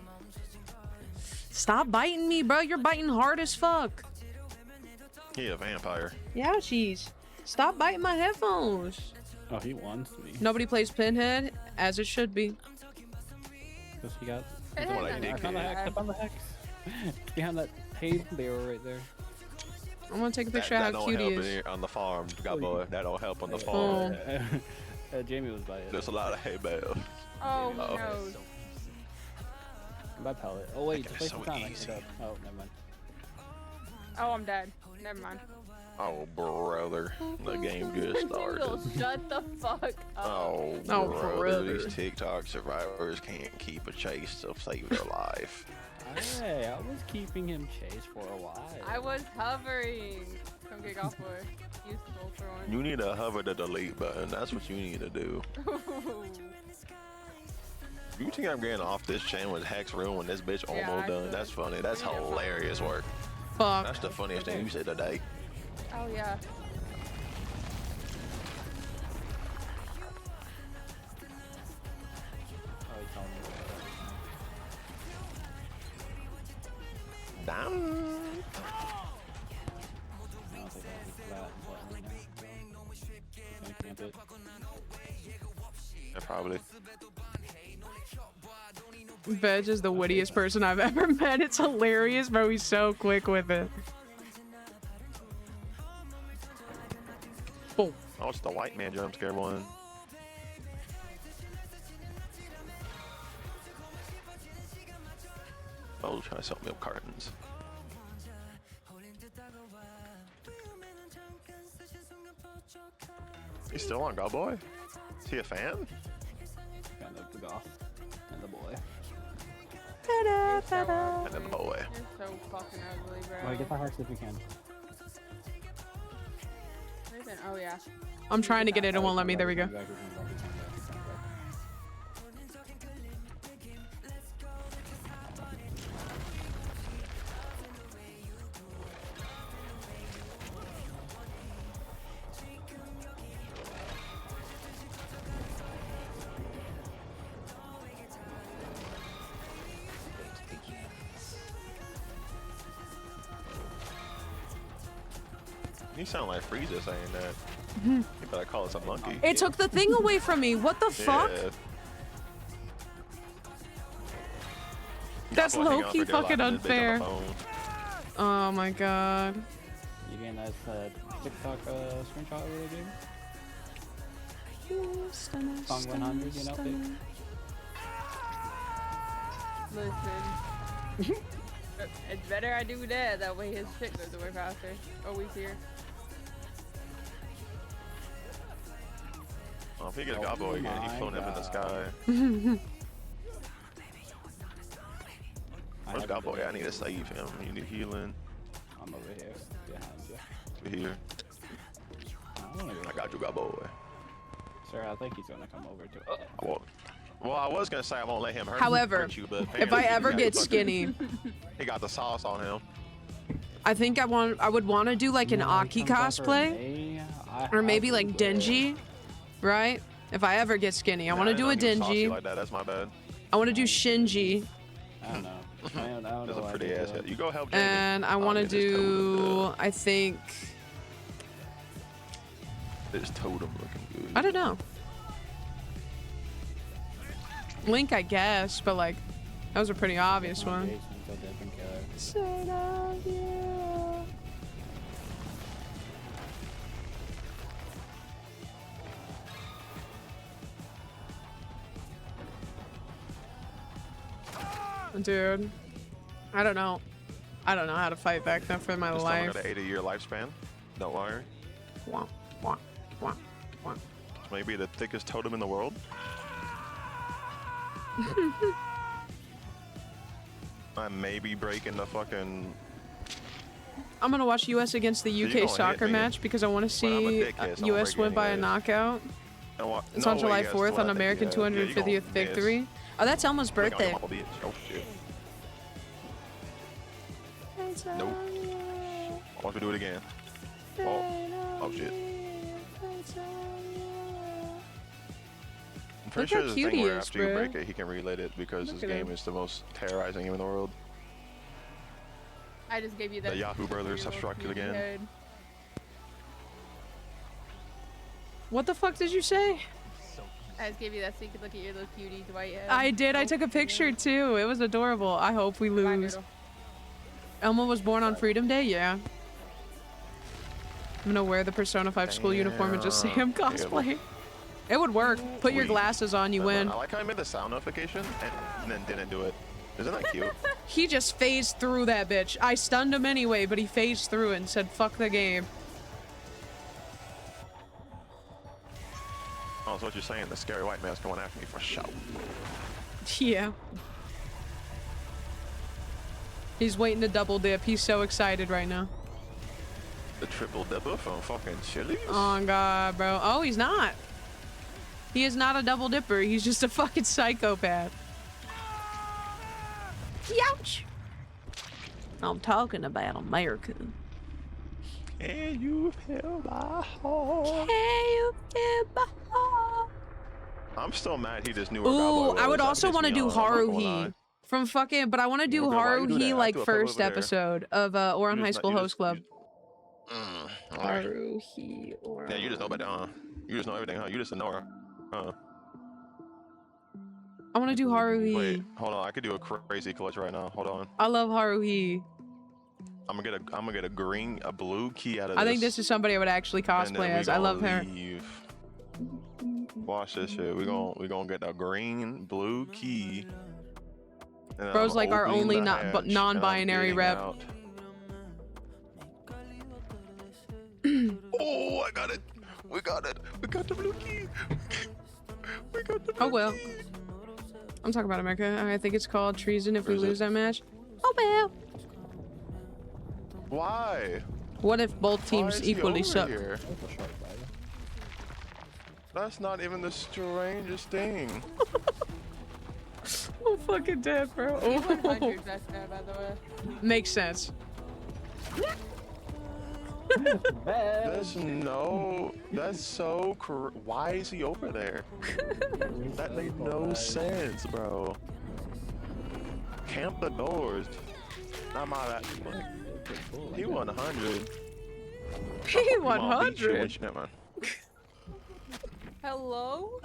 Speaker 1: Stop biting me, bro. You're biting hard as fuck.
Speaker 7: He a vampire.
Speaker 1: Yeah, jeez. Stop biting my headphones.
Speaker 2: Oh, he wants me.
Speaker 1: Nobody plays Pinhead, as it should be.
Speaker 2: Because he got.
Speaker 6: It
Speaker 7: More like
Speaker 6: has
Speaker 7: dick
Speaker 2: I found the
Speaker 7: head.
Speaker 2: hex. I found the hex. Behind that hay barrel right there.
Speaker 1: I'm gonna take a
Speaker 7: That,
Speaker 1: picture of
Speaker 7: that
Speaker 1: how
Speaker 7: don't
Speaker 1: cute
Speaker 7: help
Speaker 1: he is.
Speaker 7: in- on the farm, God boy. That don't help on the
Speaker 1: Oh.
Speaker 7: farm.
Speaker 2: Jamie was by it.
Speaker 7: There's a lot of hay bales.
Speaker 6: Oh,
Speaker 7: Oh.
Speaker 6: he knows.
Speaker 2: By pellet. Oh wait,
Speaker 7: That
Speaker 2: to
Speaker 7: guy's
Speaker 2: place
Speaker 7: so
Speaker 2: the time. I
Speaker 7: easy.
Speaker 2: forgot. Oh, never mind.
Speaker 6: Oh, I'm dead. Never mind.
Speaker 7: Oh, brother. The game just started.
Speaker 6: Tingle, shut the fuck up.
Speaker 7: Oh,
Speaker 1: Oh,
Speaker 7: brother.
Speaker 1: brother.
Speaker 7: These TikTok survivors can't keep a chase to save their life.
Speaker 2: Hey, I was keeping him chased for a while.
Speaker 6: I was hovering. Come get off for useful throwing.
Speaker 7: You need to hover the delete button. That's what you need to do. You think I'm getting off this chain with Hex Room when this bitch
Speaker 6: Yeah,
Speaker 7: almost
Speaker 6: I
Speaker 7: done?
Speaker 6: could.
Speaker 7: That's funny. That's
Speaker 6: Yeah,
Speaker 7: hilarious work.
Speaker 1: Fuck.
Speaker 7: That's the funniest thing you said today.
Speaker 6: Oh, yeah.
Speaker 2: Oh, he's telling me.
Speaker 7: Damn.
Speaker 2: I don't think that was flat. He's gonna camp it.
Speaker 7: Yeah, probably.
Speaker 1: Veg is the wittiest person I've ever met. It's hilarious, bro. He's so quick with it. Boom.
Speaker 7: Oh, it's the white man jump scare one. Oh, trying to sell milk cartons. He's still on God Boy? Is he a fan?
Speaker 2: Kind of the goth and the boy.
Speaker 6: You're so
Speaker 7: And then the
Speaker 6: ugly.
Speaker 7: boy.
Speaker 6: You're so fucking ugly, bro.
Speaker 2: Alright, get the hearts if you can.
Speaker 6: Where's it? Oh yeah.
Speaker 1: I'm trying to get it. It won't let me. There we go.
Speaker 7: You sound like Frieza saying that. You better call us a monkey.
Speaker 1: It took the thing away from me. What the fuck?
Speaker 7: Yeah.
Speaker 1: That's
Speaker 7: God Boy hang out
Speaker 1: low-key
Speaker 7: for dear life
Speaker 1: fucking
Speaker 7: and then bitch
Speaker 1: unfair.
Speaker 7: on the phone.
Speaker 1: Oh my god.
Speaker 2: You getting that TikTok screenshot over there, dude? Song 100, you know, pick?
Speaker 6: Listen. It's better I do that. That way his shit goes away faster. Always here.
Speaker 7: Oh, if he get a God Boy again, he's floating him in the sky. Where's God Boy? I need to save him. You need healing.
Speaker 2: I'm over here, behind you.
Speaker 7: Over here. I got you, God Boy.
Speaker 2: Sir, I think he's gonna come over to.
Speaker 7: I won't. Well, I was gonna say I won't let him
Speaker 1: However,
Speaker 7: hurt you, but
Speaker 1: if I
Speaker 7: apparently
Speaker 1: ever
Speaker 7: he got
Speaker 1: get
Speaker 7: the fucking-
Speaker 1: skinny,
Speaker 7: he got the sauce on him.
Speaker 1: I think I would want to do like an Aki cosplay, or maybe like Denji, right? If I ever get skinny, I want to do a Denji.
Speaker 7: Like that. That's my bad.
Speaker 1: I want to do Shinji,
Speaker 2: I don't know. I don't
Speaker 7: That's
Speaker 2: know.
Speaker 7: a pretty ass head. You go help Jamie.
Speaker 1: and I
Speaker 7: I'll
Speaker 1: want to
Speaker 7: get this
Speaker 1: do. I think.
Speaker 7: This totem looking good.
Speaker 1: I don't know. Link, I guess, but like, that was a pretty obvious one. Dude, I don't know. I don't know how to fight back then for my
Speaker 7: This
Speaker 1: life.
Speaker 7: got an 80-year lifespan. Don't worry.
Speaker 1: Wah, wah, wah, wah.
Speaker 7: This may be the thickest totem in the world. I may be breaking the fucking.
Speaker 1: I'm gonna watch US against the
Speaker 7: You're
Speaker 1: UK
Speaker 7: gonna hit
Speaker 1: soccer
Speaker 7: me.
Speaker 1: match because I want to
Speaker 7: Well, I'm a
Speaker 1: see
Speaker 7: dickhead, so I'm
Speaker 1: US
Speaker 7: gonna
Speaker 1: win
Speaker 7: break
Speaker 1: by a
Speaker 7: anyways.
Speaker 1: knockout. It's on July 4th on American 250th victory. Oh, that's Elma's birthday.
Speaker 7: Oh shit. Nope. Watch me do it again. Oh shit. I'm pretty
Speaker 1: Look
Speaker 7: sure
Speaker 1: how
Speaker 7: there's a
Speaker 1: cute
Speaker 7: thing
Speaker 1: he
Speaker 7: where
Speaker 1: is,
Speaker 7: after you
Speaker 1: bro.
Speaker 7: break it, he can relate it because
Speaker 1: Look
Speaker 7: this
Speaker 1: at
Speaker 7: game
Speaker 1: him.
Speaker 7: is the most terrorizing game in the world.
Speaker 6: I just gave you that.
Speaker 7: The Yahoo brothers have struck you again.
Speaker 6: Head.
Speaker 1: What the fuck did you say?
Speaker 6: I just gave you that so you could look at your little cutie Dwight head.
Speaker 1: I did. I
Speaker 6: Oh,
Speaker 1: took a picture too. It was adorable. I hope we
Speaker 6: Bye,
Speaker 1: lose.
Speaker 6: Noodle.
Speaker 1: Elma was born on Freedom Day? Yeah. I'm gonna wear the Persona 5 school uniform and just say I'm
Speaker 7: Damn.
Speaker 1: cosplay. It would work. Put your
Speaker 7: Sweet.
Speaker 1: glasses on, you win.
Speaker 7: I like how I made the sound notification and then didn't do it. Isn't that cute?
Speaker 1: He just phased through that bitch. I stunned him anyway, but he phased through it and said, fuck the game.
Speaker 7: Oh, so what you're saying, the scary white man's going after me for show.
Speaker 1: Yeah. He's waiting to double dip. He's so excited right now.
Speaker 7: The triple dipper from fucking Chili's?
Speaker 1: Oh god, bro. Oh, he's not. He is not a double dipper. He's just a fucking psychopath. Youch! I'm talking about America.
Speaker 7: Can you feel my heart?
Speaker 1: Can you feel my heart?
Speaker 7: I'm still mad he just knew where
Speaker 1: Ooh,
Speaker 7: Cowboy was.
Speaker 1: I would
Speaker 7: That
Speaker 1: also
Speaker 7: pissed
Speaker 1: want to
Speaker 7: me
Speaker 1: do
Speaker 7: off, I'm not gonna
Speaker 1: Haruhi
Speaker 7: lie.
Speaker 1: from fucking, but I want to do
Speaker 7: Okay, why you do
Speaker 1: Haruhi
Speaker 7: that?
Speaker 1: like
Speaker 7: Do a pebble
Speaker 1: first
Speaker 7: over there.
Speaker 1: episode of Oran
Speaker 7: You
Speaker 1: High
Speaker 7: just
Speaker 1: School
Speaker 7: not- you
Speaker 1: Host
Speaker 7: just-
Speaker 1: Club.
Speaker 7: Alright.
Speaker 1: Haruhi Oran.
Speaker 7: Yeah, you just know about that, huh? You just know everything, huh? You just a knower. Huh?
Speaker 1: I want to do Haruhi.
Speaker 7: Wait, hold on. I could do a crazy clutch right now. Hold on.
Speaker 1: I love Haruhi.
Speaker 7: I'm gonna get a blue key out of this.
Speaker 1: I think this is somebody I would actually
Speaker 7: and then
Speaker 1: cosplay
Speaker 7: we
Speaker 1: as. I
Speaker 7: gonna
Speaker 1: love her.
Speaker 7: leave. Watch this shit. We gonna get a green blue key. And
Speaker 1: Bro's
Speaker 7: I'm
Speaker 1: like our
Speaker 7: opening
Speaker 1: only
Speaker 7: the
Speaker 1: not-
Speaker 7: hatch,
Speaker 1: but
Speaker 7: and I'm
Speaker 1: non-binary
Speaker 7: getting
Speaker 1: rep.
Speaker 7: out. Oh, I got it. We got it. We got the blue key. We got the blue
Speaker 1: Oh well.
Speaker 7: key.
Speaker 1: I'm talking about America. I think it's called treason if we lose that match. Oh well.
Speaker 7: Why?
Speaker 1: What if both
Speaker 7: Why
Speaker 1: teams
Speaker 7: is he
Speaker 1: equally
Speaker 7: over
Speaker 1: suck?
Speaker 7: here? That's not even the strangest thing.
Speaker 1: Oh, fucking dead, bro. Oh.
Speaker 6: 100 best there, by the way.
Speaker 1: Makes sense.
Speaker 7: That's so why is he over there? That made no sense, bro. Camp the doors. Not my that. He 100.
Speaker 1: He 100.
Speaker 7: Never mind.
Speaker 6: Hello?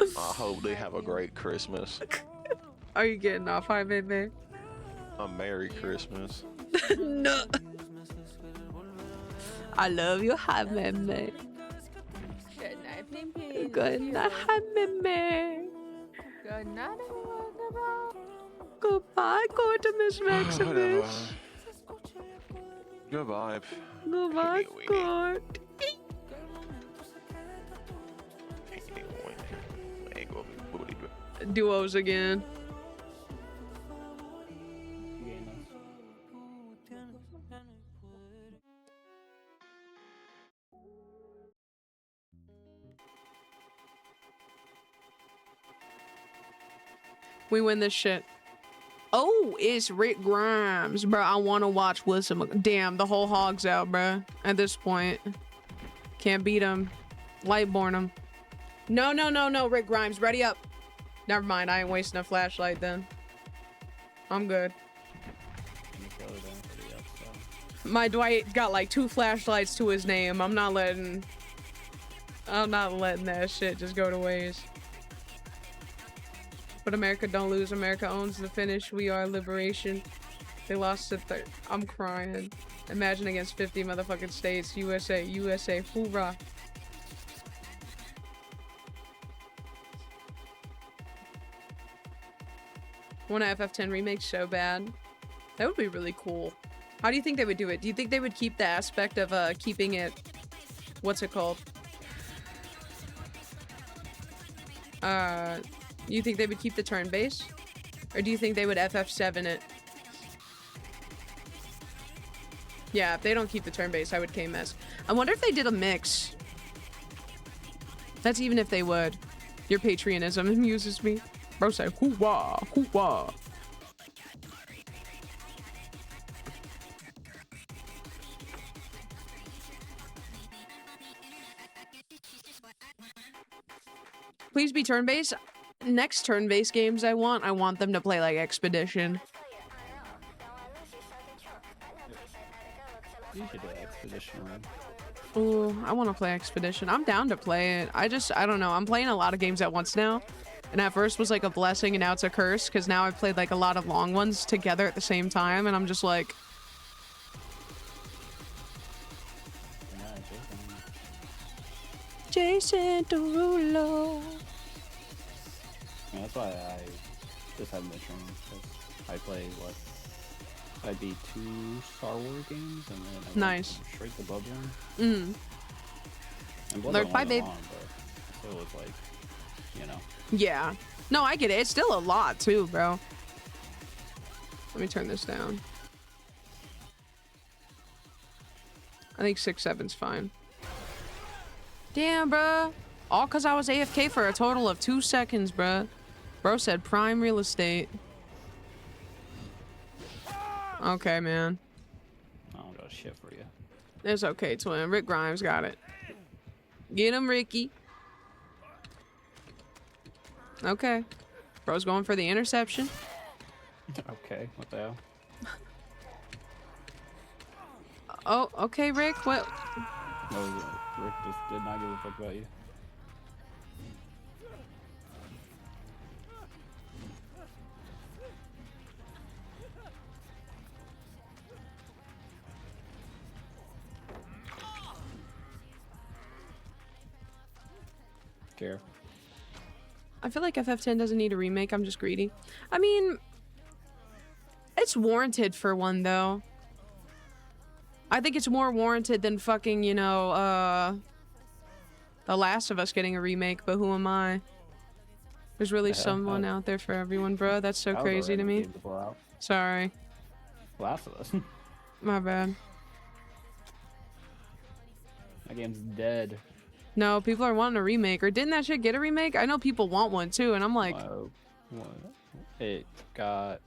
Speaker 7: I hope they have a great Christmas.
Speaker 1: Are you getting off? Hi, baby.
Speaker 7: A Merry Christmas.
Speaker 1: No. I love you. Hi, baby.
Speaker 6: Good night, Ping Ping.
Speaker 1: Good night, hi, baby.
Speaker 6: Good night, everyone.
Speaker 1: Goodbye, Miss Maximus.
Speaker 7: Goodbye.
Speaker 1: Goodbye, Court. Duos again. We win this shit. Oh, it's Rick Grimes, bro. I want to watch Wilson. Damn, the whole hog's out, bro. At this point, can't beat him. Lightborn him. No, no, no, no. Rick Grimes, ready up. Never mind. I ain't wasting a flashlight then. I'm good. My Dwight got like 2 flashlights to his name. I'm not letting that shit just go to waste. But America don't lose. America owns the finish. We are liberation. They lost to I'm crying. Imagine against 50 motherfucking states. USA, USA, hoorah. Want a FF10 remake so bad. That would be really cool. How do you think they would do it? Do you think they would keep the aspect of keeping it, what's it called? You think they would keep the turn base? Or do you think they would FF7 it? Yeah, if they don't keep the turn base, I would KMS. I wonder if they did a mix. That's even if they would. Your patriotism amuses me. Bro say, hoo-wah, hoo-wah. Please be turn-based. Next turn-based games I want them to play like Expedition.
Speaker 2: You should do Expedition Run.
Speaker 1: Ooh, I want to play Expedition. I'm down to play it. I don't know. I'm playing a lot of games at once now. And at first was like a blessing and now it's a curse because now I've played like a lot of long ones together at the same time and I'm just like... Jason Derulo.
Speaker 2: Yeah, that's why I just haven't been training, because I play, what? I beat 2 Star Wars games, and then I
Speaker 1: nice.
Speaker 2: Went straight to Bloodborne.
Speaker 1: Mm.
Speaker 2: And
Speaker 1: Lord,
Speaker 2: Bloodborne
Speaker 1: bye,
Speaker 2: wasn't
Speaker 1: babe.
Speaker 2: long, but it was like, you know.
Speaker 1: Yeah. No, I get it. It's still a lot, too, bro. Let me turn this down. I think 6-7's fine. Damn, bruh. All because I was AFK for a total of 2 seconds, bruh. Bro said prime real estate. Okay, man.
Speaker 2: I don't got shit for you.
Speaker 1: It's okay, twin. Rick Grimes got it. Get him, Ricky. Okay. Bro's going for the interception.
Speaker 2: Okay, what the hell?
Speaker 1: Oh, okay, Rick. What?
Speaker 2: No, Rick just did not give a fuck about you. Care.
Speaker 1: I feel like FF10 doesn't need a remake. I'm just greedy. I mean, it's warranted for one, though. I think it's more warranted than fucking, you know, The Last of Us getting a remake, but who am I? There's really someone out there for everyone, bro. That's so crazy to me. Sorry.
Speaker 2: Last of Us.
Speaker 1: My bad.
Speaker 2: That game's dead.
Speaker 1: No, people are wanting a remake. Or didn't that shit get a remake? I know people want one too, and I'm like...
Speaker 2: It got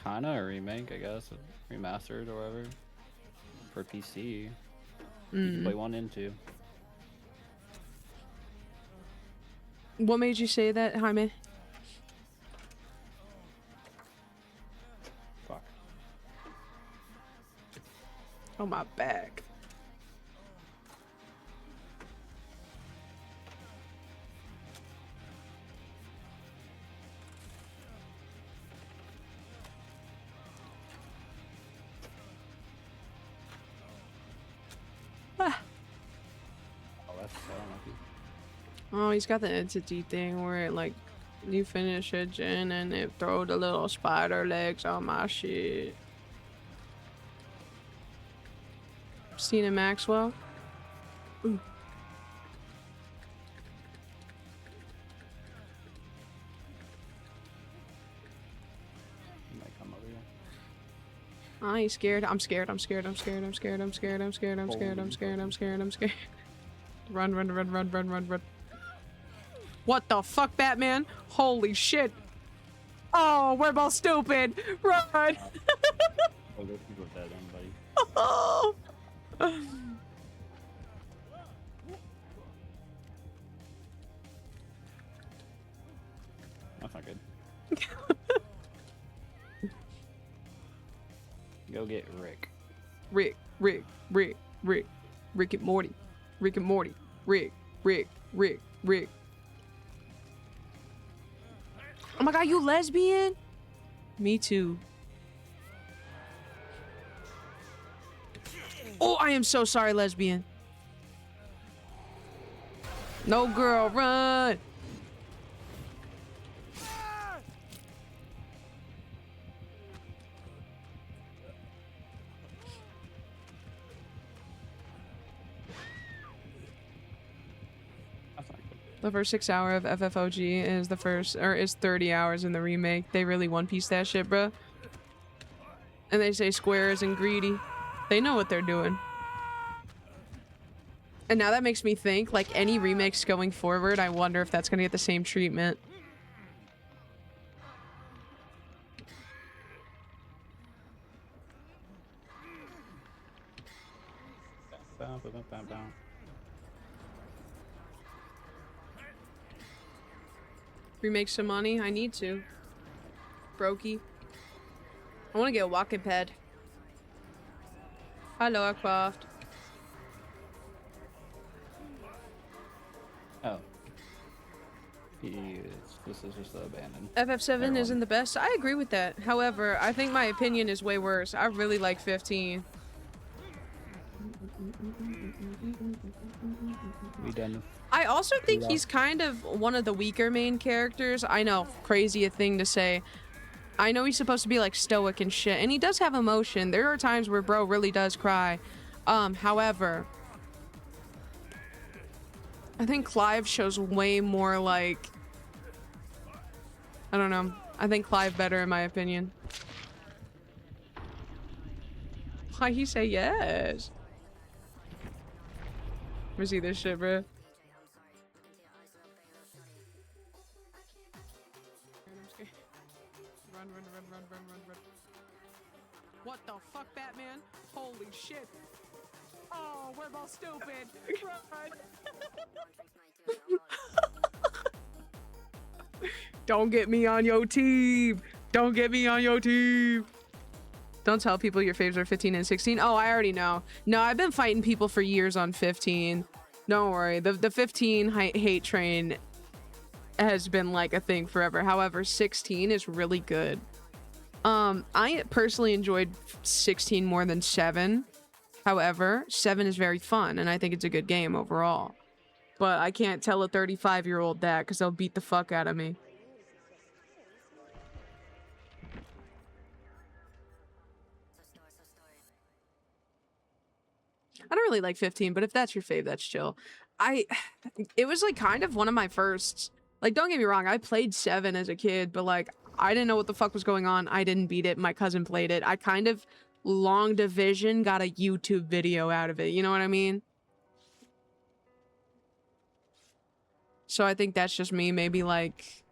Speaker 2: kinda a remake, I guess. Remastered or whatever. For PC. You can play 1 and 2.
Speaker 1: What made you say that, Jaime?
Speaker 2: Fuck.
Speaker 1: Oh, my back. Ah.
Speaker 2: Oh, that's so unlucky.
Speaker 1: Oh, he's got the entity thing where it, like, you finish a gen and it throw the little spider legs on my shit. Stina Maxwell? Ooh.
Speaker 2: He might come over here.
Speaker 1: I ain't scared. I'm scared. I'm scared. I'm scared. I'm scared. I'm scared. I'm scared. I'm scared. I'm scared. I'm scared. I'm scared. Run, run, run, run, run, run, run. What the fuck, Batman? Holy shit. Oh, we're both stupid. Run.
Speaker 2: Oh, those people are dead then, buddy.
Speaker 1: Oh.
Speaker 2: That's not good. Go get Rick.
Speaker 1: Rick and Morty. Rick and Morty. Rick. Oh my god, you lesbian? Me too. Oh, I am so sorry, lesbian. No, girl, run. The first 6 hour of FFOG is the first, or is 30 hours in the remake. They really One Piece that shit, bruh. And they say Square isn't greedy. They know what they're doing. And now that makes me think, like, any remakes going forward, I wonder if that's gonna get the same treatment. Remake some money? I need to. Brokey. I want to get a walking pad. Hello, Aircraft.
Speaker 2: Oh. This is just abandoned.
Speaker 1: FF7 isn't the best. I agree with that. However, I think my opinion is way worse. I really like 15.
Speaker 2: We done.
Speaker 1: I also think he's kind of one of the weaker main characters. I know, crazy a thing to say. I know he's supposed to be like stoic and shit, and he does have emotion. There are times where bro really does cry. However, I think Clive shows way more like, I don't know. I think Clive better in my opinion. Why he say yes? Let me see this shit, bro. Run. What the fuck, Batman? Holy shit. Oh, we're both stupid. Run. Don't get me on your team. Don't get me on your team. Don't tell people your faves are 15 and 16. Oh, I already know. No, I've been fighting people for years on 15. Don't worry. The 15 hate train has been like a thing forever. However, 16 is really good. I personally enjoyed 16 more than 7. However, 7 is very fun, and I think it's a good game overall. But I can't tell a 35-year-old that, because they'll beat the fuck out of me. I don't really like 15, but if that's your fave, that's chill. It was like kind of one of my firsts. Like, don't get me wrong, I played 7 as a kid, but like, I didn't know what the fuck was going on. I didn't beat it. My cousin played it. I kind of long division got a YouTube video out of it. You know what I mean? So I think that's just me. Maybe like,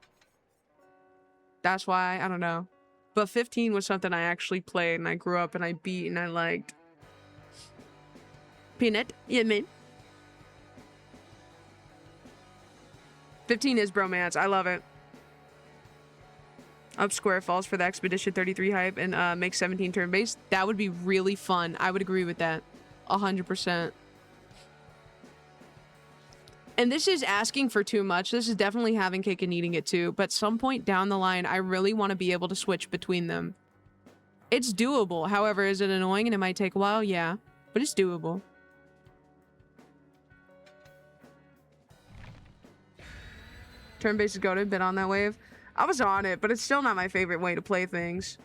Speaker 1: that's why, I don't know. But 15 was something I actually played and I grew up and I beat and I liked. Peanut, yeah, man. 15 is bromance. I love it. Up Square Falls for the Expedition 33 hype and make 17 turn-based. That would be really fun. I would agree with that. 100%. And this is asking for too much. This is definitely having cake and eating it too. But some point down the line, I really want to be able to switch between them. It's doable. However, is it annoying and it might take a while? Yeah. But it's doable. Turn-based is goated. Been on that wave. I was on it, but it's still not my favorite way to play things.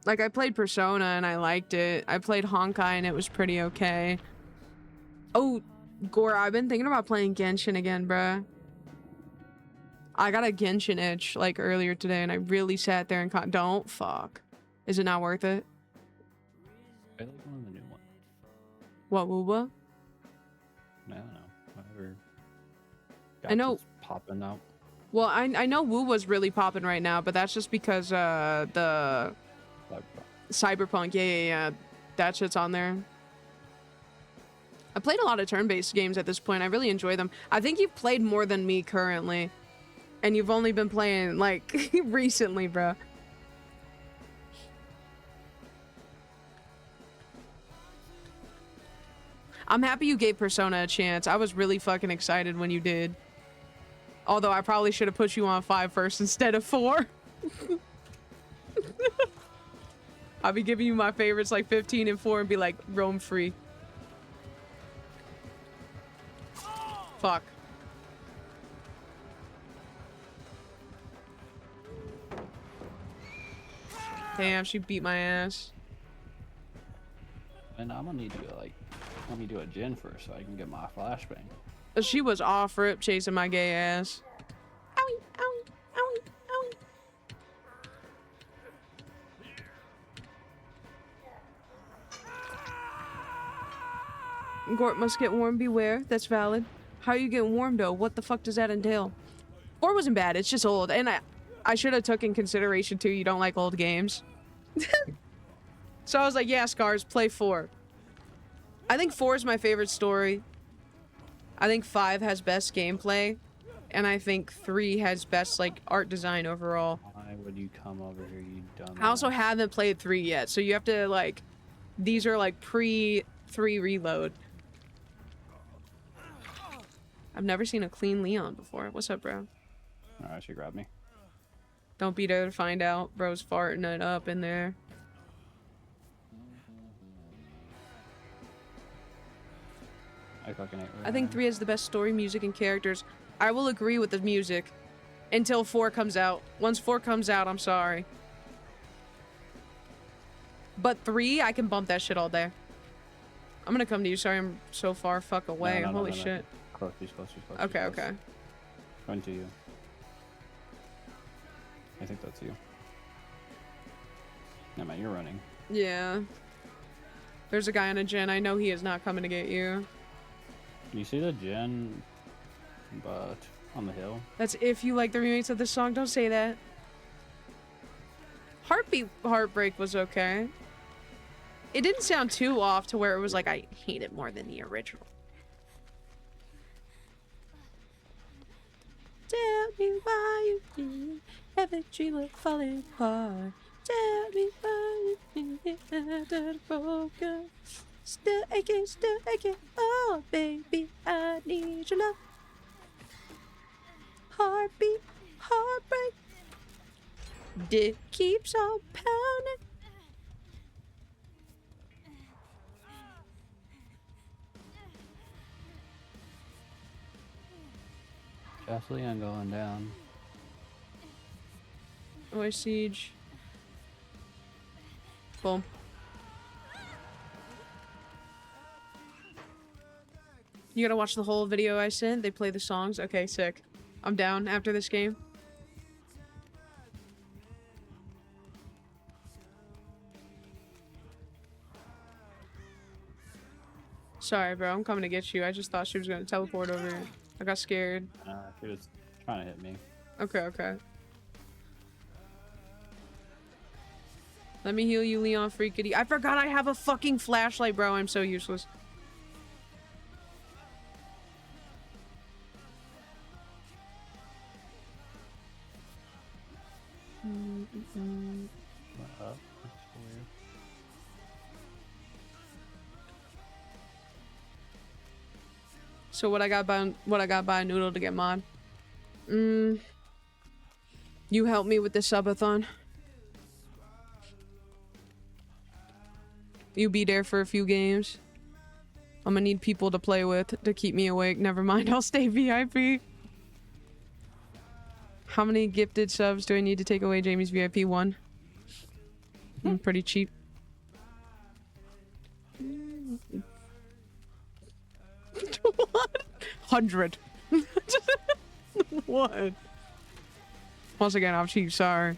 Speaker 1: Like, I played Persona and I liked it. I played Honkai and it was pretty okay. Oh, Gore, I've been thinking about playing Genshin again, bruh. I got a Genshin itch, like, earlier today, and I really sat there and don't fuck. Is it not worth it?
Speaker 2: I like one of the new ones.
Speaker 1: What, Wooba?
Speaker 2: I don't know. Whatever.
Speaker 1: I know.
Speaker 2: It's popping out.
Speaker 1: Well, I know Wooba's really popping right now, but that's just because, the... Cyberpunk, yeah. That shit's on there. I played a lot of turn-based games at this point. I really enjoy them. I think you've played more than me currently. And you've only been playing, like, recently, bro. I'm happy you gave Persona a chance. I was really fucking excited when you did. Although I probably should have put you on 5 first instead of 4. I'll be giving you my favorites like 15 and 4 and be like, roam free. Fuck. Damn, she beat my ass.
Speaker 2: And I'm gonna need to like, let me do a gen first so I can get my flashbang.
Speaker 1: She was off rip chasing my gay ass. Owie, owie, owie, owie. Gort must get warm, beware. That's valid. How you get warm though? What the fuck does that entail? 4 wasn't bad, it's just old. And I should have took in consideration too, you don't like old games. So I was like, yeah, Scars, play 4. I think 4 is my favorite story. I think 5 has best gameplay. And I think 3 has best, like, art design overall.
Speaker 2: Why would you come over here, you dumb?
Speaker 1: I also haven't played 3 yet, so you have to, like... These are, like, pre-3 reload. I've never seen a clean Leon before. What's up, bro?
Speaker 2: Alright, she grabbed me.
Speaker 1: Don't be there to find out. Bro's farting it up in there. I think 3 has the best story, music, and characters. I will agree with the music until 4 comes out. Once 4 comes out, I'm sorry. But 3, I can bump that shit all day. I'm gonna come to you. Sorry, I'm so far fuck away. Holy shit.
Speaker 2: Close, she's close, she's close.
Speaker 1: Okay,
Speaker 2: she's close.
Speaker 1: okay.
Speaker 2: Going to you. I think that's you. No, man, you're running.
Speaker 1: Yeah. There's a guy on a gen. I know he is not coming to get you.
Speaker 2: You see the gen, but on the hill?
Speaker 1: That's if you like the remakes of this song. Don't say that. Heartbeat Heartbreak was okay. It didn't sound too off to where it was like, I hate it more than the original. Tell me why you did every dream of falling apart. Tell me why you did that broken. Still aching, oh baby, I need your love. Heartbeat, heartbreak. Dick keeps on pounding.
Speaker 2: Gasoline going down.
Speaker 1: Oi, Siege. Boom. You gotta watch the whole video I sent. They play the songs. Okay, sick. I'm down after this game. Sorry, bro. I'm coming to get you. I just thought she was gonna teleport over here. I got scared.
Speaker 2: She was trying to hit me.
Speaker 1: Okay, okay. Let me heal you, Leon Freakity. I forgot I have a fucking flashlight, bro. I'm so useless. So what I got by a noodle to get mod? You help me with the subathon. You be there for a few games. I'm gonna need people to play with to keep me awake. Never mind, I'll stay VIP. How many gifted subs do I need to take away Jamie's VIP? 1. I'm pretty cheap. What? 100. What? Once again, I'm cheap, sorry.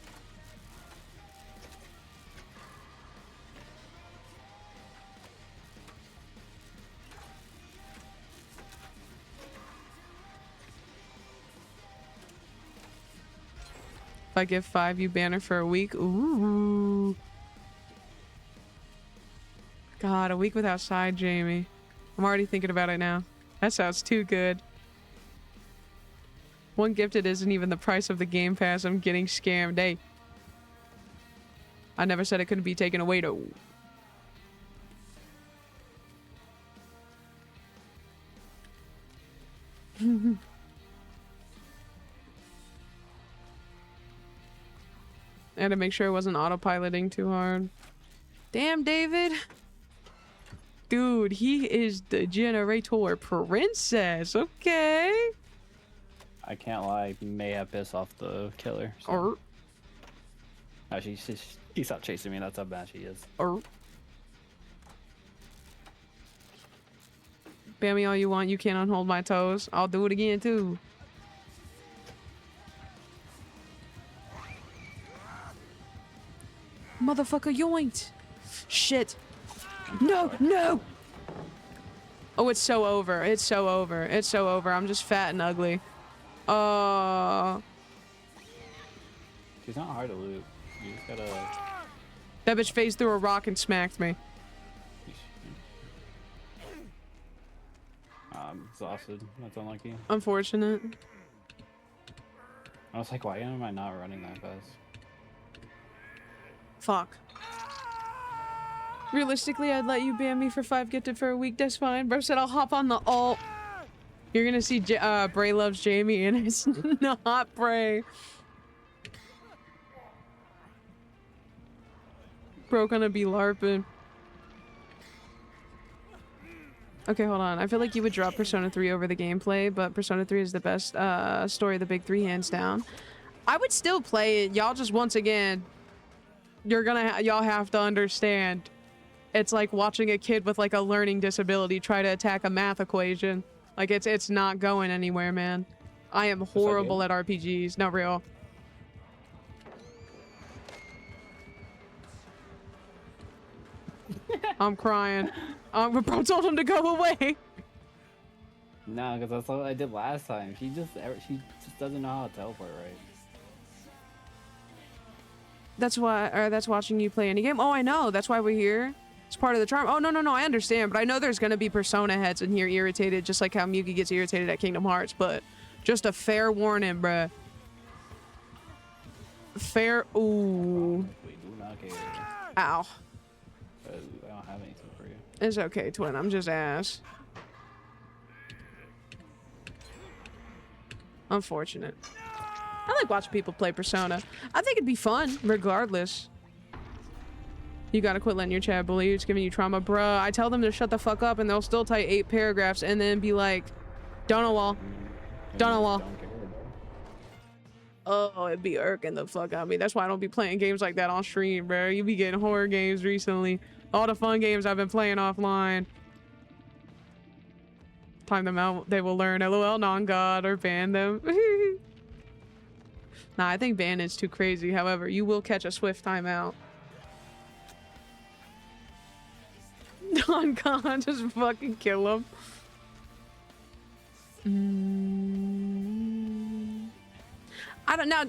Speaker 1: If I give 5 you banner for a week, ooh. God, a week without side Jamie. I'm already thinking about it now. That sounds too good. 1 gifted isn't even the price of the game pass. I'm getting scammed. Hey. I never said it couldn't be taken away though. I had to make sure I wasn't autopiloting too hard. Damn, David. Dude, he is the generator princess. Okay.
Speaker 2: I can't lie, may have pissed off the killer. So. No, she stopped chasing me. That's how bad she is.
Speaker 1: Bam me all you want. You can't unhold my toes. I'll do it again too. Motherfucker, yoinked. Shit. No, no. Oh, it's so over. It's so over. It's so over. I'm just fat and ugly.
Speaker 2: She's not hard to loot. You just gotta...
Speaker 1: That bitch phased through a rock and smacked me.
Speaker 2: Exhausted. That's unlucky.
Speaker 1: Unfortunate.
Speaker 2: I was like, why am I not running that fast?
Speaker 1: Fuck. Realistically, I'd let you ban me for 5 gifted for a week. That's fine. Bro said I'll hop on the alt. You're gonna see Bray loves Jamie, and it's not Bray. Bro gonna be LARPing. Okay, hold on. I feel like you would drop Persona 3 over the gameplay, but Persona 3 is the best story of the big 3, hands down. I would still play it. Y'all just, once again, y'all have to understand. It's like watching a kid with like a learning disability try to attack a math equation. Like it's not going anywhere, man. I am horrible at RPGs. Not real. I'm crying. Bro told him to go away.
Speaker 2: No, because that's what I did last time. She just doesn't know how to teleport right.
Speaker 1: That's why, or that's watching you play any game. Oh, I know. That's why we're here. It's part of the charm. Oh, no, I understand. But I know there's going to be Persona heads in here irritated, just like how Miyuki gets irritated at Kingdom Hearts. But just a fair warning, bruh. Fair. Ooh.
Speaker 2: We do not care.
Speaker 1: Ow.
Speaker 2: I don't have anything for you.
Speaker 1: It's okay, twin. I'm just ass. Unfortunate. I like watching people play Persona. I think it'd be fun, regardless. You gotta quit letting your chat bully you. It's giving you trauma. Bruh, I tell them to shut the fuck up and they'll still type 8 paragraphs and then be like, Donut wall. Donut wall. Oh, it'd be irking the fuck out of me. That's why I don't be playing games like that on stream, bro. You be getting horror games recently. All the fun games I've been playing offline. time them out, they will learn. LOL, non-god, or ban them. Nah, I think ban is too crazy. However, you will catch a swift timeout. Non-god, just fucking kill him. I don't know.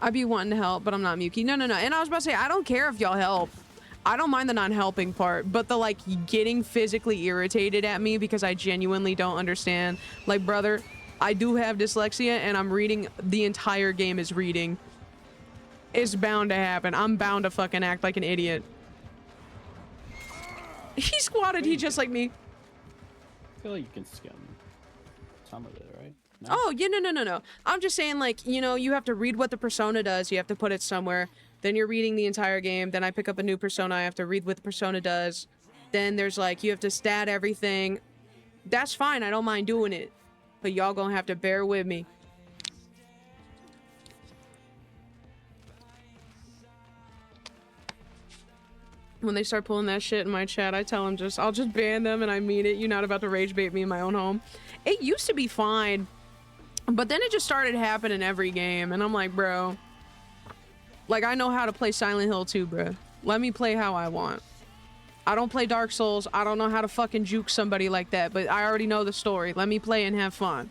Speaker 1: I'd be wanting to help, but I'm not Muki. No. And I was about to say, I don't care if y'all help. I don't mind the non-helping part, but the like getting physically irritated at me because I genuinely don't understand. Like, brother, I do have dyslexia and I'm reading the entire game is reading. It's bound to happen. I'm bound to fucking act like an idiot. He squatted, he just like me.
Speaker 2: I feel like you can skim some of it, right? No?
Speaker 1: Oh, yeah, no. I'm just saying, like, you know, you have to read what the persona does. You have to put it somewhere. Then you're reading the entire game. Then I pick up a new persona. I have to read what the persona does. Then there's, like, you have to stat everything. That's fine. I don't mind doing it. But y'all gonna have to bear with me. When they start pulling that shit in my chat, I tell them I'll just ban them, and I mean it. You're not about to rage bait me in my own home. It used to be fine. But then it just started happening every game, and I'm like, bro. Like, I know how to play Silent Hill too, bro. Let me play how I want. I don't play Dark Souls. I don't know how to fucking juke somebody like that, but I already know the story. Let me play and have fun.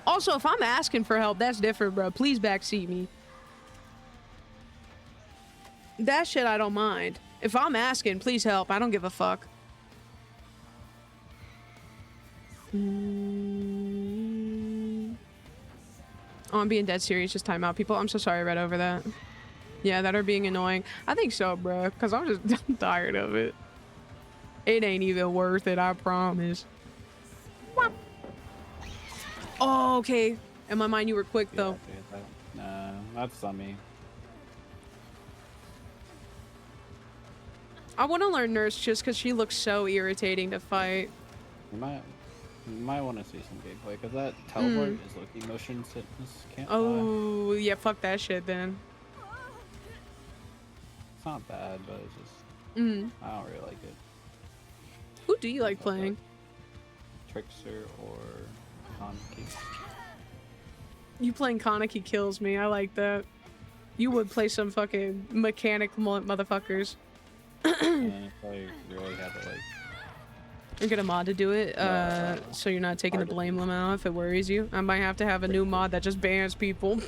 Speaker 1: Also, if I'm asking for help, that's different, bro. Please backseat me. That shit I don't mind. If I'm asking, please help. I don't give a fuck. Oh, I'm being dead serious. Just time out, people. I'm so sorry I read over that. Yeah, that are being annoying. I think so, bro. Because I'm tired of it. It ain't even worth it, I promise. Oh, okay. In my mind, you were quick, though.
Speaker 2: Nah, that's on me.
Speaker 1: I want to learn Nurse just because she looks so irritating to fight.
Speaker 2: You might want to see some gameplay, because that teleport is looking motion sickness. Can't
Speaker 1: Oh, yeah, fuck that shit then.
Speaker 2: It's not bad, but it's just... I don't really like it.
Speaker 1: Who do you like playing?
Speaker 2: Trickster or Kaneki.
Speaker 1: You playing Kaneki kills me. I like that. You would play some fucking mechanic motherfuckers.
Speaker 2: And if I really had to, like...
Speaker 1: Or get a mod to do it, so you're not taking the blame limit off if it worries you. I might have to have a new mod that just bans people.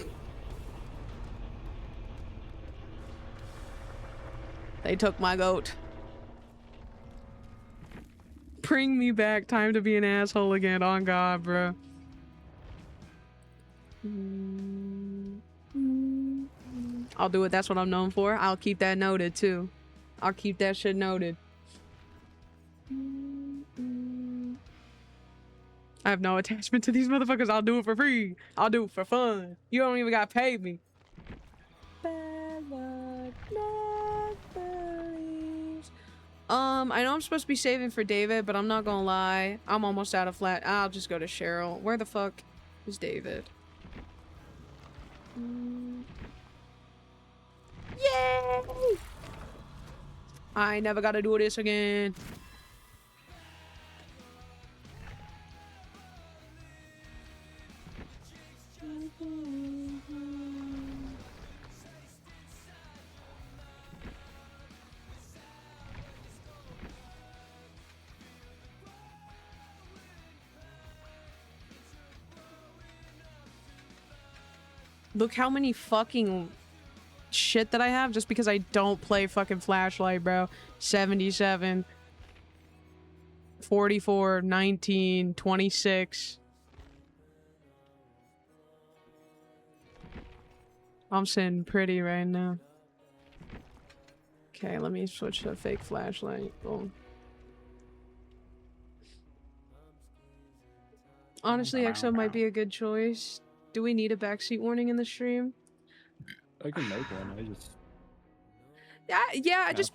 Speaker 1: They took my goat. Bring me back. Time to be an asshole again. On God, bro. I'll do it. That's what I'm known for. I'll keep that noted, too. I'll keep that shit noted. I have no attachment to these motherfuckers. I'll do it for free. I'll do it for fun. You don't even gotta pay me. Bad luck, not bellies. I know I'm supposed to be saving for David, but I'm not gonna lie. I'm almost out of flat. I'll just go to Cheryl. Where the fuck is David? Yay! I never gotta do this again. Look how many fucking shit that I have just because I don't play fucking Flashlight, bro. 77, 44, 19, 26. I'm sitting pretty right now. Okay, let me switch to a fake flashlight. Boom. Honestly, EXO might be a good choice. Do we need a backseat warning in the stream?
Speaker 2: I can make one. I just...
Speaker 1: Yeah, just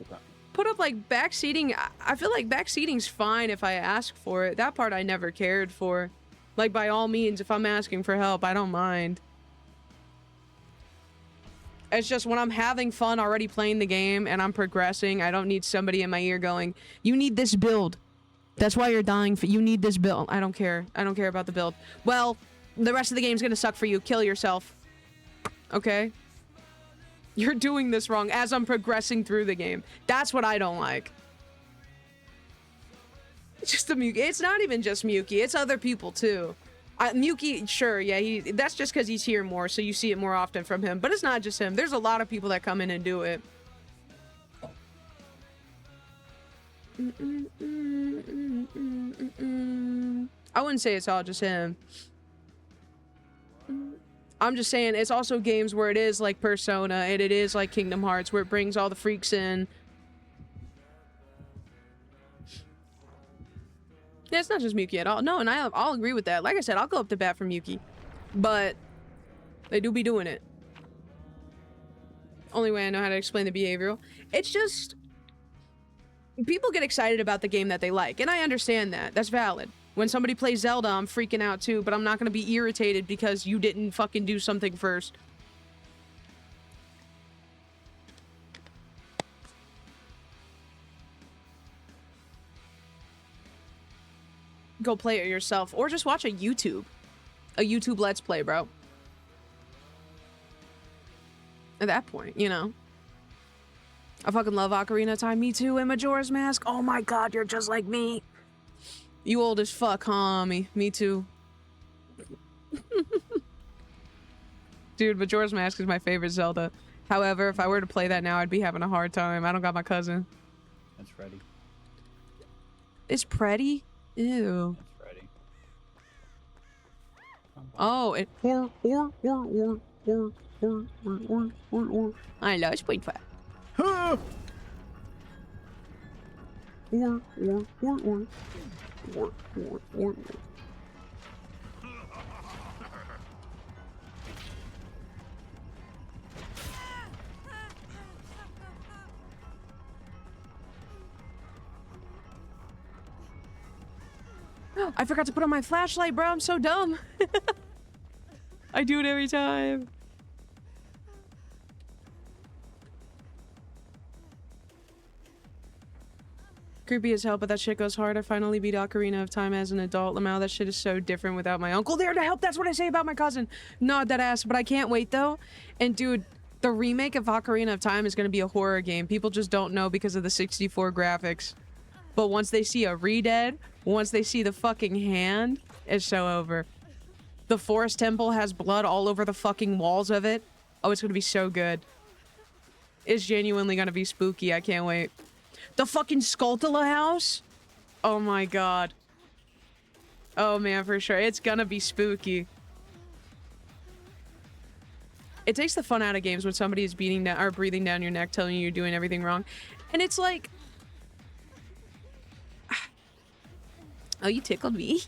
Speaker 1: put up like backseating. I feel like backseating's fine if I ask for it. That part I never cared for. Like, by all means, if I'm asking for help, I don't mind. It's just when I'm having fun already playing the game and I'm progressing, I don't need somebody in my ear going, you need this build. That's why you're dying. You need this build. I don't care. I don't care about the build. Well, the rest of the game's gonna suck for you. Kill yourself. Okay? You're doing this wrong as I'm progressing through the game. That's what I don't like. It's just the Muki. It's not even just Muki. It's other people too. Muki, sure, yeah, that's just because he's here more, so you see it more often from him. But it's not just him. There's a lot of people that come in and do it. I wouldn't say it's all just him. I'm just saying it's also games where it is like Persona and it is like Kingdom Hearts where it brings all the freaks in. Yeah, it's not just Muki at all. No, and I'll agree with that. Like I said, I'll go up to bat for Muki. But they do be doing it. Only way I know how to explain the behavioral. It's just... people get excited about the game that they like, and I understand that. That's valid. When somebody plays Zelda, I'm freaking out too, but I'm not going to be irritated because you didn't fucking do something first. Go play it yourself, or just watch a YouTube Let's Play, bro. At that point, you know. I fucking love Ocarina of Time. Me too. And Majora's Mask. Oh my god, you're just like me. You old as fuck, huh, me? Me too. Dude, Majora's Mask is my favorite Zelda. However, if I were to play that now, I'd be having a hard time. I don't got my cousin.
Speaker 2: That's ready.
Speaker 1: It's pretty? Ew.
Speaker 2: That's ready.
Speaker 1: Oh, it... I know, it's point 5. I forgot to put on my flashlight, bro. I'm so dumb. I do it every time. Creepy as hell, but that shit goes hard. I finally beat Ocarina of Time as an adult. Lamau, that shit is so different without my uncle there to help. That's what I say about my cousin. Not that ass, but I can't wait though. And dude, the remake of Ocarina of Time is going to be a horror game. People just don't know because of the 64 graphics. But once they see a Redead, once they see the fucking hand, it's so over. The forest temple has blood all over the fucking walls of it. Oh, it's going to be so good. It's genuinely going to be spooky. I can't wait. The fucking Skulltula house? Oh my god. Oh man, for sure. It's gonna be spooky. It takes the fun out of games when somebody is beating down or breathing down your neck, telling you you're doing everything wrong. And it's like... oh, you tickled me.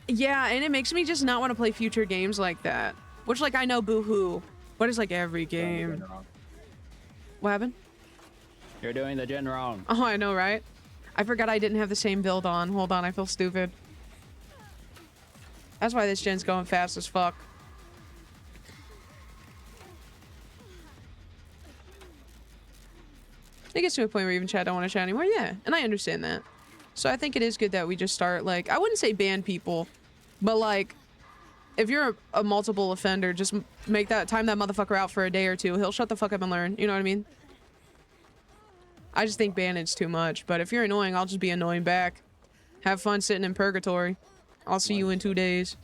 Speaker 1: Yeah, and it makes me just not want to play future games like that. Which, like, I know boo-hoo, but it's like every game. What happened?
Speaker 2: You're doing the gen wrong.
Speaker 1: Oh, I know, right? I forgot I didn't have the same build on. Hold on, I feel stupid. That's why this gen's going fast as fuck. It gets to a point where even chat don't want to chat anymore. Yeah, and I understand that. So I think it is good that we just start, like, I wouldn't say ban people, but like, if you're a multiple offender, just make that, time that motherfucker out for a day or two. He'll shut the fuck up and learn. You know what I mean? I just think banning's too much, but if you're annoying, I'll just be annoying back. Have fun sitting in purgatory. I'll see you in 2 days.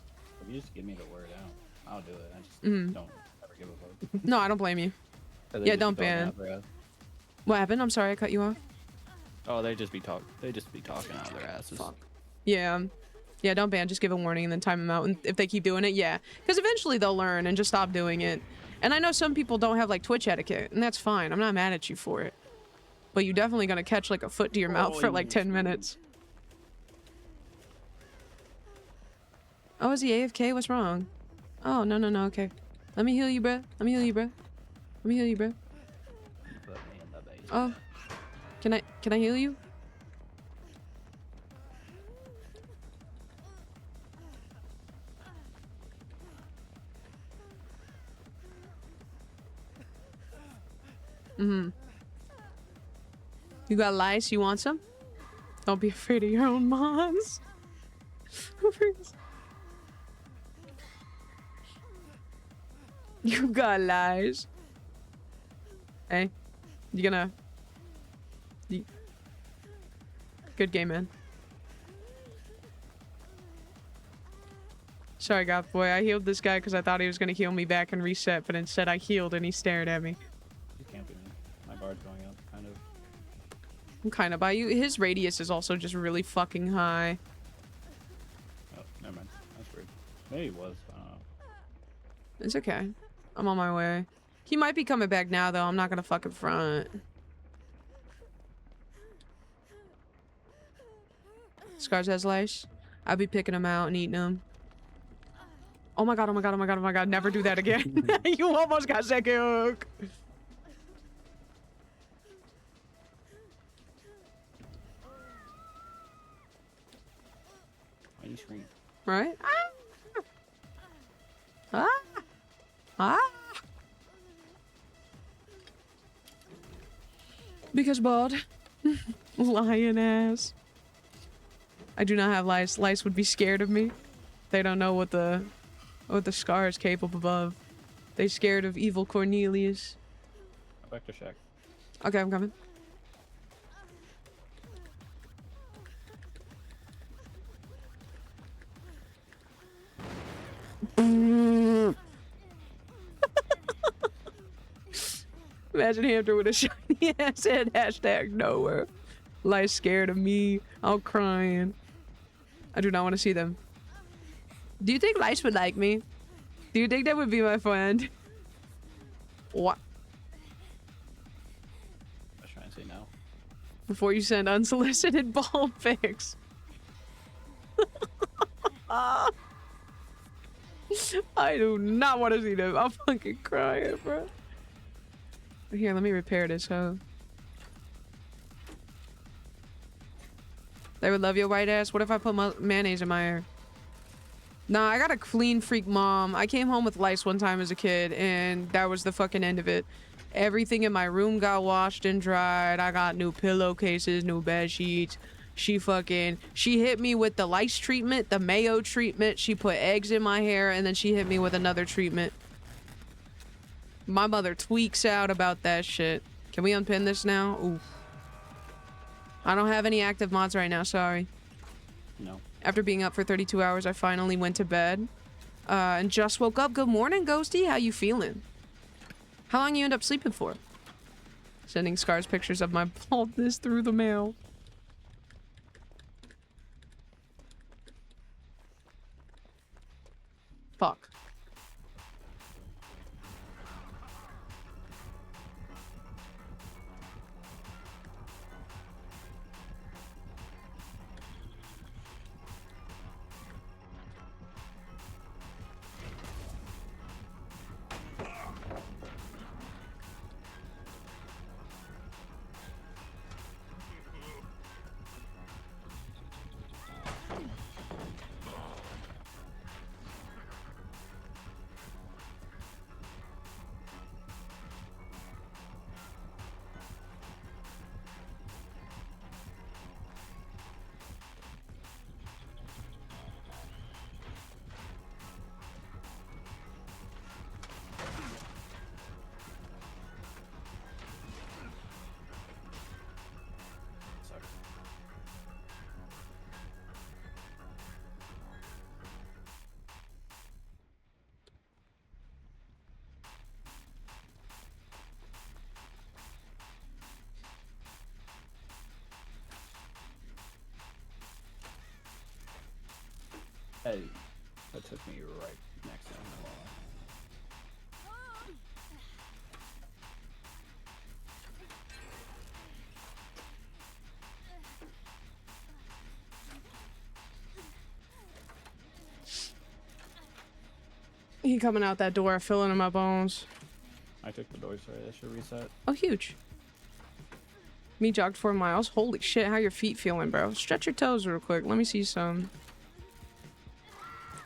Speaker 2: If you just give me the word out, I'll do it. I just don't ever give a fuck.
Speaker 1: No, I don't blame you. Yeah, don't ban. What happened? I'm sorry, I cut you off.
Speaker 2: Oh, they just be talking out of their asses.
Speaker 1: Fuck. Yeah. Yeah, don't ban. Just give a warning and then time them out. And if they keep doing it, yeah. Because eventually they'll learn and just stop doing it. And I know some people don't have, like, Twitch etiquette, and that's fine. I'm not mad at you for it. But you're definitely gonna catch, like, a foot to your mouth for, like, 10 minutes. Oh, is he AFK? What's wrong? Oh, no, okay. Let me heal you, bruh. Let me heal you, bruh. Oh. Can I heal you? Mm-hmm. You got lice? You want some? Don't be afraid of your own moms. You got lies. Hey, you gonna... Good game, man. Sorry, goth boy. I healed this guy because I thought he was gonna heal me back and reset, but instead I healed and he stared at me.
Speaker 2: You can't be me. My bard's going up, kind of.
Speaker 1: I'm kind of by you. His radius is also just really fucking high.
Speaker 2: Oh, never mind. That's weird. Maybe it was. I don't know.
Speaker 1: It's okay. I'm on my way. He might be coming back now, though. I'm not gonna fucking front. Scars has lice. I'll be picking them out and eating them. Oh my god, oh my god, oh my god, oh my god. Never do that again. You almost got second hook.
Speaker 2: Why you scream?
Speaker 1: Right? Ah! Ah! Because bald. Lion ass. I do not have lice. Lice would be scared of me. They don't know what the scar is capable of. They scared of evil Cornelius.
Speaker 2: Go back to Shack.
Speaker 1: Okay, I'm coming. Imagine Hamster with a shiny ass head. Hashtag nowhere. Lice scared of me. I'm crying. I do not want to see them. Do you think Lice would like me? Do you think that would be my friend? What?
Speaker 2: I was trying to say no.
Speaker 1: Before you send unsolicited ball pics. I do not want to see them. I'm fucking crying, bro. Here, let me repair this, huh? They would love your white ass. What if I put mayonnaise in my hair? Nah, I got a clean freak mom. I came home with lice one time as a kid, and that was the fucking end of it. Everything in my room got washed and dried. I got new pillowcases, new bed sheets. She hit me with the lice treatment, the mayo treatment. She put eggs in my hair, and then she hit me with another treatment. My mother tweaks out about that shit. Can we unpin this now? Oof. I don't have any active mods right now, sorry.
Speaker 2: No.
Speaker 1: After being up for 32 hours, I finally went to bed. And just woke up. Good morning, Ghosty. How you feeling? How long you end up sleeping for? Sending Scars pictures of my baldness through the mail. Fuck.
Speaker 2: Hey, that took me right next to him.
Speaker 1: He coming out that door, filling in my bones.
Speaker 2: I took the door, sorry, that should reset.
Speaker 1: Oh, huge. Me jogged 4 miles. Holy shit, how your feet feeling, bro? Stretch your toes real quick. Let me see some.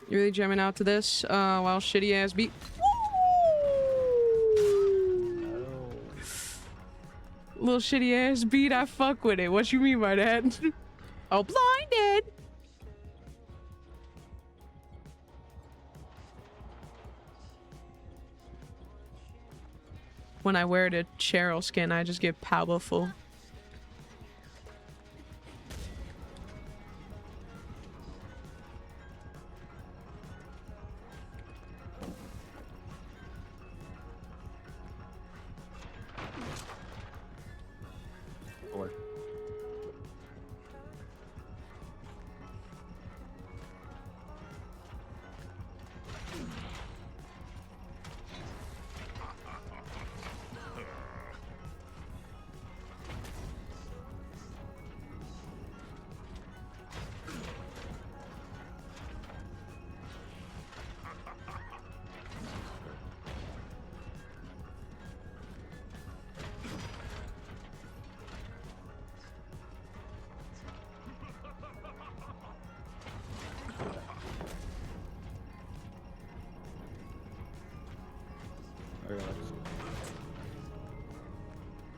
Speaker 1: You really jamming out to this? While shitty ass beat.
Speaker 2: No.
Speaker 1: Little shitty ass beat, I fuck with it. What you mean by that? Oh, blinded. When I wear the Cheryl skin, I just get powerful.
Speaker 2: Or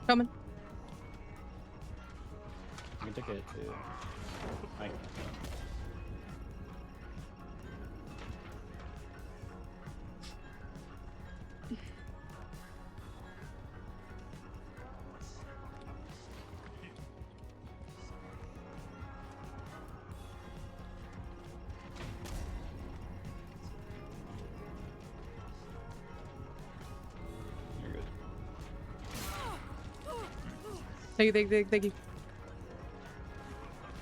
Speaker 1: Coming.
Speaker 2: you can take it to. Like, you're good.
Speaker 1: Thank you.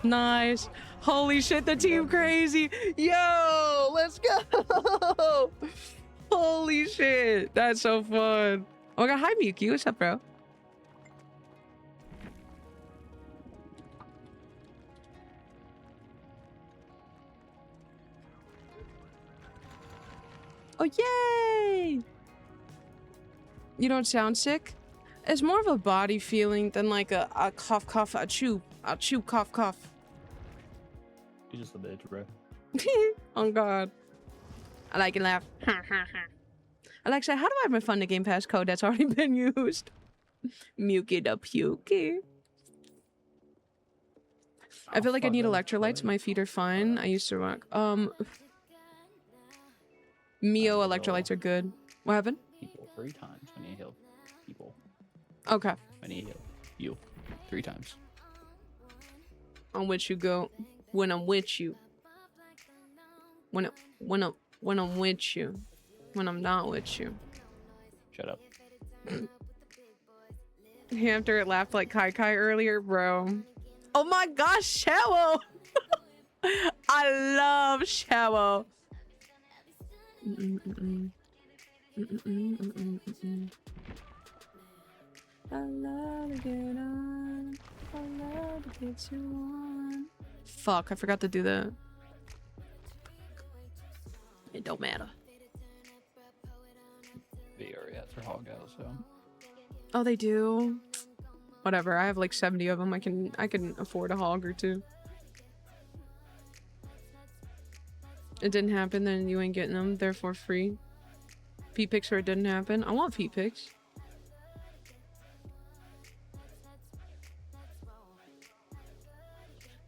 Speaker 1: Nice. Holy shit, the team crazy. Yo, let's go. Holy shit. That's so fun. Oh my god, hi Miyuki. What's up, bro? Oh, yay! You don't sound sick? It's more of a body feeling than like a cough, cough, a chew, cough, cough.
Speaker 2: You're just a bitch, bro.
Speaker 1: Oh god. I like and laugh. Alexa, how do I refund the Game Pass code that's already been used? Mukey the pukey. I feel like I need electrolytes. My feet are fine. I used to rock. Mio electrolytes are good. What happened?
Speaker 2: People 3 times. I need to heal people.
Speaker 1: Okay.
Speaker 2: I need to heal you 3 times.
Speaker 1: On which you go when I'm with you. When I'm with you. When I'm not with you.
Speaker 2: Shut up.
Speaker 1: Hamster laughed like Kai Kai earlier, bro. Oh my gosh, Shawo! I love Shawo. I love to get on. I love to get you on. Fuck, I forgot to do that. It don't matter.
Speaker 2: They already has her hog out, so.
Speaker 1: Oh, they do. Whatever. I have like 70 of them. I can afford a hog or two. It didn't happen, then you ain't getting them. They're for free. P-Picks or it didn't happen. I want P-Picks.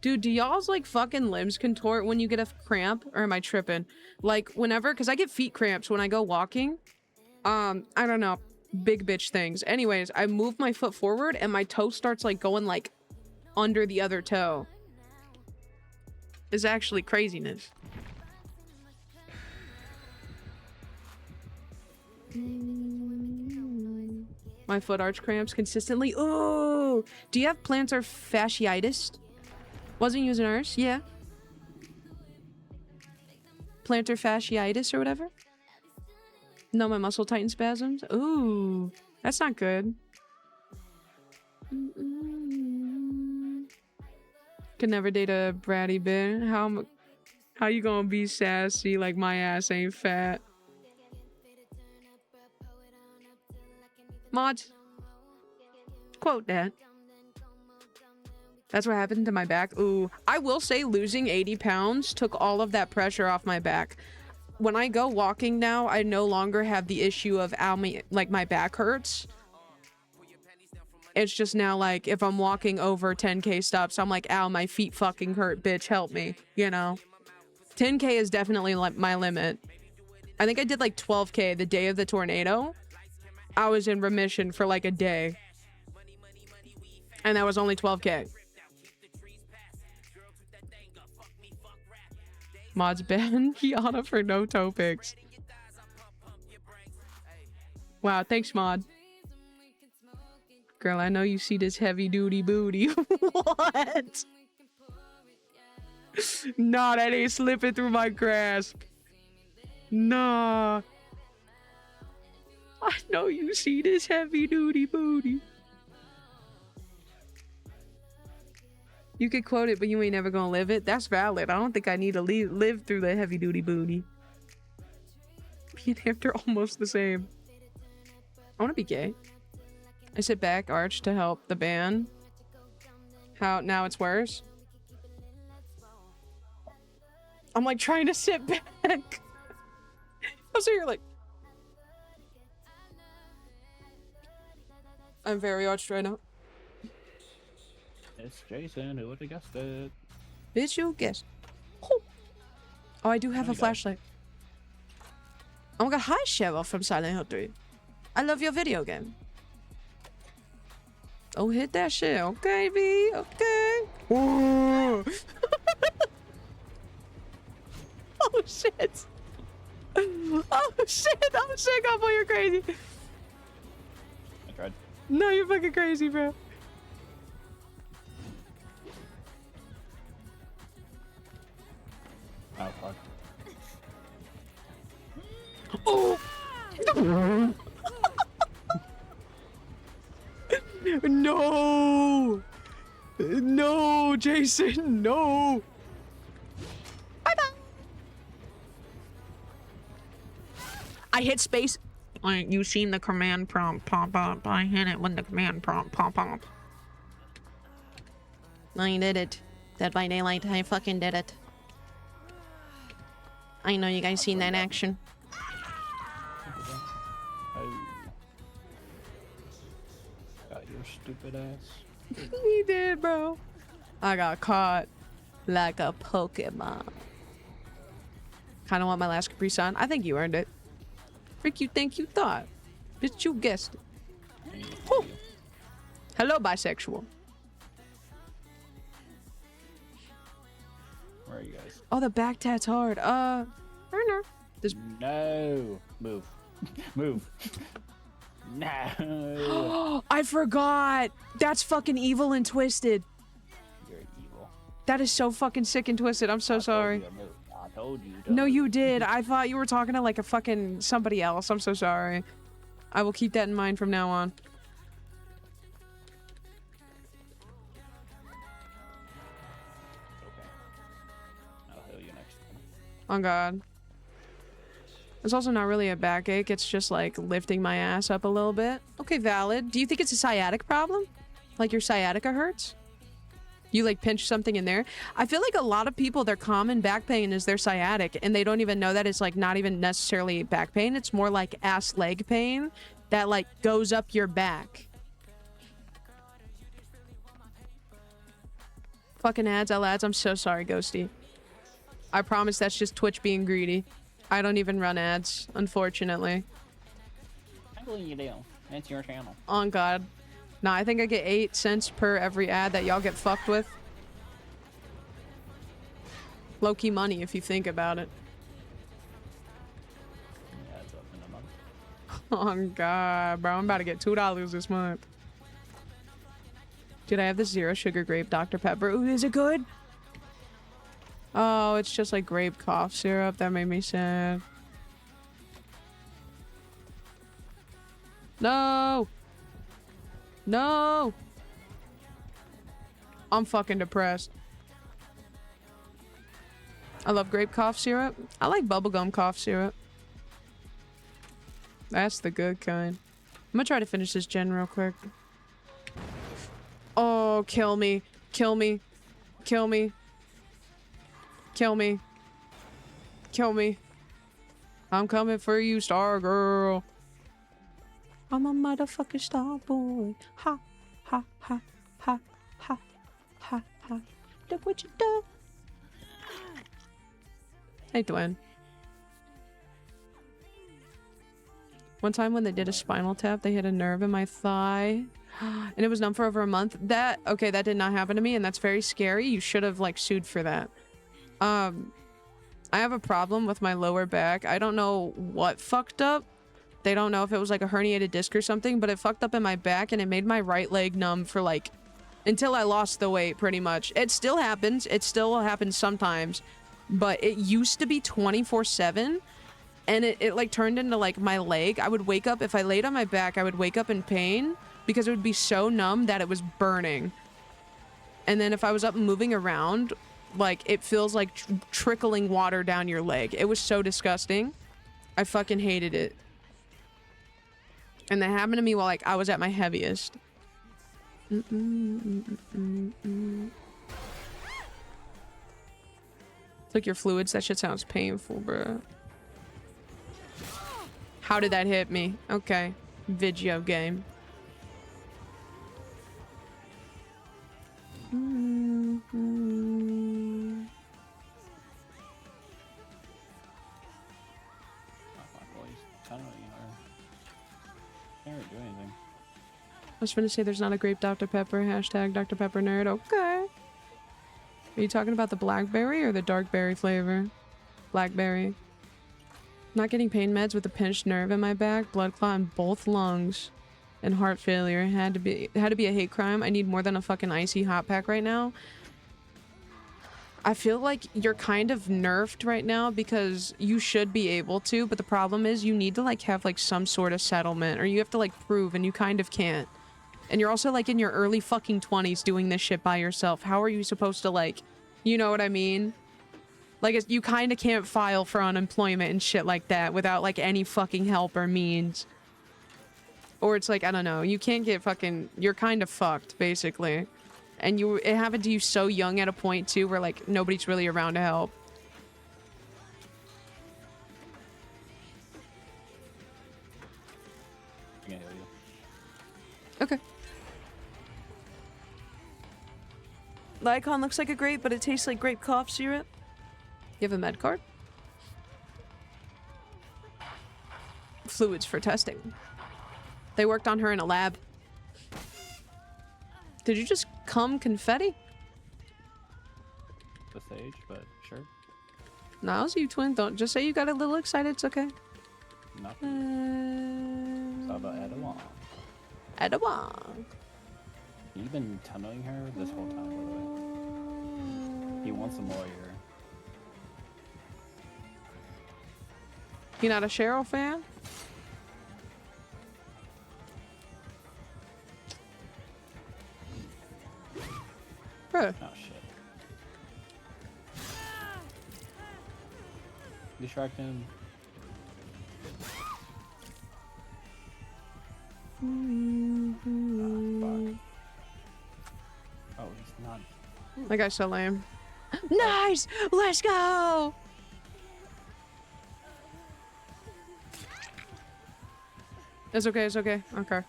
Speaker 1: Dude, do y'all's like fucking limbs contort when you get a cramp? Or am I tripping? Like whenever, cause I get feet cramps when I go walking. I don't know. Big bitch things. Anyways, I move my foot forward and my toe starts like going like under the other toe. It's actually craziness. My foot arch cramps consistently. Oh, do you have plantar fasciitis? Wasn't using ours? Yeah. Plantar fasciitis or whatever? No, my muscle tighten spasms. Ooh, that's not good. Could never date a bratty bitch. How you gonna be sassy like my ass ain't fat? Mods, quote that. That's what happened to my back. Ooh, I will say losing 80 pounds took all of that pressure off my back. When I go walking now, I no longer have the issue of my back hurts. It's just now like if I'm walking over 10K steps, I'm like, ow, my feet fucking hurt, bitch, help me, you know? 10K is definitely like my limit. I think I did like 12K the day of the tornado. I was in remission for like a day. And that was only 12K. Mods ban Kiana for no toe pics. Wow, thanks, Mod. Girl, I know you see this heavy duty booty. What? Nah, that ain't slipping through my grasp. Nah. I know you see this heavy duty booty. You could quote it, but you ain't never gonna live it. That's valid. I don't think I need to live through the heavy duty booty. Me and him are almost the same. I want to be gay. I sit back, arch to help the band. How now it's worse? I'm like trying to sit back. Oh, so you're like. I'm very arched right now.
Speaker 2: It's Jason. Who would have guessed it?
Speaker 1: Bitch, you guess. Oh, I do have a flashlight. Oh my god, hi Cheryl from Silent Hill 3. I love your video game. Oh, hit that shit. Okay, B. Okay. Whoa. Oh, shit. Oh, shit. Oh, shit. God, boy, you're crazy.
Speaker 2: I tried.
Speaker 1: No, you're fucking crazy, bro.
Speaker 2: Oh, fuck.
Speaker 1: Oh. No. No, Jason. No. Bye-bye. I hit space. You seen the command prompt pop up. I hit it when the command prompt pop up. I did it. Dead by Daylight. I fucking did it. I know you guys seen that action.
Speaker 2: Got your stupid ass.
Speaker 1: He did, bro. I got caught like a Pokemon. Kind of want my last Capri Sun. I think you earned it. Freak you think you thought. Bitch, you guessed it. Whew. Hello, bisexual.
Speaker 2: Where are you guys?
Speaker 1: Oh, the back tat's hard. This...
Speaker 2: No. Move. Move. No.
Speaker 1: I forgot. That's fucking evil and twisted.
Speaker 2: You're evil.
Speaker 1: That is so fucking sick and twisted. I'm so sorry.
Speaker 2: I told you.
Speaker 1: No, you did. I thought you were talking to like a fucking somebody else. I'm so sorry. I will keep that in mind from now on.
Speaker 2: Okay. I'll heal you next time.
Speaker 1: Oh god. It's also not really a backache, it's just like lifting my ass up a little bit. Okay, valid. Do you think it's a sciatic problem? Like your sciatica hurts? You like pinch something in there? I feel like a lot of people, their common back pain is their sciatic and they don't even know that it's like not even necessarily back pain. It's more like ass leg pain that like goes up your back. Fucking ads, I'm so sorry, Ghosty. I promise that's just Twitch being greedy. I don't even run ads, unfortunately.
Speaker 2: I believe you do. It's your channel.
Speaker 1: On God. Nah, I think I get 8 cents per every ad that y'all get fucked with. Low-key money if you think about it.
Speaker 2: Yeah, it's up in a month.
Speaker 1: Oh God, bro. I'm about to get $2 this month. Dude, I have this zero sugar grape Dr. Pepper. Ooh, is it good? Oh, it's just like grape cough syrup. That made me sad. No! No! I'm fucking depressed. I love grape cough syrup. I like bubblegum cough syrup. That's the good kind. I'm gonna try to finish this gen real quick. Oh, kill me. Kill me. Kill me. Kill me. Kill me. I'm coming for you, star girl. I'm a motherfucking star boy. Ha. ha, ha, ha, ha, ha, ha. Look what you done. Hey, Dwayne. One time when they did a spinal tap, they hit a nerve in my thigh. And it was numb for over a month. Okay, that did not happen to me, and that's very scary. You should have, like, sued for that. I have a problem with my lower back. I don't know what fucked up. They don't know if it was, like, a herniated disc or something, but it fucked up in my back, and it made my right leg numb for, like, until I lost the weight, pretty much. It still happens. It still happens sometimes. But it used to be 24/7. And it like turned into like my leg. I would wake up, if I laid on my back, I would wake up in pain because it would be so numb that it was burning. And then if I was up moving around, like it feels like trickling water down your leg. It was so disgusting. I fucking hated it. And that happened to me while like I was at my heaviest. It's like your fluids. That shit sounds painful, bro. How did that hit me? Okay. Video game.
Speaker 2: Can't do anything.
Speaker 1: I was gonna say there's not a grape Dr. Pepper. Hashtag Dr. Pepper nerd. Okay. Are you talking about the blackberry or the dark berry flavor? Blackberry. Not getting pain meds with a pinched nerve in my back, blood clot in both lungs, and heart failure. It had to be a hate crime. I need more than a fucking icy hot pack right now. I feel like you're kind of nerfed right now because you should be able to, but the problem is you need to like have like some sort of settlement, or you have to like prove, and you kind of can't. And you're also like in your early fucking 20s doing this shit by yourself. How are you supposed to like, you know what I mean? Like, you kind of can't file for unemployment and shit like that without, like, any fucking help or means. Or it's like, I don't know, you can't get fucking... You're kind of fucked, basically. And it happened to you so young at a point, too, where, like, nobody's really around to help.
Speaker 2: I can heal you.
Speaker 1: Okay. The icon looks like a grape, but it tastes like grape cough syrup. You have a med card? Fluids for testing. They worked on her in a lab. Did you just cum confetti?
Speaker 2: The sage, but sure.
Speaker 1: No, it's you, twin. Don't just say you got a little excited. It's okay.
Speaker 2: Nothing. It's all about Edawong.
Speaker 1: Edawong.
Speaker 2: You've been tunneling her this whole time, by the way. He wants some more here.
Speaker 1: You're not a Cheryl fan? Bro.
Speaker 2: Oh shit. Distract him. Oh, he's not.
Speaker 1: That guy's so lame. Nice! Let's go! It's okay, it's okay. Okay.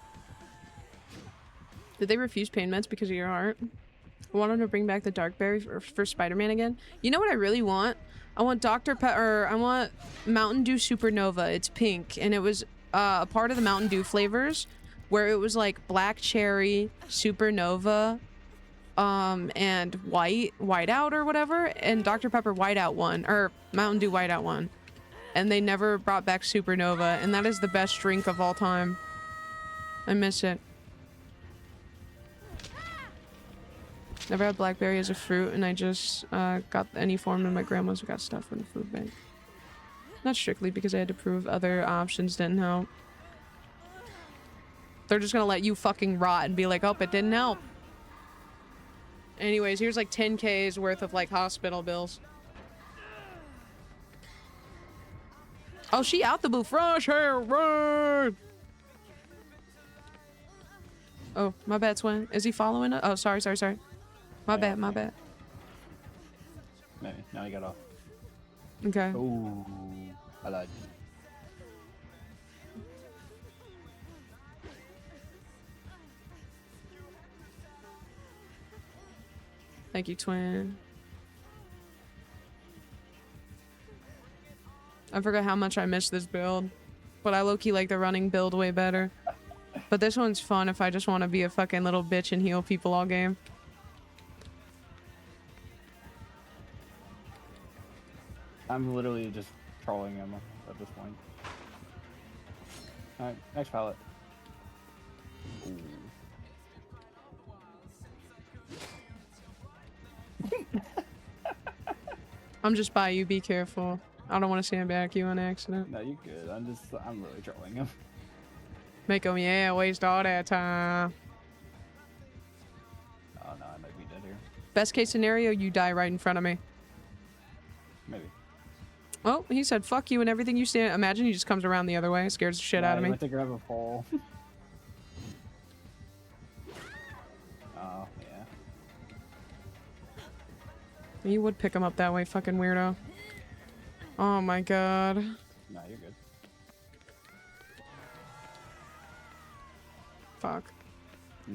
Speaker 1: Did they refuse pain meds because of your heart? I want them to bring back the dark berry for Spider-Man again. You know what I really want? I want I want Mountain Dew Supernova. It's pink, and it was a part of the Mountain Dew flavors where it was like black cherry, Supernova, and whiteout or whatever, and Dr. Pepper whiteout one, or Mountain Dew whiteout one. And they never brought back Supernova, and that is the best drink of all time. I miss it. Never had blackberry as a fruit, and I just got any form of my grandma's got stuff in the food bank. Not strictly because I had to prove other options didn't help. They're just gonna let you fucking rot and be like, oh, it didn't help. Anyways, here's like 10K's worth of like hospital bills. Oh, she out the booth. Fresh hair, run! Oh, my bad, Swin. Is he following us? Oh, sorry. My bad.
Speaker 2: Maybe. Now he got off.
Speaker 1: Okay.
Speaker 2: Ooh, I lied.
Speaker 1: Thank you, twin. I forgot how much I missed this build. But I low-key like the running build way better. But this one's fun if I just want to be a fucking little bitch and heal people all game.
Speaker 2: I'm literally just trolling him at this point. Alright, next pallet. Ooh.
Speaker 1: I'm just by you, be careful. I don't want to sandbag you on accident.
Speaker 2: No, you're good. I'm really trolling him.
Speaker 1: Make him, yeah, waste all that time.
Speaker 2: Oh no, I might be dead here.
Speaker 1: Best case scenario, you die right in front of me.
Speaker 2: Maybe.
Speaker 1: Oh, he said fuck you and everything you stand. Imagine he just comes around the other way, scares the shit out of me.
Speaker 2: I think I have a fall. Oh, yeah.
Speaker 1: You would pick him up that way, fucking weirdo. Oh my god.
Speaker 2: No, you're good.
Speaker 1: Fuck.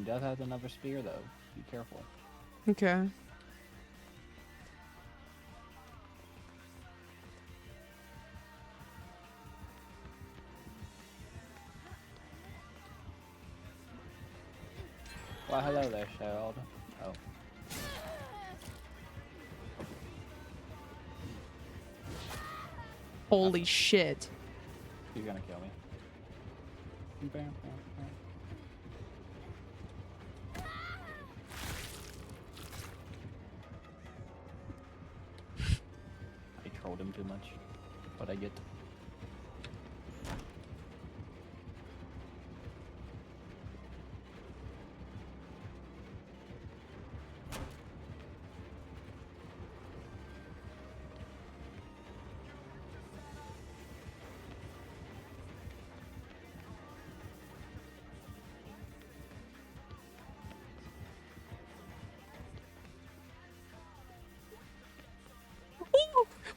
Speaker 2: Death has another spear though. Be careful.
Speaker 1: Okay.
Speaker 2: Well, hello there, Cheryl. Oh.
Speaker 1: Holy shit.
Speaker 2: He's gonna kill me. I trolled him too much. What I get.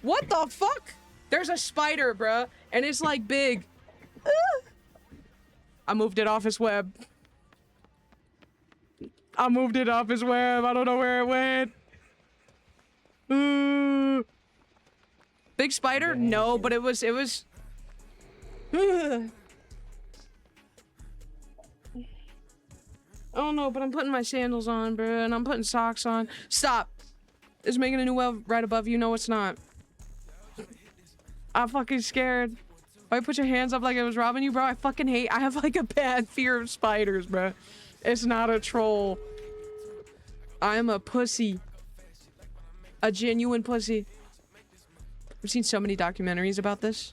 Speaker 1: What the fuck? There's a spider, bruh, and it's like big. I moved it off his web. I moved it off his web. I don't know where it went. Big spider? No, but it was. I don't know, but I'm putting my sandals on, bruh, and I'm putting socks on. Stop. It's making a new web right above you. No, it's not. I'm fucking scared. Why put your hands up like it was robbing you, bro? I fucking hate. I have like a bad fear of spiders, bro. It's not a troll. I'm a pussy. A genuine pussy. I've seen so many documentaries about this.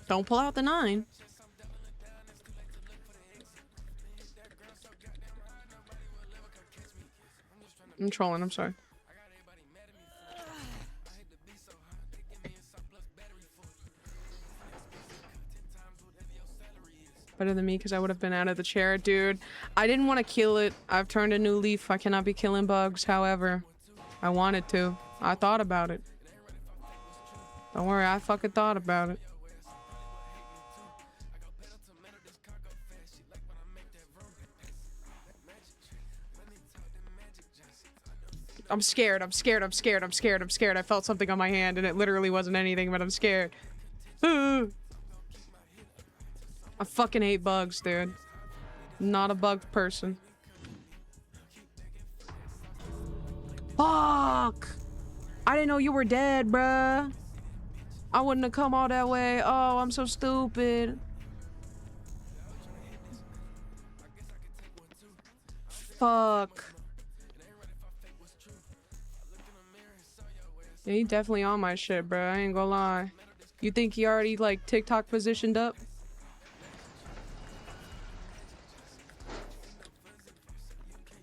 Speaker 1: Don't pull out the 9. I'm trolling, I'm sorry. Better than me because I would have been out of the chair. Dude, I didn't want to kill it. I've turned a new leaf. I cannot be killing bugs. However, I wanted to. I thought about it. Don't worry, I fucking thought about it. I'm scared. I'm scared. I'm scared. I'm scared. I'm scared. I felt something on my hand and it literally wasn't anything, but I'm scared. I fucking hate bugs, dude. Not a bug person. Fuck! I didn't know you were dead, bruh. I wouldn't have come all that way. Oh, I'm so stupid. Fuck. Yeah, he definitely on my shit, bruh. I ain't gonna lie. You think he already, like, TikTok positioned up?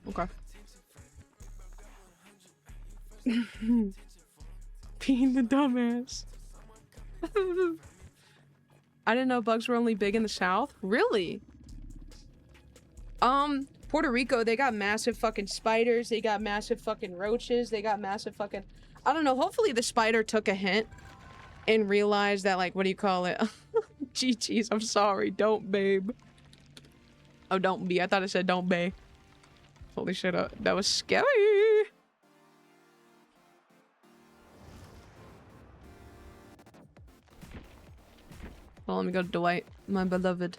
Speaker 1: Okay. Being the dumbass. I didn't know bugs were only big in the South. Really? Puerto Rico, they got massive fucking spiders. They got massive fucking roaches. They got massive fucking... I don't know. Hopefully the spider took a hint and realized that, like, what do you call it? GG's, I'm sorry. Don't, babe. Oh, don't be. I thought it said don't, babe. Holy shit, that was scary. Well, let me go to Dwight, my beloved.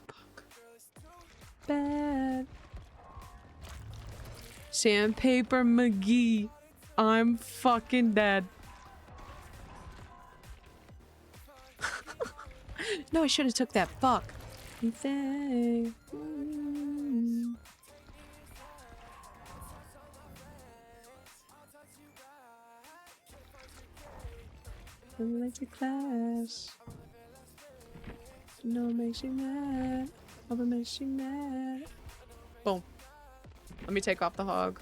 Speaker 1: Fuck. Bad. Sandpaper McGee. I'm fucking dead. No, I should have took that. Fuck. Thing. Like the class. No, makes you mad. Never makes you mad. Boom. Let me take off the hog.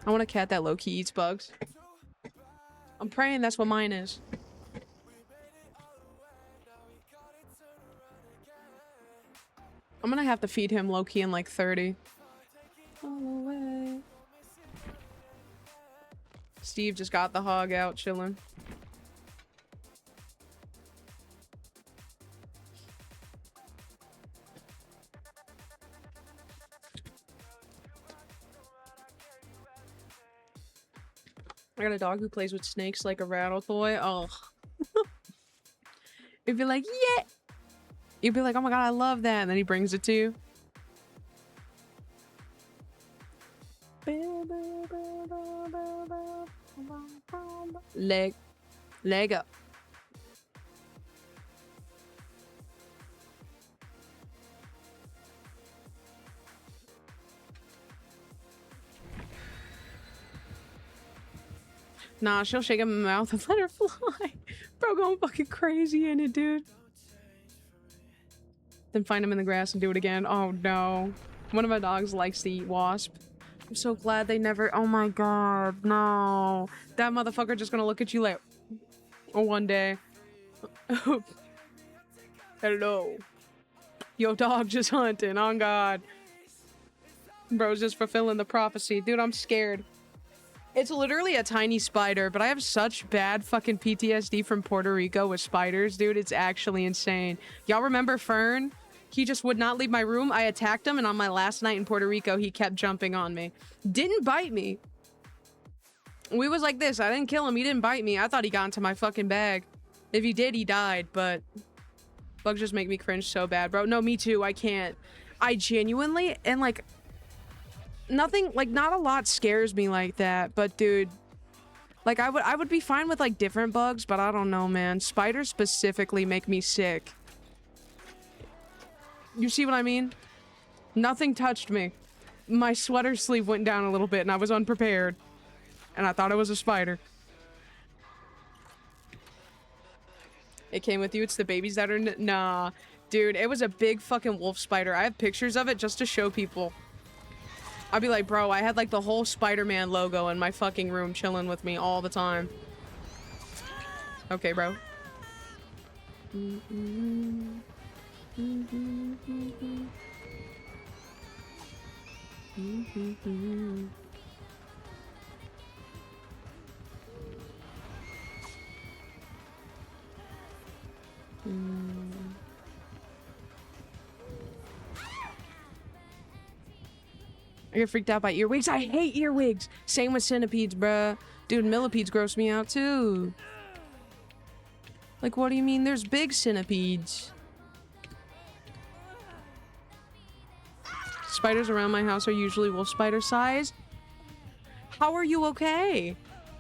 Speaker 1: I want a cat that low-key eats bugs. I'm praying that's what mine is. I'm gonna have to feed him low-key in like 30. All the way. Steve just got the hog out, chilling. I got a dog who plays with snakes like a rattle toy. Oh. You'd be like, yeah. You'd be like, oh my god, I love that. And then he brings it to you. Leg up. Nah, she'll shake him in the mouth and let her fly. Bro, going fucking crazy in it, dude. Then find him in the grass and do it again. Oh no. One of my dogs likes to eat wasp. I'm so glad they never— oh my god, no. That motherfucker just gonna look at you like— oh, one day. Hello. Yo, dog just hunting, on God. Bro's just fulfilling the prophecy. Dude, I'm scared. It's literally a tiny spider, but I have such bad fucking PTSD from Puerto Rico with spiders, dude. It's actually insane. Y'all remember Fern? He just would not leave my room. I attacked him, and on my last night in Puerto Rico, he kept jumping on me. Didn't bite me. We was like this. I didn't kill him. He didn't bite me. I thought he got into my fucking bag. If he did, he died, but bugs just make me cringe so bad, bro. No, me too. I can't. I genuinely— and like— nothing, like, not a lot scares me like that, but dude, like, I would be fine with like different bugs, but I don't know, man. Spiders specifically make me sick. You see what I mean? Nothing touched me. My sweater sleeve went down a little bit and I was unprepared, and I thought it was a spider. It came with you. It's the babies that are— nah, dude, it was a big fucking wolf spider. I have pictures of it just to show people. I'd be like, bro, I had like the whole Spider-Man logo in my fucking room chilling with me all the time. Okay, bro. I get freaked out by earwigs. I hate earwigs. Same with centipedes, bruh. Dude, millipedes gross me out too. Like, what do you mean there's big centipedes? Spiders around my house are usually wolf spider size. How are you okay?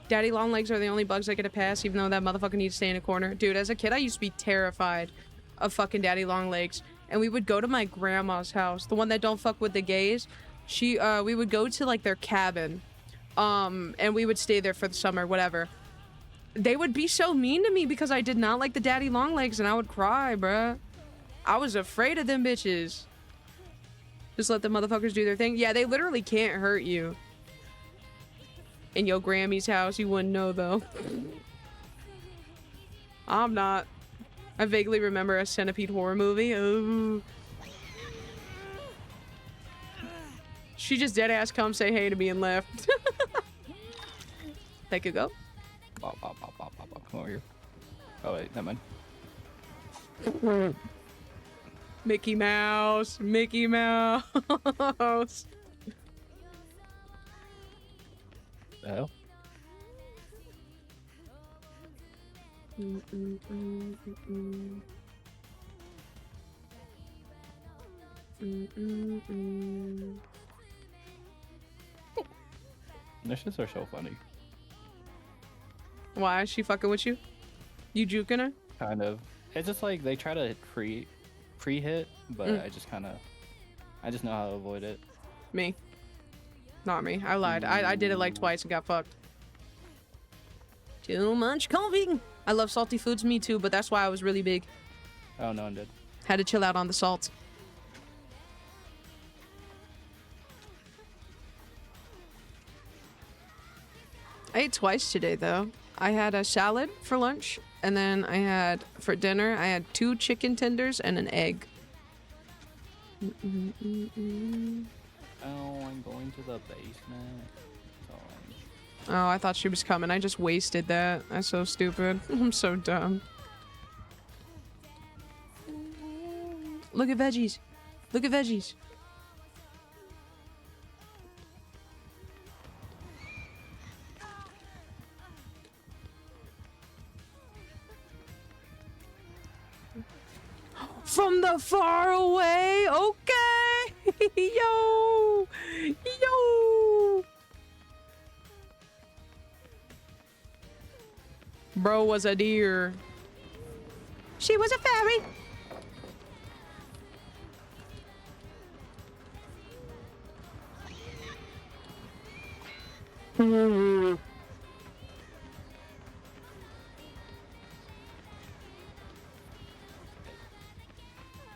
Speaker 1: Daddy long legs are the only bugs I get to pass, even though that motherfucker needs to stay in a corner. Dude, as a kid, I used to be terrified of fucking daddy long legs. And we would go to my grandma's house, the one that don't fuck with the gays. We would go to like their cabin, and we would stay there for the summer, whatever. They would be so mean to me because I did not like the daddy long legs, and I would cry, bruh. I was afraid of them bitches. Just let the motherfuckers do their thing. Yeah, they literally can't hurt you. In your Grammy's house, you wouldn't know though. I'm not. I vaguely remember a centipede horror movie. Ooh. She just dead ass come say hey to me and left. They could go.
Speaker 2: Bop, bop, bop, bop, bop, bop. Come over here. Oh wait, never mind.
Speaker 1: Mickey Mouse. Mickey Mouse.
Speaker 2: The hell? Missions are so funny.
Speaker 1: Why is she fucking with you? You juking her?
Speaker 2: Kind of. It's just like they try to pre-hit, but I just know how to avoid it.
Speaker 1: Me. Not me. I lied. I did it like twice and got fucked. Too much coffee. I love salty foods, me too, but that's why I was really big.
Speaker 2: Oh, no one did.
Speaker 1: Had to chill out on the salt. I ate twice today though. I had a salad for lunch, and then I had, for dinner, I had 2 chicken tenders and an egg.
Speaker 2: Oh, I'm going to the basement.
Speaker 1: Oh, I thought she was coming. I just wasted that. I'm so stupid. I'm so dumb. Look at veggies. Look at veggies. From the far away, okay. Yo, yo. Bro was a deer. She was a fairy.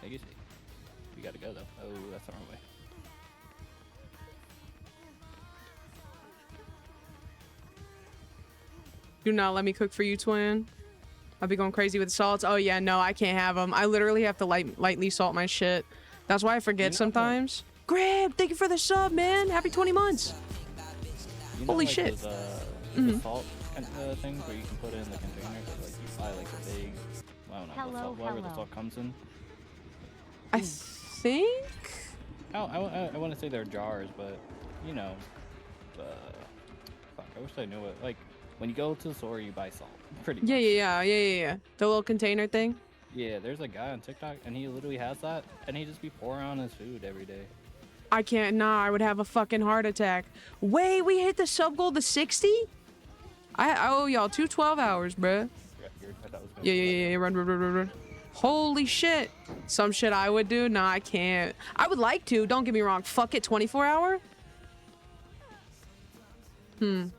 Speaker 2: Take it easy. We gotta go though. Oh, that's the wrong way.
Speaker 1: Do not let me cook for you, twin. I'll be going crazy with salts. Oh yeah, no, I can't have them. I literally have to lightly salt my shit. That's why I forget sometimes. Grab, thank you for the sub, man. Happy 20 months.
Speaker 2: You know,
Speaker 1: Holy
Speaker 2: like
Speaker 1: shit.
Speaker 2: Those, salt things where you can put it in the containers, like you buy like a big, I don't know,
Speaker 3: Hello,
Speaker 2: what salt, whatever the
Speaker 3: hello.
Speaker 2: salt comes in.
Speaker 1: I think.
Speaker 2: I want to say they're jars, but you know, fuck, I wish I knew it. Like when you go to the store, you buy salt. Pretty much.
Speaker 1: Yeah. The little container thing.
Speaker 2: Yeah, there's a guy on TikTok, and he literally has that, and he just be pouring on his food every day.
Speaker 1: I can't. Nah, I would have a fucking heart attack. Wait, we hit the sub goal to 60? I owe y'all 212 hours, bruh. Yeah. Run. Holy shit. Some shit I would do? Nah, I can't. I would like to. Don't get me wrong. Fuck it, 24 hour? Can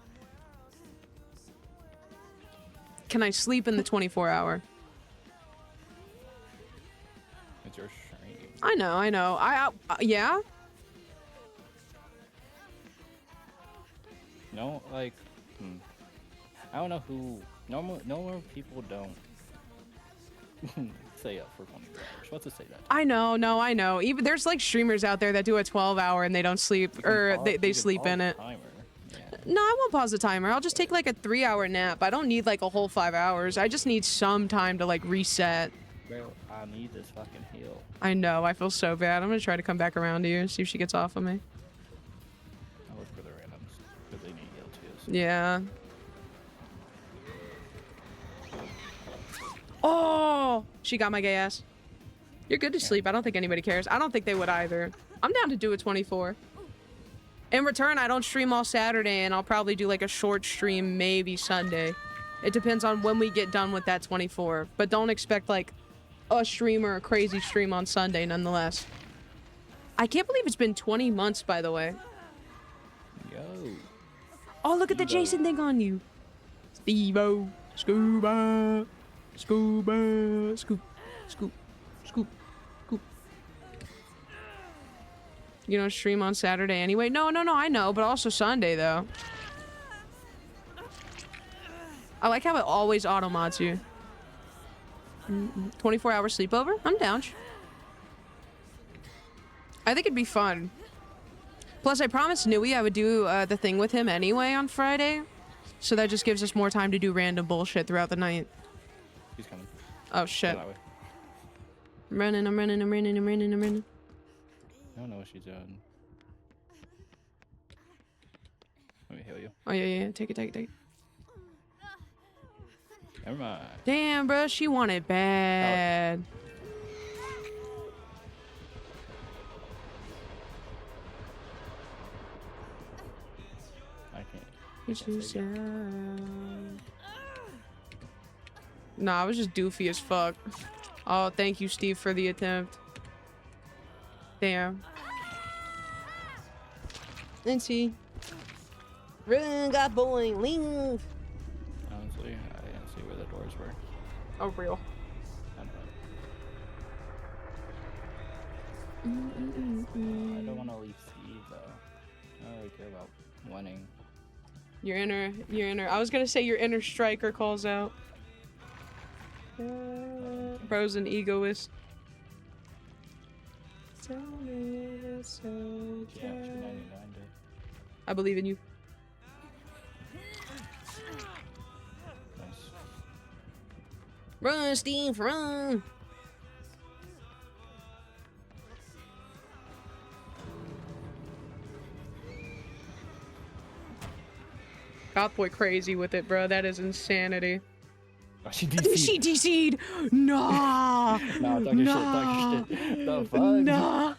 Speaker 1: I sleep in the 24 hour?
Speaker 2: It's your stream.
Speaker 1: I know. Yeah?
Speaker 2: No, like, I don't know who. Normal people don't stay up for 24 hours. What's to say that?
Speaker 1: I know. Even there's like streamers out there that do a 12 hour and they don't sleep, or they sleep in it.
Speaker 2: Yeah.
Speaker 1: No, I won't pause the timer. I'll just take like a 3 hour nap. I don't need like a whole 5 hours. I just need some time to like reset.
Speaker 2: Bro, I need this fucking heal.
Speaker 1: I know. I feel so bad. I'm gonna try to come back around to you, see if she gets off of me.
Speaker 2: I look for the randoms because they need heal too. So.
Speaker 1: Yeah. Oh, she got my gay ass. You're good to sleep. I don't think anybody cares. I don't think they would either. I'm down to do a 24. In return, I don't stream all Saturday, and I'll probably do like a short stream maybe Sunday. It depends on when we get done with that 24. But don't expect like a stream or a crazy stream on Sunday nonetheless. I can't believe it's been 20 months, by the way.
Speaker 2: Yo.
Speaker 1: Oh, look at the Jason thing on you. Steve-O. Scuba. Scuba. Scoop. Scoop. Scoop. Scoop. You don't stream on Saturday anyway? No, I know, but also Sunday, though. I like how it always auto-mods you. 24-hour sleepover? I'm down. I think it'd be fun. Plus, I promised Nui I would do the thing with him anyway on Friday. So that just gives us more time to do random bullshit throughout the night.
Speaker 2: He's coming.
Speaker 1: Oh, shit.
Speaker 2: Go that way.
Speaker 1: I'm running, I'm running, I'm running, I'm running, I'm running.
Speaker 2: I don't know what she's doing. Let me heal you.
Speaker 1: Oh, yeah. Take it, take it, take it.
Speaker 2: Never mind.
Speaker 1: Damn, bro. She wanted bad.
Speaker 2: I can't.
Speaker 1: It's
Speaker 2: can't
Speaker 1: just
Speaker 2: save you.
Speaker 1: Nah, I was just doofy as fuck. Oh, thank you, Steve, for the attempt. Damn. Lindsay. Run, got boing, leave.
Speaker 2: Honestly, I didn't see where the doors were.
Speaker 1: Oh, real.
Speaker 2: I don't want to leave Steve though. I don't really care about winning.
Speaker 1: Your inner. I was gonna say your inner striker calls out. Bro's an egoist. Tell me it's okay.
Speaker 2: Yeah, 299 dude.
Speaker 1: I believe in you.
Speaker 2: Nice.
Speaker 1: Run, Steve, run! Gothboy crazy with it, bro. That is insanity.
Speaker 2: Oh, she DC'd.
Speaker 1: She DC'd! Nah!
Speaker 2: No, talk your shit. The fuck?
Speaker 1: Nah!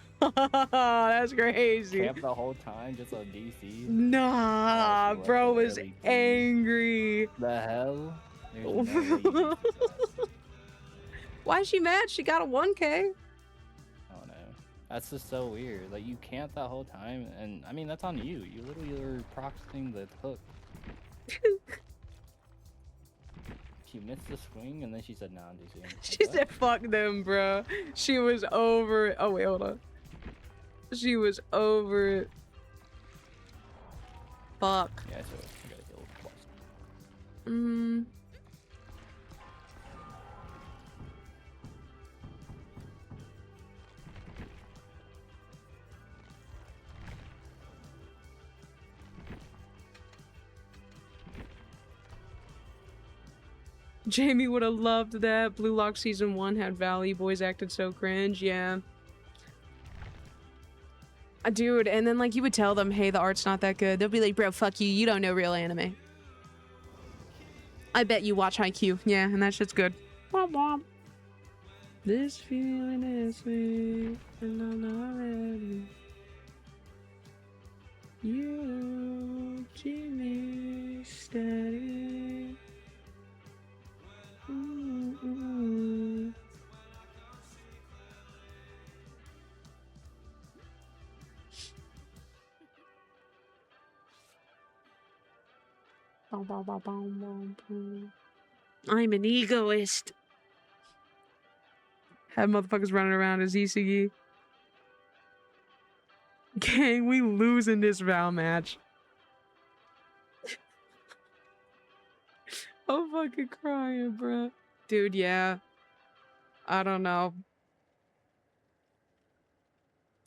Speaker 1: That's crazy.
Speaker 2: Camp the whole time just on DC.
Speaker 1: Nah,
Speaker 2: Oh, she
Speaker 1: bro
Speaker 2: left
Speaker 1: was
Speaker 2: early, dude.
Speaker 1: angry.
Speaker 2: The hell? There's no way you DC'd that.
Speaker 1: Why is she mad? She got a 1K.
Speaker 2: I don't know. That's just so weird. Like, you camped that whole time, and I mean, that's on you. You literally were proxying the hook. She missed the swing, and then she said, nah, I'm DCing.
Speaker 1: She said, fuck them, bro. She was over it. Oh, wait, hold on. She was over it. Fuck.
Speaker 2: Yeah, so I gotta heal twice.
Speaker 1: Jamie would have loved that. Blue Lock Season 1 had Valley Boys acted so cringe. Yeah. Dude, and then, like, you would tell them, hey, the art's not that good. They'll be like, bro, fuck you. You don't know real anime. I bet you watch Haikyuu. Yeah, and that shit's good. Womp womp. This feeling is sweet, and I'm not ready. You keep me steady. I'm an egoist. Have motherfuckers running around as Isagi. Gang, we losing this Val match. I'm fucking crying, bro. Dude, yeah. I don't know.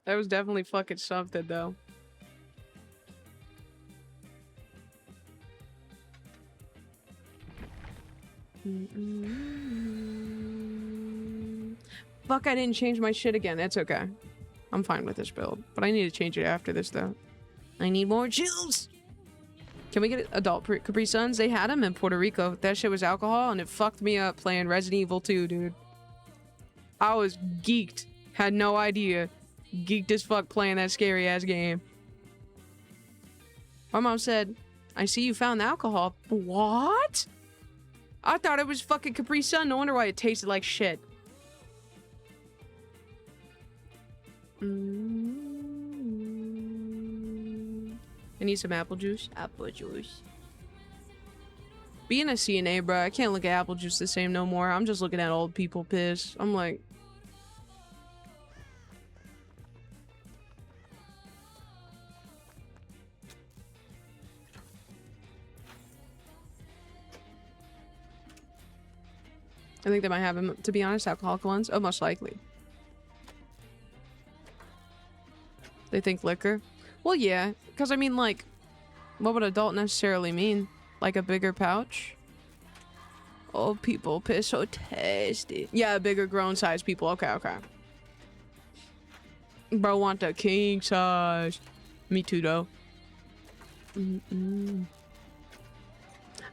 Speaker 1: That was definitely fucking something, though. Fuck, I didn't change my shit again. That's okay. I'm fine with this build. But I need to change it after this, though. I need more juice! Can we get adult Capri Suns? They had them in Puerto Rico. That shit was alcohol, and it fucked me up playing Resident Evil 2, dude. I was geeked. Had no idea. Geeked as fuck playing that scary-ass game. My mom said, I see you found the alcohol. What? I thought it was fucking Capri Sun. No wonder why it tasted like shit. I need some apple juice. Apple juice. Being a CNA, bro, I can't look at apple juice the same no more. I'm just looking at old people piss. I'm like... I think they might have them, to be honest, alcoholic ones. Oh, most likely. They think liquor. Well, yeah, because I mean, like, what would adult necessarily mean? Like a bigger pouch? Oh, people piss so tasty. Yeah, bigger grown size people. Okay, okay. Bro, want the king size. Me too, though.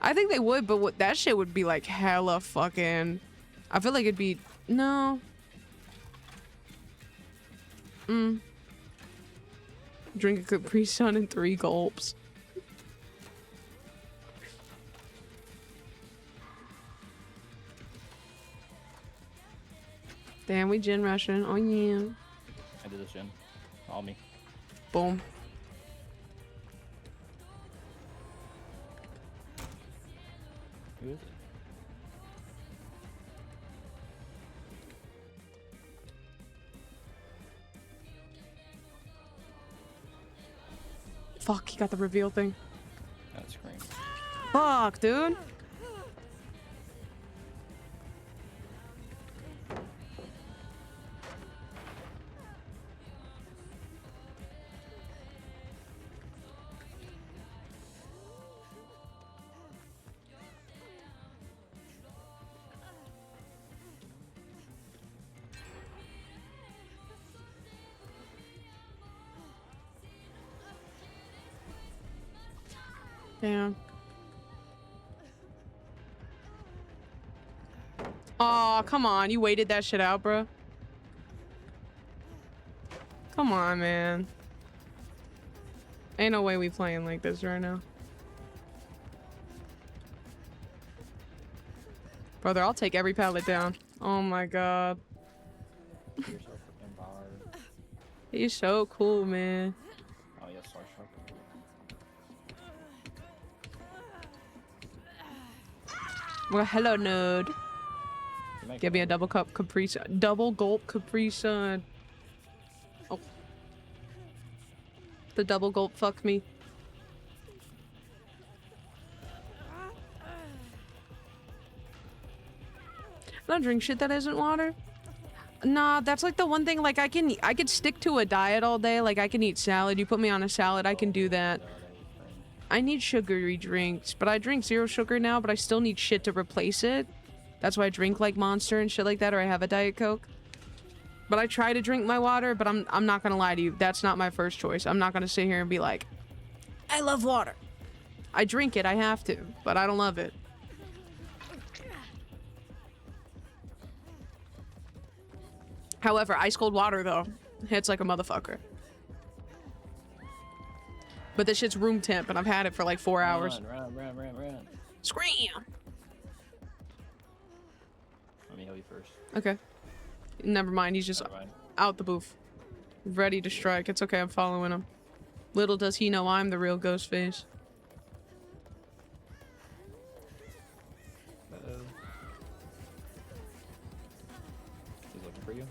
Speaker 1: I think they would, but what, that shit would be like hella fucking. I feel like it'd be no. Drink a Capri Sun in 3 gulps. Damn, we gin rushing. Oh yeah.
Speaker 2: I did this gym. All me.
Speaker 1: Boom.
Speaker 2: Who is it?
Speaker 1: Fuck, he got the reveal thing.
Speaker 2: That scream.
Speaker 1: Fuck, dude. Damn. Aw, come on. You waited that shit out, bro. Come on, man. Ain't no way we playing like this right now. Brother, I'll take every pallet down. Oh my god.
Speaker 2: You're so freaking powered.
Speaker 1: He's so cool, man.
Speaker 2: Oh yes, Star Shark.
Speaker 1: Well, hello, nerd.
Speaker 2: You might
Speaker 1: Give me a
Speaker 2: go.
Speaker 1: double cup Capri Sun. Double gulp Capri Sun. Oh. The double gulp fuck me. I don't drink shit that isn't water. Nah, that's like the one thing, like I could stick to a diet all day. Like I can eat salad. You put me on a salad, I can do that. I need sugary drinks, but I drink 0 sugar now, but I still need shit to replace it. That's why I drink like Monster and shit like that, or I have a Diet Coke. But I try to drink my water, but I'm not gonna lie to you. That's not my first choice. I'm not gonna sit here and be like, I love water. I drink it, I have to, but I don't love it. However, ice cold water though hits like a motherfucker. But this shit's room temp, and I've had it for like 4 hours.
Speaker 2: Run.
Speaker 1: Scream!
Speaker 2: Let me heal you first.
Speaker 1: Okay. Never mind, he's just
Speaker 2: Never mind.
Speaker 1: out the booth. Ready to strike. It's okay, I'm following him. Little does he know I'm the real Ghostface.
Speaker 2: Uh-oh. He's looking for you.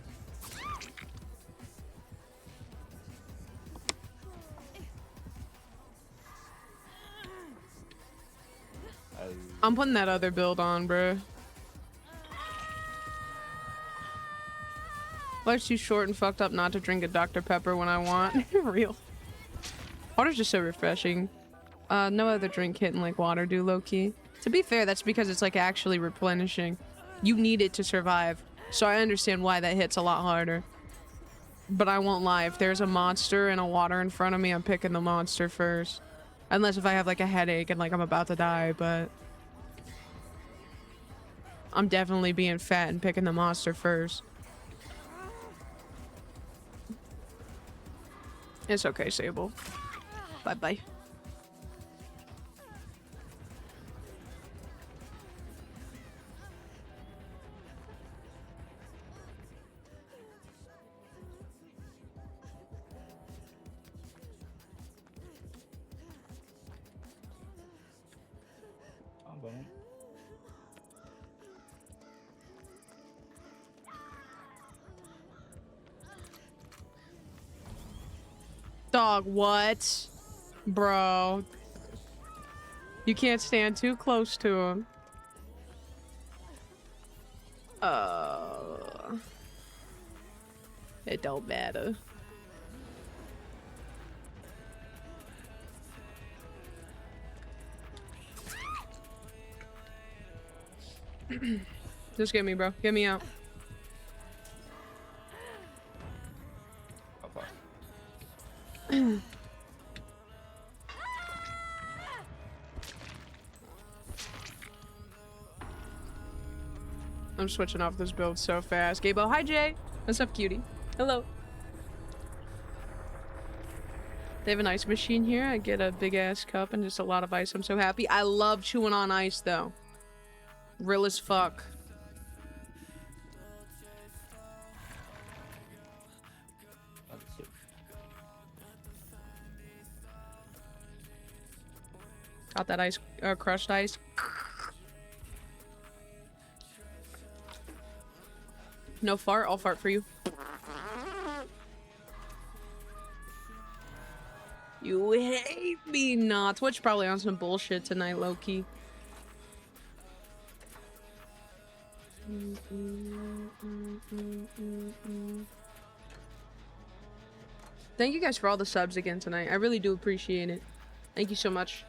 Speaker 2: Oh.
Speaker 1: I'm putting that other build on, bruh. Life's too short and fucked up not to drink a Dr. Pepper when I want. Real. Water's just so refreshing. No other drink hitting like water do, low-key. To be fair, that's because it's like actually replenishing. You need it to survive. So I understand why that hits a lot harder. But I won't lie, if there's a monster and a water in front of me, I'm picking the monster first. Unless if I have like a headache and like I'm about to die, but I'm definitely being fat and picking the monster first. It's okay, Sable. Bye-bye.
Speaker 2: I'm going.
Speaker 1: Dog, what? Bro. You can't stand too close to him. It don't matter. Just get me, bro. Get me out.
Speaker 2: Oh, fuck.
Speaker 1: I'm switching off this build so fast. Gabo, hi Jay. What's up, cutie? Hello. They have an ice machine here. I get a big ass cup and just a lot of ice. I'm so happy. I love chewing on ice though. Real as fuck. Got that ice, crushed ice. No fart? I'll fart for you. You hate me not. Twitch probably on some bullshit tonight, low-key. Thank you guys for all the subs again tonight. I really do appreciate it. Thank you so much.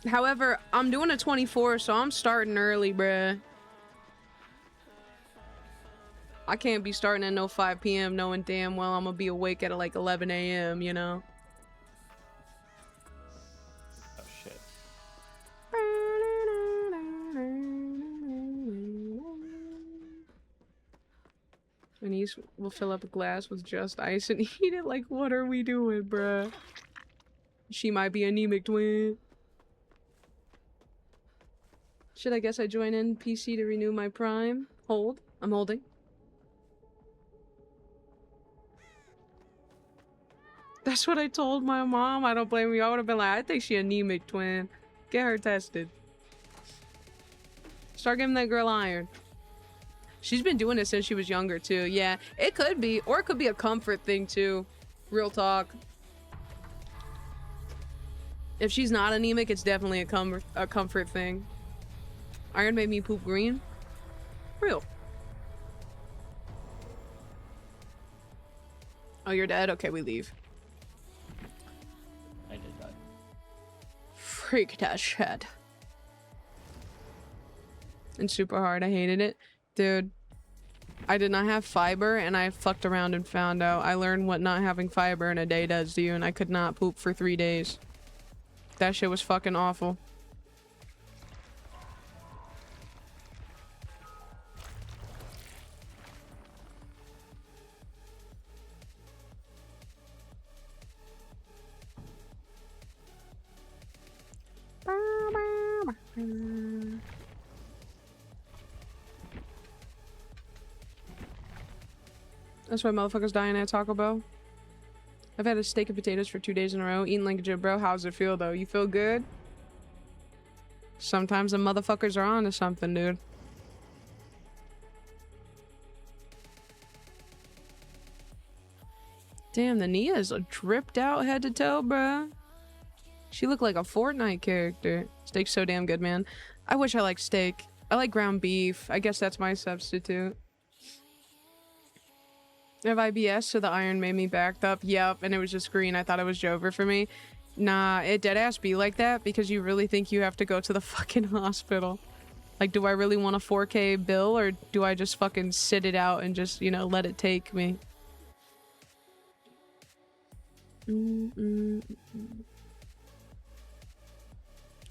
Speaker 1: However, I'm doing a 24, so I'm starting early, bruh. I can't be starting at no 5 p.m. knowing damn well I'm gonna be awake at like 11 a.m., you know?
Speaker 2: Oh, shit.
Speaker 1: Denise will fill up a glass with just ice and eat it. Like, what are we doing, bruh? She might be anemic, twin. Should I guess I join NPC to renew my prime? Hold. I'm holding. That's what I told my mom. I don't blame you. I would have been like, I think she anemic, twin. Get her tested. Start giving that girl iron. She's been doing it since she was younger, too. Yeah, it could be. Or it could be a comfort thing, too. Real talk. If she's not anemic, it's definitely a comfort thing. Iron made me poop green? Real. Oh, you're dead? Okay, we leave.
Speaker 2: I did that.
Speaker 1: Freak that shit. And super hard. I hated it. Dude, I did not have fiber and I fucked around and found out. I learned what not having fiber in a day does to you, and I could not poop for 3 days. That shit was fucking awful. That's why motherfuckers dying at Taco Bell. I've had a steak and potatoes for 2 days in a row. Eating like a gym, bro. How's it feel, though? You feel good? Sometimes the motherfuckers are on to something, dude. Damn, the Nia's dripped out head to toe, bruh. She looked like a Fortnite character. Steak's so damn good, man. I wish I liked steak. I like ground beef. I guess that's my substitute. I have IBS, so the iron made me backed up. Yep, and it was just green. I thought it was Jover for me. Nah, it deadass be like that because you really think you have to go to the fucking hospital. Like, do I really want a 4K bill, or do I just fucking sit it out and just, you know, let it take me?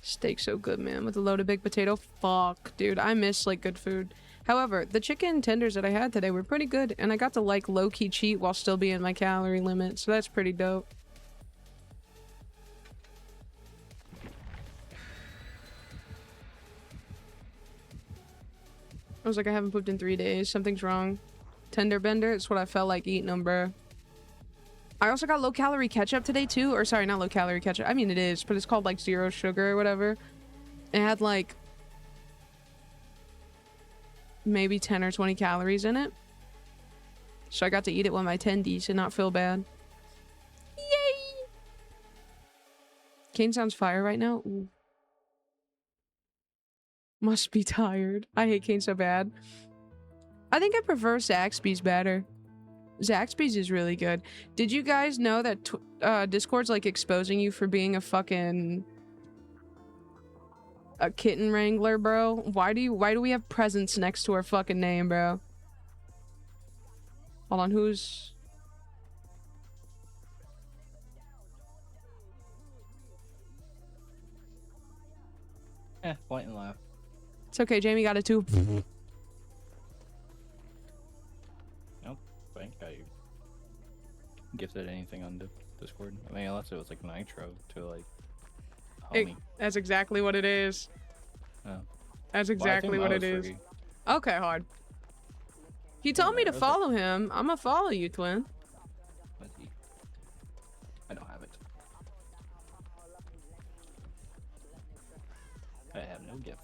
Speaker 1: Steak's so good, man, with a loaded baked potato. Fuck, dude, I miss, like, good food. However, the chicken tenders that I had today were pretty good, and I got to, like, low-key cheat while still being my calorie limit, so that's pretty dope. I was like, I haven't pooped in 3 days. Something's wrong. Tender bender, it's what I felt like eating them, bro. I also got low-calorie ketchup today, too. Or, sorry, not low-calorie ketchup. I mean, it is, but it's called, like, zero sugar or whatever. It had, like, maybe 10 or 20 calories in it. So I got to eat it with my tendies and not feel bad. Yay! Kane sounds fire right now. Ooh. Must be tired. I hate Kane so bad. I think I prefer Zaxby's better. Zaxby's is really good. Did you guys know that Discord's like exposing you for being a fucking kitten wrangler, bro? Why do we have presents next to our fucking name, bro? Hold on, who's...
Speaker 2: Point and laugh.
Speaker 1: It's okay, Jamie got it too.
Speaker 2: Nope. I think I gifted anything on Discord. I mean, unless it was like Nitro to like homie.
Speaker 1: That's exactly what it is.
Speaker 2: Oh.
Speaker 1: That's
Speaker 2: Well, I
Speaker 1: exactly
Speaker 2: think
Speaker 1: what
Speaker 2: mine
Speaker 1: it
Speaker 2: was
Speaker 1: is.
Speaker 2: free.
Speaker 1: Okay, hard. He told me to follow him. I'm gonna follow you, twin.
Speaker 2: Let's see. I don't have it. I have no gift.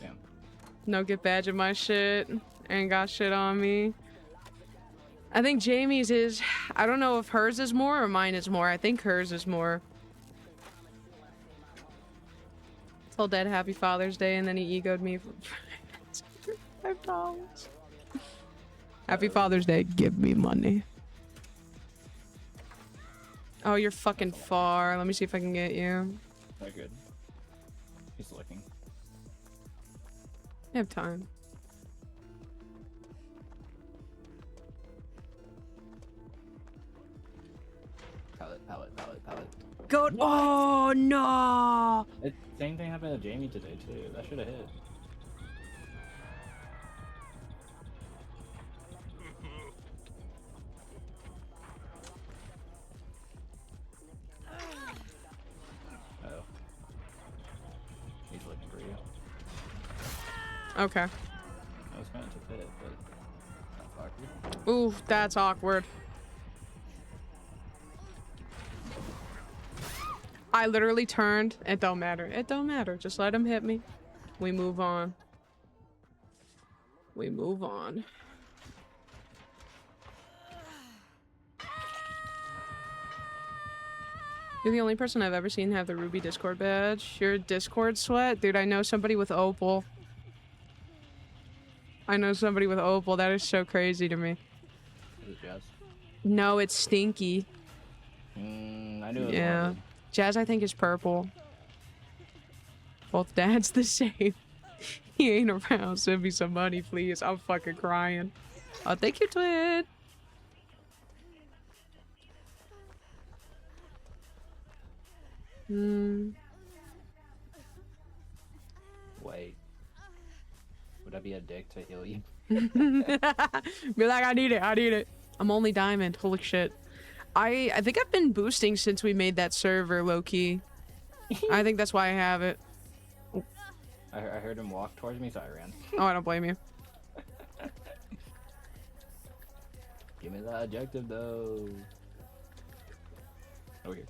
Speaker 2: Damn.
Speaker 1: No gift badge of my shit. Ain't got shit on me. I think Jamie's is... I don't know if hers is more or mine is more. I think hers is more. Told Dad Happy Father's Day and then he egoed me for $5. Happy Father's Day. Give me money. Oh, you're fucking far. Let me see if I can get you.
Speaker 2: Not good. He's looking.
Speaker 1: I have time.
Speaker 2: Pallet.
Speaker 1: Go. Oh no!
Speaker 2: Same thing happened to Jamie today too. That should have hit. Oh. He's looking for you.
Speaker 1: Okay.
Speaker 2: I was going to hit, but that's awkward.
Speaker 1: Ooh, that's awkward. I literally turned. It don't matter. It don't matter. Just let him hit me. We move on. We move on. You're the only person I've ever seen have the Ruby Discord badge. You're a Discord sweat? Dude, I know somebody with Opal. I know somebody with Opal. That is so crazy to me.
Speaker 2: Is it Jazz?
Speaker 1: No, it's Stinky.
Speaker 2: I knew it was
Speaker 1: Yeah.
Speaker 2: London.
Speaker 1: Jazz, I think, is purple. Both dads the same. He ain't around. Send me some money, please. I'm fucking crying. Oh, thank you, twin.
Speaker 2: Wait. Would I be a dick to heal you?
Speaker 1: Be like, I need it. I need it. I'm only diamond. Holy shit. I think I've been boosting since we made that server, low-key. I think that's why I have it.
Speaker 2: I heard him walk towards me, so I ran.
Speaker 1: Oh, I don't blame you.
Speaker 2: Give me that objective, though. Over here.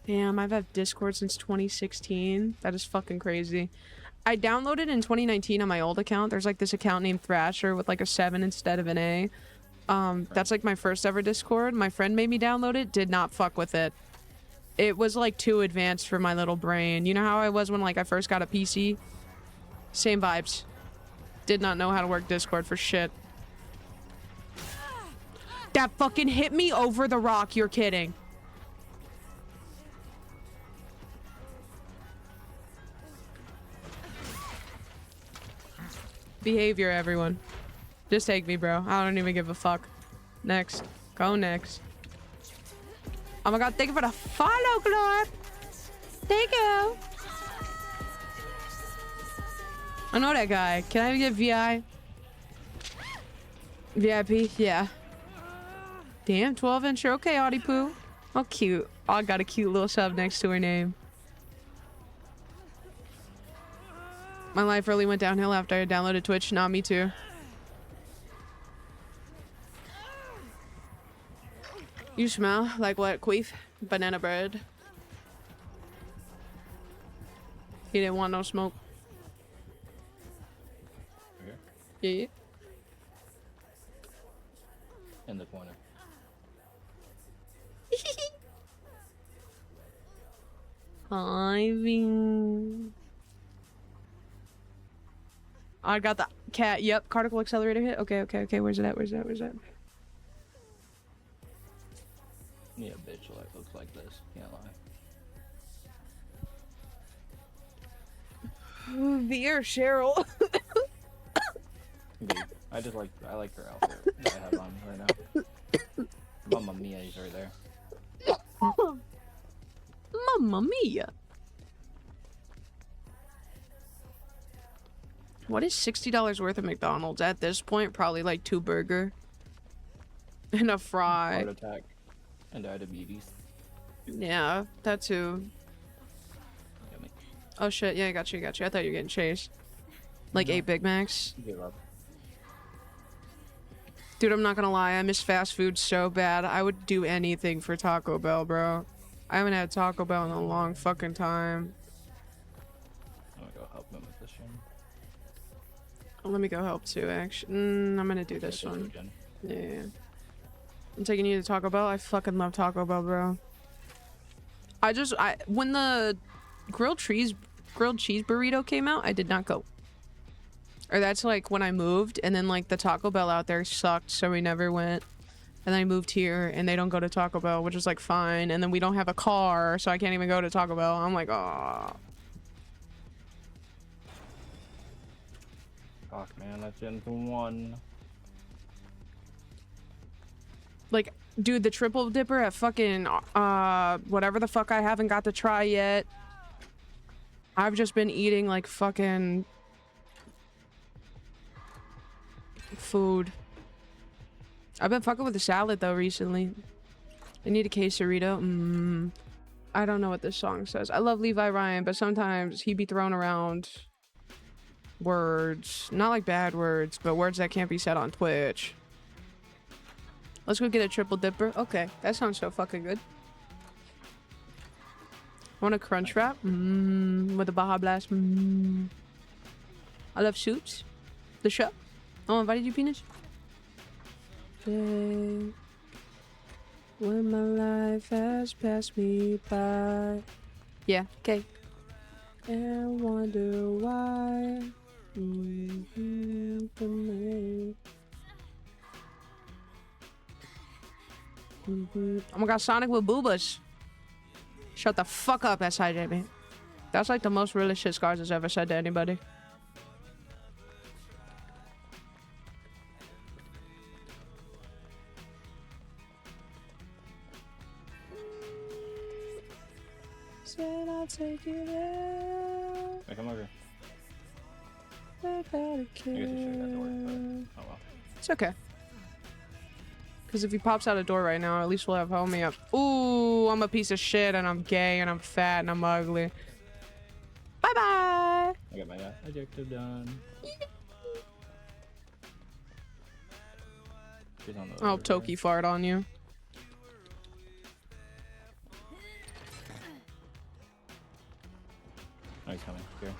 Speaker 1: Damn, I've had Discord since 2016. That is fucking crazy. I downloaded in 2019 on my old account. There's like this account named Thrasher with like a 7 instead of an A. That's like my first ever Discord. My friend made me download it. Did not fuck with it. It was like too advanced for my little brain. You know how I was when like I first got a PC? Same vibes. Did not know how to work Discord for shit. That fucking hit me over the rock. You're kidding. Behavior, everyone. Just take me, bro. I don't even give a fuck. Next. Go next. Oh my god, thank you for the follow, Glorp. Thank you. I know that guy. Can I get VI? VIP? Yeah. Damn, 12-incher. Okay, Audie Poo. Oh, cute. Oh, I got a cute little sub next to her name. My life really went downhill after I downloaded Twitch. Nah, me too. You smell like what, queef? Banana bread. He didn't want no smoke.
Speaker 2: Over
Speaker 1: Yeah.
Speaker 2: here. In the corner.
Speaker 1: Hiving. I got the cat. Yep, particle accelerator hit. Okay, okay, okay. Where's it at? Where's it at? Where's it at?
Speaker 2: Yeah, bitch, like looks like this. Can't lie.
Speaker 1: Veer Cheryl.
Speaker 2: Dude, I like her outfit that I have on right now. Mamma Mia is right there.
Speaker 1: Mamma mia. What is $60 worth of McDonald's at this point? Probably like 2 burger and a fry.
Speaker 2: Heart attack and diabetes.
Speaker 1: Yeah, that too.
Speaker 2: Yummy.
Speaker 1: Oh shit, yeah, I got you, I thought you were getting chased. Like
Speaker 2: No.
Speaker 1: 8 Big Macs.
Speaker 2: Give up.
Speaker 1: Dude, I'm not gonna lie, I miss fast food so bad. I would do anything for Taco Bell, bro. I haven't had Taco Bell in a long fucking time.
Speaker 2: I'm gonna go help him with this one.
Speaker 1: Let me go help too, actually. I'm gonna do this one. Yeah. I'm taking you to Taco Bell. I fucking love Taco Bell, bro. When the grilled cheese burrito came out, I did not go. Or that's like when I moved, and then like the Taco Bell out there sucked, so we never went. And then I moved here, and they don't go to Taco Bell, which is like fine. And then we don't have a car, so I can't even go to Taco Bell. I'm like, oh.
Speaker 2: Fuck, man, that's into one.
Speaker 1: Like, dude, the triple dipper at fucking, whatever the fuck I haven't got to try yet. I've just been eating, like, fucking food. I've been fucking with the salad, though, recently. I need a quesarito. I don't know what this song says. I love Levi Ryan, but sometimes he be throwing around words. Not like bad words, but words that can't be said on Twitch. Let's go get a triple dipper. Okay, that sounds so fucking good. Want a crunch wrap? With a Baja Blast. I love soups. The show. Oh, invited you, penis? When my life has passed me by. Yeah, okay. And wonder why. Oh my god, Sonic with boobas. Shut the fuck up, SIJB. That's like the most realist shit Scars has ever said to anybody. Said I'll take you there.
Speaker 2: Hey, come over.
Speaker 1: I gotta
Speaker 2: I guess you should have that door, but oh well.
Speaker 1: It's okay. Because if he pops out a door right now, at least we'll have homie up. Ooh, I'm a piece of shit, and I'm gay, and I'm fat, and I'm ugly. Bye-bye!
Speaker 2: I got my adjective done. She's on the
Speaker 1: I'll
Speaker 2: other
Speaker 1: Toki fart on you.
Speaker 2: Oh, he's coming. Here.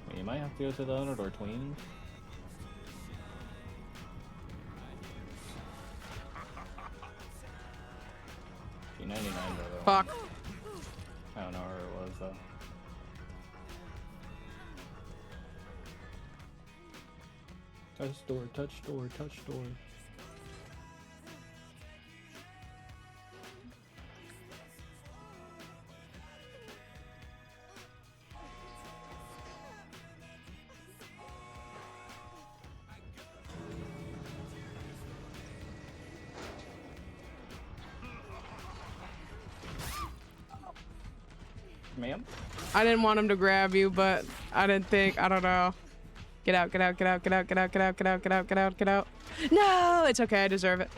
Speaker 2: Wait, you might have to go to the other door, tween. $2.99 though.
Speaker 1: Fuck.
Speaker 2: I don't know where it was though. Touch door, touch door, touch door. Ma'am?
Speaker 1: I didn't want him to grab you, but I didn't think, I don't know. Get out, get out, get out, get out, get out, get out, get out, get out, get out, get out. No, it's okay, I deserve it.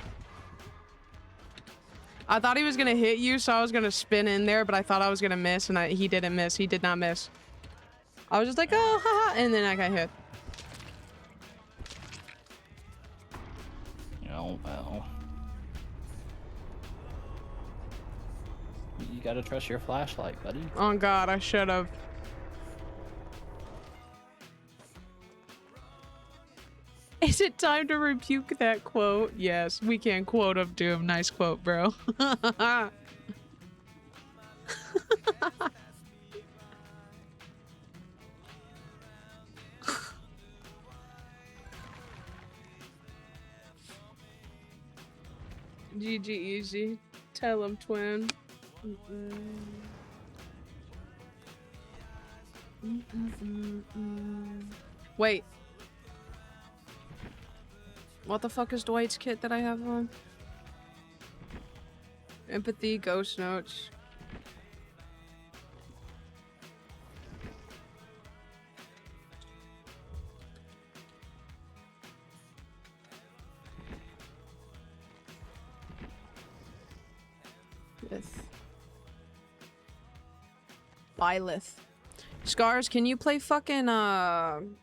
Speaker 1: I thought he was gonna hit you, so I was gonna spin in there, but I thought I was gonna miss, and he didn't miss. He did not miss. I was just like, oh, haha, and then I got hit.
Speaker 2: Oh, well. You gotta trust your flashlight, buddy.
Speaker 1: Oh god, I should have. Is it time to rebuke that quote? Yes, we can quote of doom. Nice quote, bro. GG easy. Tell him, twin. Wait. What the fuck is Dwight's kit that I have on? Empathy, ghost notes. Byleth. Scars, can you play fucking, can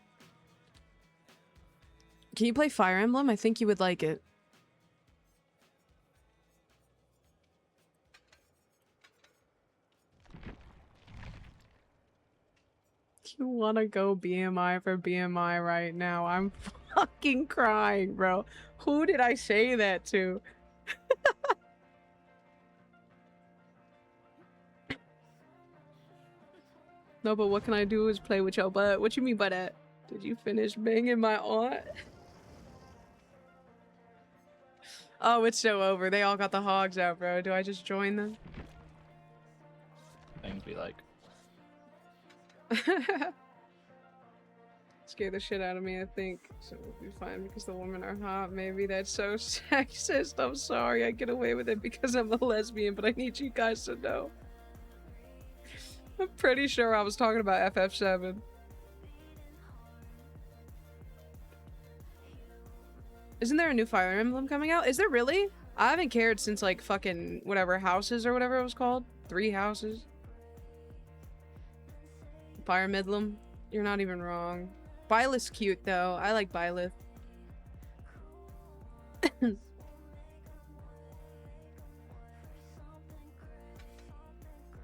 Speaker 1: you play Fire Emblem? I think you would like it. You wanna go BMI for BMI right now? I'm fucking crying, bro. Who did I say that to? No, but what can I do is play with your butt. What you mean by that? Did you finish banging my aunt? Oh, it's so over. They all got the hogs out, bro. Do I just join them?
Speaker 2: Things we like.
Speaker 1: Scare the shit out of me, I think. So we'll be fine because the women are hot. Maybe that's so sexist. I'm sorry. I get away with it because I'm a lesbian, but I need you guys to know. I'm pretty sure I was talking about FF7. Isn't there a new Fire Emblem coming out? Is there really? I haven't cared since like fucking whatever Houses or whatever it was called. 3 Houses. Fire Emblem. You're not even wrong. Byleth's cute though. I like Byleth.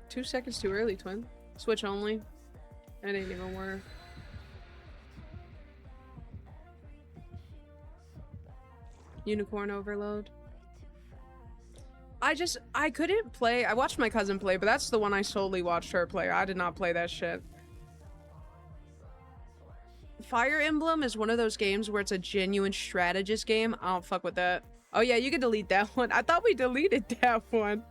Speaker 1: 2 seconds too early, twin. Switch only. That ain't even worth. Unicorn overload. I couldn't play. I watched my cousin play, but that's the one I solely watched her play. I did not play that shit. Fire Emblem is one of those games where it's a genuine strategist game. I don't fuck with that. Oh yeah, you can delete that one. I thought we deleted that one.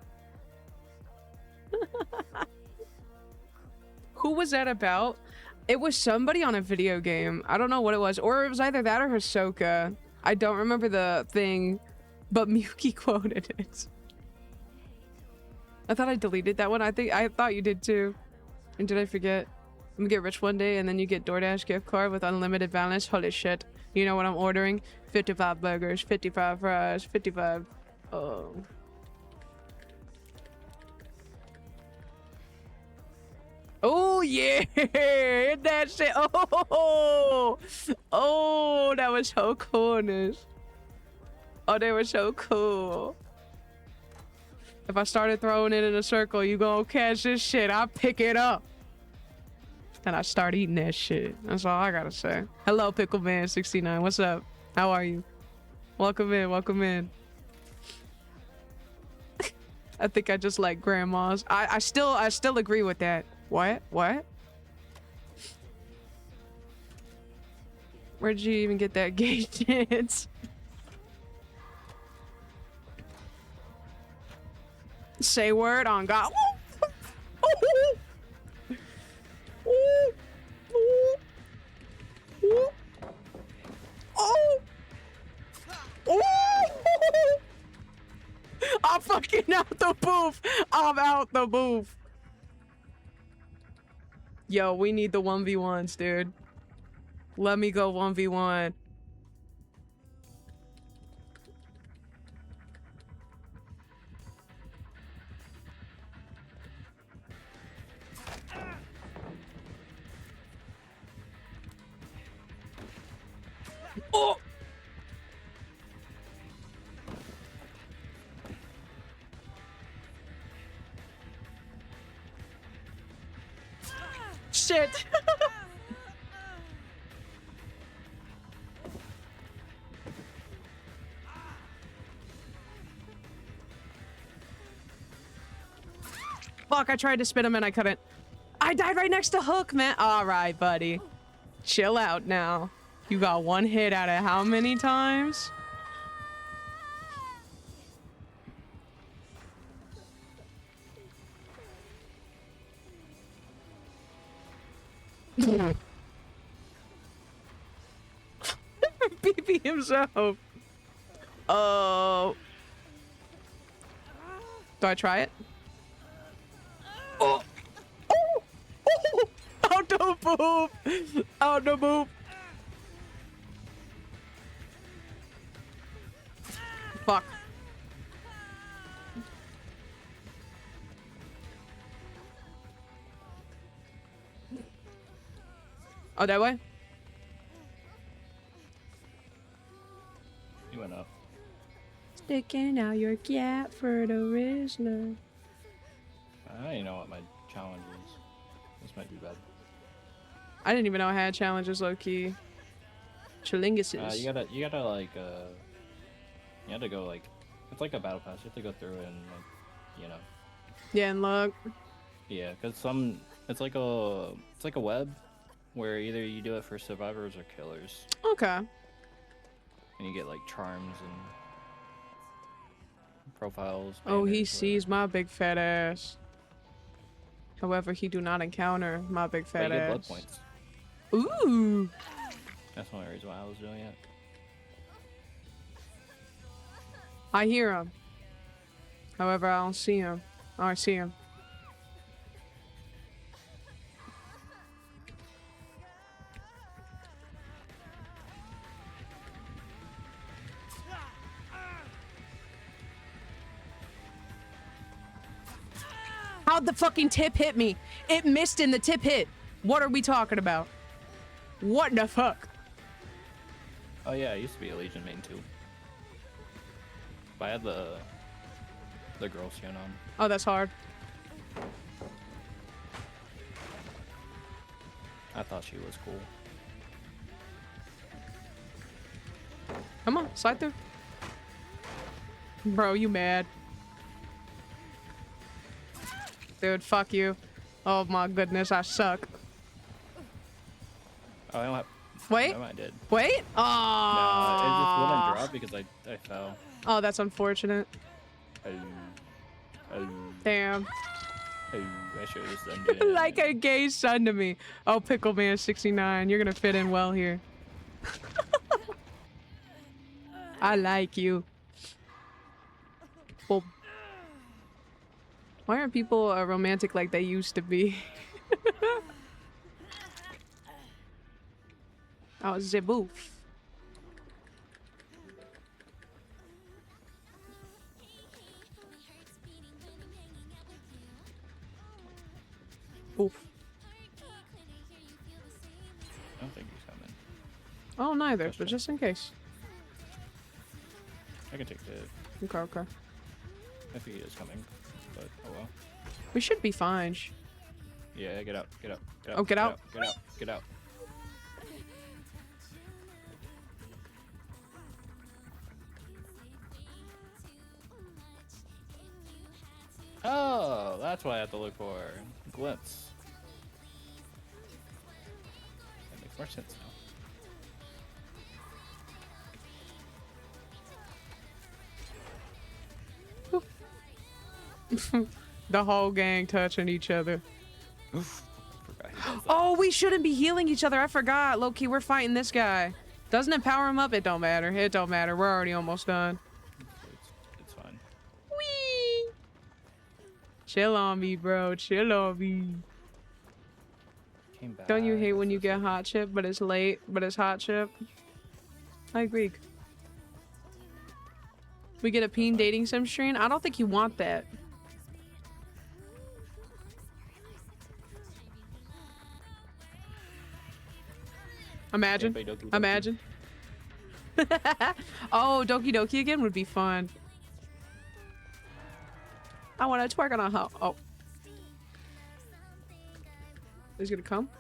Speaker 1: Who was that about? It was somebody on a video game. I don't know what it was. Or it was either that or Hisoka. I don't remember the thing, but Miyuki quoted it. I thought I deleted that one. I thought you did too. And did I forget? I'm gonna get rich one day and then you get DoorDash gift card with unlimited balance. Holy shit. You know what I'm ordering? 55 burgers, 55 fries, 55... Oh. Oh yeah, that shit. Oh, oh, that was so coolness. Oh, they were so cool. If I started throwing it in a circle, you gonna catch this shit. I'll pick it up. And I start eating that shit. That's all I gotta say. Hello, Pickleman69. What's up? How are you? Welcome in. Welcome in. I think I just like grandmas. I still agree with that. What? What? Where'd you even get that gay chance? Say word on God. I'm fucking out the booth. I'm out the booth. Yo, we need the 1v1s, dude. Let me go 1v1. Oh! Shit! Fuck, I tried to spin him and I couldn't. I died right next to Hook, man. All right, buddy. Chill out now. You got one hit out of how many times? BB himself. Oh. Do I try it? Oh. Oh. Oh. Out the boop. Out the boop. Fuck. Oh, that way?
Speaker 2: You went up.
Speaker 1: Sticking out your gap for the Rizzler.
Speaker 2: I don't even know what my challenge is. This might be bad.
Speaker 1: I didn't even know I had challenges, low key. Chilinguses.
Speaker 2: You gotta like you have to go like, it's like a battle pass. You have to go through it and like, you know.
Speaker 1: Yeah, and look.
Speaker 2: Yeah, cause it's like a web, where either you do it for survivors or killers,
Speaker 1: Okay.
Speaker 2: and you get like charms and profiles.
Speaker 1: Oh, he
Speaker 2: banners,
Speaker 1: sees my big fat ass. However, he do not encounter my big
Speaker 2: whatever. But
Speaker 1: fat
Speaker 2: you get blood
Speaker 1: ass.
Speaker 2: points.
Speaker 1: Ooh.
Speaker 2: That's the only reason why I was doing it.
Speaker 1: I hear him. However, I don't see him. Oh, I see him. How'd the fucking tip hit me? It missed and the tip hit. What are we talking about? What the fuck?
Speaker 2: Oh yeah, I used to be a Legion main too. But I had the girl skin on.
Speaker 1: Oh, that's hard.
Speaker 2: I thought she was cool.
Speaker 1: Come on, slide through. Bro, you mad? Dude, fuck you. Oh my goodness, I suck.
Speaker 2: Oh, I don't have.
Speaker 1: Wait.
Speaker 2: No, I did.
Speaker 1: Wait? Oh.
Speaker 2: No, it just wouldn't drop because I fell.
Speaker 1: Oh, that's unfortunate.
Speaker 2: Oh,
Speaker 1: Damn.
Speaker 2: I should have just done it.
Speaker 1: Like a gay son to me. Oh, Pickle Man 69, you're gonna fit in well here. I like you. Well, why aren't people romantic like they used to be? Oh, Ziboof. Oof.
Speaker 2: I don't think he's coming.
Speaker 1: Oh, neither,
Speaker 2: That's
Speaker 1: but
Speaker 2: true.
Speaker 1: just in case.
Speaker 2: I can take the hit.
Speaker 1: Okay, okay.
Speaker 2: I think he is coming, but oh well.
Speaker 1: We should be fine.
Speaker 2: Yeah, get out, get out, get out.
Speaker 1: Oh, get out.
Speaker 2: Get out, get out. Oh, that's what I have to look for. Glimpse. That makes more sense now.
Speaker 1: The whole gang touching each other.
Speaker 2: Oof. Forgot he does that.
Speaker 1: Oh, we shouldn't be healing each other. I forgot. Low-key, we're fighting this guy. Doesn't it power him up? It don't matter. It don't matter. We're already almost done.
Speaker 2: It's fine.
Speaker 1: Whee! Chill on me, bro. Chill on me.
Speaker 2: Came back.
Speaker 1: Don't you hate when you
Speaker 2: This
Speaker 1: get
Speaker 2: is-
Speaker 1: hot chip, but it's late, but it's hot chip? I agree. We get a peen dating sim stream? I don't think you want that. Imagine.
Speaker 2: play Doki Doki.
Speaker 1: Imagine. Oh, Doki Doki again would be fun. I want to twerk on a hoe. Oh. He's gonna come?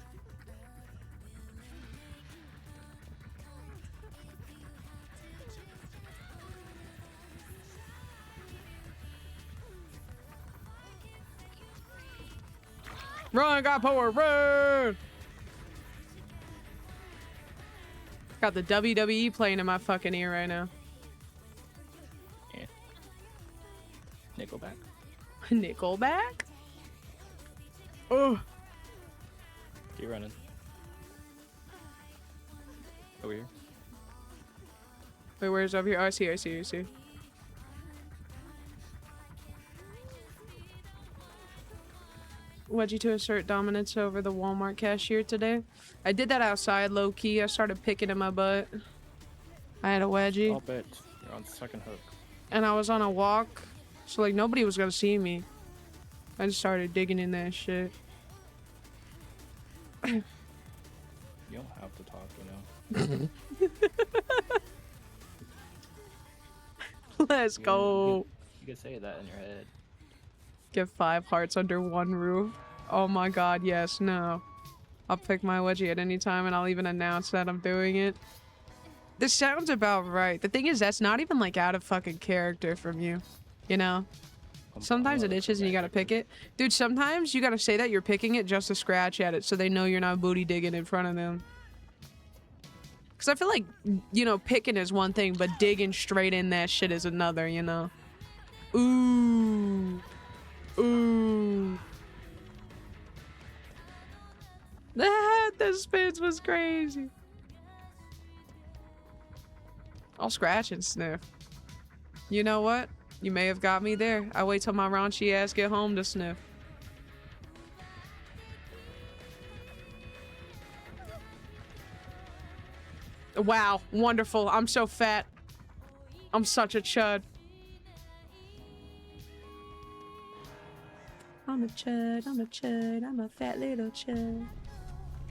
Speaker 1: Run, got power, run! Got the WWE playing in my fucking ear right now.
Speaker 2: Yeah. Nickelback.
Speaker 1: Nickelback? Oh.
Speaker 2: Keep running. Over here.
Speaker 1: Wait, where's over here? Oh, I see. Wedgie to assert dominance over the Walmart cashier today. I did that outside, low key. I started picking in my butt. I had a wedgie.
Speaker 2: Stop it. You're on second hook.
Speaker 1: And I was on a walk, so like nobody was gonna see me. I just started digging in that shit.
Speaker 2: You don't have to talk, you know.
Speaker 1: Let's go.
Speaker 2: You can say that in your head.
Speaker 1: Get 5 hearts under one roof. Oh my god, yes, no. I'll pick my wedgie at any time and I'll even announce that I'm doing it. This sounds about right. The thing is, that's not even like out of fucking character from you. You know? Sometimes it itches and you gotta pick it. Dude, sometimes you gotta say that you're picking it just to scratch at it so they know you're not booty digging in front of them. Because I feel like, you know, picking is one thing, but digging straight in that shit is another, you know? Ooh. Ooh. The spins was crazy. I'll scratch and sniff. You know what? You may have got me there. I wait till my raunchy ass get home to sniff. Wow, wonderful. I'm so fat. I'm such a chud. I'm a chud, I'm a chud, I'm a fat little chud.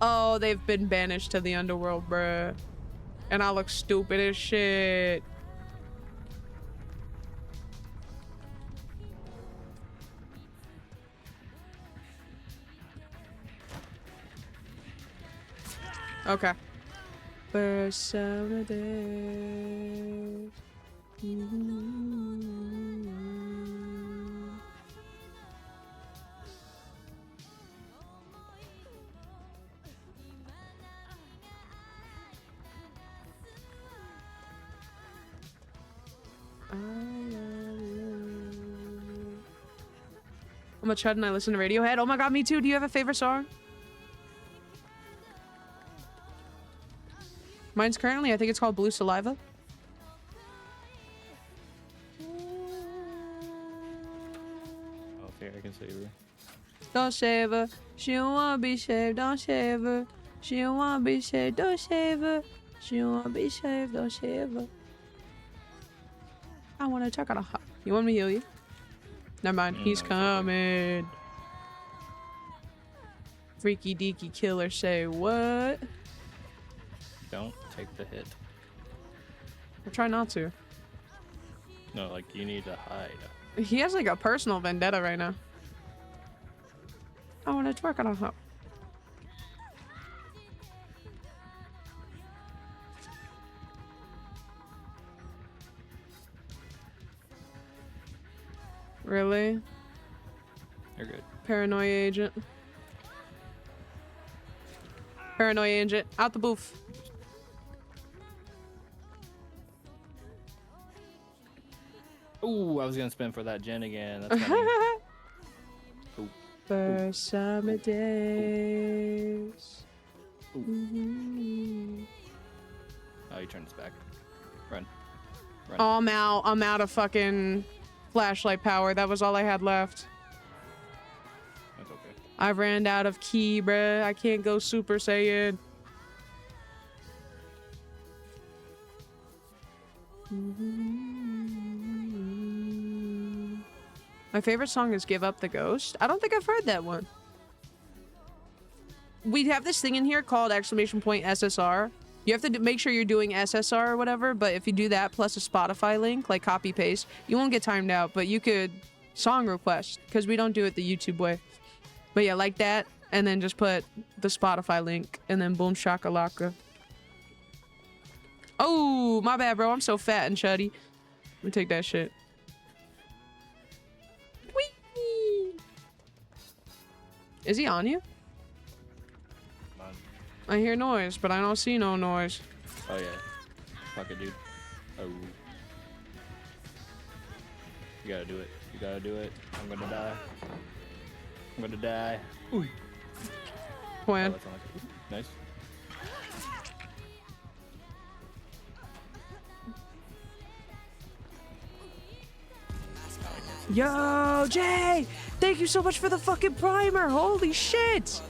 Speaker 1: Oh, they've been banished to the underworld, bruh. And I look stupid as shit. Okay. Persona days. I'm a chud and I listen to Radiohead. Oh my god, me too. Do you have a favorite song? Mine's currently, I think it's called Blue Saliva.
Speaker 2: Oh, okay, I can save her.
Speaker 1: Don't shave her. She don't wanna be shaved. Don't shave her. She don't wanna be shaved. Don't shave her. She don't wanna be shaved. Don't shave her. I wanna check out a hot. You want me to heal you? Never mind. He's
Speaker 2: no,
Speaker 1: coming. Freaky deaky killer say what?
Speaker 2: Don't take the hit.
Speaker 1: I'll try not to.
Speaker 2: No, like, you need to hide.
Speaker 1: He has like a personal vendetta right now. I wanna twerk on a hop. Really?
Speaker 2: You're good.
Speaker 1: Paranoia agent. Paranoia agent. Out the booth.
Speaker 2: Ooh, I was gonna spin for that gen again. That's funny. Ooh.
Speaker 1: For summer days.
Speaker 2: Ooh.
Speaker 1: Mm-hmm.
Speaker 2: Oh, you turned this back. Run. Run.
Speaker 1: Oh, I'm out of fucking flashlight power. That was all I had left.
Speaker 2: That's okay.
Speaker 1: I ran out of ki, bruh. I can't go Super Saiyan. My favorite song is Give Up the Ghost. I don't think I've heard that one. We have this thing in here called !SSR. You have to make sure you're doing SSR or whatever, but if you do that plus a Spotify link, like copy paste, you won't get timed out, but you could song request, because we don't do it the YouTube way. But yeah, like that, and then just put the Spotify link, and then boom shakalaka. Oh, my bad, bro. I'm so fat and chuddy. Let me take that shit. Whee! Is he on you?
Speaker 2: Come on.
Speaker 1: I hear noise, but I don't see no noise.
Speaker 2: Oh yeah. Fuck it, dude. Oh. You gotta do it. You gotta do it. I'm gonna die. I'm gonna die. Ooh.
Speaker 1: When?
Speaker 2: Oh, that's unlucky. Nice.
Speaker 1: Yo, Jay! Thank you so much for the fucking primer! Holy shit!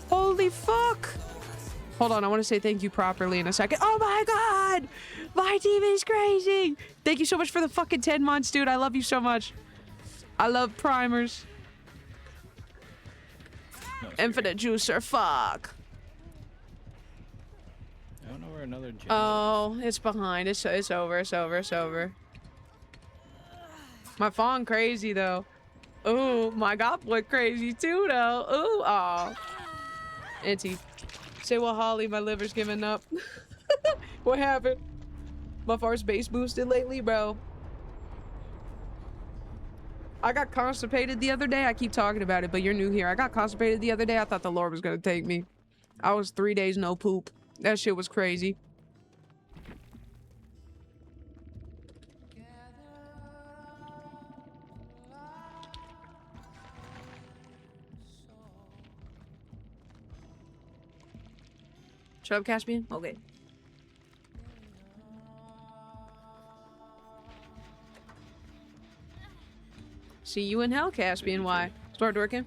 Speaker 1: Holy fuck! Hold on, I want to say thank you properly in a second. Oh my god! My team is crazy! Thank you so much for the fucking 10 months, dude. I love you so much. I love primers.
Speaker 2: No,
Speaker 1: Infinite juicer, fuck.
Speaker 2: I don't know where another gem
Speaker 1: Oh, it's behind. It's over. It's over. It's over. My fawn crazy though. Ooh, my goblin crazy too though. Ooh, aw. Auntie. Say what, Holly? My liver's giving up. What happened? My far's base boosted lately, bro. I got constipated the other day. I keep talking about it, but you're new here. I got constipated the other day. I thought the Lord was gonna take me. I was 3 days no poop. That shit was crazy. Shut up, Caspian. Okay. See you in hell, Caspian. Why? Start working.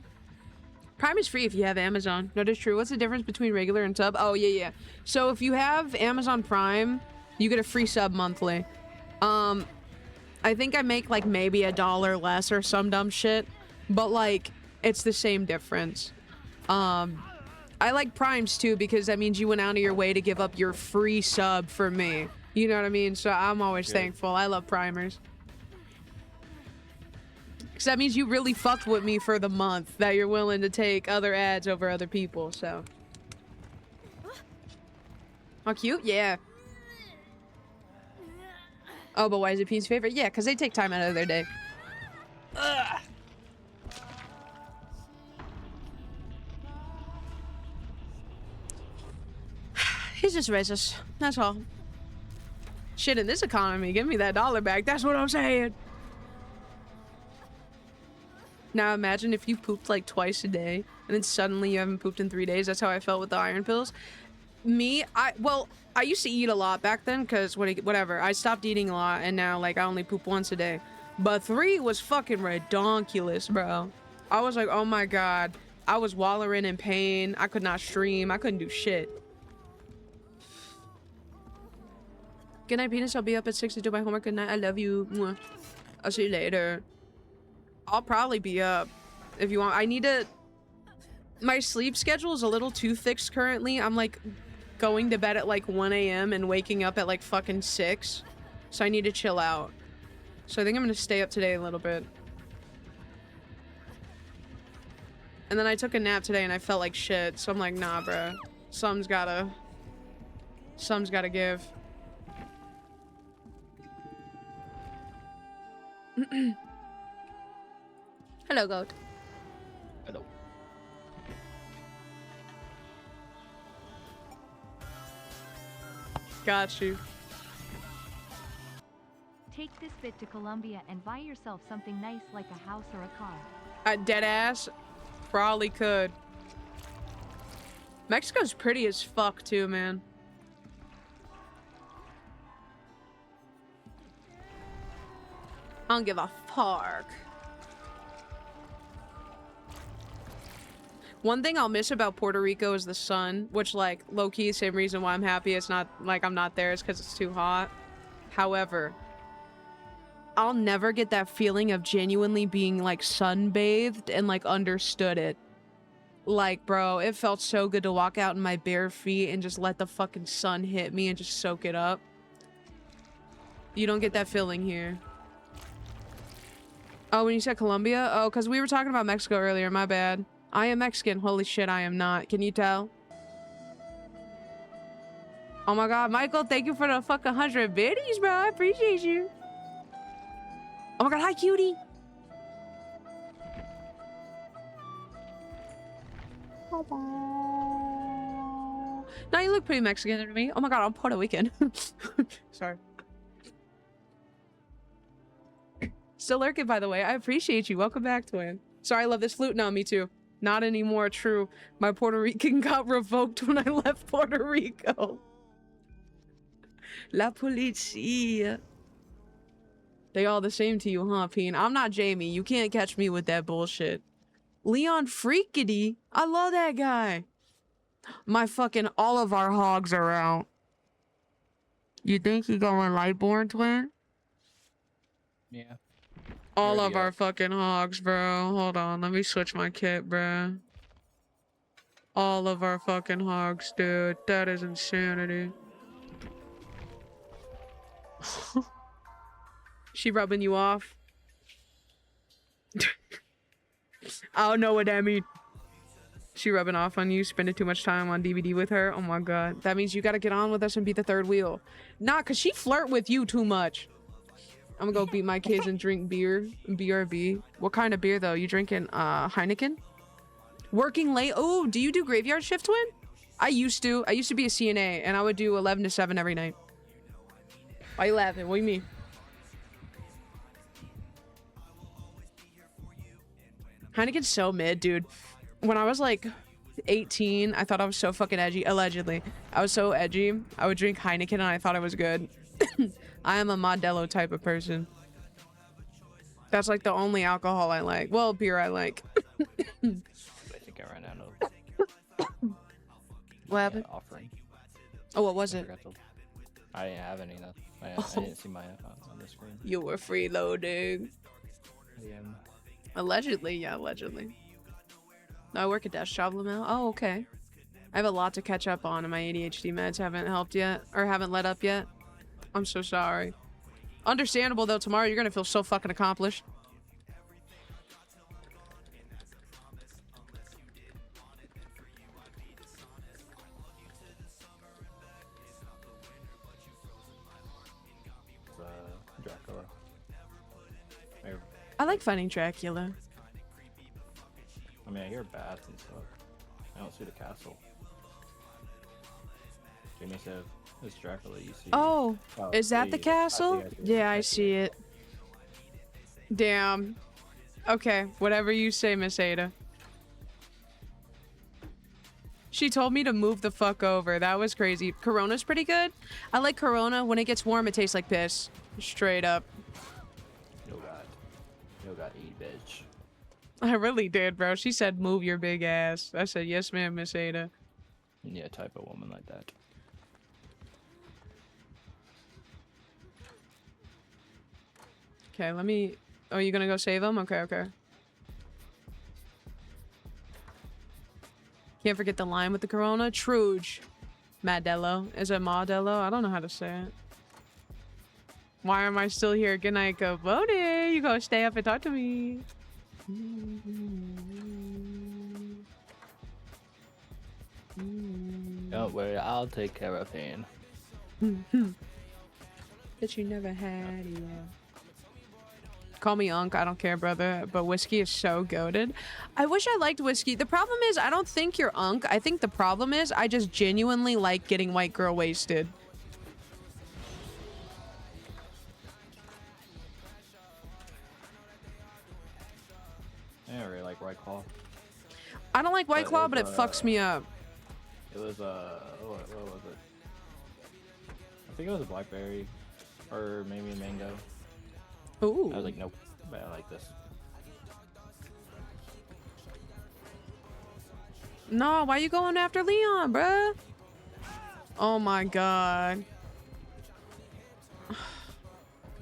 Speaker 1: Prime is free if you have Amazon. That is true. What's the difference between regular and sub? Oh, yeah. So if you have Amazon Prime, you get a free sub monthly. I think I make like maybe $1 less or some dumb shit, but like it's the same difference. I like Primes too because that means you went out of your way to give up your free sub for me. You know what I mean? So I'm always thankful. I love primers. Because that means you really fucked with me for the month, that you're willing to take other ads over other people, so. How cute? Yeah. Oh, but why is it P's favorite? Yeah, because they take time out of their day. Ugh. He's just racist. That's all. Shit, in this economy, give me that $1 back. That's what I'm saying. Now imagine if you pooped like twice a day and then suddenly you haven't pooped in 3 days. That's how I felt with the iron pills. Me, I used to eat a lot back then because whatever. I stopped eating a lot and now like I only poop once a day. But 3 was fucking redonkulous, bro. I was like, oh my god. I was wallowing in pain. I could not stream. I couldn't do shit. Good night, penis. I'll be up at 6 to do my homework. Good night. I love you. Mwah. I'll see you later. I'll probably be up if you want. I need to... My sleep schedule is a little too fixed currently. I'm like going to bed at like 1 a.m. and waking up at like fucking 6. So I need to chill out. So I think I'm gonna stay up today a little bit. And then I took a nap today and I felt like shit. So I'm like, nah, bruh. Something's gotta give. Hello, goat.
Speaker 2: Hello.
Speaker 1: Got you.
Speaker 3: Take this bit to Colombia and buy yourself something nice like a house or a car.
Speaker 1: Dead ass? Probably could. Mexico's pretty as fuck too, man. I don't give a fuck. One thing I'll miss about Puerto Rico is the sun, which like low-key same reason why I'm happy it's not like I'm not there is because it's too hot. However, I'll never get that feeling of genuinely being like sunbathed and like understood it. Like, bro, it felt so good to walk out in my bare feet and just let the fucking sun hit me and just soak it up. You don't get that feeling here. Oh, when you said Colombia? Oh, because we were talking about Mexico earlier, my bad. I am Mexican. Holy shit, I am not. Can you tell? Oh my god, Michael, thank you for the fucking 100 biddies, bro. I appreciate you. Oh my god, hi, cutie. Now you look pretty Mexican to me. Oh my god, I'm Puerto Rican. Sorry. Still lurking, by the way. I appreciate you. Welcome back, twin. Sorry, I love this flute. No, me too. Not anymore. True. My Puerto Rican got revoked when I left Puerto Rico. La policia. They all the same to you, huh, Peen? I'm not Jamie. You can't catch me with that bullshit. Leon Freakity? I love that guy. My fucking all of our hogs are out. You think he going Lightborn, twin?
Speaker 2: Yeah.
Speaker 1: All
Speaker 2: Already
Speaker 1: of
Speaker 2: got
Speaker 1: our fucking hogs, bro. Hold on, let me switch my kit, bro. All of our fucking hogs, dude. That is insanity. She rubbing you off? I don't know what that means. She rubbing off on you, spending too much time on DVD with her? Oh my god. That means you gotta get on with us and be the third wheel. Nah, cause she flirt with you too much. I'm gonna go beat my kids and drink beer. BRB. What kind of beer though? You drinking Heineken? Working late? Oh, do you do graveyard shift, twin? I used to be a CNA and I would do 11 to 7 every night. Why you laughing? What do you mean? Heineken's so mid, dude. When I was like 18, I thought I was so fucking edgy. Allegedly. I was so edgy. I would drink Heineken and I thought it was good. I am a Modelo type of person. That's like the only alcohol I like. Well, beer I like.
Speaker 2: I think I ran out of
Speaker 1: What happened?
Speaker 2: offering.
Speaker 1: Oh, what was it?
Speaker 2: I didn't have any. I didn't see my on the screen.
Speaker 1: You were freeloading.
Speaker 2: I am.
Speaker 1: Allegedly, yeah, allegedly. No, I work at Desk Job now. Oh, okay. I have a lot to catch up on, and my ADHD meds haven't helped yet, or haven't let up yet. I'm so sorry. Understandable, though. Tomorrow you're gonna feel so fucking accomplished.
Speaker 2: Dracula.
Speaker 1: I like fighting Dracula.
Speaker 2: I mean, I hear bats and stuff. I don't see the castle. Jamie said, "This Dracula you see."
Speaker 1: Oh, is that the castle? Yeah, I see it. Damn. Okay, whatever you say, Miss Ada. She told me to move the fuck over. That was crazy. Corona's pretty good. I like Corona. When it gets warm, it tastes like piss. Straight up.
Speaker 2: No god, eat bitch.
Speaker 1: I really did, bro. She said, move your big ass. I said, yes, ma'am, Miss Ada.
Speaker 2: Yeah, type of woman like that.
Speaker 1: Okay, let me... Oh, you gonna go save him? Okay, okay. Can't forget the line with the Corona. Truge. Madello. Is it Madello? I don't know how to say it. Why am I still here? Good night, go Bodie. You go stay up and talk to me.
Speaker 2: Don't worry, I'll take care of him.
Speaker 1: That you never had, yeah. Call me Unc, I don't care, brother. But whiskey is so goated. I wish I liked whiskey. The problem is, I don't think you're Unc. I think the problem is, I just genuinely like getting white girl wasted.
Speaker 2: I don't really like White Claw.
Speaker 1: I don't like White Claw, but it
Speaker 2: was,
Speaker 1: fucks me up.
Speaker 2: It was, what was it? I think it was a blackberry, or maybe a mango.
Speaker 1: Ooh.
Speaker 2: I was like, nope, but I like this.
Speaker 1: No, why you going after Leon, bruh? Oh my god.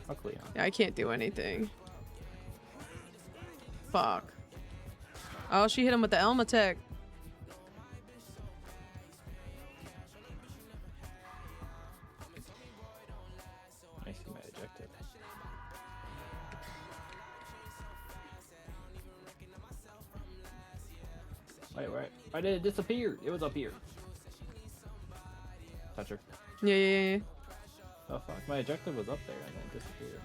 Speaker 2: Fuck Leon.
Speaker 1: Yeah, I can't do anything. Fuck. Oh, she hit him with the Elma tech.
Speaker 2: I see my ejected. Wait, why did it disappear? It was up here. Touch her.
Speaker 1: Yeah.
Speaker 2: Oh fuck, my ejective was up there and then it disappeared.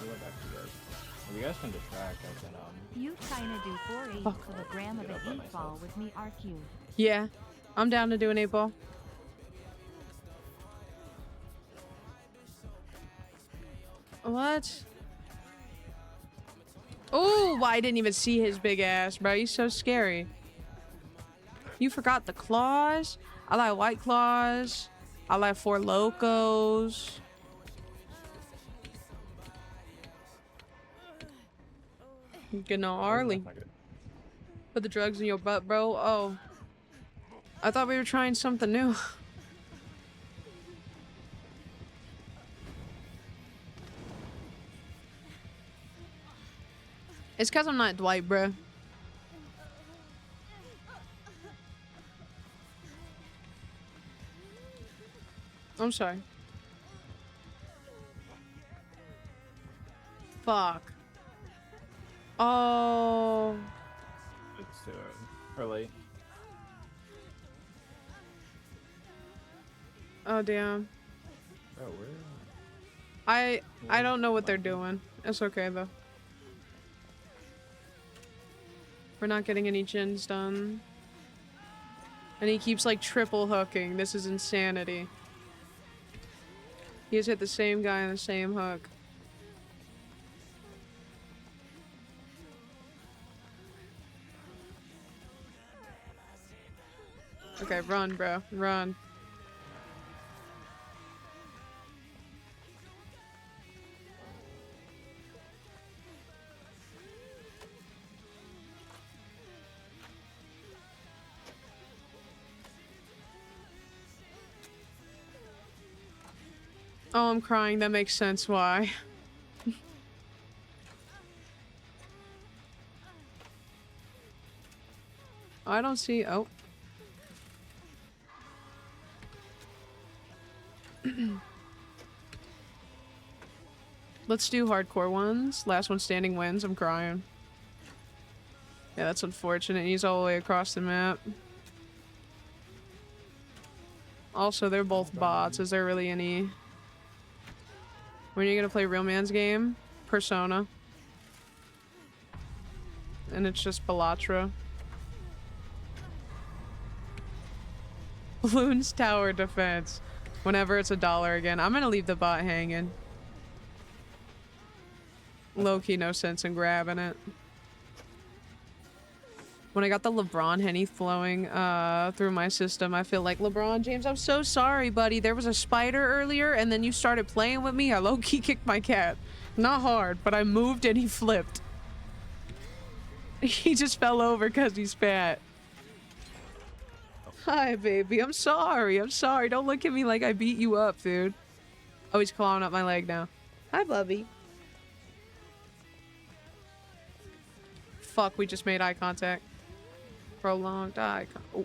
Speaker 2: I went back to you guys. If you guys can distract, I can
Speaker 3: You tryna do 4/8
Speaker 1: Fuck.
Speaker 3: of a gram of
Speaker 2: Get
Speaker 3: an
Speaker 2: up by
Speaker 3: 8-ball
Speaker 2: myself.
Speaker 3: with me, RQ.
Speaker 1: Yeah, I'm down to do an 8-ball. What? Oh, I didn't even see his big ass, bro. He's so scary. You forgot the claws? I like white claws. I like Four Locos. Getting on Harley.
Speaker 2: That's not good.
Speaker 1: Put the drugs in your butt, bro. Oh. I thought we were trying something new. It's because I'm not Dwight, bro. I'm sorry. Fuck. Oh.
Speaker 2: It's too early.
Speaker 1: Oh, damn.
Speaker 2: Oh, where?
Speaker 1: I don't know what they're doing. It's okay, though. We're not getting any gens done. And he keeps, like, triple hooking. This is insanity. He has hit the same guy on the same hook. Okay, run, bro. Run. Oh, I'm crying. That makes sense why. I don't see... Oh. Let's do hardcore ones. Last one standing wins. I'm crying. Yeah, that's unfortunate. He's all the way across the map. Also, they're both bots. Is there really any... When are you gonna play Real Man's game? Persona. And it's just Balatra. Balloons Tower Defense. Whenever it's $1 again. I'm gonna leave the bot hanging. Low-key no sense in grabbing it. When I got the LeBron Henny flowing through my system, I feel like, LeBron James, I'm so sorry, buddy. There was a spider earlier, and then you started playing with me. I low-key kicked my cat. Not hard, but I moved and he flipped. He just fell over because he's fat. Hi, baby. I'm sorry. I'm sorry. Don't look at me like I beat you up, dude. Oh, he's clawing up my leg now. Hi, Bubby. Fuck, we just made eye contact. Prolonged eye contact. Oh.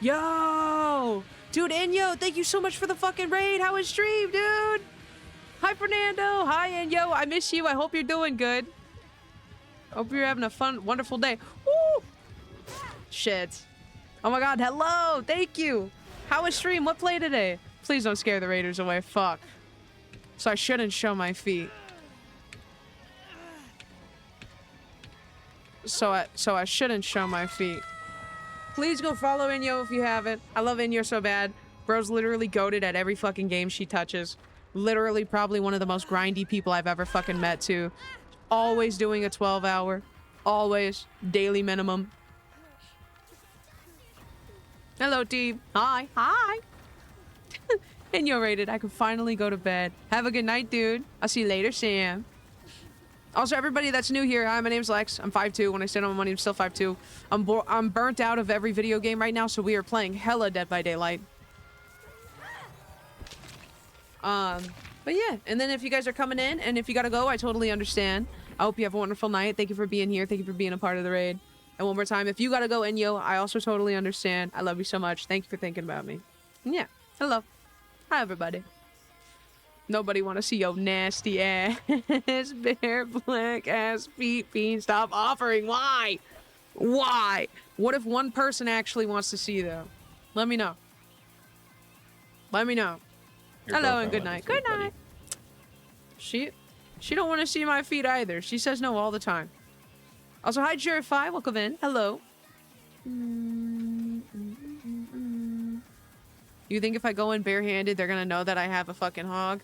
Speaker 1: Yo! Dude, Enyo, thank you so much for the fucking raid. How was stream, dude? Hi, Fernando. Hi, Enyo. I miss you. I hope you're doing good. Hope you're having a fun, wonderful day. Woo! Shit. Oh my god, hello. Thank you. How was stream? What play today? Please don't scare the raiders away. Fuck. So I shouldn't show my feet. So I shouldn't show my feet. Please go follow Inyo if you haven't. I love Inyo so bad. Bro's literally goated at every fucking game she touches. Literally probably one of the most grindy people I've ever fucking met too. Always doing a 12-hour. Always. Daily minimum. Hello, team. Hi. Hi. Inyo rated. I can finally go to bed. Have a good night, dude. I'll see you later, Sam. Also, everybody that's new here, hi, my name's Lex. I'm 5'2". When I stand on my money, I'm still 5'2". I'm burnt out of every video game right now, so we are playing hella Dead by Daylight. But yeah, and then if you guys are coming in, and if you gotta go, I totally understand. I hope you have a wonderful night. Thank you for being here. Thank you for being a part of the raid. And one more time, if you gotta go, Enyo, I also totally understand. I love you so much. Thank you for thinking about me. And yeah, hello. Hi, everybody. Nobody want to see your nasty ass, bare black ass feet, fiend. Stop offering. Why? Why? What if one person actually wants to see though? Let me know. Let me know.
Speaker 2: Your
Speaker 1: Hello and
Speaker 2: girlfriend
Speaker 1: good
Speaker 2: went
Speaker 1: night.
Speaker 2: to sleep,
Speaker 1: Good night. She don't want to see my feet either. She says no all the time. Also, hi Jerify, welcome in. Hello. You think if I go in barehanded, they're gonna know that I have a fucking hog?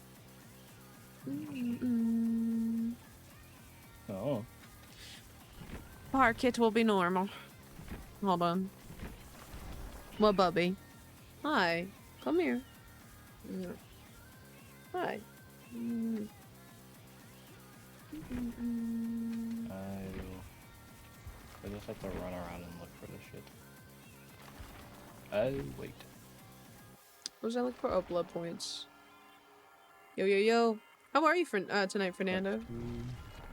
Speaker 2: Oh.
Speaker 1: Park it will be normal. Hold on. What, Bubby? Hi. Come here. Hi.
Speaker 2: I just have to run around and look for this shit. Wait.
Speaker 1: What was I looking for? Oh, blood points. Yo, yo, yo. How are you for tonight, Fernando?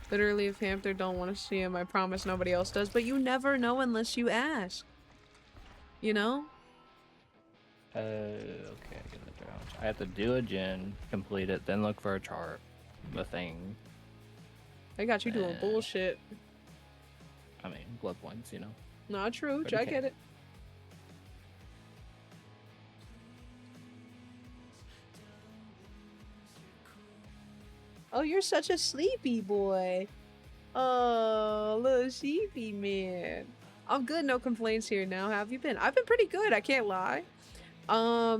Speaker 1: Literally, if Hamster don't want to see him, I promise nobody else does. But you never know unless you ask. You know?
Speaker 2: Okay, I get the challenge. I have to do a gen, complete it, then look for a chart, the thing.
Speaker 1: I got you doing bullshit.
Speaker 2: I mean, blood points, you know.
Speaker 1: Not true.
Speaker 2: But
Speaker 1: I
Speaker 2: okay.
Speaker 1: get it. Oh, you're such a sleepy boy. Oh, little sleepy man. I'm good. No complaints here now. How have you been? I've been pretty good. I can't lie. I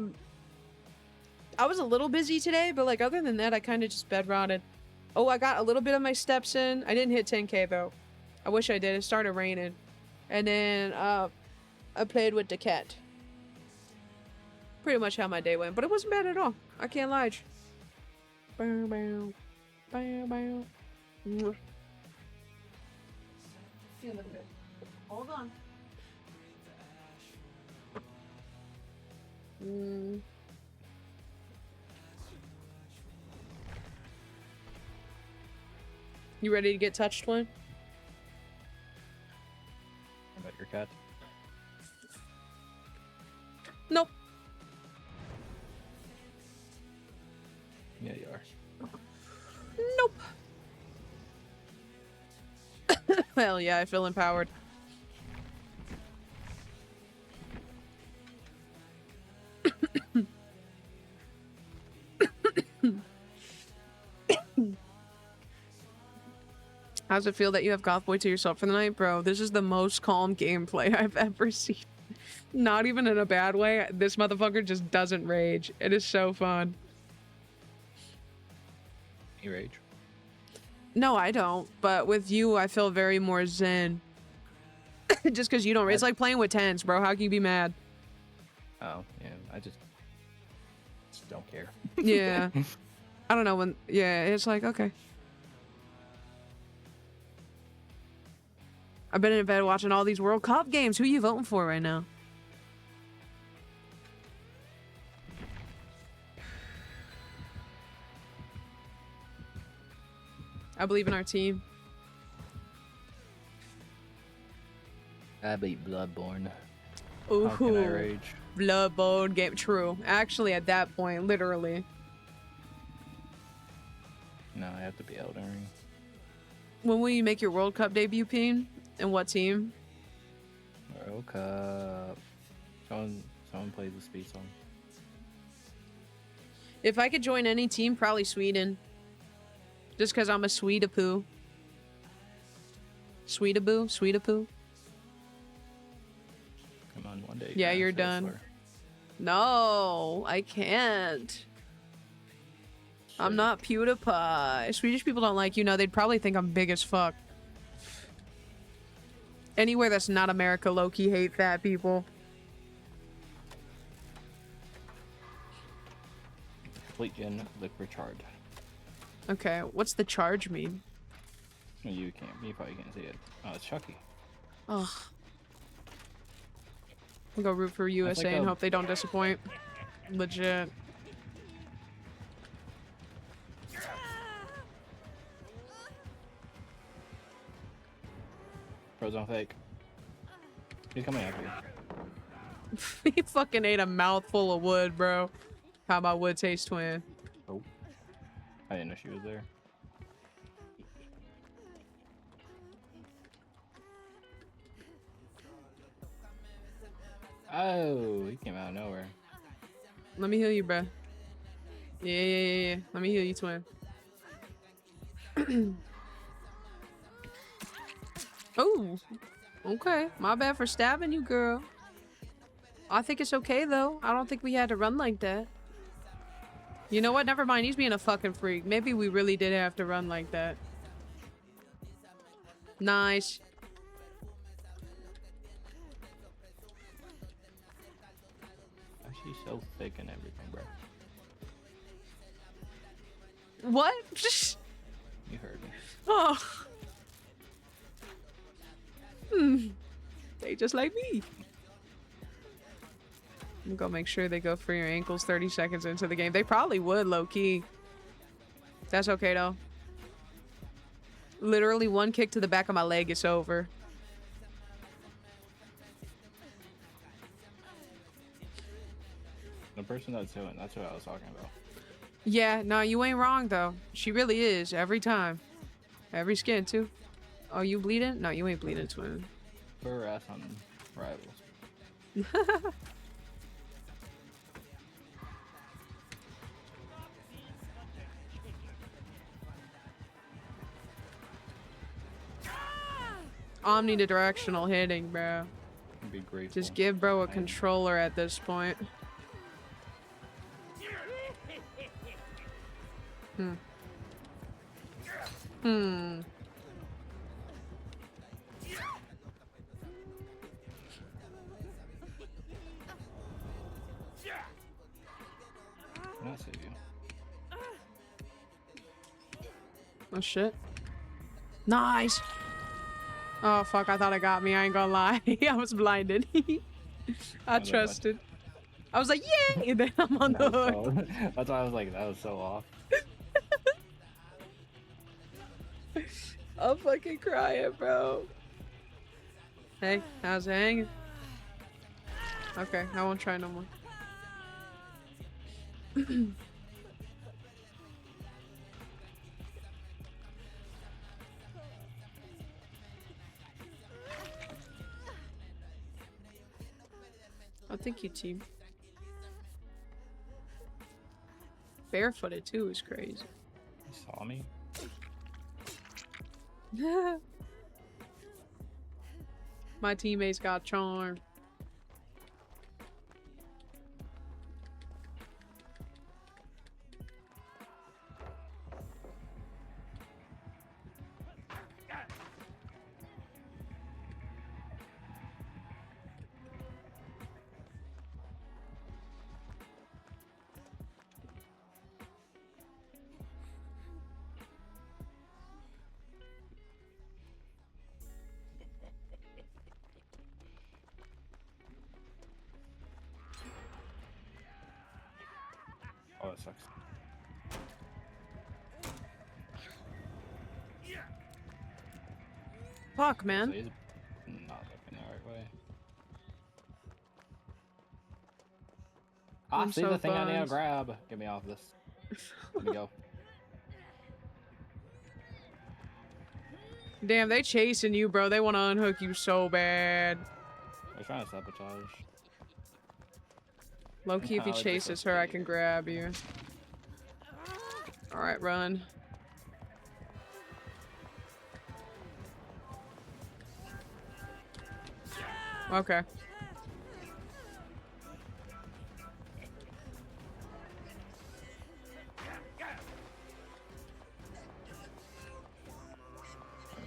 Speaker 1: was a little busy today, but like other than that, I kind of just bed rotted. Oh, I got a little bit of my steps in. I didn't hit 10K though. I wish I did. It started raining. And then I played with the cat. Pretty much how my day went, but it wasn't bad at all. I can't lie. Bow, bow. Bow, bow. Mwah. Yeah, look at it. Hold on. You ready to get touched, twin?
Speaker 2: How about your cat?
Speaker 1: Nope.
Speaker 2: Yeah, you are.
Speaker 1: Nope. Hell yeah, I feel empowered. How's it feel that you have Gothboy to yourself for the night? Bro, this is the most calm gameplay I've ever seen. Not even in a bad way. This motherfucker just doesn't rage. It is so fun.
Speaker 2: You rage?
Speaker 1: No, I don't. But with you, I feel very more zen. Just because you don't rage. It's like playing with tens, bro. How can you be mad?
Speaker 2: Oh, yeah. I just don't care.
Speaker 1: Yeah. I don't know when... Yeah, it's like, okay. I've been in bed watching all these World Cup games. Who are you voting for right now? I believe in our team.
Speaker 2: I beat Bloodborne.
Speaker 1: Ooh,
Speaker 2: How can I rage?
Speaker 1: Bloodborne game. True. Actually, at that point, literally.
Speaker 2: No, I have to be Elden Ring.
Speaker 1: When will you make your World Cup debut, Peen? And what team?
Speaker 2: World Cup. Someone plays the speed song.
Speaker 1: If I could join any team, probably Sweden. Just because I'm a Sweetapoo. Sweetaboo? Sweetapoo?
Speaker 2: Come on, one day.
Speaker 1: Yeah, you're done. No, I can't. I'm not PewDiePie. Swedish people don't like you. No, they'd probably think I'm big as fuck. Anywhere that's not America, low-key hate fat people.
Speaker 2: Complete gen, look for charge.
Speaker 1: Okay, what's the charge mean?
Speaker 2: You probably can't see it. Oh, it's Chucky.
Speaker 1: Ugh. I'll go root for USA
Speaker 2: like
Speaker 1: and hope they don't disappoint. Legit.
Speaker 2: Frozen fake. He's coming after you.
Speaker 1: He fucking ate a mouthful of wood, bro. How about wood taste, twin?
Speaker 2: Oh. I didn't know she was there. Oh, he came out of nowhere.
Speaker 1: Let me heal you, bruh. Yeah. Let me heal you, twin. Oh, okay. My bad for stabbing you, girl. I think it's okay, though. I don't think we had to run like that. You know what? Never mind. He's being a fucking freak. Maybe we really did have to run like that. Nice.
Speaker 2: She's so thick and everything, bro.
Speaker 1: What?
Speaker 2: You heard me.
Speaker 1: Oh. They just like me. I'm gonna make sure they go for your ankles 30 seconds into the game. They probably would, low-key. That's okay, though. Literally one kick to the back of my leg, it's over.
Speaker 2: The person that's doing, that's what I was talking about.
Speaker 1: Yeah, no, you ain't wrong, though. She really is, every time. Every skin, too. Oh, you bleeding? No, you ain't bleeding, twin.
Speaker 2: Put her ass on rivals.
Speaker 1: Omnidirectional hitting, bro.
Speaker 2: Be grateful.
Speaker 1: Just give bro a controller at this point.
Speaker 2: Not save you.
Speaker 1: Oh shit. Nice. Oh fuck, I thought it got me. I ain't gonna lie. I was blinded. I trusted. I was like, yay! And then I'm on the hook.
Speaker 2: That's why I was like, that was so off.
Speaker 1: I'm fucking crying, bro. Hey, how's it hanging? Okay, I won't try no more. I think you team. Barefooted too is crazy.
Speaker 2: You saw me?
Speaker 1: My teammates got charmed.
Speaker 2: Oh, that sucks.
Speaker 1: Fuck, man.
Speaker 2: So he's not looking the right way. Ah,
Speaker 1: I'm
Speaker 2: see
Speaker 1: so
Speaker 2: the thing I need to
Speaker 1: buzzed.
Speaker 2: grab. Get me off this. Let me go.
Speaker 1: Damn, they chasing you, bro. They want to unhook you so bad.
Speaker 2: They're trying to sabotage.
Speaker 1: Low-key, if he
Speaker 2: No, it just
Speaker 1: chases
Speaker 2: looks
Speaker 1: her, I
Speaker 2: pretty.
Speaker 1: can grab you. Alright, run. Okay.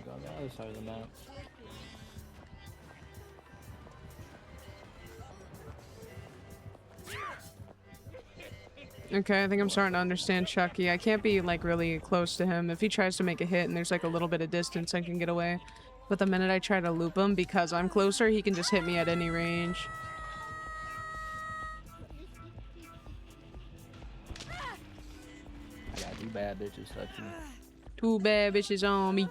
Speaker 2: Go on the other side of the map.
Speaker 1: Okay, I think I'm starting to understand Chucky. I can't be, like, really close to him. If he tries to make a hit and there's, like, a little bit of distance, I can get away. But the minute I try to loop him, because I'm closer, he can just hit me at any range.
Speaker 2: I got two bad bitches touching me.
Speaker 1: Two bad bitches on me.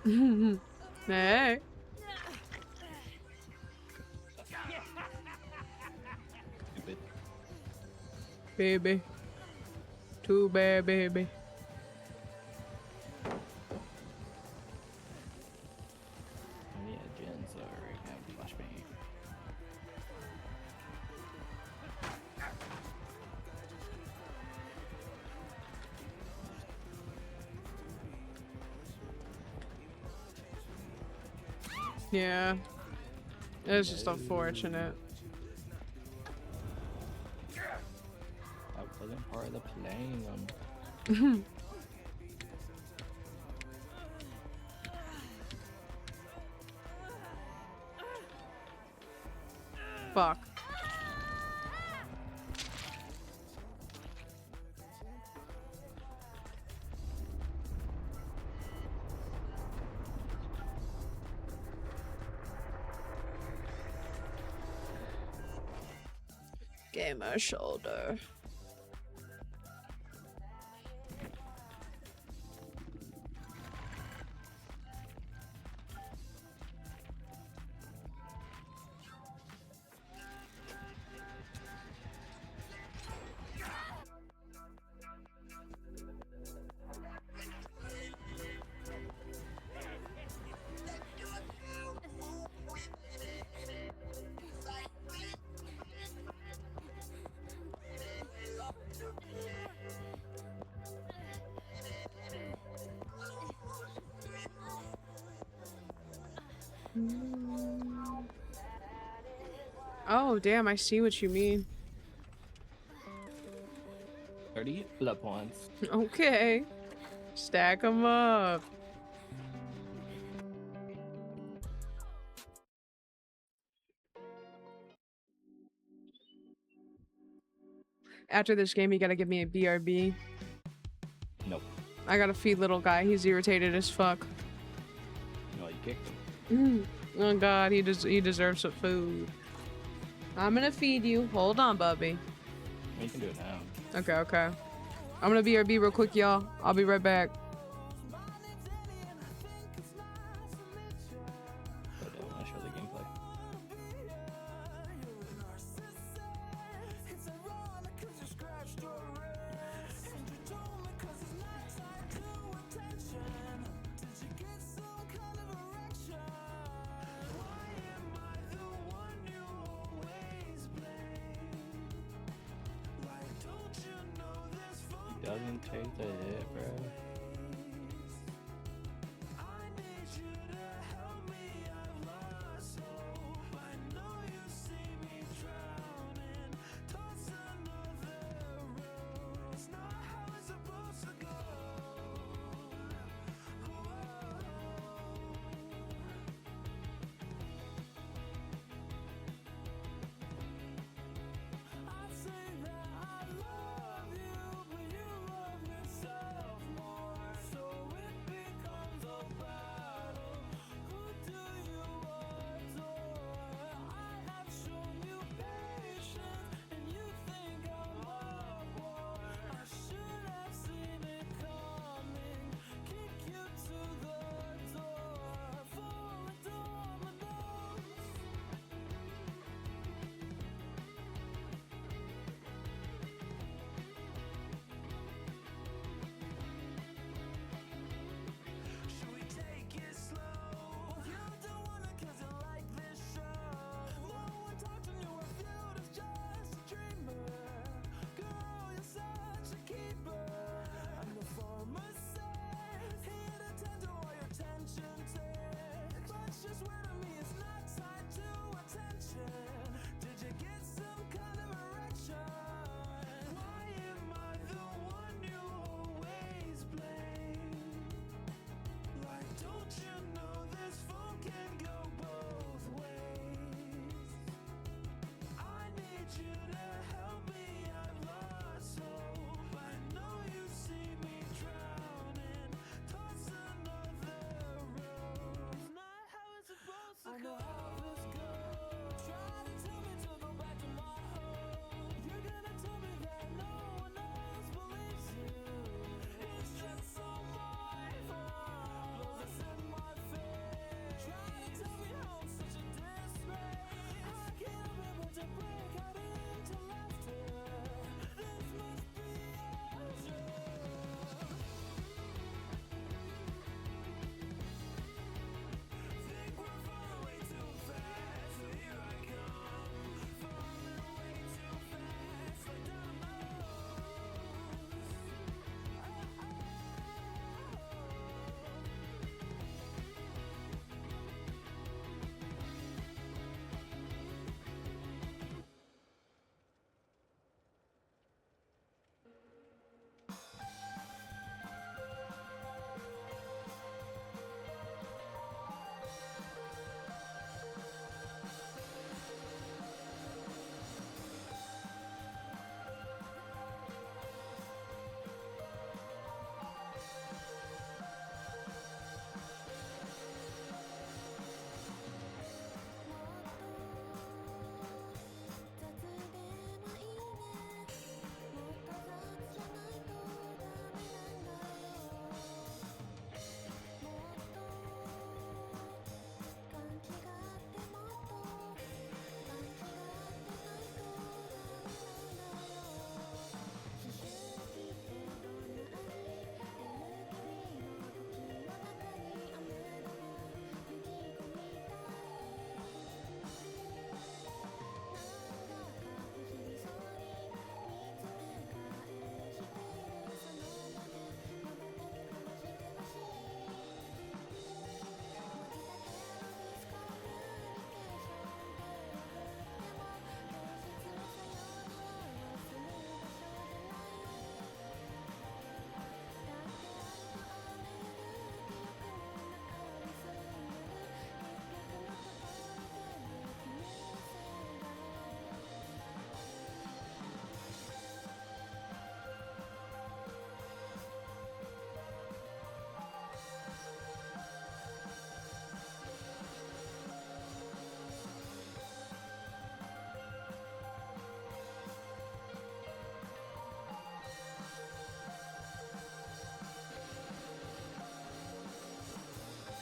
Speaker 1: Hey.
Speaker 2: Stupid.
Speaker 1: Baby. Too bad, baby.
Speaker 2: Oh yeah, Jen's already have flashbang.
Speaker 1: Yeah. It's just unfortunate.
Speaker 2: That wasn't part of the plan.
Speaker 1: Fuck. Gamer shoulder. Oh, damn, I see what you mean.
Speaker 2: 30 blood points.
Speaker 1: Okay. Stack them up. After this game, you gotta give me a BRB.
Speaker 2: Nope.
Speaker 1: I gotta feed little guy. He's irritated as fuck.
Speaker 2: No, you kicked him.
Speaker 1: Oh god, he deserves some food. I'm gonna feed you. Hold on, Bubby.
Speaker 2: You can do it now.
Speaker 1: Okay, okay. I'm gonna BRB real quick, y'all. I'll be right back.
Speaker 2: But I want to show the gameplay. He doesn't take the hit, bro.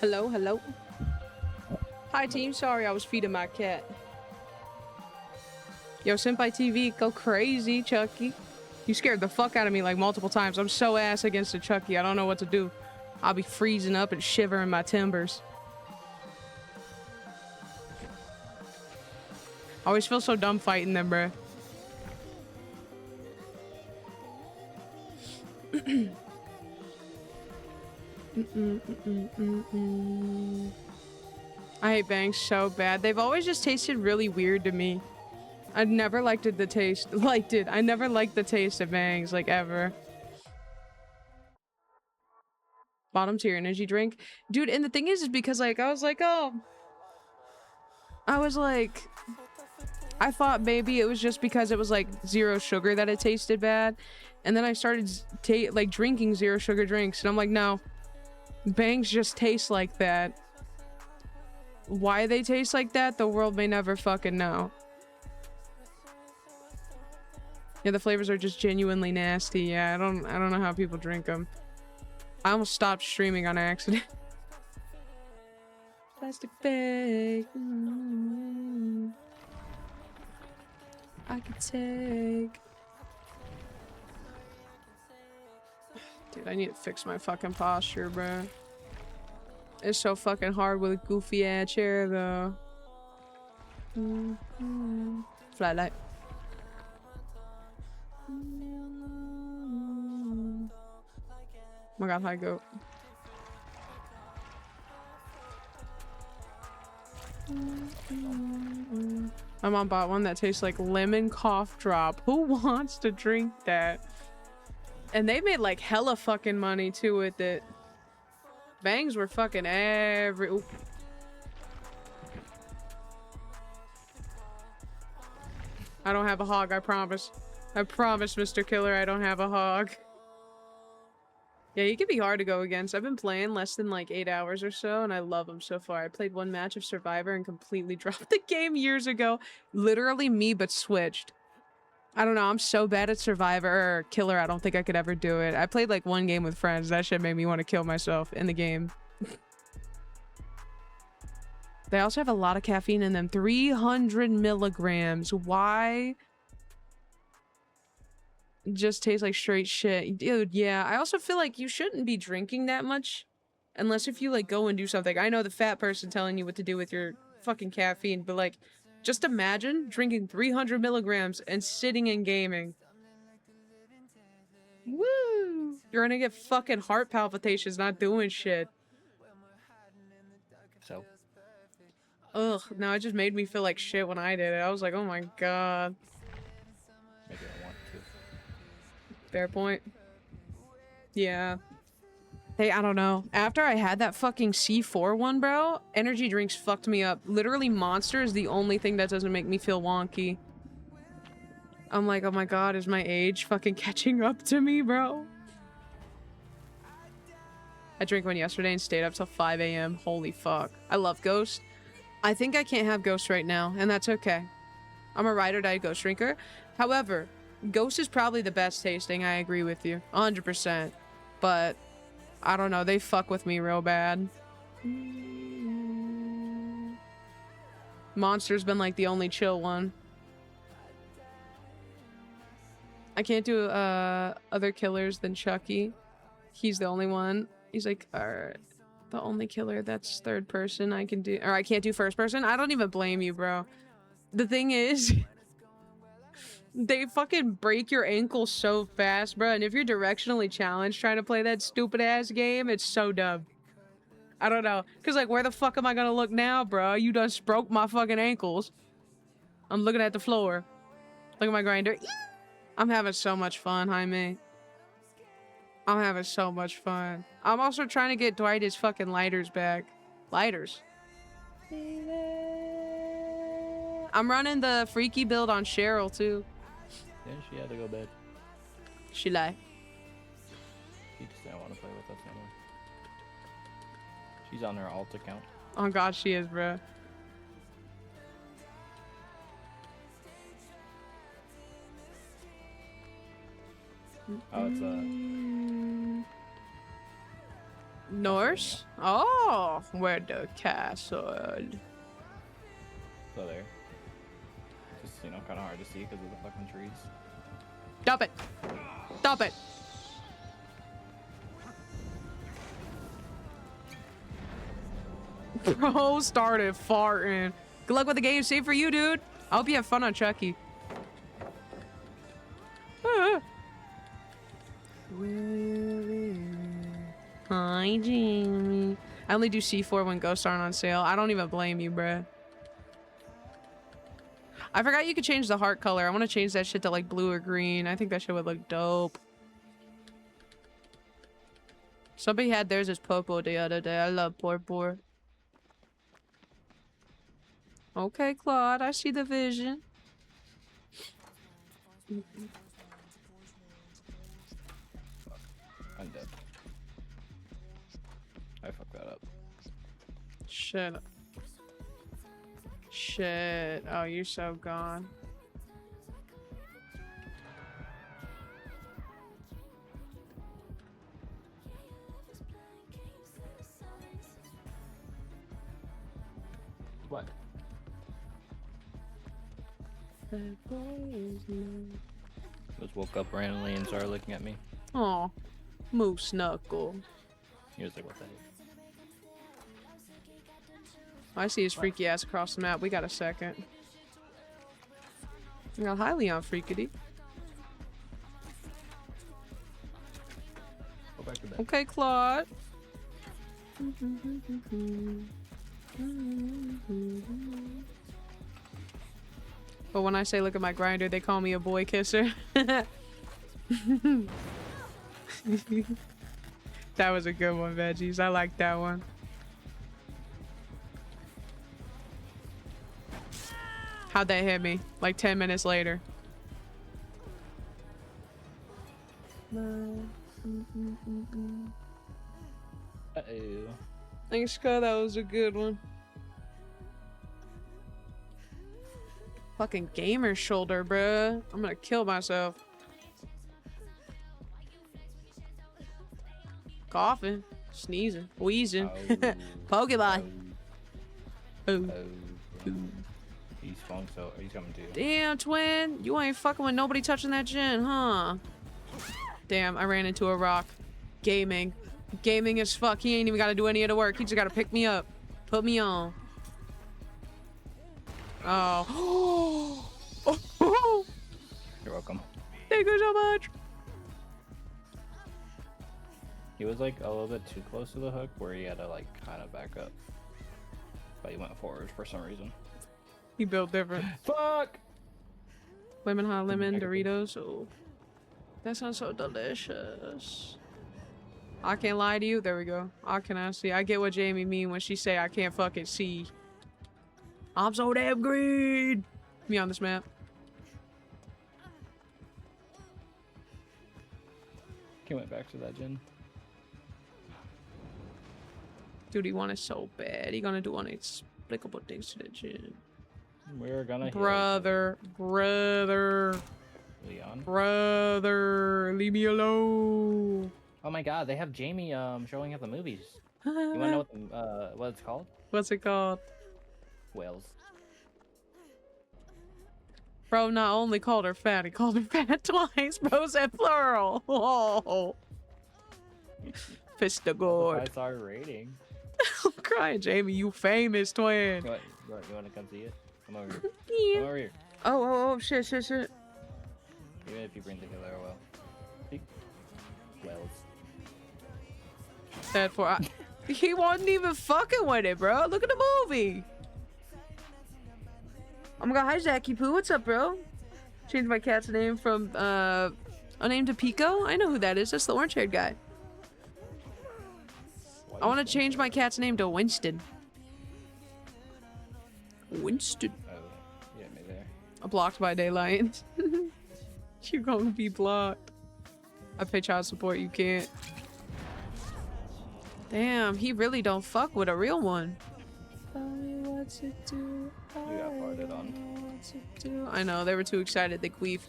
Speaker 1: Hello, hello. Hi, team. Sorry, I was feeding my cat. Yo, Senpai TV, go crazy, Chucky. You scared the fuck out of me like multiple times. I'm so ass against the Chucky. I don't know what to do. I'll be freezing up and shivering my timbers. I always feel so dumb fighting them, bruh. I hate bangs so bad. They've always just tasted really weird to me. I never liked it, the taste. I never liked the taste of bangs, like, ever. Bottom tier energy drink. Dude, and the thing is because, like, I was like, I thought maybe it was just because it was, like, zero sugar that it tasted bad. And then I started, drinking zero sugar drinks. And I'm like, no. Bangs just taste like that. Why they taste like that, the world may never fucking know. Yeah, the flavors are just genuinely nasty. Yeah, I don't know how people drink them. I almost stopped streaming on accident. Plastic bag. I could take. Dude, I need to fix my fucking posture, bro. It's so fucking hard with a goofy ass chair, though. Flatlight. Oh my god, hi goat. My mom bought one that tastes like lemon cough drop. Who wants to drink that? And they made like hella fucking money too with it. Bangs were fucking every. Ooh. I don't have a hog, I promise. I promise, Mr. Killer, I don't have a hog. Yeah, he can be hard to go against. I've been playing less than like 8 hours or so, and I love him so far. I played one match of Survivor and completely dropped the game years ago. Literally me, but switched. I don't know, I'm so bad at Survivor or Killer, I don't think I could ever do it. I played like one game with friends. That shit made me want to kill myself in the game. They also have a lot of caffeine in them. 300 milligrams. Why? Just tastes like straight shit. Dude, yeah. I also feel like you shouldn't be drinking that much. Unless if you, like, go and do something. I know the fat person telling you what to do with your fucking caffeine, but, like, just imagine drinking 300 milligrams and sitting and gaming. Woo! You're gonna get fucking heart palpitations not doing shit.
Speaker 2: So.
Speaker 1: Ugh, no, it just made me feel like shit when I did it. I was like, oh my god.
Speaker 2: Maybe I want to.
Speaker 1: Fair point. Yeah. Hey, I don't know. After I had that fucking C4 one, bro, energy drinks fucked me up. Literally, Monster is the only thing that doesn't make me feel wonky. I'm like, oh my god, is my age fucking catching up to me, bro? I drank one yesterday and stayed up till 5 a.m. Holy fuck. I love Ghost. I think I can't have Ghost right now, and that's okay. I'm a ride or die Ghost drinker. However, Ghost is probably the best tasting. I agree with you. 100%. But, I don't know. They fuck with me real bad. Monster's been like the only chill one. I can't do other killers than Chucky. He's the only one. He's like, alright. The only killer that's third person I can do, or I can't do first person. I don't even blame you, bro. The thing is, they fucking break your ankle so fast, bro. And if you're directionally challenged trying to play that stupid ass game, it's so dumb. I don't know, cause like, where the fuck am I gonna look now, bro? You done broke my fucking ankles. I'm looking at the floor. Look at my grinder. I'm having so much fun, Jaime. I'm having so much fun. I'm also trying to get Dwight his fucking lighters back. Lighters. I'm running the freaky build on Cheryl, too.
Speaker 2: Yeah, she had to go to bed.
Speaker 1: She lie.
Speaker 2: She just didn't want to play with us anymore. She's on her alt account.
Speaker 1: Oh god, she is, bro.
Speaker 2: Oh, it's
Speaker 1: Norse? Oh, where the castle.
Speaker 2: So there. Just, you know, kind of hard to see because of the fucking trees.
Speaker 1: Stop it. Stop it. Bro started farting. Good luck with the game. Save for you, dude. I hope you have fun on Chucky. Hi, Jamie. I only do C4 when ghosts aren't on sale. I don't even blame you, bruh. I forgot you could change the heart color. I want to change that shit to like blue or green. I think that shit would look dope. Somebody had theirs as purple the other day. I love purple. Okay, Claude. I see the vision.
Speaker 2: I'm dead. I fucked that up.
Speaker 1: Shit. Shit. Oh, you're so gone.
Speaker 2: What? Just woke up randomly and started looking at me.
Speaker 1: Oh, Moose Knuckle.
Speaker 2: He was like, what the heck?
Speaker 1: I see his freaky ass across the map. We got a second. We got highly on freakity.
Speaker 2: Go back to bed.
Speaker 1: Okay, Claude. But when I say look at my grinder, they call me a boy kisser. That was a good one, Veggies. I like that one. How'd that hit me? Like 10 minutes later.
Speaker 2: Uh-oh.
Speaker 1: Thanks, Scott. That was a good one. Fucking gamer shoulder, bruh. I'm gonna kill myself. Coughing, sneezing, wheezing.
Speaker 2: Oh.
Speaker 1: Pokemon. Oh.
Speaker 2: Oh. He's falling, so he's coming to you.
Speaker 1: Damn, twin. You ain't fucking with nobody touching that gin, huh? Damn, I ran into a rock. Gaming. Gaming as fuck. He ain't even gotta do any of the work. He just gotta pick me up. Put me on. Oh. Oh.
Speaker 2: You're welcome.
Speaker 1: Thank you so much.
Speaker 2: He was like a little bit too close to the hook where he had to like kind of back up. But he went forward for some reason.
Speaker 1: He built different.
Speaker 2: Fuck!
Speaker 1: Lemon hot lemon Doritos. Oh. That sounds so delicious. I can't lie to you. There we go. I cannot see. I get what Jamie mean when she say I can't fucking see. I'm so damn green. Me on this map.
Speaker 2: He went back to that gin.
Speaker 1: Dude, he wanted so bad. He gonna do inexplicable things to the gym.
Speaker 2: We're gonna hit
Speaker 1: Brother.
Speaker 2: Leon.
Speaker 1: Brother. Leave me alone.
Speaker 2: Oh my god, they have Jamie showing at the movies. You wanna know what it's called?
Speaker 1: What's it called?
Speaker 2: Whales.
Speaker 1: Bro not only called her fat, he called her fat twice. Bro said plural. Oh. Fist of God.
Speaker 2: 5-star rating.
Speaker 1: I'm crying, Jamie. You famous twin.
Speaker 2: You wanna come see it? Come over here.
Speaker 1: Yeah.
Speaker 2: Come over here.
Speaker 1: Oh, shit.
Speaker 2: Even if you bring the killer, well. See? Whales.
Speaker 1: That for he wasn't even fucking with it, bro. Look at the movie. Oh my god, hi Zachy Poo. What's up, bro? Changed my cat's name from unnamed to Pico. I know who that is. That's the orange-haired guy. I want to change my cat's name to Winston. Winston.
Speaker 2: Oh, yeah, me there.
Speaker 1: Blocked by daylight. You're gonna be blocked. I pay child support. You can't. Damn, he really don't fuck with a real one.
Speaker 2: You got farted on.
Speaker 1: I know, they were too excited. They queefed.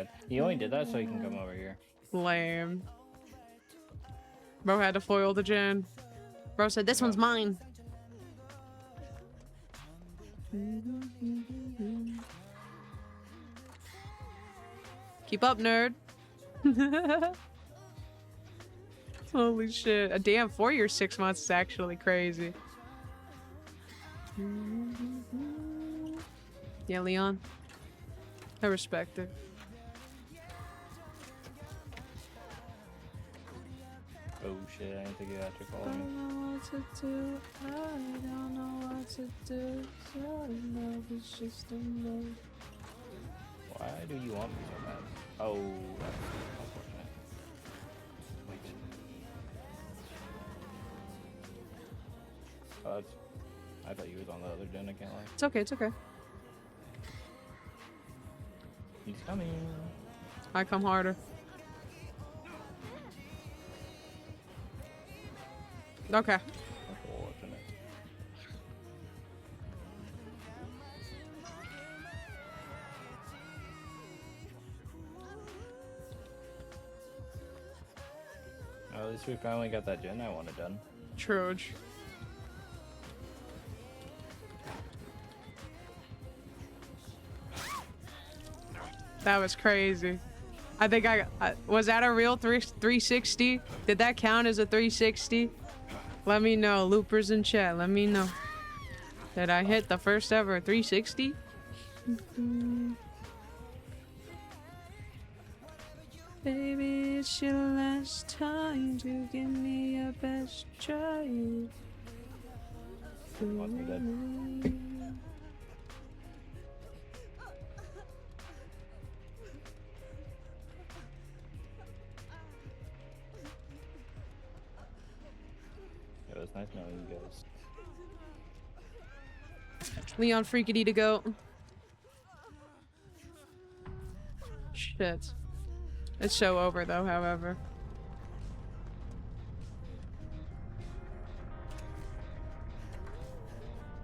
Speaker 2: good. He only did that so he can come over here.
Speaker 1: Lame. Bro had to foil the gen. Bro said, this one's mine. Keep up, nerd. Holy shit. A damn 4 years, 6 months is actually crazy. Yeah, Leon. I respect it.
Speaker 2: Oh shit, I didn't think you had to call
Speaker 1: I
Speaker 2: me.
Speaker 1: don't know what to do. I don't know what to do. So love is just a move.
Speaker 2: Why do you want me so bad? Oh, that's unfortunate. Wait. Oh, that's... I thought you was on the other gen, I can't lie.
Speaker 1: It's okay, it's okay.
Speaker 2: He's coming.
Speaker 1: I come harder. Okay.
Speaker 2: Unfortunate. Well, at least we finally got that gen I wanted done.
Speaker 1: Trudge. That was crazy. I think I was that a real 360? Did that count as a 360? Let me know, loopers in chat. Let me know. Did I hit the first ever 360? Baby, it's your last time to give me your best try.
Speaker 2: Once we're dead. It was nice knowing you guys.
Speaker 1: Leon freakity to go. Shit. It's so over though, however.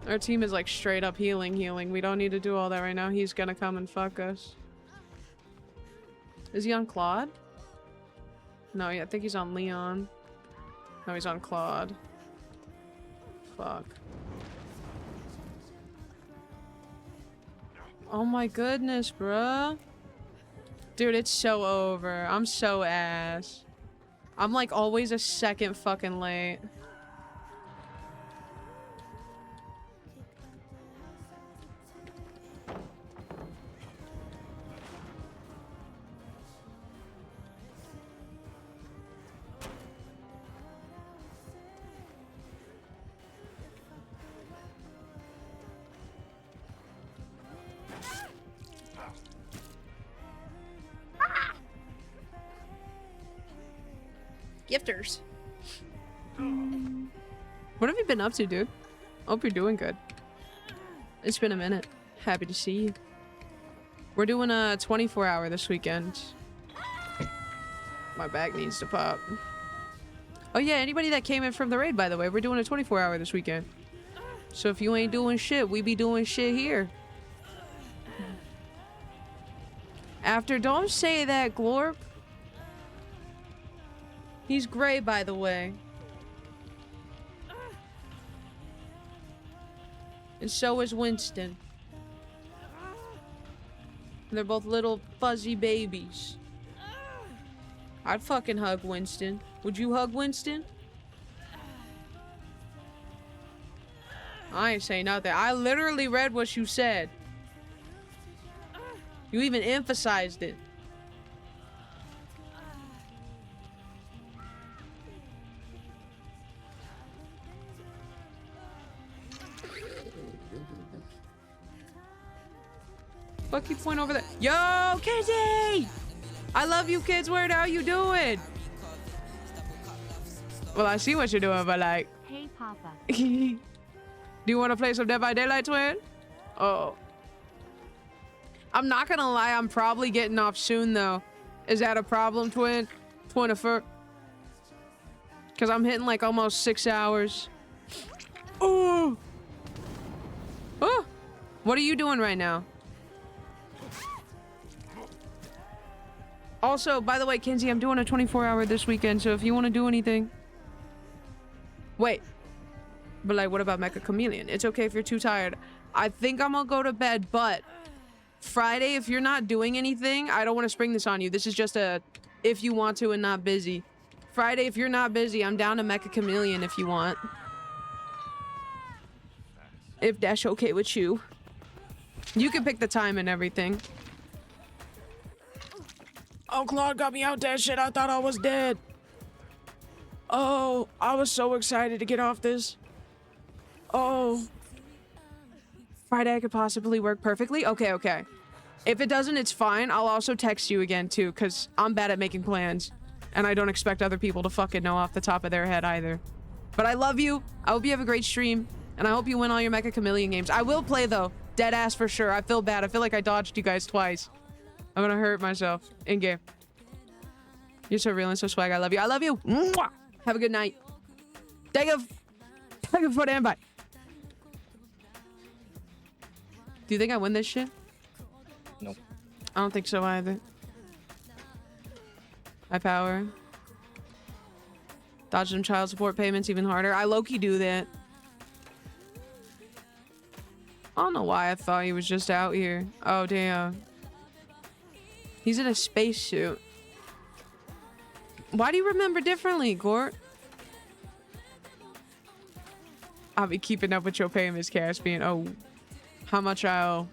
Speaker 1: Our team is like straight up healing. We don't need to do all that right now. He's gonna come and fuck us. Is he on Claude? No, yeah, I think he's on Leon. No, he's on Claude. Fuck. Oh my goodness, bruh. Dude, it's so over. I'm so ass. I'm like always a second fucking late. Gifters. What have you been up to, dude? Hope you're doing good. It's been a minute. Happy to see you. We're doing a 24-hour this weekend. My back needs to pop. Oh yeah, anybody that came in from the raid, by the way, we're doing a 24-hour this weekend. So if you ain't doing shit, we be doing shit here. After, don't say that, Glorp. He's gray, by the way. And so is Winston. They're both little fuzzy babies. I'd fucking hug Winston. Would you hug Winston? I ain't saying nothing. I literally read what you said. You even emphasized it. Fuck you point over there. Yo, Kizzy! I love you, kids. Word, how you doing? Well, I see what you're doing, but like...
Speaker 3: Hey, Papa.
Speaker 1: Do you want to play some Dead by Daylight, twin? Oh. I'm not gonna lie, I'm probably getting off soon, though. Is that a problem, twin? 24. Because I'm hitting like almost 6 hours. Oh! Oh! What are you doing right now? Also, by the way, Kinsey, I'm doing a 24-hour this weekend, so if you want to do anything... Wait. But, like, what about Mecha Chameleon? It's okay if you're too tired. I think I'm gonna go to bed, but... Friday, if you're not doing anything, I don't want to spring this on you. This is just a... if you want to and not busy. Friday, if you're not busy, I'm down to Mecha Chameleon if you want. If that's okay with you. You can pick the time and everything. Oh, Claude got me out that shit. I thought I was dead. Oh, I was so excited to get off this. Oh. Friday I could possibly work perfectly? Okay, okay. If it doesn't, it's fine. I'll also text you again, too, because I'm bad at making plans. And I don't expect other people to fucking know off the top of their head, either. But I love you. I hope you have a great stream. And I hope you win all your Mecha Chameleon games. I will play, though. Dead ass for sure. I feel bad. I feel like I dodged you guys twice. I'm gonna hurt myself. In-game. You're so real and so swag. I love you. I love you. Mwah! Have a good night. Thank you for the invite. Do you think I win this shit?
Speaker 4: No.
Speaker 1: I don't think so either. High power. Dodge them child support payments even harder. I low-key do that. I don't know why I thought he was just out here. Oh, damn. He's in a spacesuit. Why do you remember differently, Gort? I'll be keeping up with your payments, Caspian. Oh, how much I owe?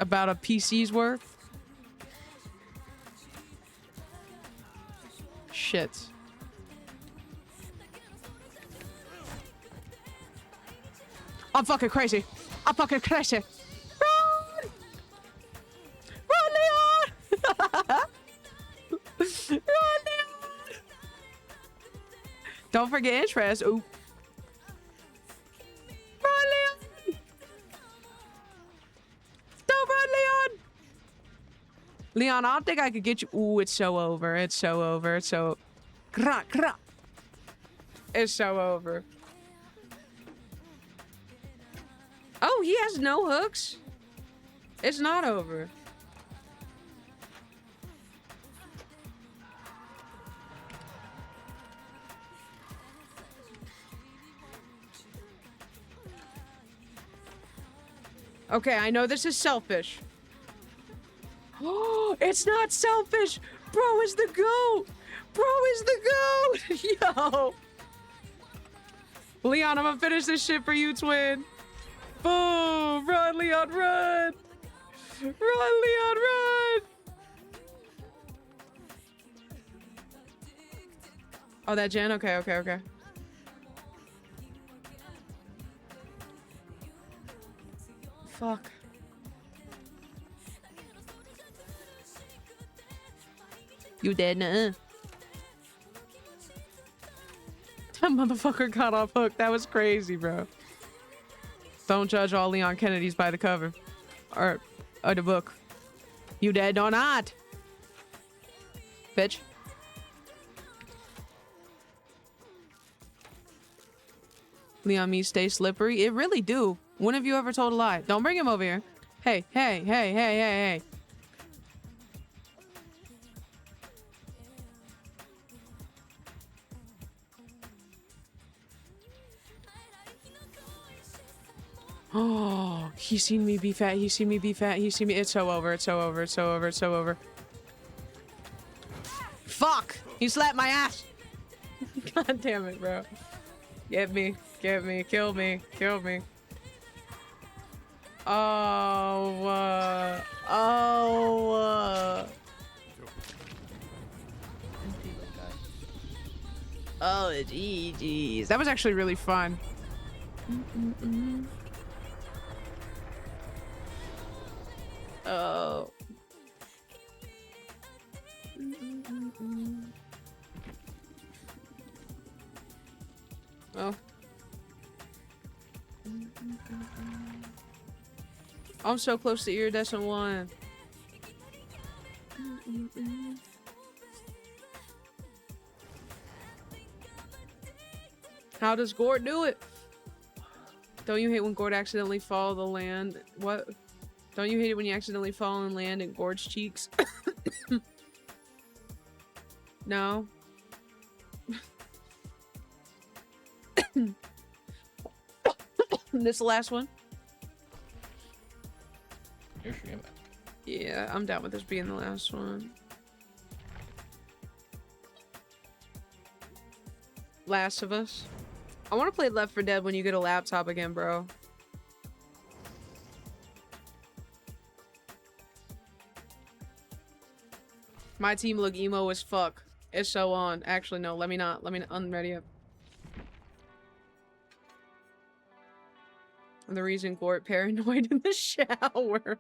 Speaker 1: About a PC's worth? Shit. I'm fucking crazy. I'm fucking crazy. Run! Run, Leon! Run, Leon! Don't forget interest. Ooh. Run, Leon! Don't run, Leon! Leon, I don't think I could get you. Ooh, it's so over. It's so over. It's so... It's so over. Oh, he has no hooks. It's not over. Okay, I know this is selfish. Oh, it's not selfish. Bro is the GOAT. Bro is the GOAT. Yo. Leon, I'm gonna finish this shit for you, twin. Boom! Run, Leon, run! Run, Leon, run! Oh, that Jen? Okay, okay, okay. Fuck. You dead, nuh-uh. That motherfucker got off hook. That was crazy, bro. Don't judge all Leon Kennedys by the cover. Or the book. You dead or not? Bitch. Leon me stay slippery. It really do. When have you ever told a lie? Don't bring him over here. Hey, hey, hey, hey, hey, hey. Oh, he's seen me be fat. He's seen me be fat. He's seen me. It's so over. It's so over. It's so over. It's so over. Fuck! He slapped my ass. God damn it, bro. Get me. Get me. Kill me. Kill me. Oh, oh, oh, GG's. That was actually really fun. Oh. Oh. I'm so close to iridescent 1. How does Gord do it? Don't you hate when Gord accidentally fall the land? What? Don't you hate it when you accidentally fall and land in Gord's cheeks? No. This is the last one?
Speaker 2: You're streaming.
Speaker 1: Yeah, I'm down with this being the last one. Last of Us. I want to play Left 4 Dead when you get a laptop again, bro. My team look emo as fuck. It's so on. Actually, no, let me not. Let me not unready up. I'm the reason Gort paranoid in the shower.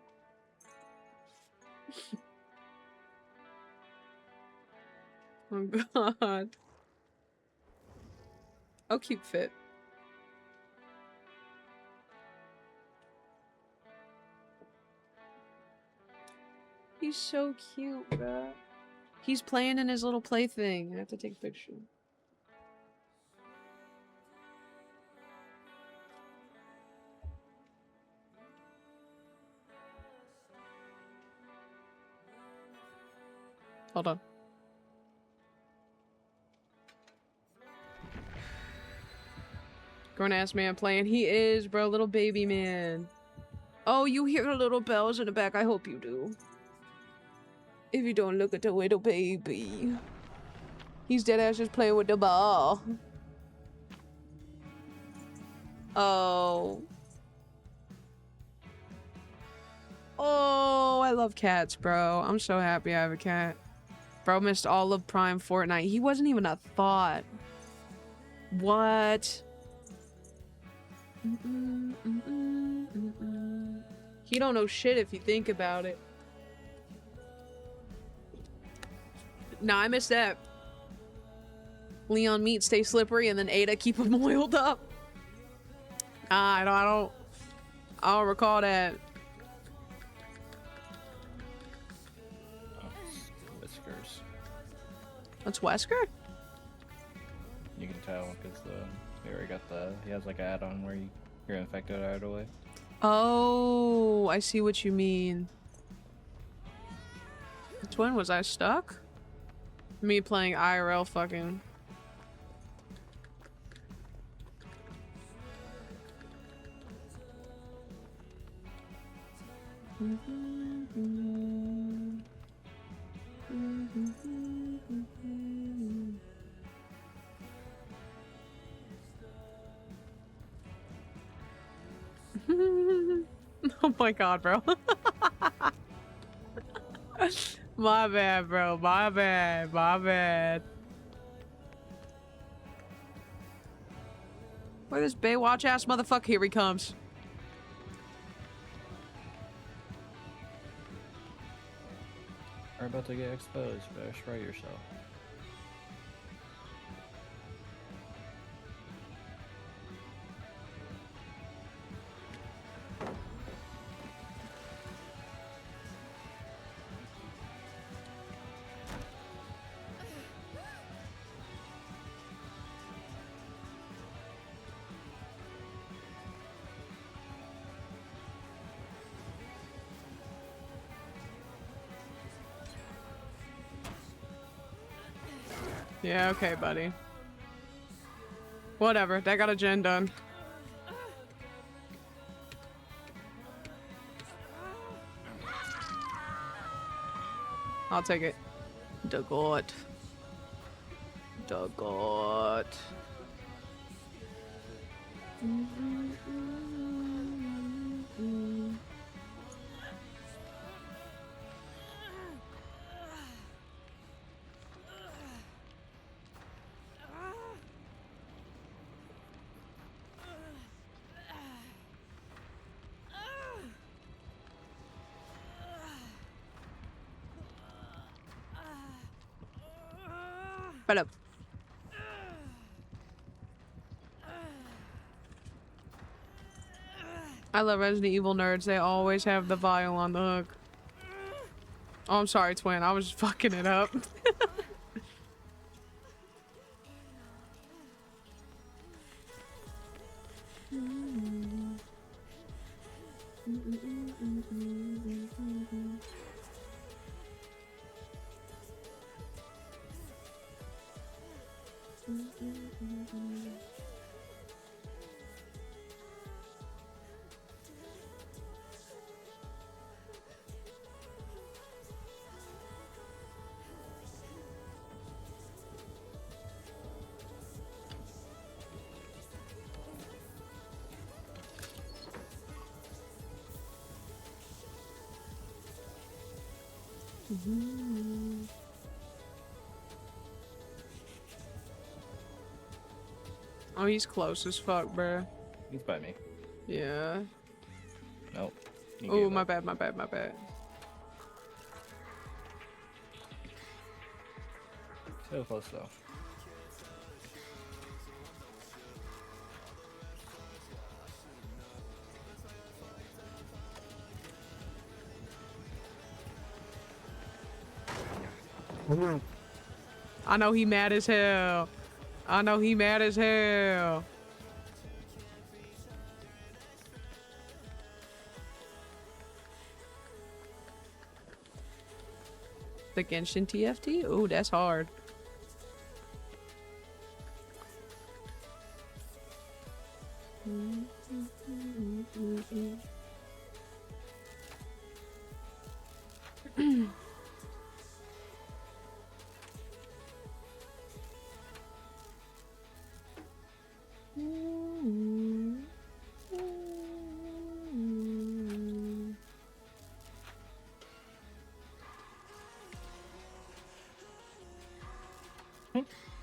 Speaker 1: Oh god. I'll keep fit. He's so cute, bro. He's playing in his little plaything. I have to take a picture. Hold on. Grown ass man playing. He is, bro. Little baby man. Oh, you hear the little bells in the back. I hope you do. If you don't, look at the little baby. He's dead ass just playing with the ball. Oh. Oh, I love cats, bro. I'm so happy I have a cat. Bro missed all of Prime Fortnite. He wasn't even a thought. What? He don't know shit if you think about it. Nah, I missed that. Leon meat stay slippery and then Ada keep him oiled up. I don't recall that.
Speaker 2: Oh, Whiskers.
Speaker 1: That's Wesker?
Speaker 2: You can tell because he already got he has like an add-on where you're infected right away.
Speaker 1: Oh, I see what you mean. When was I stuck? Me playing IRL fucking. Oh my god, bro. My bad, bro. My bad. My bad. Where this Baywatch ass motherfucker? Here he comes.
Speaker 2: Are about to get exposed. Better spray yourself.
Speaker 1: Yeah, okay, buddy. Whatever, that got a gen done. I'll take it. Dagot. Dagot. Right up. I love Resident Evil nerds. They always have the vial on the hook. Oh, I'm sorry, twin. I was fucking it up. Oh, he's close as fuck, bruh.
Speaker 9: He's by me.
Speaker 1: Yeah.
Speaker 9: Nope. He
Speaker 1: Oh,
Speaker 9: gave
Speaker 1: my
Speaker 9: up.
Speaker 1: bad, my bad, my bad.
Speaker 9: So close though.
Speaker 1: I know he mad as hell. I know he mad as hell. The Genshin TFT? Ooh, that's hard.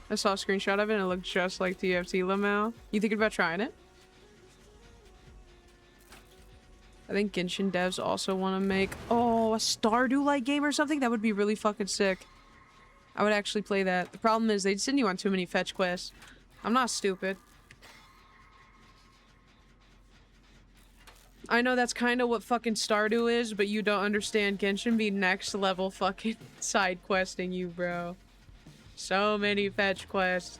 Speaker 1: I saw a screenshot of it and it looked just like TFT Lamau. You thinking about trying it? I think Genshin devs also want to make, oh, a Stardew-like game or something? That would be really fucking sick. I would actually play that. The problem is they send you on too many fetch quests. I'm not stupid. I know that's kind of what fucking Stardew is, but you don't understand Genshin be next level fucking side questing you, bro. So many fetch quests.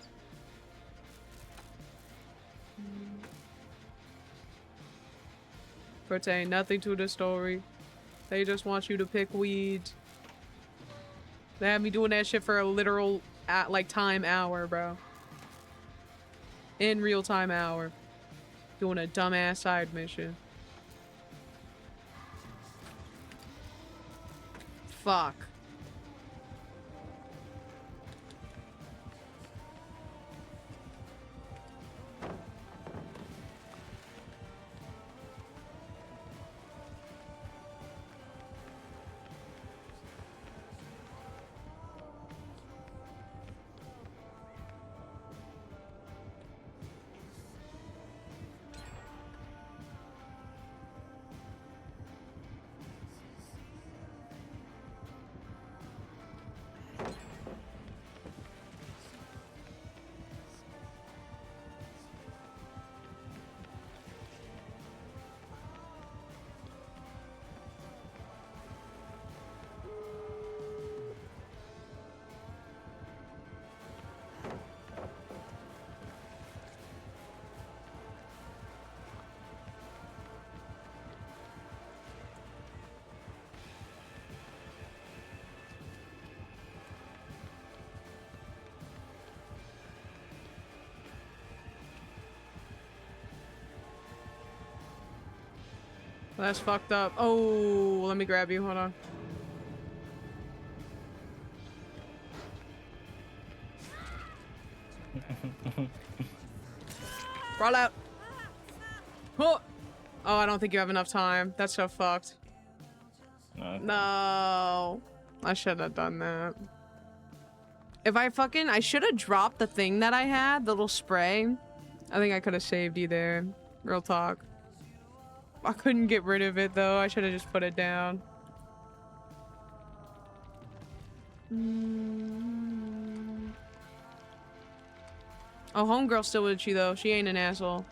Speaker 1: Pertain nothing to the story. They just want you to pick weeds. They had me doing that shit for a literal, like, time hour, bro. In real time hour. Doing a dumbass side mission. Fuck. That's fucked up. Oh, let me grab you. Hold on. Roll out. Oh. Oh, I don't think you have enough time. That's so fucked. No. I should have done that. If I should have dropped the thing that I had, the little spray. I think I could have saved you there. Real talk. I couldn't get rid of it though. I should have just put it down. Oh, homegirl's still with you though. She ain't an asshole.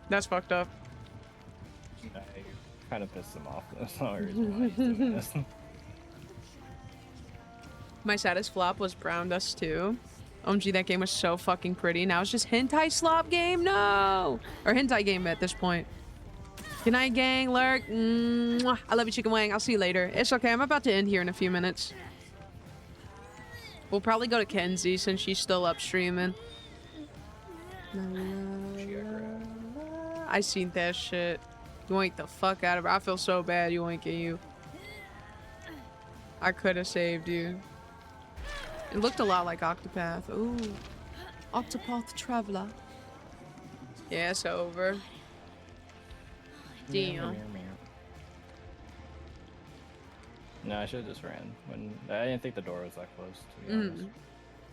Speaker 1: That's fucked up.
Speaker 9: I kind of pissed him off. That's not the reason why he's doing this.
Speaker 1: My saddest flop was Brown Dust 2. OMG, that game was so fucking pretty. Now it's just hentai slop game? No! Or hentai game at this point. Good night, gang. Lurk. Mwah. I love you, Chicken Wang. I'll see you later. It's okay. I'm about to end here in a few minutes. We'll probably go to Kenzie since she's still up streaming. I seen that shit. Yoink the fuck out of her. I feel so bad yoinking you. I could have saved you. It looked a lot like Octopath. Ooh. Octopath Traveler. Yeah, it's over. Damn.
Speaker 9: No, I should have just ran. When I didn't think the door was that close, to be honest.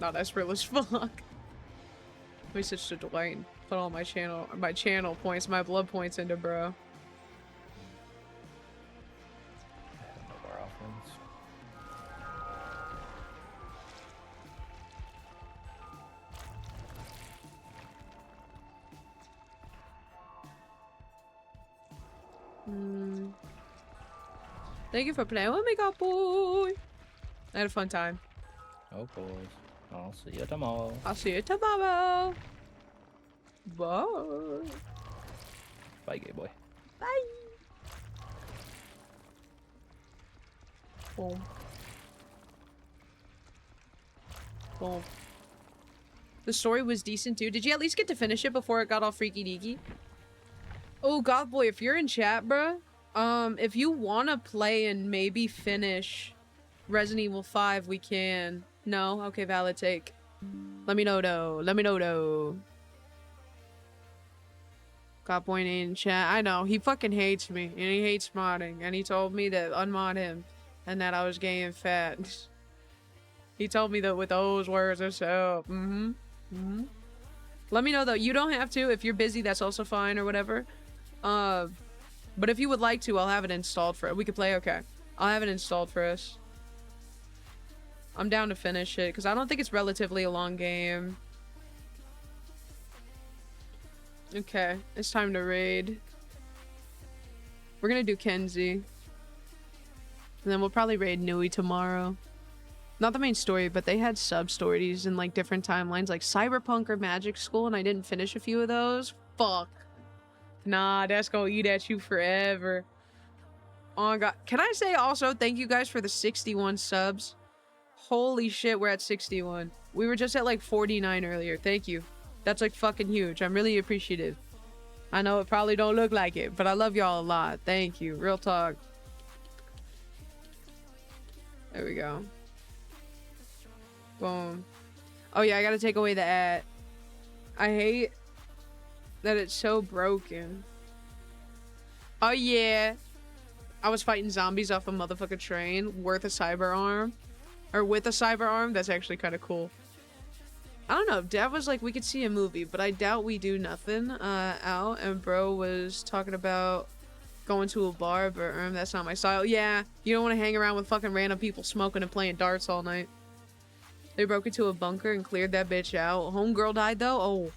Speaker 1: No, that's real as fuck. Let me switch to Dwight and put all my channel points, my blood points into bro.
Speaker 9: I have no bar offense.
Speaker 1: Thank you for playing with me, God boy. I had a fun time.
Speaker 9: Oh, boys. I'll see you tomorrow.
Speaker 1: I'll see you tomorrow. Bye.
Speaker 9: Bye, gay boy.
Speaker 1: Bye. Boom. Boom. The story was decent too. Did you at least get to finish it before it got all freaky deaky? Oh, God boy, if you're in chat, bruh, if you want to play and maybe finish Resident Evil 5, we can. No? Okay, valid take. Let me know, though. Let me know, though. God boy ain't in chat. I know. He fucking hates me. And he hates modding. And he told me to unmod him. And that I was gay and fat. He told me that with those words himself. Let me know, though. You don't have to. If you're busy, that's also fine or whatever. But if you would like to, I'll have it installed for it. We could play, okay. I'll have it installed for us. I'm down to finish it, because I don't think it's relatively a long game. Okay, it's time to raid. We're gonna do Kenzie. And then we'll probably raid Nui tomorrow. Not the main story, but they had sub-stories in, like, different timelines, like Cyberpunk or Magic School, and I didn't finish a few of those. Fuck. Nah, that's gonna eat at you forever. Oh my god. Can I say also, thank you guys for the 61 subs. Holy shit, we're at 61. We were just at like 49 earlier. Thank you. That's like fucking huge. I'm really appreciative. I know it probably don't look like it, but I love y'all a lot. Thank you. Real talk. There we go. Boom. Oh yeah, I gotta take away the ad. I hate that it's so broken. Oh yeah. I was fighting zombies off a motherfucking train worth a cyber arm. Or with a cyber arm. That's actually kind of cool. I don't know. Dad was like, we could see a movie, but I doubt we do nothing out. And bro was talking about going to a bar, but that's not my style. Yeah, you don't want to hang around with fucking random people smoking and playing darts all night. They broke into a bunker and cleared that bitch out. Homegirl died though? Oh.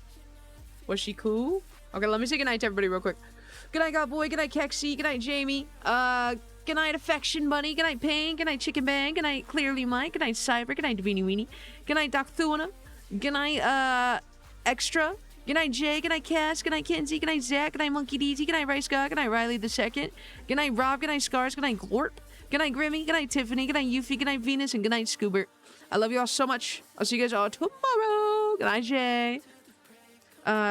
Speaker 1: Was she cool? Okay, let me say goodnight to everybody real quick. Good night, God Boy. Good night, Kexi. Good night, Jamie. Good night, Affection Bunny. Good night, Pain. Good night, Chicken Bang. Good night, Clearly Mike. Good night, Cyber. Good night, Davini Weenie. Good night, Doc Thuna. Good night, Extra. Good night, Jay. Good night, Cass. Good night, Kenzie. Good night, Zach. Good night, Monkey DZ. Good night, Rice God. Good night, Riley the Second. Good night, Rob. Good night, Scars. Good night, Glorp. Good night, Grimmy. Good night, Tiffany. Good night, Yuffie. Good night, Venus. And good night, Scoobert. I love you all so much. I'll see you guys all tomorrow. Good night, Jay.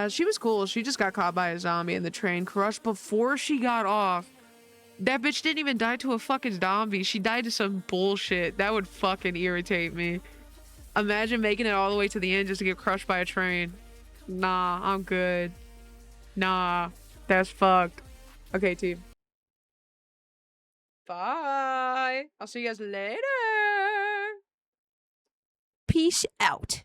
Speaker 1: She was cool. She just got caught by a zombie and the train crushed before she got off. That bitch didn't even die to a fucking zombie. She died to some bullshit. That would fucking irritate me. Imagine making it all the way to the end just to get crushed by a train. Nah, I'm good. Nah, that's fucked. Okay, team. Bye. I'll see you guys later. Peace out.